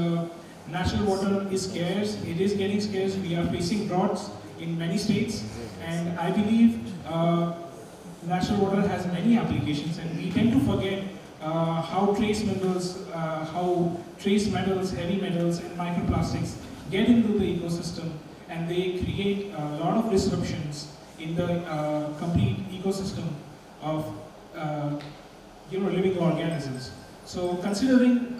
K: natural water is scarce. It is getting scarce. We are facing droughts in many states, and I believe natural water has many applications, and we tend to forget how trace metals, heavy metals, and microplastics get into the ecosystem, and they create a lot of disruptions in the complete ecosystem of living organisms. So considering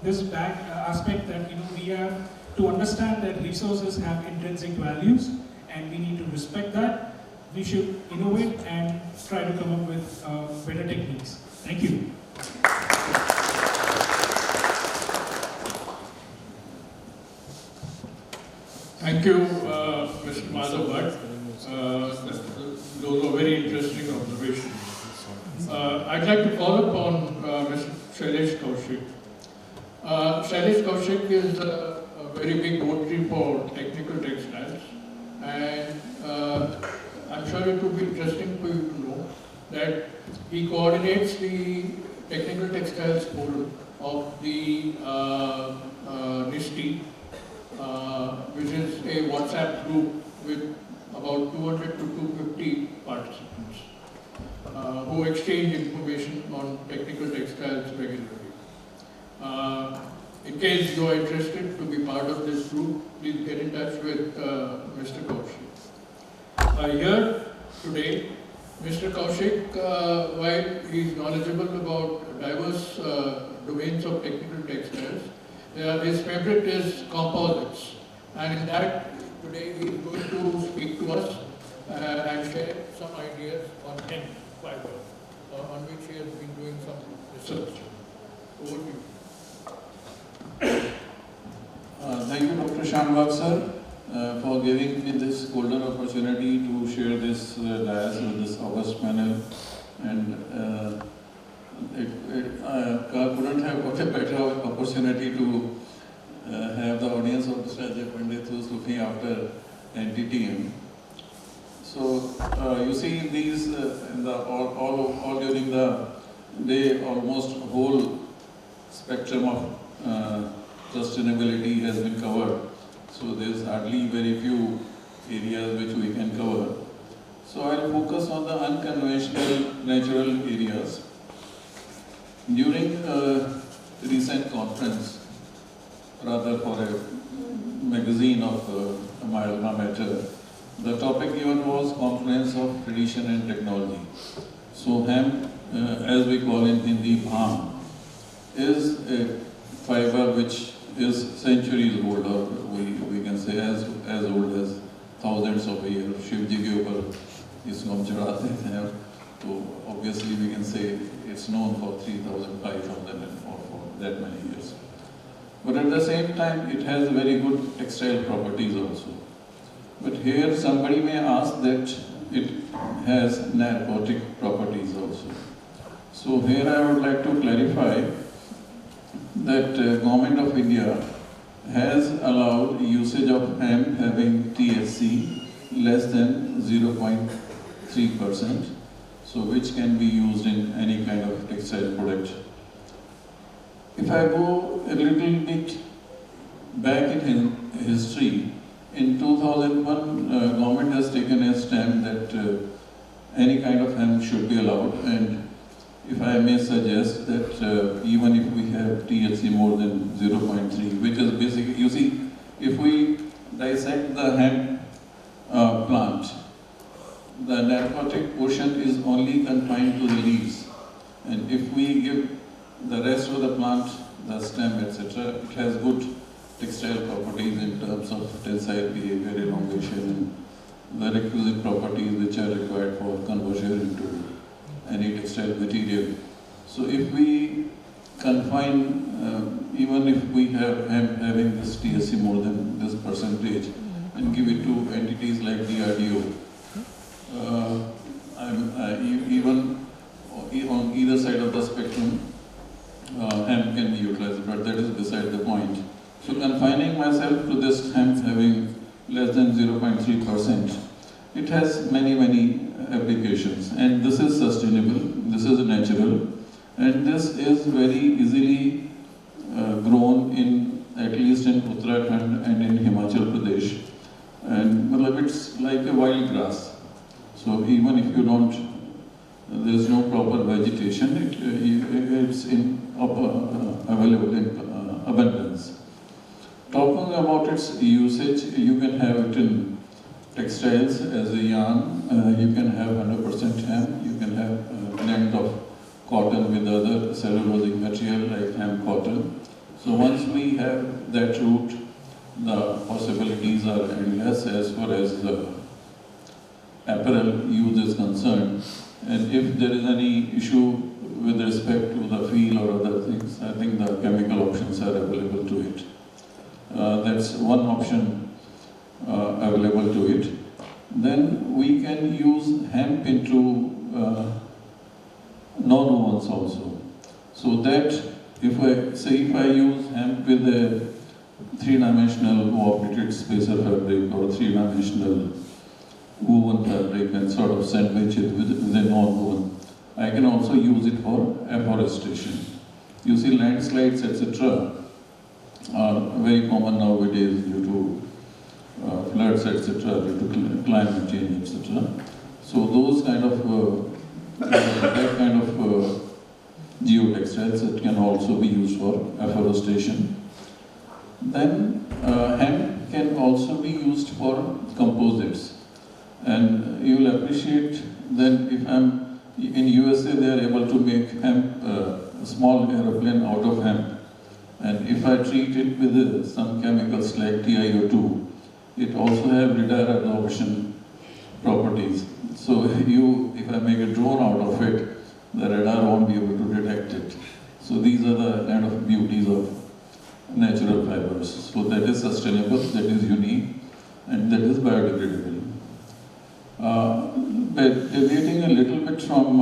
K: this back aspect that we have to understand that resources have intrinsic values, and we need to respect that, we should innovate and try to come up with better techniques. Thank you.
T: Thank you, Mr. Madhav Bhatt. Those are very interesting observations. I'd like to call upon Mr. Shailesh Kaushik. Shailesh Kaushik is a very big votary for technical textiles, and I'm sure it would be interesting for you to know that he coordinates the Technical Textiles Forum of the NISTI, which is a WhatsApp group with about 200 to 250 participants who exchange information on technical textiles regularly. In case you are interested to be part of this group, please get in touch with Mr. Kaushik. Here today, Mr. Kaushik, while he is knowledgeable about diverse domains of technical textiles, his favorite is composites, and in that today he is going to speak to us and share some ideas on hemp fiber, on which he has been doing some research. Over to you.
B: Thank you, Dr. Shanwag sir, for giving me this golden opportunity to share this dais with this august panel, and couldn't have got a better opportunity to have the audience of Mr. Ajay Pandit, who is looking after NTTM. So you see these all during the day, almost whole spectrum of sustainability has been covered. So there's hardly very few areas which we can cover. So I'll focus on the unconventional natural areas. During a recent conference, rather for a magazine of Amalgam Matter, the topic given was confluence of tradition and technology. So hemp, as we call in Hindi, bham, is a fiber which is centuries old, or we can say as old as thousands of years. Shiv ji ke upar isko hum chadhate hain, so obviously we can say it's known for 3,000, 5,000 or for that many years. But at the same time, it has very good textile properties also. But here somebody may ask that it has narcotic properties also. So here I would like to clarify that Government of India has allowed usage of hemp having THC less than 0.3%, so which can be used in any kind of textile product. If I go a little bit back in history, in 2001, government has taken a stand that any kind of hemp should be allowed, and if I may suggest that even if we have THC more than 0.3, which is basically, you see, if we dissect the hemp plant, the narcotic portion is only confined to the leaves, and if we give the rest of the plant, the stem, etc., it has good textile properties in terms of tensile behavior, elongation, and the requisite properties which are required for conversion into any textile material. So if we confine, even if we have having this THC more than this percentage, and give it to entities like DRDO, even on either side of the spectrum, hemp can be utilized, but that is beside the point. So confining myself to this hemp having less than 0.3%, it has many applications, and this is sustainable, this is natural, and this is very easily grown in, at least in Uttarakhand and in Himachal Pradesh, and it's like a wild grass. So even if you don't, there is no proper vegetation, it's available in abundance. Talking about its usage, you can have it in textiles as a yarn, you can have 100% hemp, you can have a blend of cotton with other cellulosic material like hemp cotton. So once we have that route, the possibilities are endless as far as the apparel use is concerned. And if there is any issue with respect to the feel or other things, I think the chemical options are available to it. That's one option available to it. Then we can use hemp into non-wovens also. So that if I use hemp with a three-dimensional cooperated spacer fabric or three-dimensional woven fabric and sort of sandwich it with a non-woven, I can also use it for afforestation. You see, landslides, etc. are very common nowadays due to floods, etc., due to climate change, etc. So those kind of that kind of geotextiles that can also be used for afforestation. Then hemp can also be used for composites, and you will appreciate that if in USA they are able to make hemp a small aeroplane out of hemp, and if I treat it with some chemicals like TiO2, it also have radar absorption properties. So if I make a drone out of it, the radar won't be able to detect it. So these are the kind of beauties of natural fibers. So that is sustainable, that is unique, and that is biodegradable. But deviating a little bit from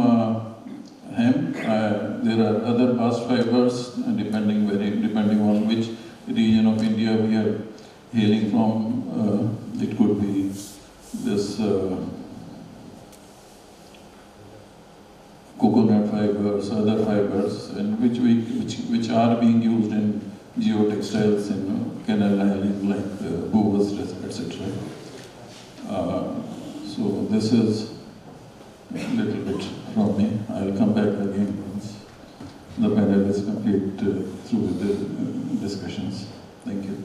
B: hemp, there are other bast fibers, depending on which region of India we are hailing from. It could be this coconut fibers, other fibers, and which are being used in geotextiles, in canal lining, like bovas, etc. So this is a little bit from me. I'll come back again once the panel is complete through with the discussions. Thank you.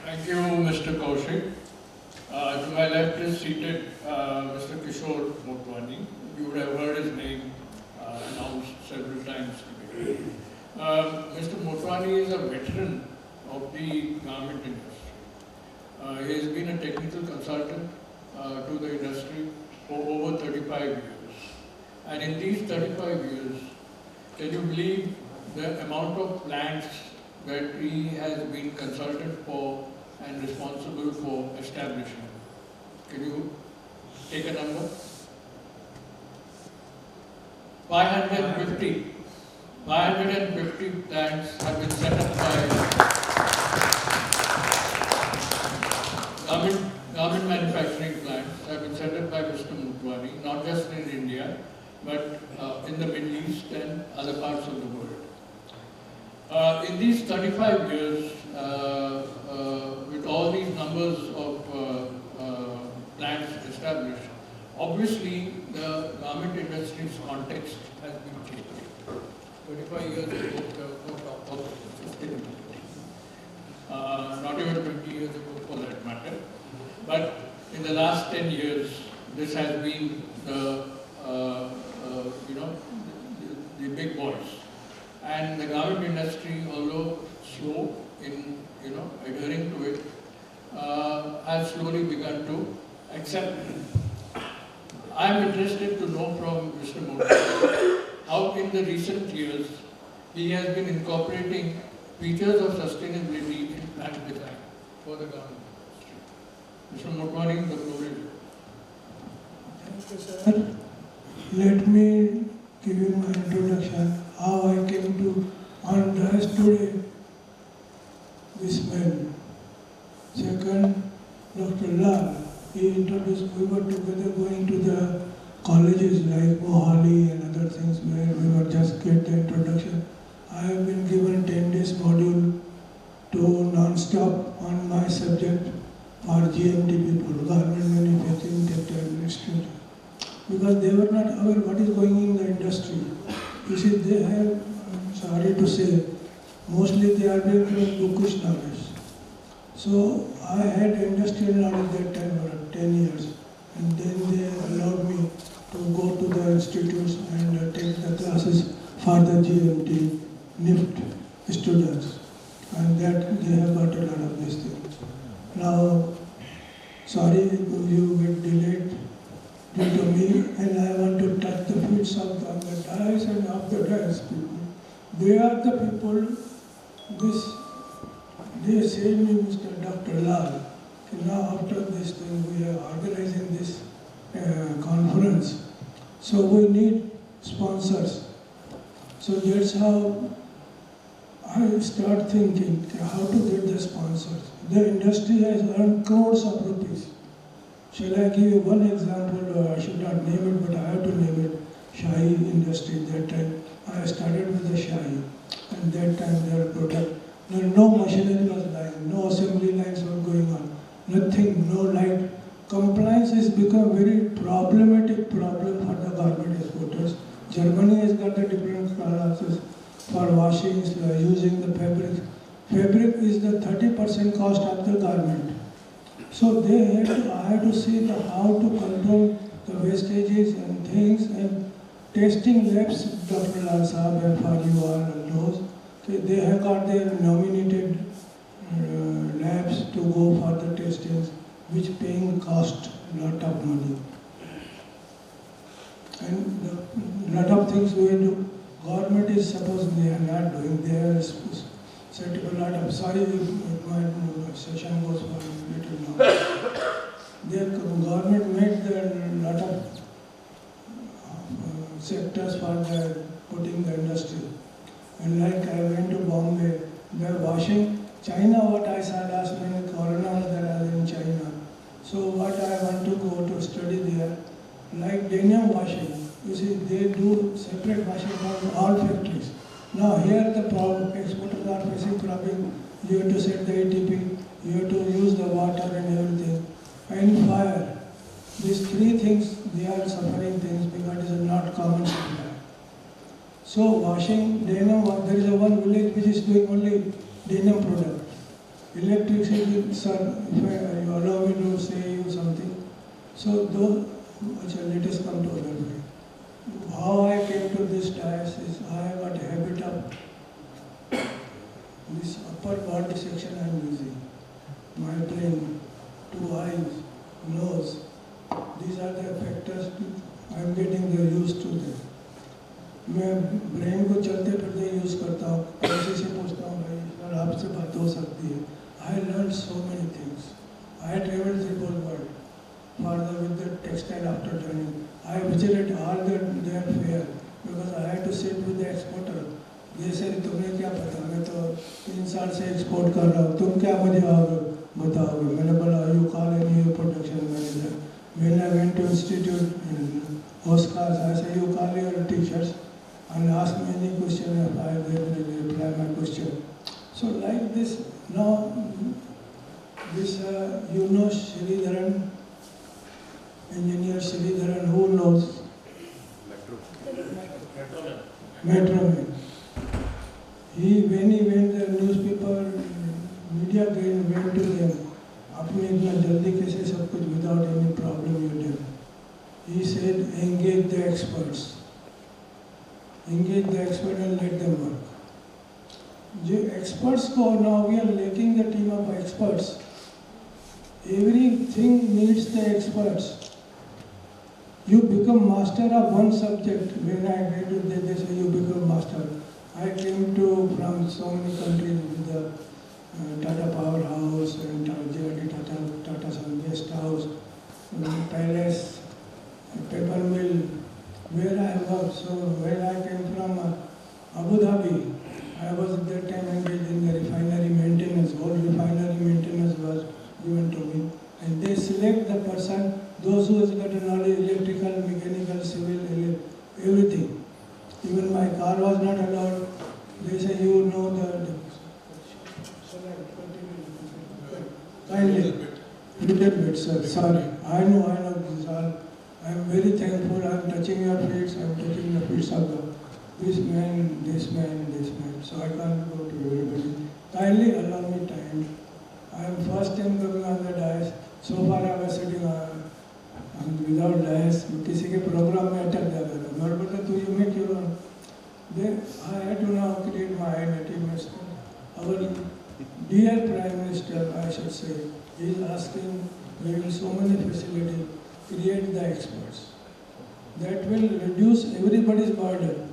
T: Thank you, Mr. Kaushik. To my left is seated Mr. Kishore Motwani. You would have heard his name announced several times today. Mr. Motwani is a veteran of the garment industry. He has been a technical consultant to the industry for over 35 years. And in these 35 years, can you believe the amount of plants that he has been consultant for and responsible for establishing? Can you take a number? 550 plants have been set up by garment manufacturing plants have been set up by Mr. Motwani, not just in India, but in the Middle East and other parts of the world. In in these 35 years, with all these numbers of plants established, obviously the garment industry's context has been changed. 25 years ago, there was no talk of sustainability. Not even 20 years ago for that matter. But in the last 10 years, this has been the big boys. And the garment industry, although slow in adhering to it, has slowly begun to accept it. I am interested to know from Mr. Modi how in the recent years he has been incorporating features of sustainability in plant design for the garment industry. Mr. Motwani, the floor is yours.
W: Thank you, sir. Let me give you my introduction, how I came to on dais today, this man. Second, Dr. Lal, he introduced, we were together going to the colleges like Mohali and other things where we were just get the introduction. I have been given 10 days module to non-stop on my subject for GMT people, Garment Manufacturing Textile Industry. Because they were not aware what is going in the industry. You see, they have, I'm sorry to say, mostly they are being given bookish knowledge. So I had industrial knowledge that time for 10 years. And then they allowed me to go to the institutes and take the classes for the GMT, NIFT students. And that they have got a lot of these things. Now, sorry you get delayed due to me, and I want to touch the feet of the dais and of the dais people. They are the people, they say me, Mr. Dr. Lal, now after this thing we are organizing this conference. So we need sponsors. So that's how I start thinking how to get the sponsors. The industry has earned crores of rupees. Shall I give you one example? I should not name it, but I have to name it. Shahi industry. That time I started with the Shahi, and that time their product, no machinery was lying, no assembly lines were going on, nothing, no light. Compliance has become very problematic problem for the garment exporters. Germany has got the different classes for washing, using the fabric. Fabric is the 30% cost of the garment. So I had to see how to control the wastages and things, and testing labs, Dr. Lal Saab and Faliwal and those, they have got their nominated labs to go for the testings, which paying cost lot of money. And lot of things we do. Government is supposed they are not doing, they are set up a lot of, sorry if my session goes for a little long. The government made a lot of sectors for the putting the industry. And like I went to Bombay, they are washing. China, what I saw last minute, Corona was there in China. So what I want to go to study there, like denim washing. You see, they do separate washing for all factories. Now here the problem, exporters are facing problem. You have to set the ATP, you have to use the water and everything. And fire. These three things, they are suffering things because it is not common supply. So washing, denim, there is a one village which is doing only denim product. Electricity, sir, if you allow me to say you something. So those, let us come to other way. How I came to this dais is I have got a habit of this upper body section I am using. My brain, 2 eyes, nose. These are the factors I am getting used to them. मैं brain को चलते फिरते use करता हूँ, किसी से पूछता हूँ भाई और आपसे बात हो सकती है. I learned so many things. I traveled the whole world further with the textile after joining. I visited all their fair because I had to sit with the exporter. They said तुम्हें क्या पता, मैं तो 3 साल से export कर रहा हूँ, तुम क्या मुझे बताओगे. मैंने बोला you call any production manager. When I went to institute in Oscars, I said you call your teachers and ask me any question. If I will reply my question. This, you know Sridharan, engineer Sridharan, who knows? Metroman. When he went, the newspaper, media went to them. आपने इतना जल्दी कैसे सब कुछ without any problem you did. He said, engage the experts. Engage the expert and let them work. जो experts को, now we are lacking the team of experts. Everything needs the experts. You become master of one subject. When I graduated, they say you become master. I came from so many countries with the Tata Powerhouse and Tata Sun Guest House, Palace, Paper Mill, where I worked. So when I came from Abu Dhabi, I was at that time engaged in the refinery maintenance. All refinery maintenance was given to me. And they select the person, those who has got a knowledge, electrical, mechanical, civil, everything. Even my car was not allowed. They say, you know the... Kindly. Little bit, sir. Sorry. I know this is all. I am very thankful. I am touching your feet. I am touching the feet of this man, this man, this man. So I can't go to everybody. Kindly allow me time. I am first time coming on the dais. So far I was sitting without dais. किसी के program में अटक जाता था. मैं बोलता तू you make your own. Then I had to now create my identity. Our dear Prime Minister, I should say, is asking, giving so many facilities, create the experts. That will reduce everybody's burden.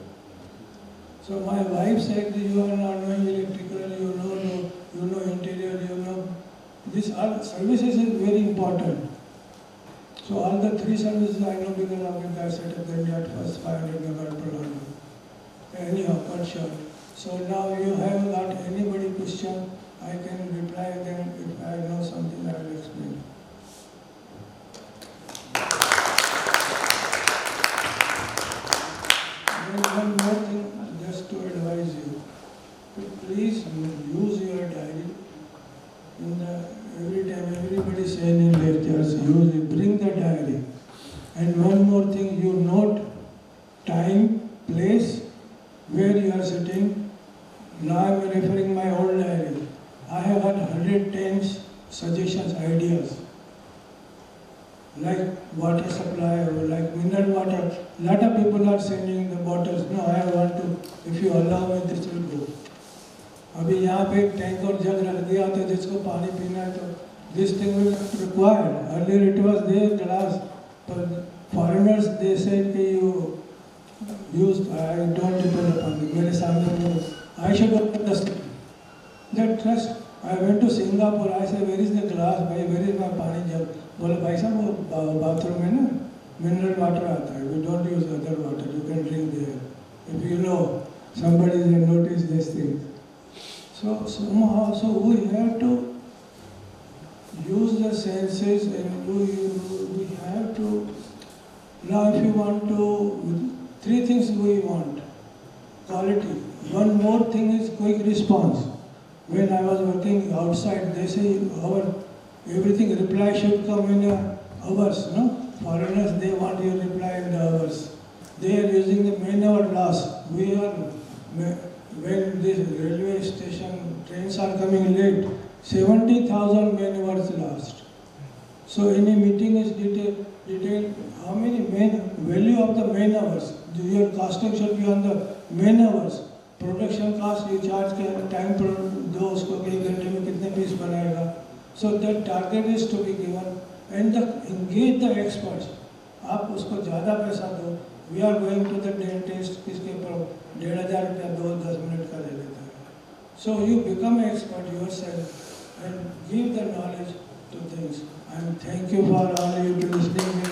W: So my wife said, you are not knowing electrical, you know interior, you know. This all services is very important. So all the three services I know because of I set up the at first 500 megawatt per hour. Anyhow, cut short. So now you have got anybody question, I can reply them. If I know something, I will explain. Then one more thing, just to advise you, to please use your diary. Every time everybody saying in lectures, use it, bring the diary. And one more thing, you note time, place, where you are sitting. Now I am referring my old diary. I have got 110 suggestions, ideas. Like water supply or like mineral water. Lot of people are sending the bottles. No, I want to, if you allow me, this will go. अभी यहाँ पे एक tank और जग रख दिया तो जिसको पानी पीना है तो this thing will require. Earlier it was there glass, but foreigners they said कि you use. I don't depend upon it. मेरे सामने I should open the that trust. I went to Singapore. I said, where is the glass? Where is my पानी जग? बोले भाई साहब वो bathroom में ना mineral water आता है. We don't use other water. You can drink there. If you know somebody has noticed this thing. So somehow, so we have to use the senses and we have to. Now, if you want to, three things we want. Quality. One more thing is quick response. When I was working outside, they say everything reply should come in hours. No, foreigners they want your reply in the hours. They are using the man-hour loss. We are when this railway station trains are coming late, 70,000 man-hours lost. So any meeting is detailed. How many value of the man-hours? Your costing should be on the man-hours. Production cost you charge के time पर दो उसको एक घंटे में कितने piece बनाएगा. So that target is to be given and engage the experts. आप उसको ज़्यादा पैसा दो. We are going to the dentist किसके पर 1,500 रुपया 2-10 मिनट का ले लेता है. So you become an expert yourself and give the knowledge to things. And thank you for all you to listening me.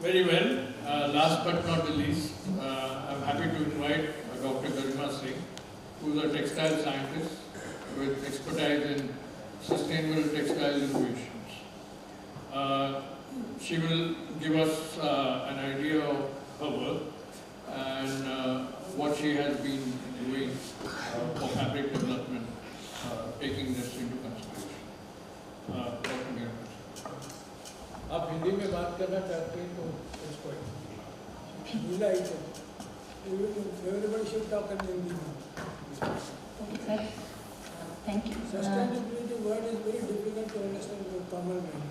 T: Very well. Last but not the least, I'm happy to invite Dr. Garima Singh, who is a textile scientist with expertise in sustainable textile innovations. she will give us an idea of her work and what she has been doing for fabric development, taking this into consideration. Dr. Nirmal.
D: आप हिंदी में बात करना चाहते हैं तो इसको everybody should talk in Hindi.
H: Okay, sir. Thank you.
D: Sustainability word is very difficult to understand for common man.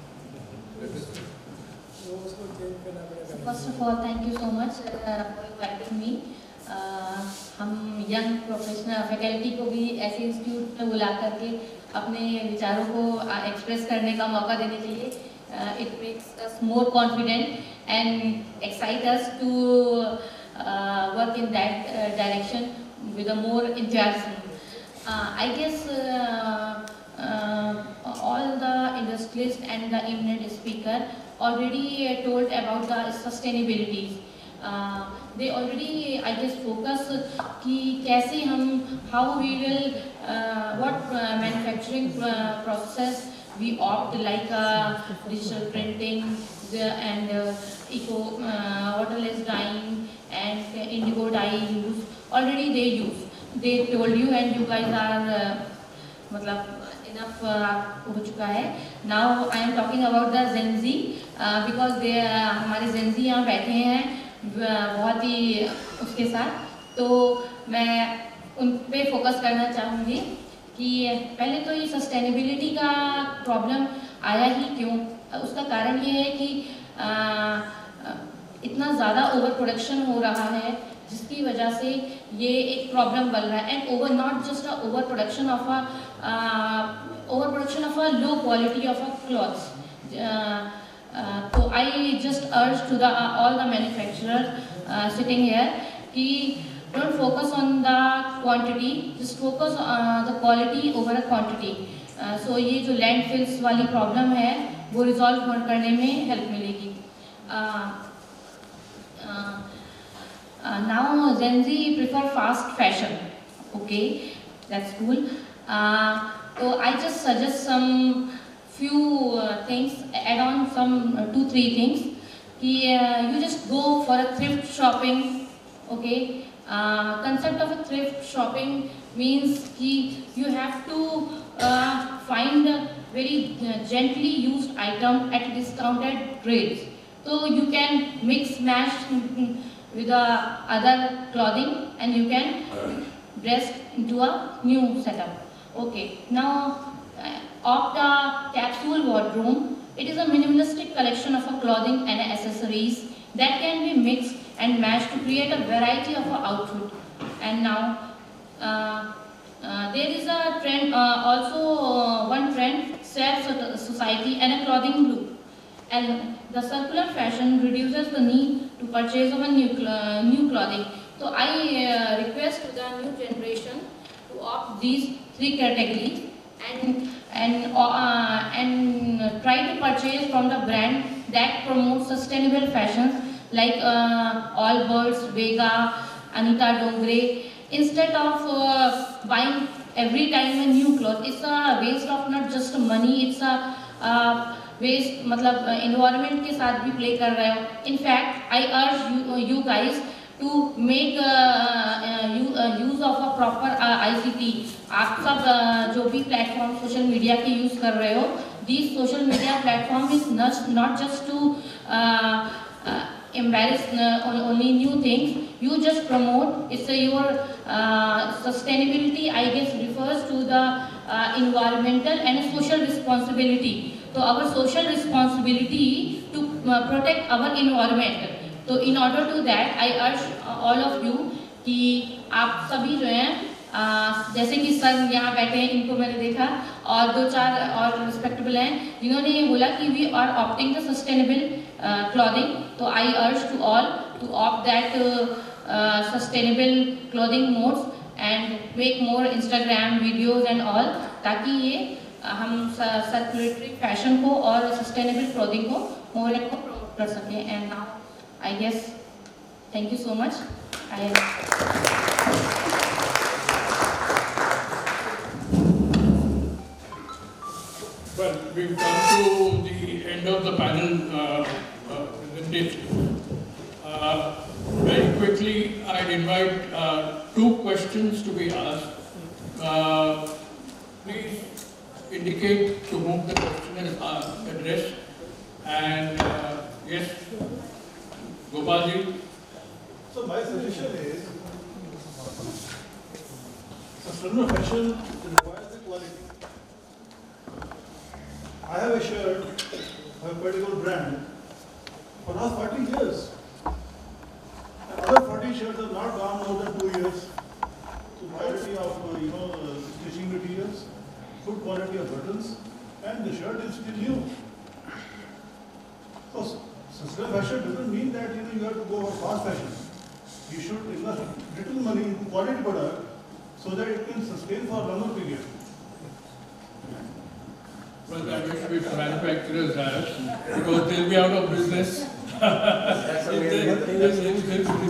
H: First of all, thank you so much for inviting me. हम young professional faculty को भी ऐसे institute में बुला करके अपने विचारों को एक्सप्रेस करने का मौका देने के लिए it makes us more confident and excite us to work in that direction with a more enthusiasm. I guess all the industrialists and the eminent speaker already told about the sustainability. They already, I guess, focus कि कैसे हम how we will what manufacturing process we opt, like digital printing and eco waterless dyeing and indigo dye use. Already they use. They told you and you guys are मतलब enough हो चुका है. Now I am talking about the Gen Z because they हमारे Gen Z यहाँ बैठे हैं बहुत ही उसके साथ, तो मैं उन पे फोकस करना चाहूँगी कि पहले तो ये सस्टेनेबिलिटी का प्रॉब्लम आया ही क्यों. उसका कारण ये है कि इतना ज़्यादा ओवर प्रोडक्शन हो रहा है जिसकी वजह से ये एक प्रॉब्लम बन रहा है. And over not just a over production of a low quality of a clothes. So I just urge to all the manufacturers sitting here कि don't focus on the quantity, just focus on the quality over a quantity. So ये जो landfills वाली problem है वो resolve करने में help मिलेगी. Now Gen Z prefer fast fashion. Okay, that's cool. So I just suggest some few things, add on some 2-3 things. You just go for a thrift shopping. Okay, concept of a thrift shopping means you have to find a very gently used item at discounted rates. So you can mix match with the other clothing and you can dress into a new setup. Okay, now of the capsule wardrobe, it is a minimalistic collection of clothing and accessories that can be mixed and matched to create a variety of outfit. And now there is a trend, also one trend, sad society and a clothing look. And the circular fashion reduces the need to purchase of a new clothing. So I request to the new generation to opt these 3 categories and try to purchase from the brand that promotes sustainable fashions like Allbirds, Vega, Anita Dongre. Instead of buying every time a new cloth, it's a waste of not just money, it's a waste, मतलब environment के साथ भी play कर रहे हो. In fact, I urge you guys to make use of a proper ICT. आप सब जो भी platform social media के use कर रहे हो, these social media platform is not just to embrace only new things. You just promote. It's your sustainability, I guess, refers to the environmental and social responsibility. So our social responsibility to protect our environment. So in order to that, I urge all of you कि आप सभी जो हैं जैसे कि sir यहाँ बैठे हैं, इनको मैंने देखा और 2-4 और रिस्पेक्टेबल हैं जिन्होंने ये बोला कि we are opting the sustainable clothing. So I urge to all to opt that sustainable clothing modes and make more Instagram videos and all, ताकि ये हम सर्कुलेटरी फैशन को और सस्टेनेबल क्लोथिंग को मोर को प्रमोट कर सकें. And now I guess thank you so much.
T: Well, we've come to the end of the panel presentation. Very quickly, I'd invite 2 questions to be asked. Please indicate to whom the question is addressed. And yes, Gopalji.
M: So my suggestion is, sustainable fashion requires the quality. I have a shirt of a particular brand for last 40 years. And other 40 shirts have not gone more than 2 years. So quality of stitching materials, good quality of buttons, and the shirt is still new. So sustainable fashion doesn't mean that you have to go for fast fashion. You should invest little money in quality product so that it can sustain for a longer period.
T: Well, that wish manufacturers have, because they'll be out of business. If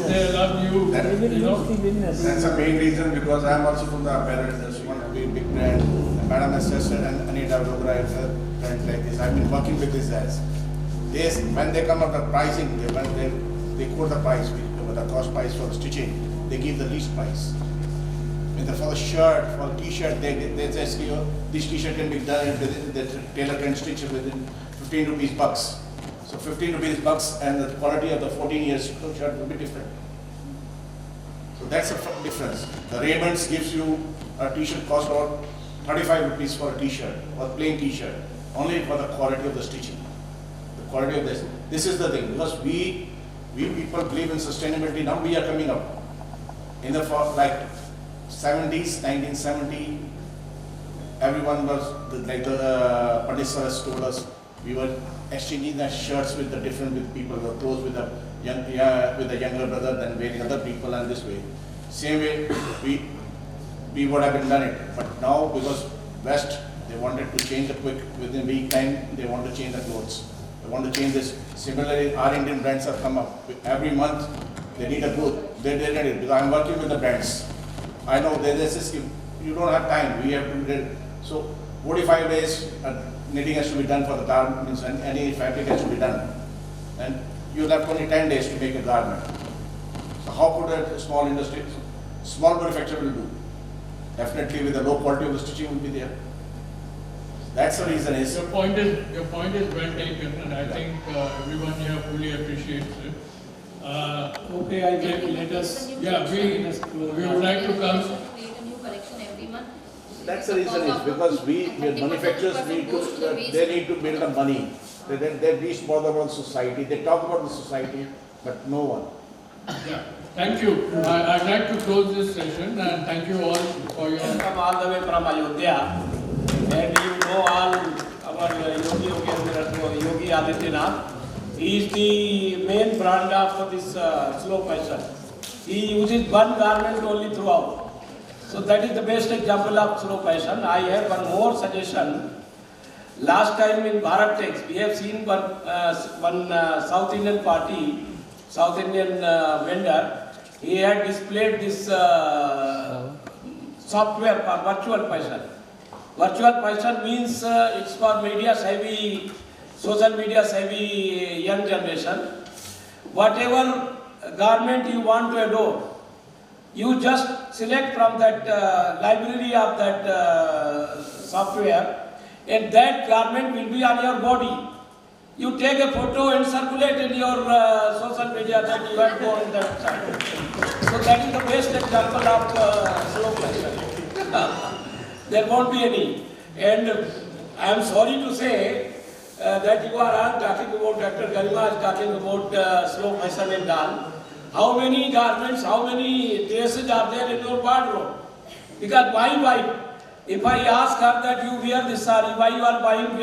T: they allow you,
Q: That's the main reason, because I am also from the apparel industry, one of the big brand. And Madam has just said, and Anita Dogra is a brand like this. I've been working with these guys. When they come up with pricing, they quote the price, with the cost price for the stitching, they give the least price. For the shirt, for the t-shirt, they say, this t-shirt can be done, the tailor can stitch it within 15 rupees bucks. So 15 rupees bucks and the quality of the 14 years shirt will be different. So that's a difference. The Raymond's gives you a t-shirt cost about 35 rupees for a t-shirt, or plain t-shirt, only for the quality of the stitching. The quality of this. This is the thing, because we people believe in sustainability. Now we are coming up. In the 70s, 1970, everyone was, like the Pandit sir has told us, we were exchanging the shirts with the different people, the clothes with the younger brother, then wearing other people, and this way. Same way, we would have been done it. But now, because West, they wanted to change the quick, within a week time, they want to change the clothes. They want to change this. Similarly, our Indian brands have come up. Every month, they need a booth. They did it, because I'm working with the brands. I know there's this, you don't have time, we have to do it. So 45 days knitting has to be done for the garments, and any fabric has to be done. And you have only 10 days to make a garment. So how could a small industry, small manufacturer will do? Definitely with the low quality of the stitching will be there. That's the reason is.
T: Your point is well taken, and I think everyone here fully appreciates it.
C: Okay, I think let us.
T: Yeah, we would like to come.
Q: That's the reason is because manufacturers they need to build the money. They reach more about society. They talk about the society, but no one.
T: Yeah. Thank you. I'd like to close this session, and thank you all for your.
C: Come all the way from Ayodhya, and you know all our Yogi Adityanath. He is the main brand for this slow fashion. He uses one garment only throughout. So that is the best example of slow fashion. I have one more suggestion. Last time in Bharat Tex, we have seen one South Indian party, South Indian vendor. He had displayed this software for virtual fashion. Virtual fashion means it's for media savvy, social media savvy young generation. Whatever garment you want to adopt, you just select from that library of that software, and that garment will be on your body. You take a photo and circulate in your social media that you have worn that site. So that is the best example of slow fashion. There won't be any. And I am sorry to say that you are all talking about, Dr. Garima is talking about slow fashion and all. How many garments, how many dresses are there in your wardrobe? Because why? If I ask her that you wear this sari, why you are buying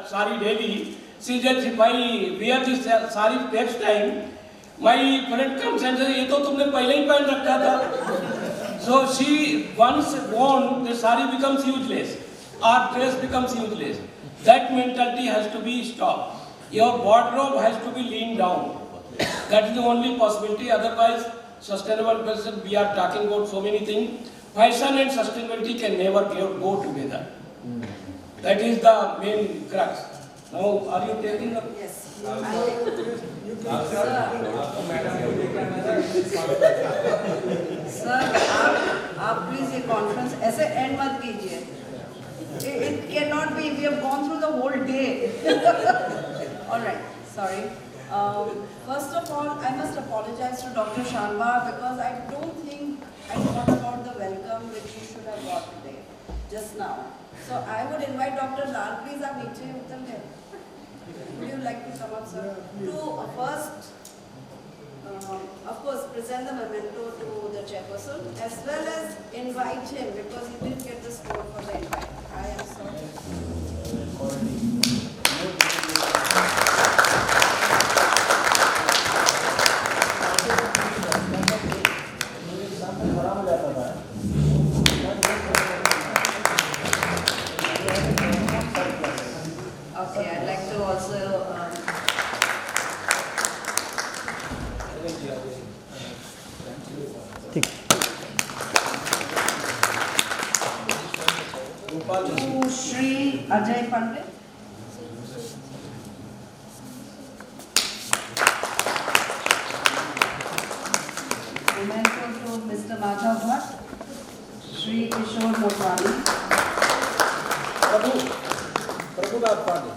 C: sari daily? She says, if I wear this sari next time, my friend comes and says, ये तो तुमने पहले ही पहन रखा था. So she once worn, the sari becomes useless, or dress becomes useless. That mentality has to be stopped. Your wardrobe has to be leaned down. That is the only possibility. Otherwise, sustainable fashion, we are talking about so many things. Fashion and sustainability can never go together. That is the main crux. Now, are you taking the...
A: Yes. Sir आप please ये conference ऐसे and मत कीजिए. It cannot be. We have gone through the whole day. All right. Sorry. First of all, I must apologize to Dr. Sharma because I don't think I thought about the welcome which you should have got today, just now. So I would invite Dr. Lal. Please, आप नीचे उतर गए. Would you like to come up, sir? To first, of course, present the memento to the chairperson as well as invite him because he didn't get the score for the invite. I am sorry. Okay, I'd like to also to Shri Ajay Pandit. Memento to Mr. Madhav Bhatt, Shri Kishore Motwani.
L: Prabhudas Pandey.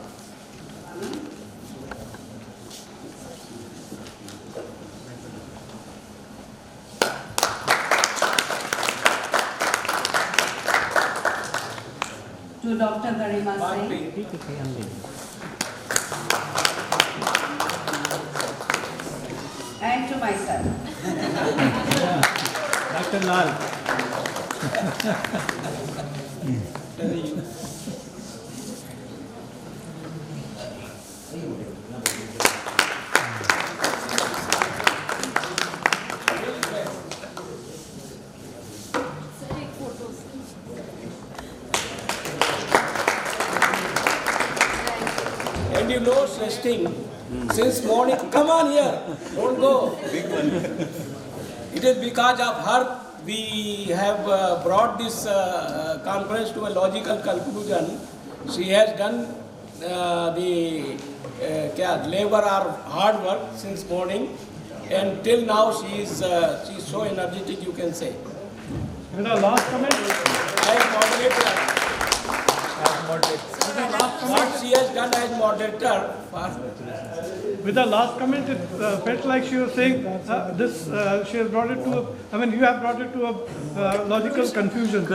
A: To Dr. Garima Singh. And to myself.
I: Dr. Lal.
L: And you know, resting since morning. Come on here, don't go. Big one. It is because of her we have brought this conference to a logical conclusion. She has done the labor or hard work since morning, and till now she is so energetic, you can say.
I: And the last comment?
L: As moderator. What she has done as moderator.
I: With the last comment, it felt like she was saying she has brought it to you have brought it to a logical confusion.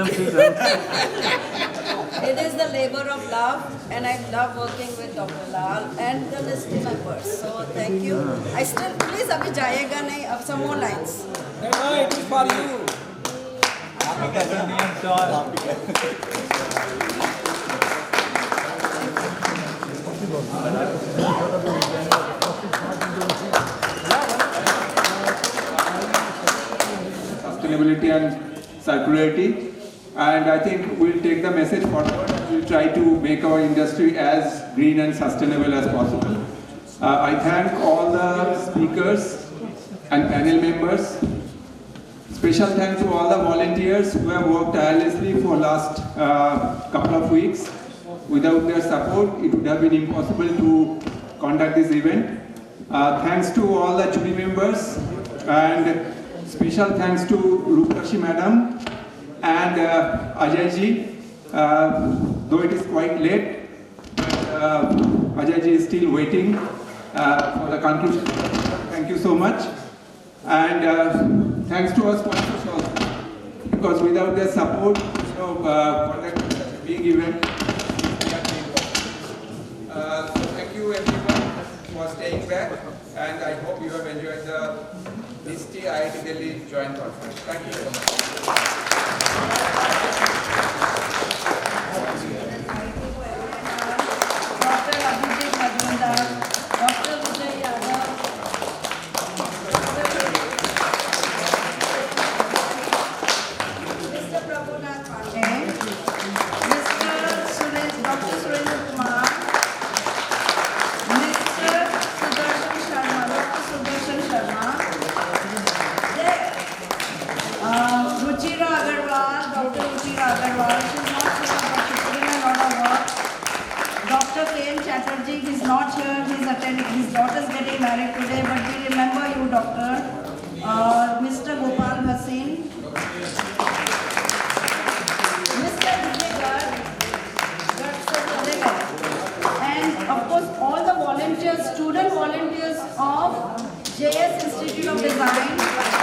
A: It is the labor of love, and I love working with Dr. Lal and the NISTI members. So thank you. I still, please, abhi jayega nahi, ab some more lines.
L: No, it is for you.
F: Sustainability and circularity, and I think we'll take the message forward. We'll try to make our industry as green and sustainable as possible. I thank all the speakers and panel members. Special thanks to all the volunteers who have worked tirelessly for last couple of weeks. Without their support, it would have been impossible to conduct this event. Thanks to all the jury members, and special thanks to Rupashi Madam and Ajay Ji. Though it is quite late, Ajay Ji is still waiting for the conclusion. Thank you so much. And thanks to our sponsors also, because without their support, conducting such a big event. So thank you everyone for staying back, and I hope you have enjoyed the NISTI IIT Delhi Joint Conference. Thank you so much.
A: Dr. Ruchira Agarwal, carried today, but we remember you, Doctor. Mr. Gopal Bhasin, Mr. Vijay, and of course all the volunteers, student volunteers of JS Institute of Design.